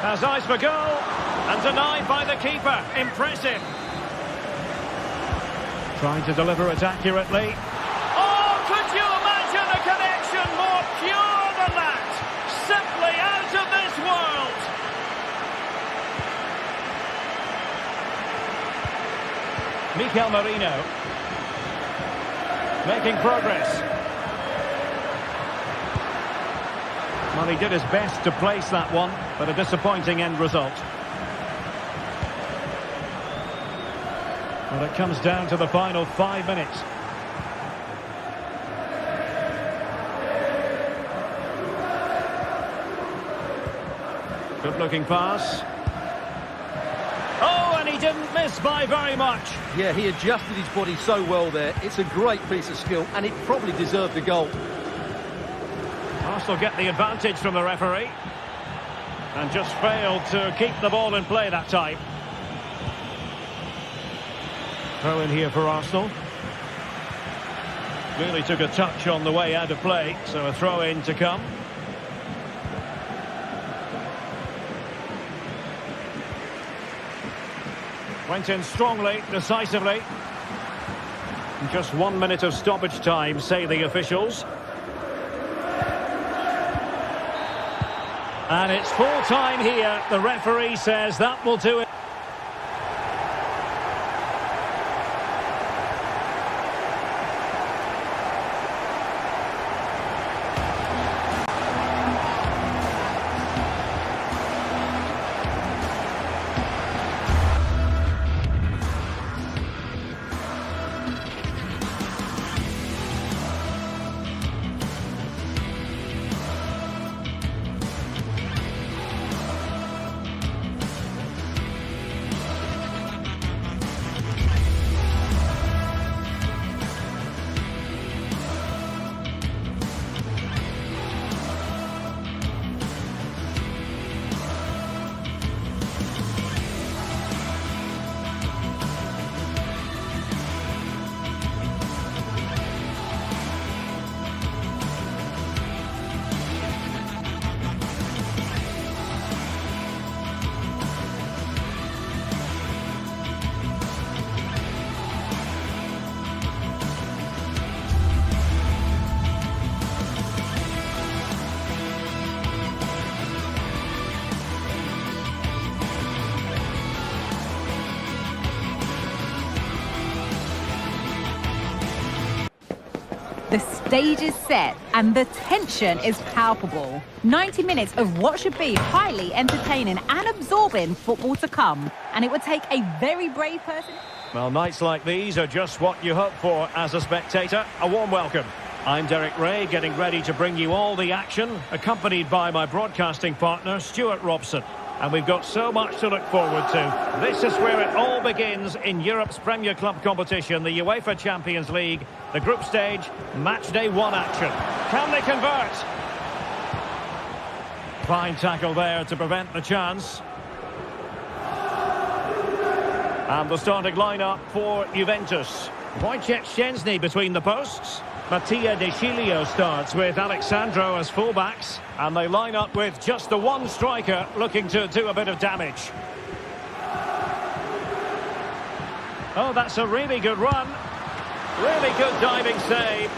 Has eyes for goal. And denied by the keeper. Impressive. Trying to deliver it accurately. Oh, could you imagine a connection more pure than that? Simply out of this world. Mikel Merino. Making progress. Well, he did his best to place that one, but a disappointing end result. Well, it comes down to the final 5 minutes. Good-looking pass. Oh, and he didn't miss by very much. Yeah, he adjusted his body so well there. It's a great piece of skill, and it probably deserved the goal. Arsenal get the advantage from the referee. And just failed to keep the ball in play that time. Throw in here for Arsenal. Really took a touch on the way out of play, so a throw in to come. Went in strongly, decisively. Just 1 minute of stoppage time, say the officials. And it's full time here. The referee says that will do it. The stage is set and the tension is palpable. 90 minutes of what should be highly entertaining and absorbing football to come. And it would take a very brave person. Well, nights like these are just what you hope for as a spectator. A warm welcome. I'm Derek Ray, getting ready to bring you all the action, accompanied by my broadcasting partner, Stuart Robson. And we've got so much to look forward to. This is where it all begins in Europe's Premier Club competition, the UEFA Champions League, the group stage, match day 1 action. Can they convert? Fine tackle there to prevent the chance. And the starting lineup for Juventus. Wojciech Szczęsny between the posts. Mattia De Sciglio starts with Alexandro as fullbacks, and they line up with just the one striker looking to do a bit of damage. Oh, that's a really good run. Really good diving save.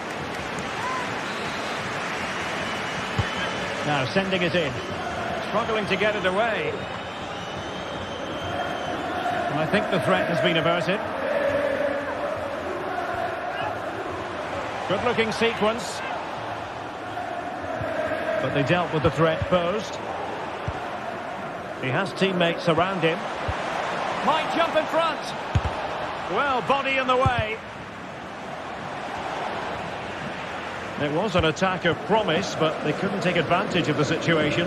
Now sending it in. Struggling to get it away. And I think the threat has been averted. Good looking sequence. But they dealt with the threat posed. He has teammates around him. Might jump in front. Well, body in the way. It was an attack of promise, but they couldn't take advantage of the situation.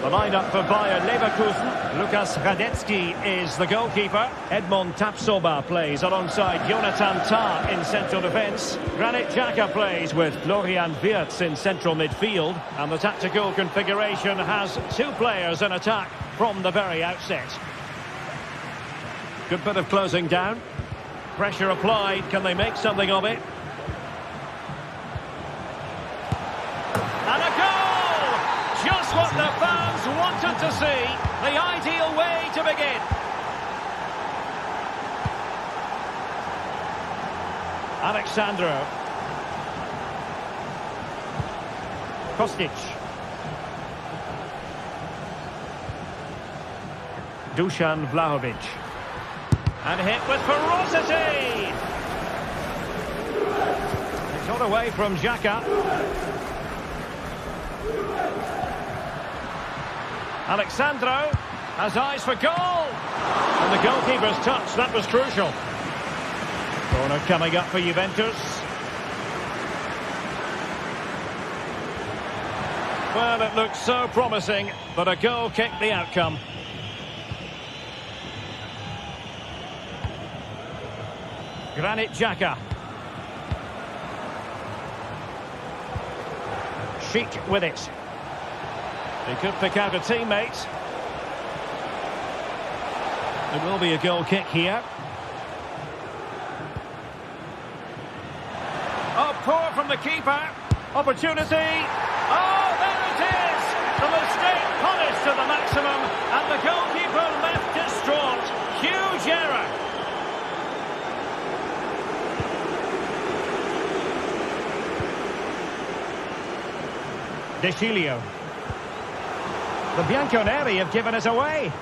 The line-up for Bayer Leverkusen. Lukas Radecki is the goalkeeper. Edmond Tapsoba plays alongside Jonathan Tah in central defence. Granit Xhaka plays with Florian Wirtz in central midfield. And the tactical configuration has two players in attack from the very outset. Good bit of closing down. Pressure applied. Can they make something of it? And a goal! Just what the fans wanted to see. The ideal way to begin. Alexandro. Kostic. Dusan Vlahovic. And hit with ferocity. It's not away from Xhaka. Alexandro has eyes for goal. And the goalkeeper's touch, that was crucial. Corner coming up for Juventus. Well, it looked so promising, but a goal kicked the outcome. Granit Xhaka. Sheik with it. He could pick out a teammate. It will be a goal kick here. Oh, poor from the keeper. Opportunity. Oh, there it is. The mistake punished to the maximum. And the goalkeeper left distraught. Huge error. De Chilio. The Bianconeri have given us away.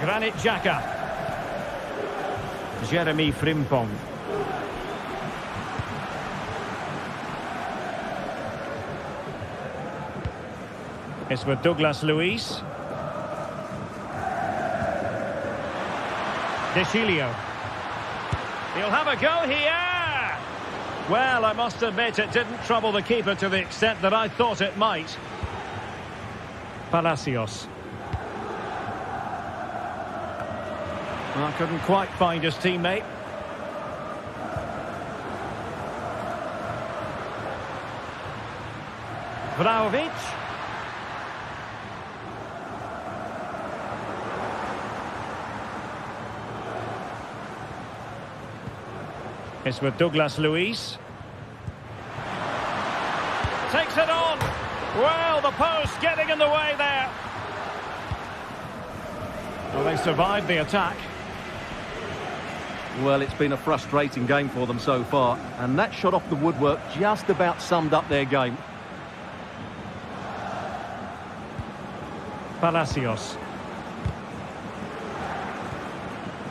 Granit Xhaka. Jeremy Frimpong. It's with Douglas Luiz. De Chilio. He'll have a go here. Well, I must admit it didn't trouble the keeper to the extent that I thought it might. Palacios. Well, couldn't quite find his teammate. Vlahovic. It's with Douglas Luiz. Takes it on. Well, the post getting in the way there. Well, they survived the attack. Well, it's been a frustrating game for them so far. And that shot off the woodwork just about summed up their game. Palacios.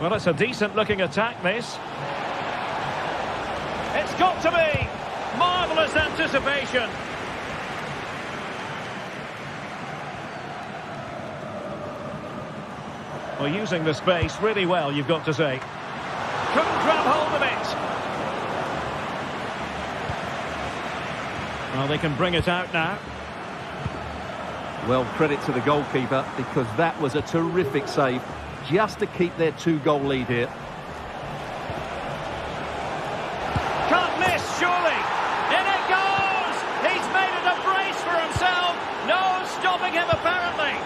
Well, it's a decent-looking attack, this. It's got to be! Marvellous anticipation. Well, using the space really well, you've got to say. Couldn't grab hold of it. Well, they can bring it out now. Well, credit to the goalkeeper, because that was a terrific save, just to keep their two-goal lead here. Can't miss, surely. In it goes! He's made it a brace for himself. No stopping him, apparently.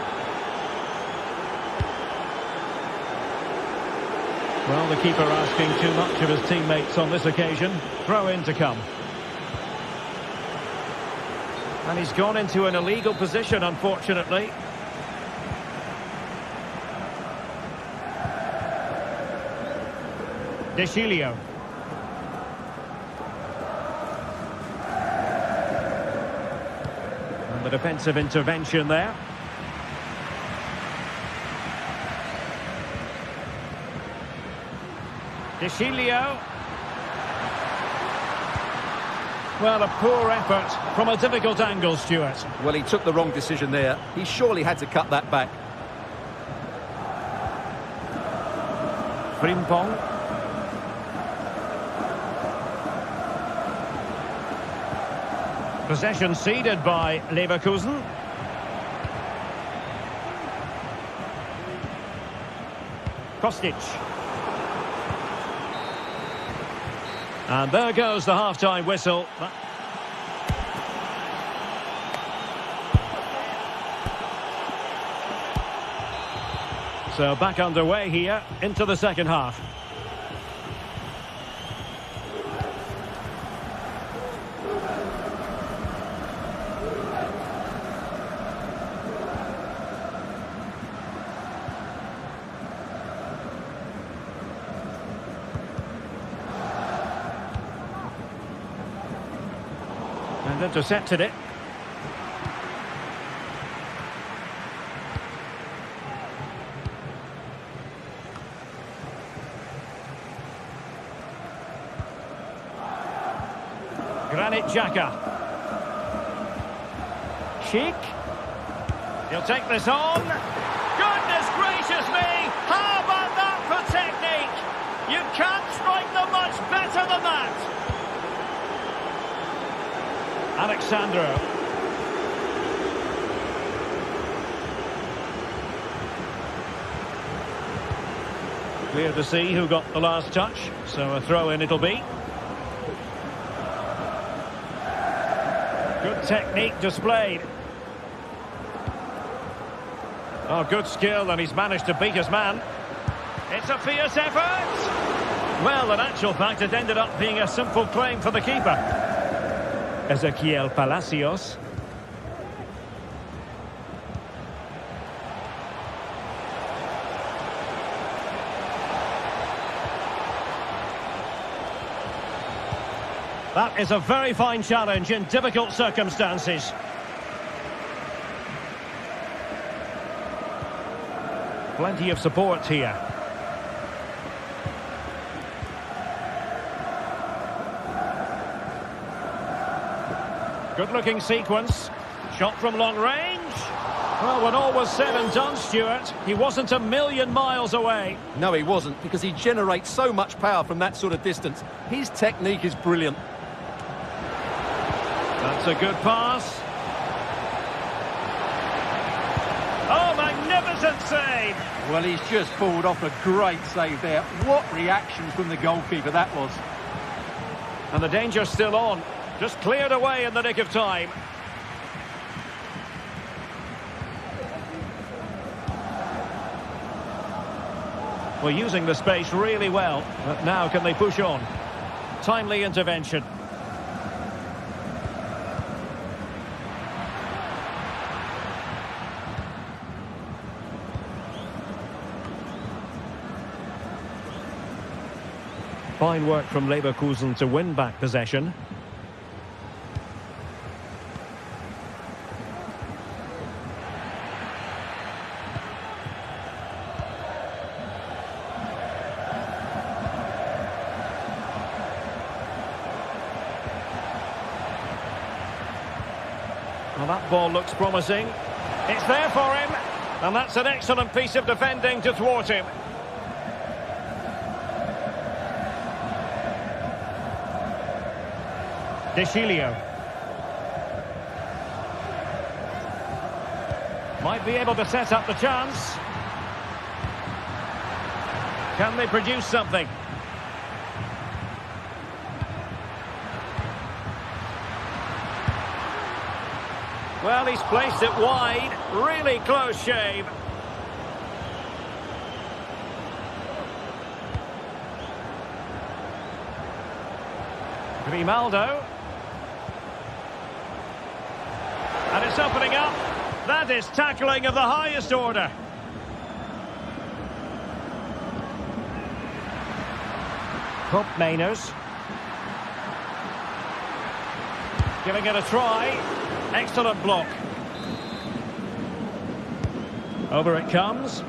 Well, the keeper asking too much of his teammates on this occasion. Throw in to come. And he's gone into an illegal position, unfortunately. De Chilio. And the defensive intervention there. De Chilio. Well, a poor effort from a difficult angle, Stuart. Well, he took the wrong decision there. He surely had to cut that back. Frimpong. Possession ceded by Leverkusen. Kostic. And there goes the half-time whistle. So back underway here into the second half. And intercepted it. Granit Xhaka. Cheek. He'll take this on. Goodness gracious me! How about that for technique? You can't strike them much better than that. Alexandro. Clear to see who got the last touch, so a throw-in it'll be. Good technique displayed. Oh, good skill, and he's managed to beat his man. It's a fierce effort! Well, in actual fact, it ended up being a simple claim for the keeper. Ezequiel Palacios. That is a very fine challenge in difficult circumstances. Plenty of support here. Good-looking sequence. Shot from long range. Well, when all was said and done, Stuart, he wasn't a million miles away. No, he wasn't, because he generates so much power from that sort of distance. His technique is brilliant. That's a good pass. Oh, magnificent save! Well, he's just pulled off a great save there. What reaction from the goalkeeper that was. And the danger's still on. Just cleared away in the nick of time. We're using the space really well. But now can they push on? Timely intervention. Fine work from Leverkusen to win back possession. Well, that ball looks promising. It's there for him, and that's an excellent piece of defending to thwart him. De Chilio. Might be able to set up the chance. Can they produce something? Well, he's placed it wide. Really close shave. Grimaldo. And it's opening up. That is tackling of the highest order. Hope Mainers. Giving it a try. Excellent block. Over it comes.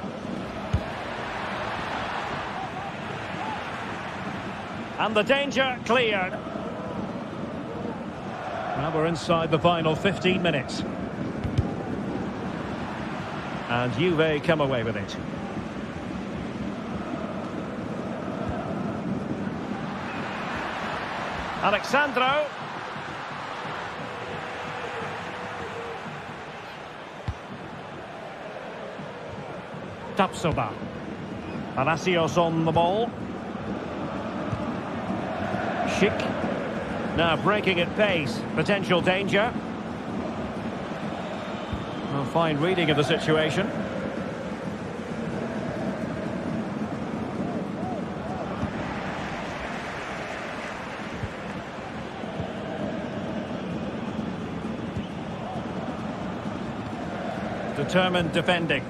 And the danger cleared. Now we're inside the final 15 minutes. And Juve come away with it. Alexandro. Tapsoba. Palacios on the ball. Schick. Now breaking at pace. Potential danger. A fine reading of the situation. Determined defending.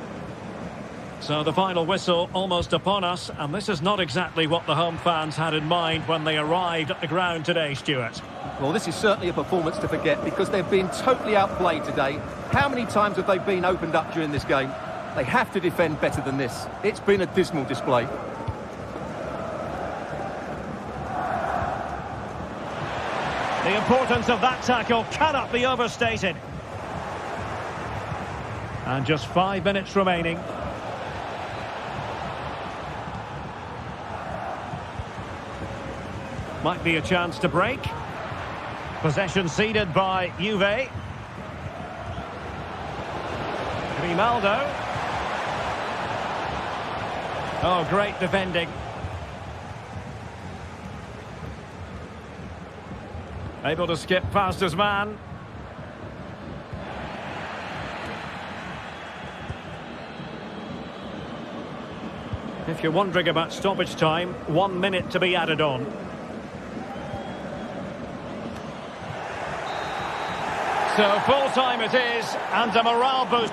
So the final whistle almost upon us, and this is not exactly what the home fans had in mind when they arrived at the ground today, Stuart. Well, this is certainly a performance to forget because they've been totally outplayed today. How many times have they been opened up during this game? They have to defend better than this. It's been a dismal display. The importance of that tackle cannot be overstated. And just 5 minutes remaining. Might be a chance to break. Possession ceded by Juve. Grimaldo. Oh, great defending. Able to skip past his man. If you're wondering about stoppage time, 1 minute to be added on. So full time it is, and a morale boost.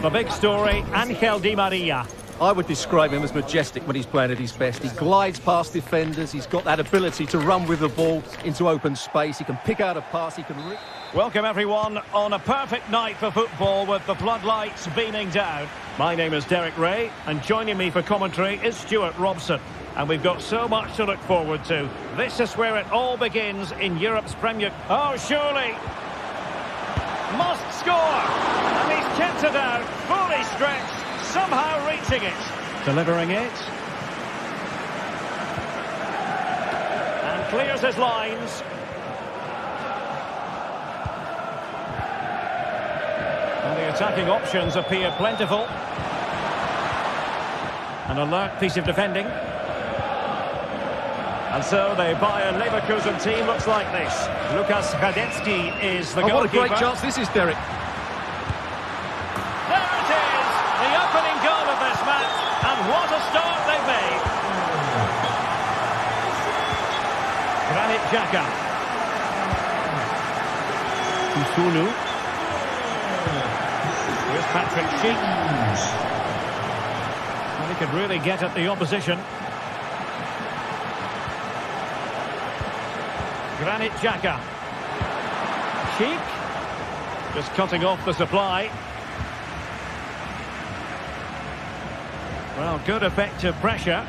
The big story, Angel Di Maria. I would describe him as majestic when he's playing at his best. He glides past defenders. He's got that ability to run with the ball into open space. He can pick out a pass. He can... Welcome, everyone, on a perfect night for football with the floodlights beaming down. My name is Derek Ray, and joining me for commentary is Stuart Robson. And we've got so much to look forward to. This is where it all begins in Europe's Premier... Oh, surely! Must score! And he's kept it out, fully stretched, somehow reaching it. Delivering it. And clears his lines. And the attacking options appear plentiful. An alert piece of defending. And so the Bayer Leverkusen team looks like this. Lukas Radetzky is the goalkeeper. What a great chance this is, Derek. There it is! Xhaka. Kusunu. Here's Patrick Schick. Well, he could really get at the opposition. Granit Xhaka. Schick. Just cutting off the supply. Well, good effective pressure.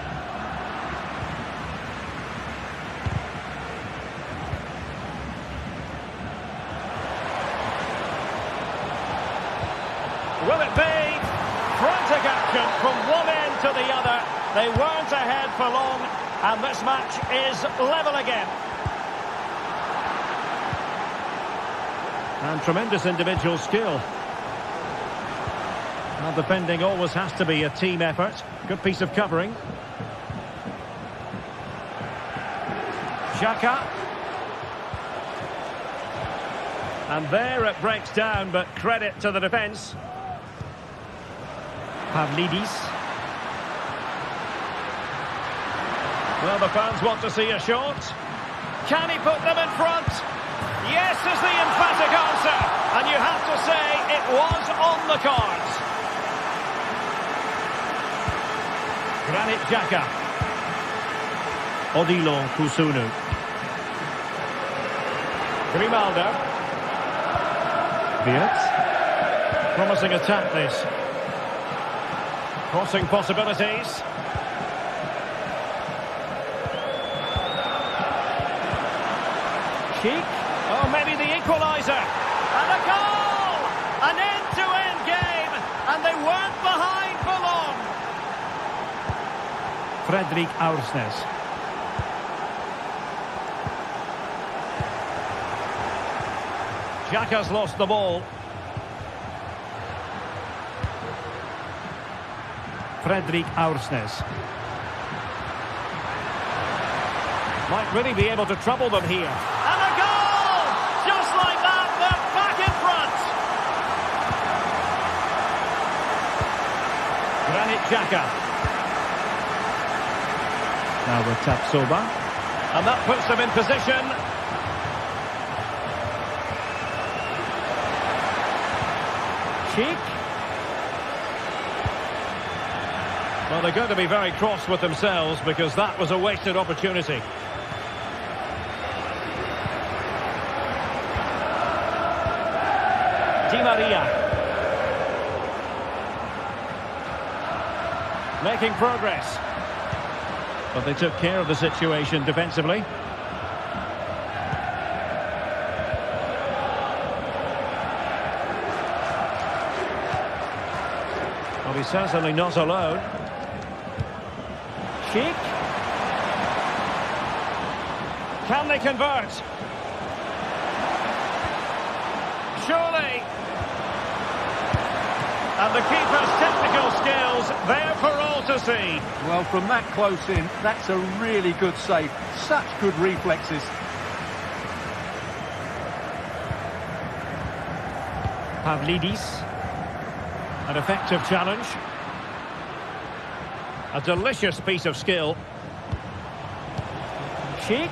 Will it be? Frantic action from one end to the other. They weren't ahead for long, and this match is level again. And tremendous individual skill. Well, defending always has to be a team effort. Good piece of covering. Xhaka. And there it breaks down, but credit to the defence. Pavlidis. Well, the fans want to see a shot. Can he put them in front? Yes is the emphatic answer. And you have to say it was on the cards. Granit Xhaka. Odilo Kusunu. Grimaldo. Wirtz. Promising attack this. Crossing possibilities. Schick. Oh, maybe the equaliser. And a goal! An end-to-end game. And they weren't behind for long. Fredrik Aursnes. Xhaka's lost the ball. Fredrik Aursnes. Might really be able to trouble them here. And a goal! Just like that, they're back in front. Granit Xhaka. Now with Tapsoba. And that puts them in position. Schick. Well, they're going to be very cross with themselves because that was a wasted opportunity. Di Maria. Making progress. But they took care of the situation defensively. Well, he's certainly not alone. Schick. Can they convert? Surely. And the keeper's technical skills there for all to see. Well, from that close in, that's a really good save. Such good reflexes. Pavlidis. An effective challenge. A delicious piece of skill. Schick.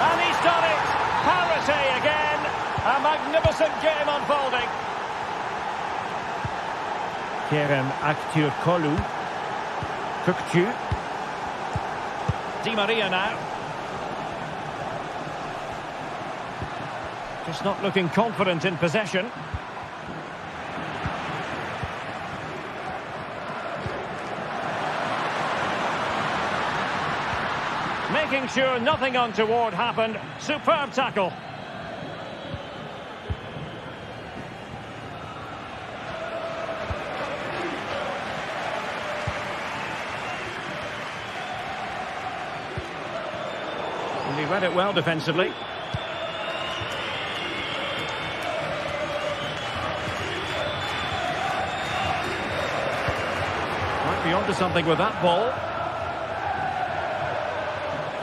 And he's done it! Parity again! A magnificent game unfolding. Kerem Aktürkoğlu. Kökçü. Di Maria now. Just not looking confident in possession. Making sure nothing untoward happened. Superb tackle. And he read it well defensively. Might be onto something with that ball.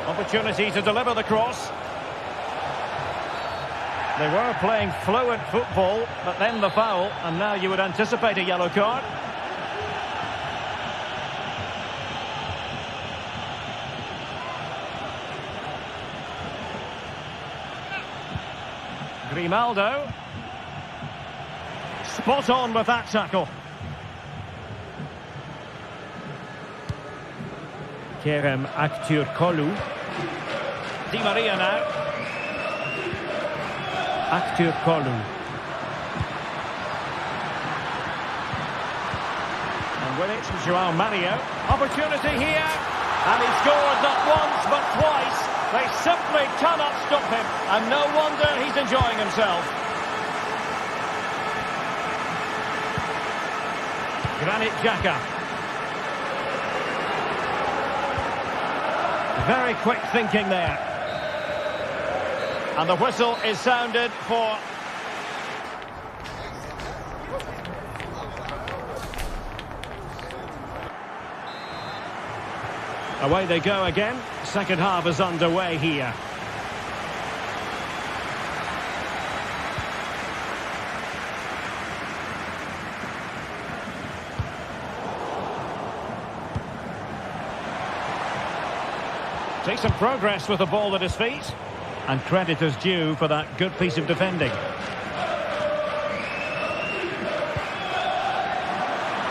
Opportunity to deliver the cross. They were playing fluent football, but then the foul, and now you would anticipate a yellow card. Grimaldo. Spot on with that tackle. Kerem Aktürkoğlu. Di Maria now. Aktürkoğlu. And with it, João Mario. Opportunity here. And he scored not once but twice. They simply cannot stop him. And no wonder he's enjoying himself. Granit Xhaka. Very quick thinking there. And the whistle is sounded for... Away they go again. Second half is underway here. Decent progress with the ball at his feet. And credit is due for that good piece of defending.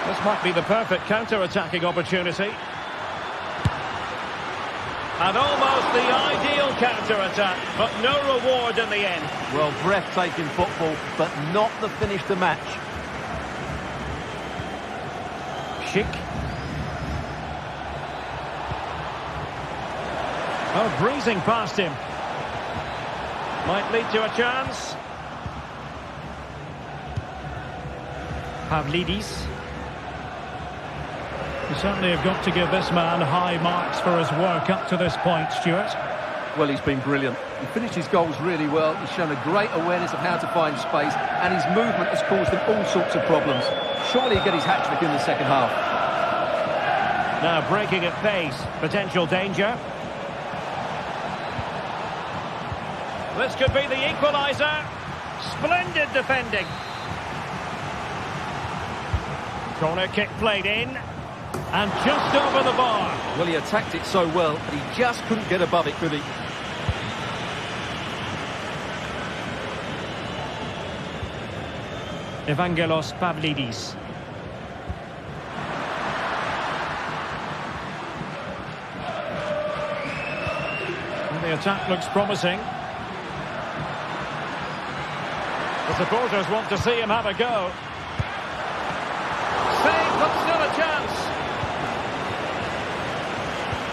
This might be the perfect counter-attacking opportunity. And almost the ideal counter-attack, but no reward in the end. Well, breathtaking football, but not the finish to match. Schick. Oh, breezing past him. Might lead to a chance. Pavlidis. You certainly have got to give this man high marks for his work up to this point, Stuart. Well, he's been brilliant. He finished his goals really well. He's shown a great awareness of how to find space, and his movement has caused him all sorts of problems. Surely he'll get his hat-trick in the second half. Now breaking at pace. Potential danger. This could be the equaliser. Splendid defending. Corner kick played in. And just over the bar. Well, he attacked it so well, but he just couldn't get above it, could he? Evangelos Pavlidis. And the attack looks promising. The supporters want to see him have a go. Save, but still a chance.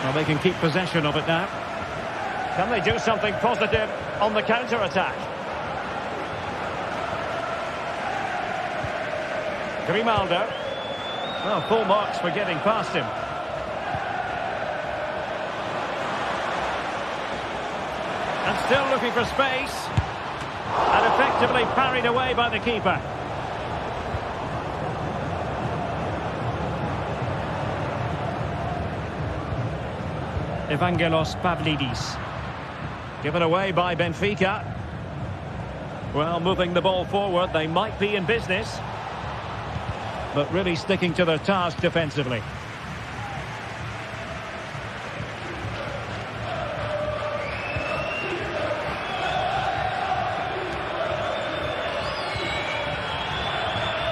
Well, they can keep possession of it now. Can they do something positive on the counter-attack? Grimaldo. Well, full marks for getting past him. And still looking for space. And effectively parried away by the keeper. Evangelos Pavlidis. Given away by Benfica. Well, moving the ball forward, they might be in business. But really sticking to their task defensively.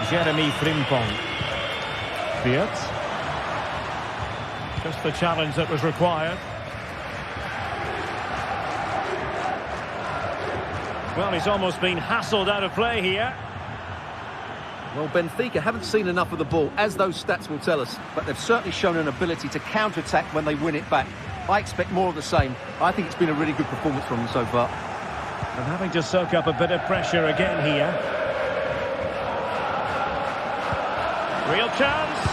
Jeremy Frimpong. Beard. Just the challenge that was required. Well, he's almost been hassled out of play here. Well, Benfica haven't seen enough of the ball, as those stats will tell us, but they've certainly shown an ability to counter-attack when they win it back. I expect more of the same. I think it's been a really good performance from them so far. And having to soak up a bit of pressure again here. Real chance.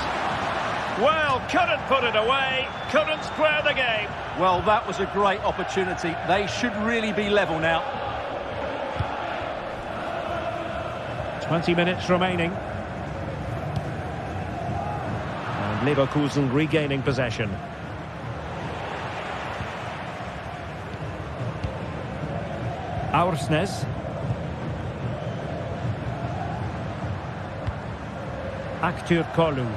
Well, couldn't put it away, couldn't square the game. Well, that was a great opportunity. They should really be level now. 20 minutes remaining. And Leverkusen regaining possession. Aursnes. Aktürkoğlu.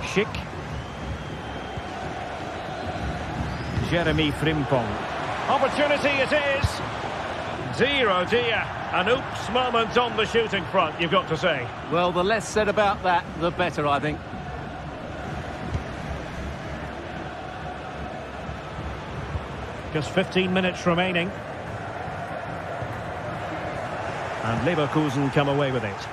Schick. Jeremy Frimpong. Opportunity it is. Dear, oh dear. An oops moment on the shooting front, you've got to say. Well, the less said about that, the better, I think. Just 15 minutes remaining. And Leverkusen come away with it.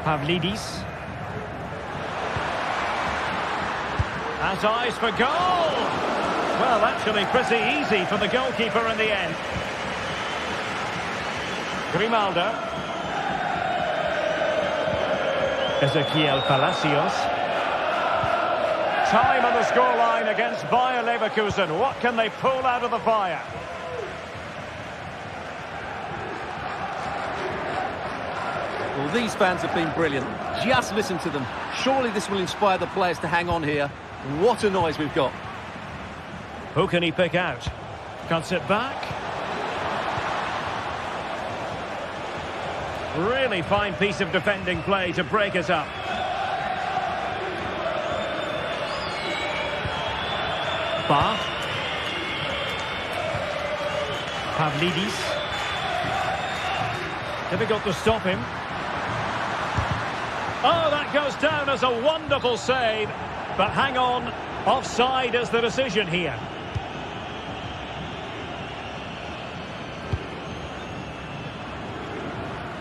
Pavlidis. Has eyes for goal. Well, actually pretty easy for the goalkeeper in the end. Grimaldo. Ezequiel Palacios. Time on the scoreline against Bayer Leverkusen. What can they pull out of the fire? Well, these fans have been brilliant. Just listen to them. Surely this will inspire the players to hang on here. What a noise we've got. Who can he pick out? Cuts it back. Really fine piece of defending play to break it up. Ba. Pavlidis. Difficult to stop him. Oh, that goes down as a wonderful save. But hang on, offside is the decision here.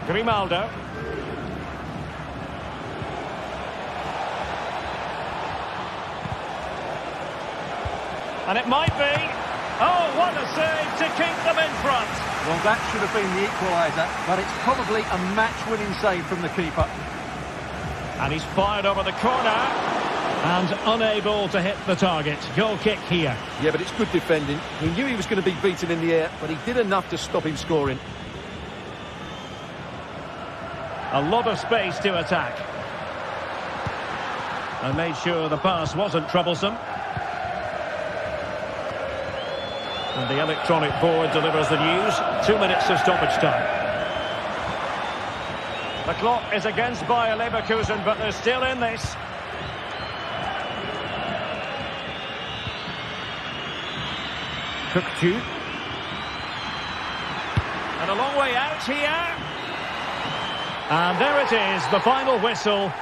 Grimaldo. And it might be. Oh, what a save to keep them in front. Well, that should have been the equaliser, but it's probably a match-winning save from the keeper. And he's fired over the corner and unable to hit the target. Goal kick here. Yeah, but it's good defending. He knew he was going to be beaten in the air, but he did enough to stop him scoring. A lot of space to attack. And made sure the pass wasn't troublesome. And the electronic board delivers the news. 2 minutes of stoppage time. The clock is against Bayer Leverkusen, but they're still in this. Cookchu. And a long way out here. And there it is, the final whistle.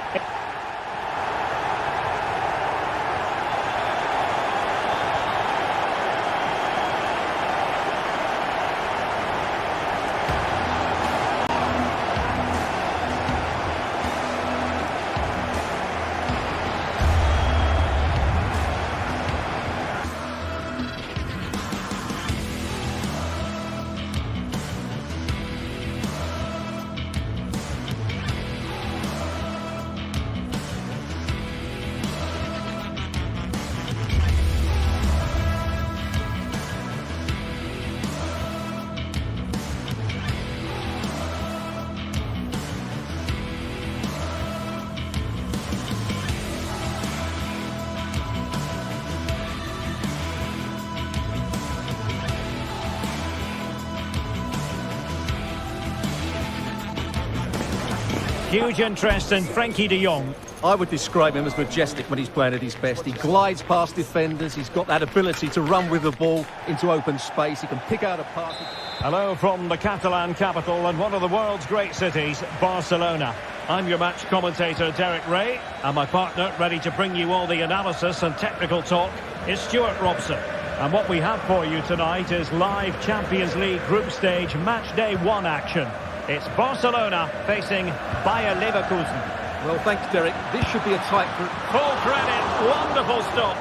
Huge interest in Frankie de Jong. I would describe him as majestic when he's playing at his best. He glides past defenders. He's got that ability to run with the ball into open space. He can pick out a pass. Hello from the Catalan capital and one of the world's great cities, Barcelona. I'm your match commentator, Derek Ray, and my partner, ready to bring you all the analysis and technical talk, is Stuart Robson. And what we have for you tonight is live Champions League group stage match day 1 action. It's Barcelona facing Bayer Leverkusen. Well, thanks, Derek. This should be a tight group. Full credit. Wonderful stop.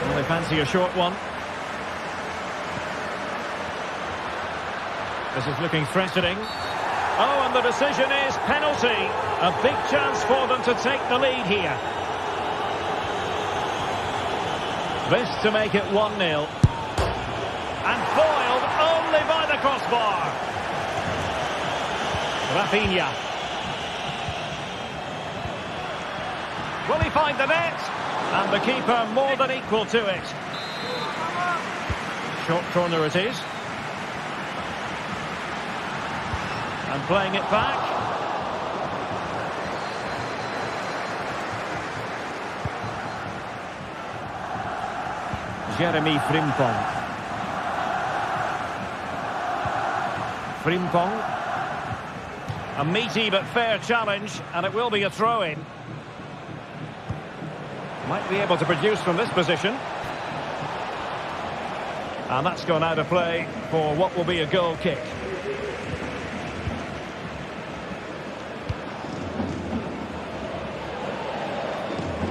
Well, they fancy a short one. This is looking threatening. Oh, and the decision is penalty. A big chance for them to take the lead here. This to make it 1-0. And foiled only by the crossbar. Rafinha. Will he find the net? And the keeper more than equal to it. Short corner it is. And playing it back. Jeremy Frimpong. Frimpong. A meaty but fair challenge, and it will be a throw-in. Might be able to produce from this position. And that's gone out of play for what will be a goal kick.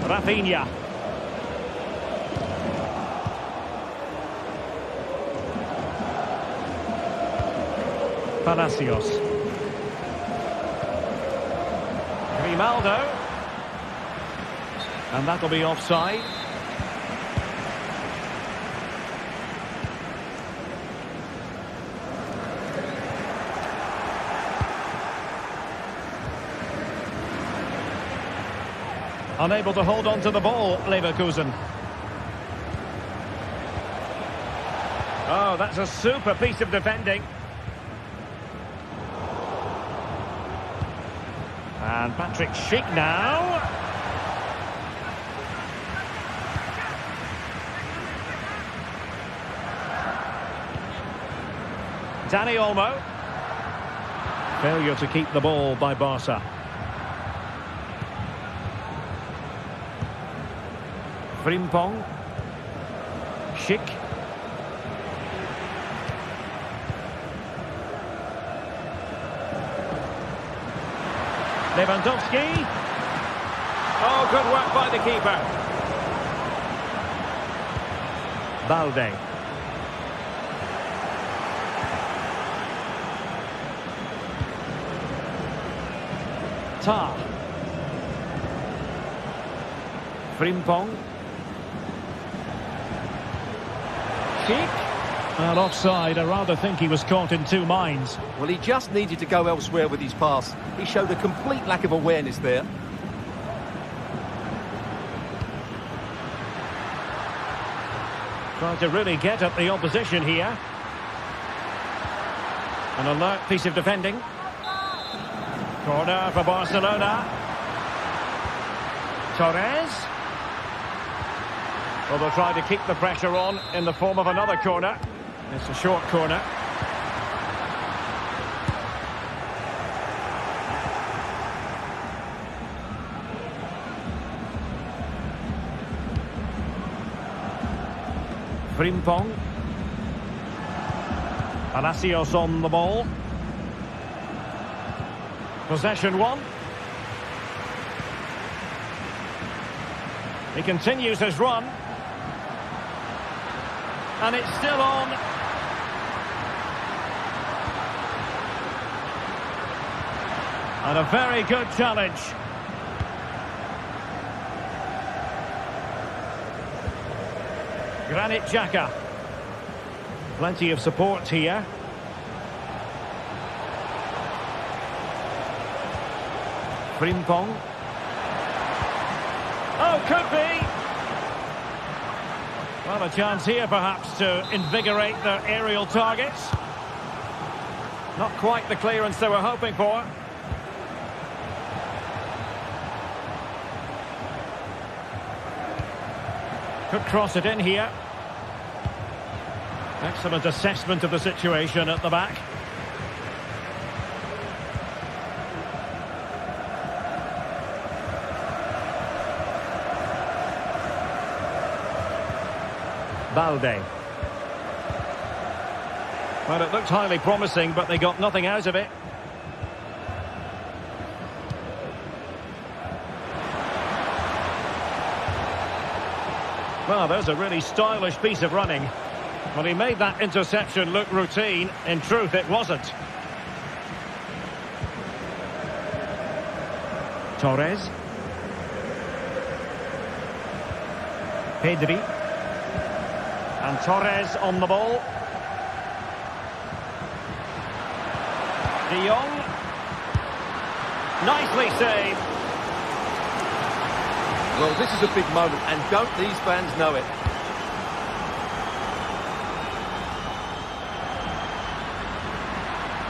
Rafinha. Palacios. Grimaldo. And that'll be offside. Unable to hold on to the ball, Leverkusen. Oh, that's a super piece of defending. And Patrick Schick now. Dani Olmo. Failure to keep the ball by Barca. Frimpong. Schick. Lewandowski. Oh, good work by the keeper. Balde. Tar. Frimpong. Well, offside. I rather think he was caught in two minds. Well, he just needed to go elsewhere with his pass. He showed a complete lack of awareness there. Trying to really get at the opposition here. An alert piece of defending. Corner for Barcelona. Torres. Well, they'll try to keep the pressure on in the form of another corner. It's a short corner. Frimpong. Palacios on the ball. Possession one. He continues his run. And it's still on. And a very good challenge. Granit Xhaka. Plenty of support here. Frimpong. Oh, could be. Well, a chance here perhaps to invigorate their aerial targets. Not quite the clearance they were hoping for. Could cross it in here. Excellent assessment of the situation at the back. Balde. Well, it looked highly promising, but they got nothing out of it. Well, there's a really stylish piece of running. Well, he made that interception look routine. In truth, it wasn't. Torres. Pedri. And Torres on the ball. De Jong. Nicely saved. Well, this is a big moment, and don't these fans know it?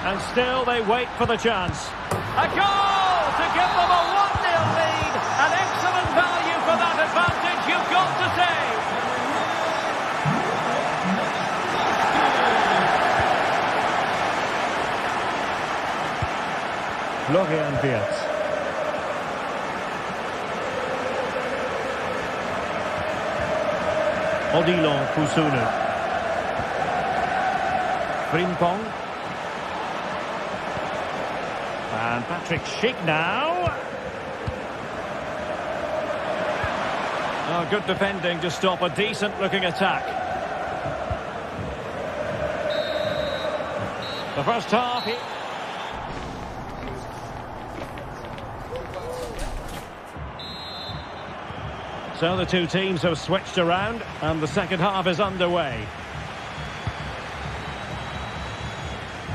And still they wait for the chance. A goal to give them a 1-0 lead. An excellent value for that advantage, you've got to say. Florian Wirtz. Odilon Kusunu. Frimpong. And Patrick Schick now. Oh, good defending to stop a decent-looking attack. The first half. So the two teams have switched around and the second half is underway.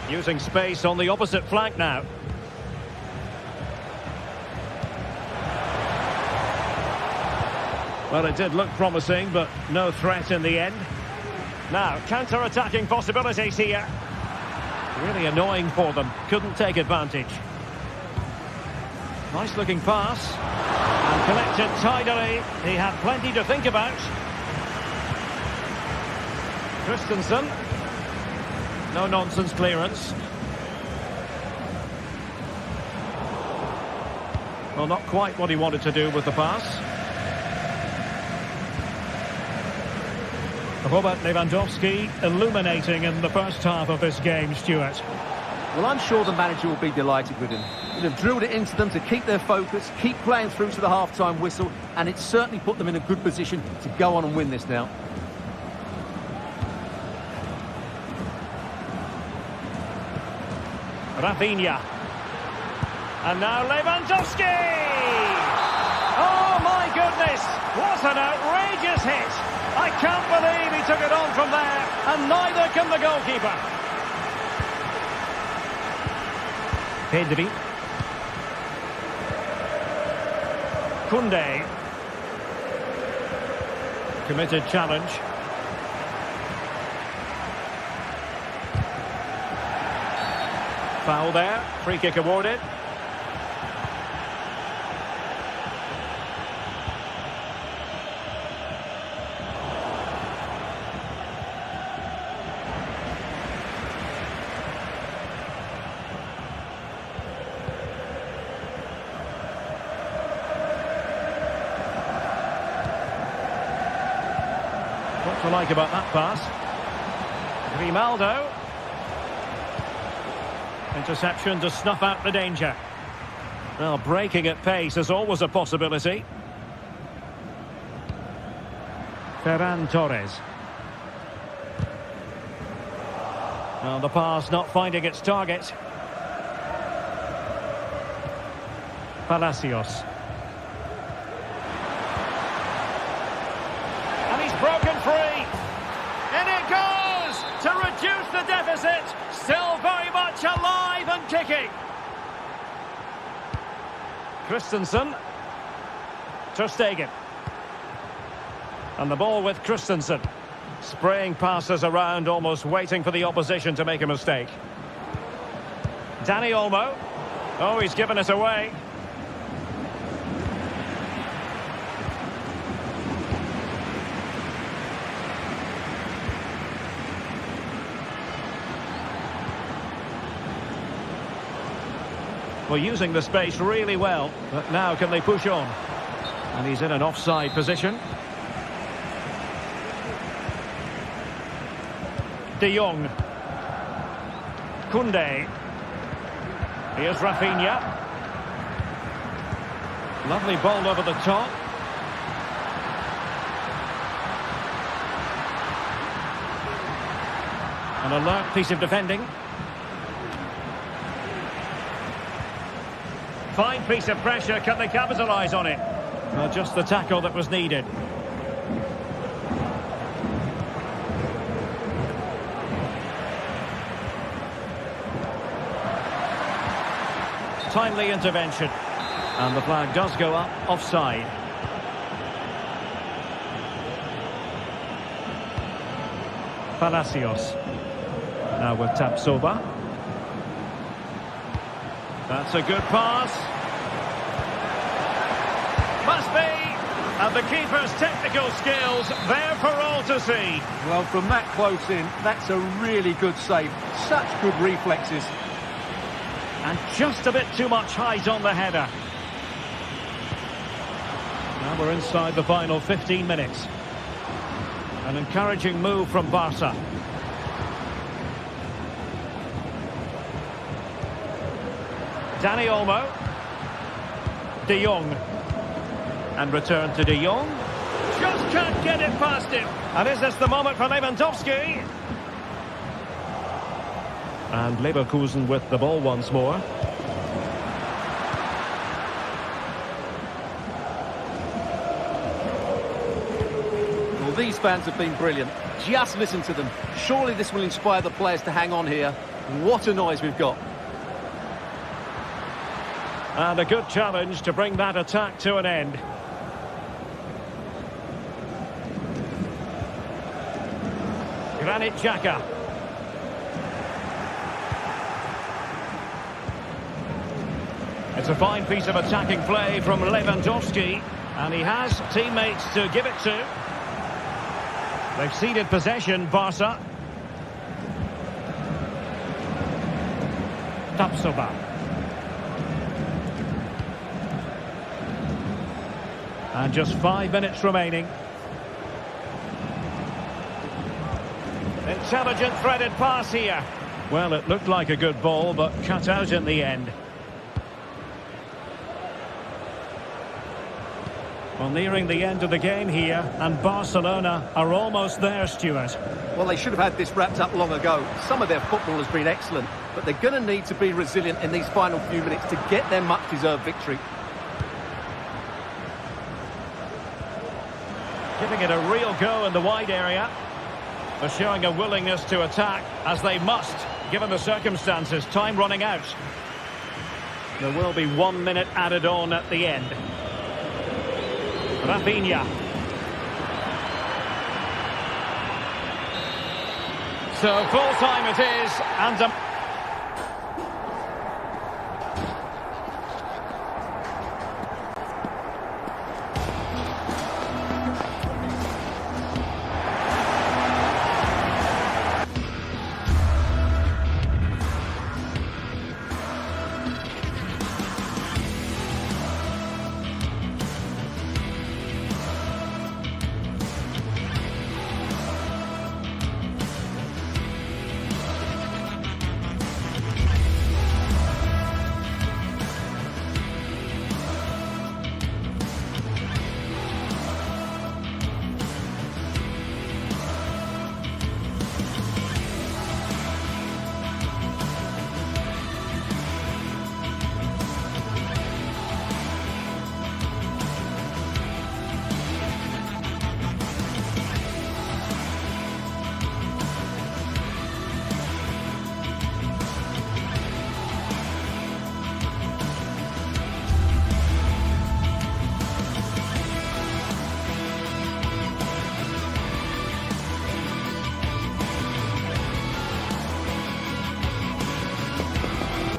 Using space on the opposite flank now. Well, it did look promising, but no threat in the end. Now, counter-attacking possibilities here. Really annoying for them. Couldn't take advantage. Nice-looking pass. And collected tidily. He had plenty to think about. Christensen. No-nonsense clearance. Well, not quite what he wanted to do with the pass. Robert Lewandowski illuminating in the first half of this game, Stuart. Well, I'm sure the manager will be delighted with him. He'll have drilled it into them to keep their focus, keep playing through to the half-time whistle, and it's certainly put them in a good position to go on and win this now. Rafinha. And now Lewandowski! Oh, my goodness! What an outrageous hit! I can't believe he took it on from there, and neither can the goalkeeper. Pedri. Koundé. Committed challenge. Foul there. Free kick awarded. What to like about that pass? Grimaldo. Interception to snuff out the danger. Well, breaking at pace is always a possibility. Ferran Torres. Well, the pass not finding its target. Palacios. And he's broken free. In it goes to reduce the deficit. Still very much alive and kicking. Christensen. Ter Stegen. And the ball with Christensen. Spraying passes around, almost waiting for the opposition to make a mistake. Dani Olmo. Oh, he's given it away. Well, using the space really well, but now can they push on? And he's in an offside position. De Jong. Koundé. Here's Rafinha. Lovely ball over the top. An alert piece of defending. Fine piece of pressure. Can they capitalise on it? Well, just the tackle that was needed. Timely intervention. And the flag does go up offside. Palacios. Now with Tapsoba. That's a good pass. Must be. And the keeper's technical skills there for all to see. Well, from that close in, that's a really good save. Such good reflexes. And just a bit too much height on the header. Now we're inside the final 15 minutes. An encouraging move from Barca. Dani Olmo. De Jong. And return to De Jong. Just can't get it past him. And is this the moment for Lewandowski? And Leverkusen with the ball once more. Well, these fans have been brilliant. Just listen to them. Surely this will inspire the players to hang on here. What a noise we've got. And a good challenge to bring that attack to an end. Granit Xhaka. It's a fine piece of attacking play from Lewandowski, and he has teammates to give it to. They've ceded possession, Barca. Tapsoba. And just 5 minutes remaining. Intelligent threaded pass here. Well, it looked like a good ball, but cut out in the end. Well, nearing the end of the game here, and Barcelona are almost there, Stuart. Well, they should have had this wrapped up long ago. Some of their football has been excellent, but they're going to need to be resilient in these final few minutes to get their much-deserved victory. Giving it a real go in the wide area. They're showing a willingness to attack, as they must, given the circumstances. Time running out. There will be 1 minute added on at the end. Rafinha. So full time it is, and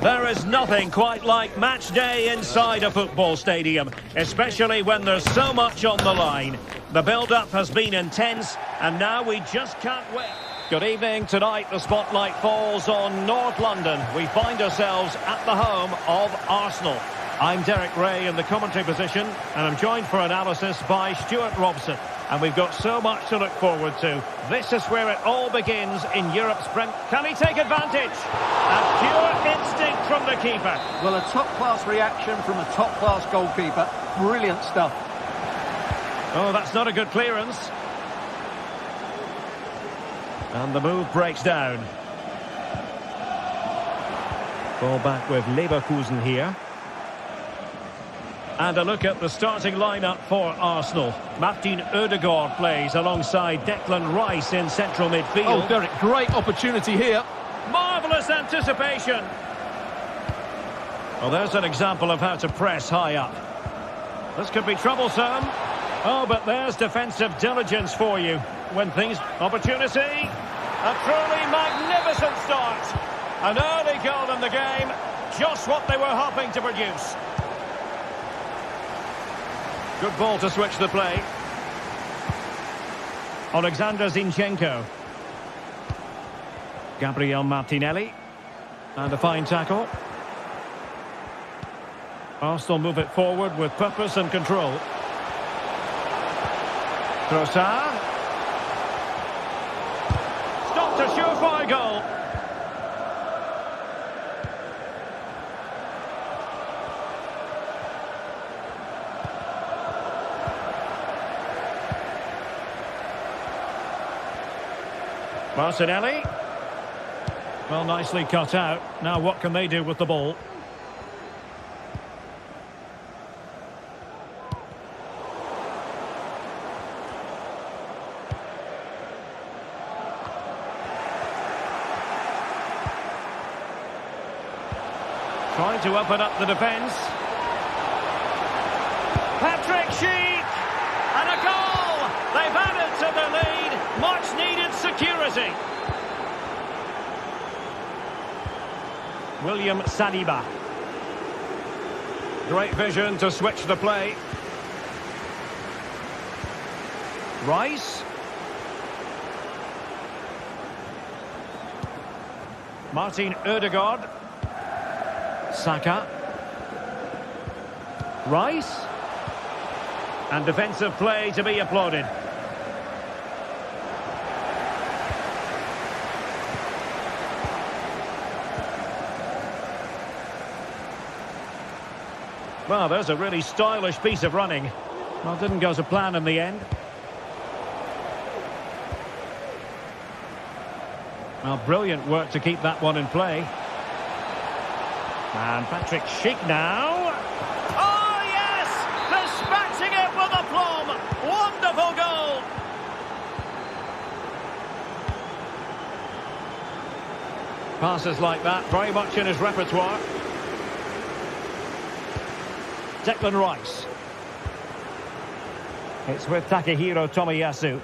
there is nothing quite like match day inside a football stadium, especially when there's so much on the line. The build-up has been intense, and now we just can't wait. Good evening. Tonight the spotlight falls on North London. We find ourselves at the home of Arsenal. I'm Derek Ray in the commentary position, and I'm joined for analysis by Stuart Robson. And we've got so much to look forward to. This is where it all begins in Europe's Premier. Can he take advantage? A pure instinct from the keeper. Well, a top-class reaction from a top-class goalkeeper. Brilliant stuff. Oh, that's not a good clearance. And the move breaks down. Ball back with Leverkusen here. And a look at the starting lineup for Arsenal. Martin Ødegaard plays alongside Declan Rice in central midfield. Oh, Derek, great opportunity here. Marvellous anticipation. Well, there's an example of how to press high up. This could be troublesome. Oh, but there's defensive diligence for you. When things... Opportunity. A truly magnificent start. An early goal in the game. just what they were hoping to produce. Good ball to switch the play. Alexander Zinchenko. Gabriel Martinelli. And a fine tackle. Arsenal move it forward with purpose and control. Trossard. Stopped a surefire goal. Martinelli. Well, nicely cut out. Now what can they do with the ball? Trying to open up the defence. Patrick Schick! And a goal! They've added to the lead. Much needed security. William Saliba. Great vision to switch the play. Rice. Martin Ødegaard. Saka. Rice. And defensive play to be applauded. Well, there's a really stylish piece of running. Well, didn't go to plan in the end. Well, brilliant work to keep that one in play. And Patrick Schick now. Oh, yes! Dispatching it with aplomb. Wonderful goal. Passes like that, very much in his repertoire. Declan Rice. It's with Takehiro Tomiyasu.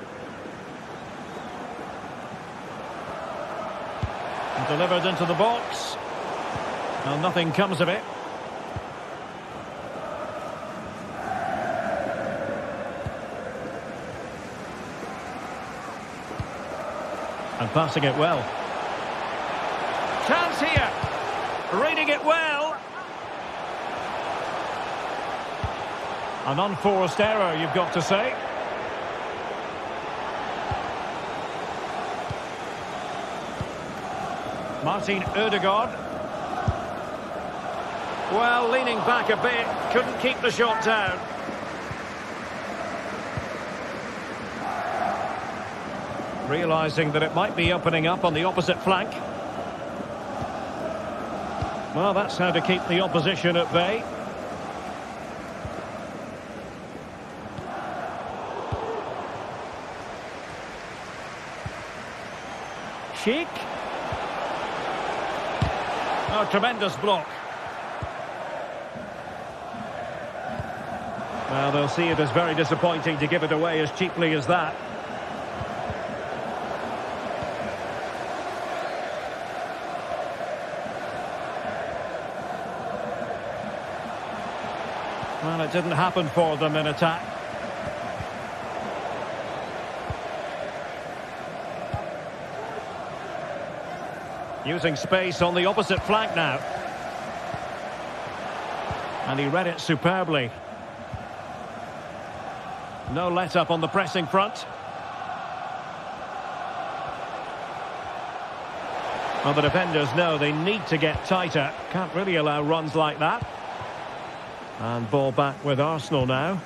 And delivered into the box. Well, nothing comes of it. And passing it well. Chance here. Reading it well. An unforced error, you've got to say. Martin Ødegaard. Well, leaning back a bit, couldn't keep the shot down. Realising that it might be opening up on the opposite flank. Well, that's how to keep the opposition at bay. Schick. Oh, tremendous block. Well, they'll see it as very disappointing to give it away as cheaply as that. Well, it didn't happen for them in attack. Using space on the opposite flank now. And he read it superbly. No let-up on the pressing front. Well, the defenders know they need to get tighter. Can't really allow runs like that. And ball back with Arsenal now.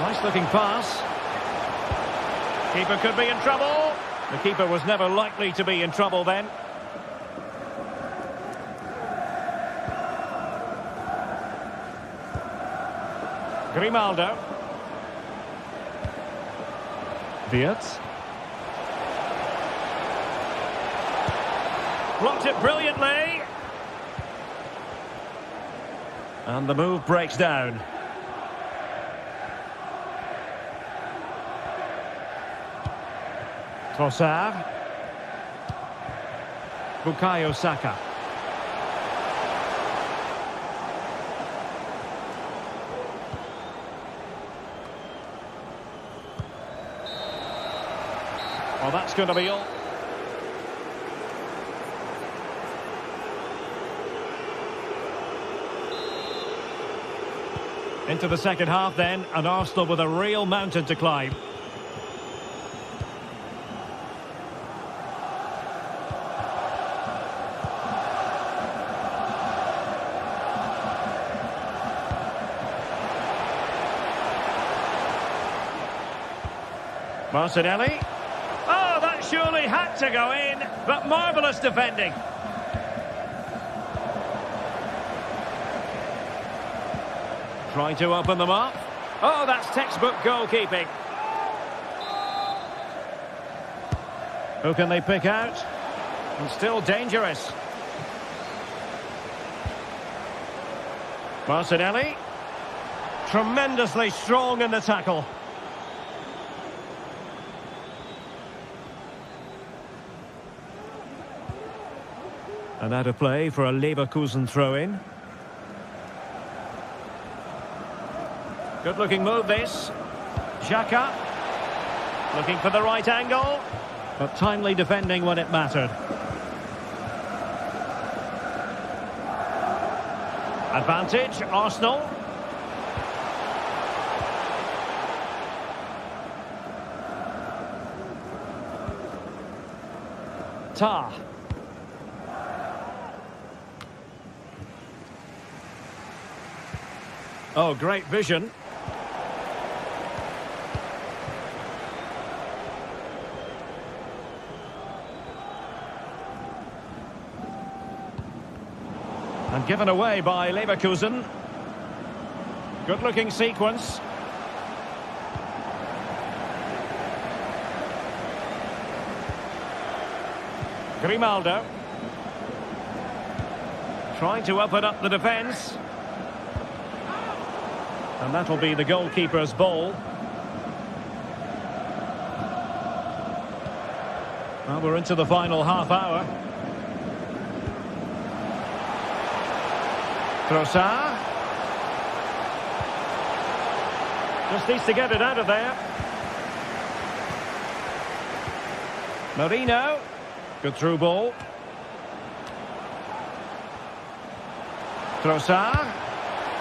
Nice looking pass. Keeper could be in trouble. The keeper was never likely to be in trouble then. Grimaldo. Wirtz. Blocked it brilliantly. And the move breaks down. Trossard. Bukayo Saka. Well, that's going to be all. Into the second half then, and Arsenal with a real mountain to climb. Martinelli. Oh, that surely had to go in, but marvellous defending. Trying to open them up. Oh, that's textbook goalkeeping. Who can they pick out? And still dangerous. Martinelli. Tremendously strong in the tackle. And out of play for a Leverkusen throw-in. Good-looking move, this. Xhaka. Looking for the right angle. But timely defending when it mattered. Advantage, Arsenal. Tah. Oh, great vision. And given away by Leverkusen. Good-looking sequence. Grimaldo. Trying to open up the defence. And that'll be the goalkeeper's ball. Well, we're into the final half hour. Trossard. Just needs to get it out of there. Marino. Good through ball. Trossard.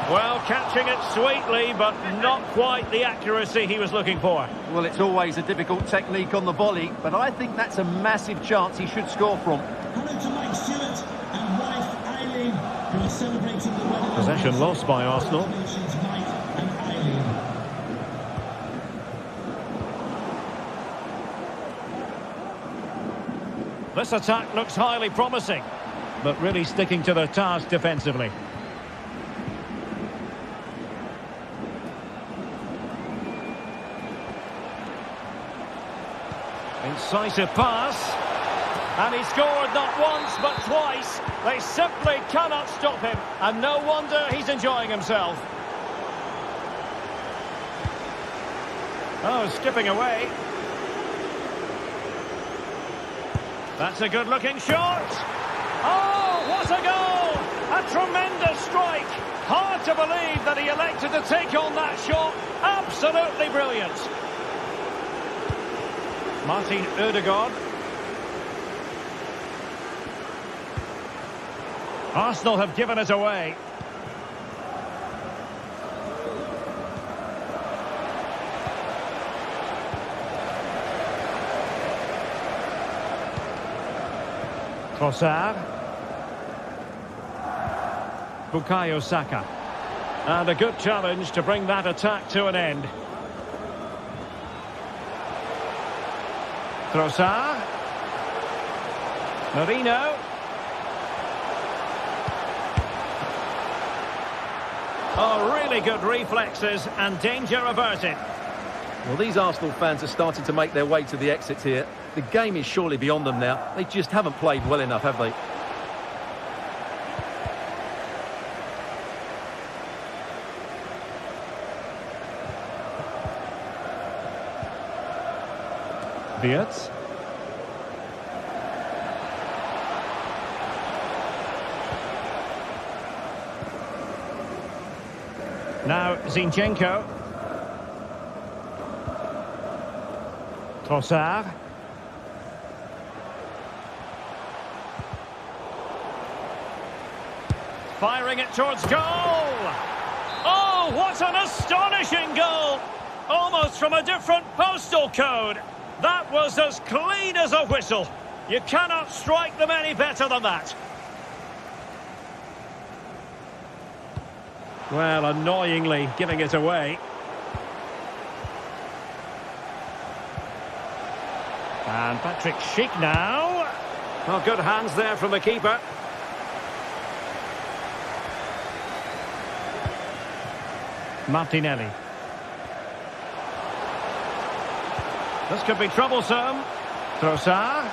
Well, catching it sweetly, but not quite the accuracy he was looking for. Well, it's always a difficult technique on the volley, but I think that's a massive chance he should score from. Possession lost by Arsenal. This attack looks highly promising, but really sticking to their task defensively. Incisive pass. And he scored not once but twice. They simply cannot stop him. And no wonder he's enjoying himself. Oh, skipping away. That's a good-looking shot. Oh, what a goal! A tremendous strike. Hard to believe that he elected to take on that shot. Absolutely brilliant. Martin Ødegaard. Arsenal have given it away. Trossard. Bukayo Saka. And a good challenge to bring that attack to an end. Trossard. Marino. Oh, really good reflexes and danger averted. Well, these Arsenal fans are starting to make their way to the exits here. The game is surely beyond them now. They just haven't played well enough, have they? Wirtz. Now Zinchenko. Trossard. Firing it towards goal. Oh, what an astonishing goal! Almost from a different postal code. That was as clean as a whistle. You cannot strike them any better than that. Well, annoyingly giving it away. And Patrick Schick now. Well, good hands there from the keeper. Martinelli. This could be troublesome. Trossard.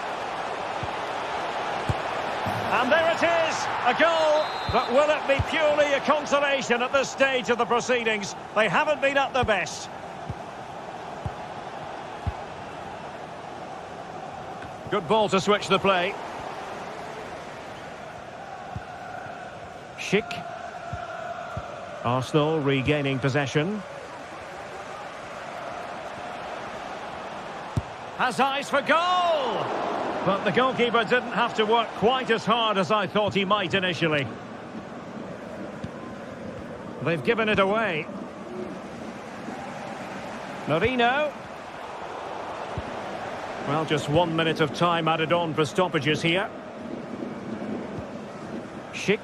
And there it is, a goal. But will it be purely a consolation at this stage of the proceedings? They haven't been at their best. Good ball to switch the play. Schick. Arsenal regaining possession. Has eyes for goal! But the goalkeeper didn't have to work quite as hard as I thought he might initially. They've given it away. Marino. Well, just 1 minute of time added on for stoppages here. Schick.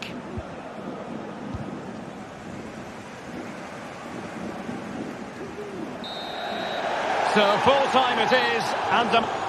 So full time it is, and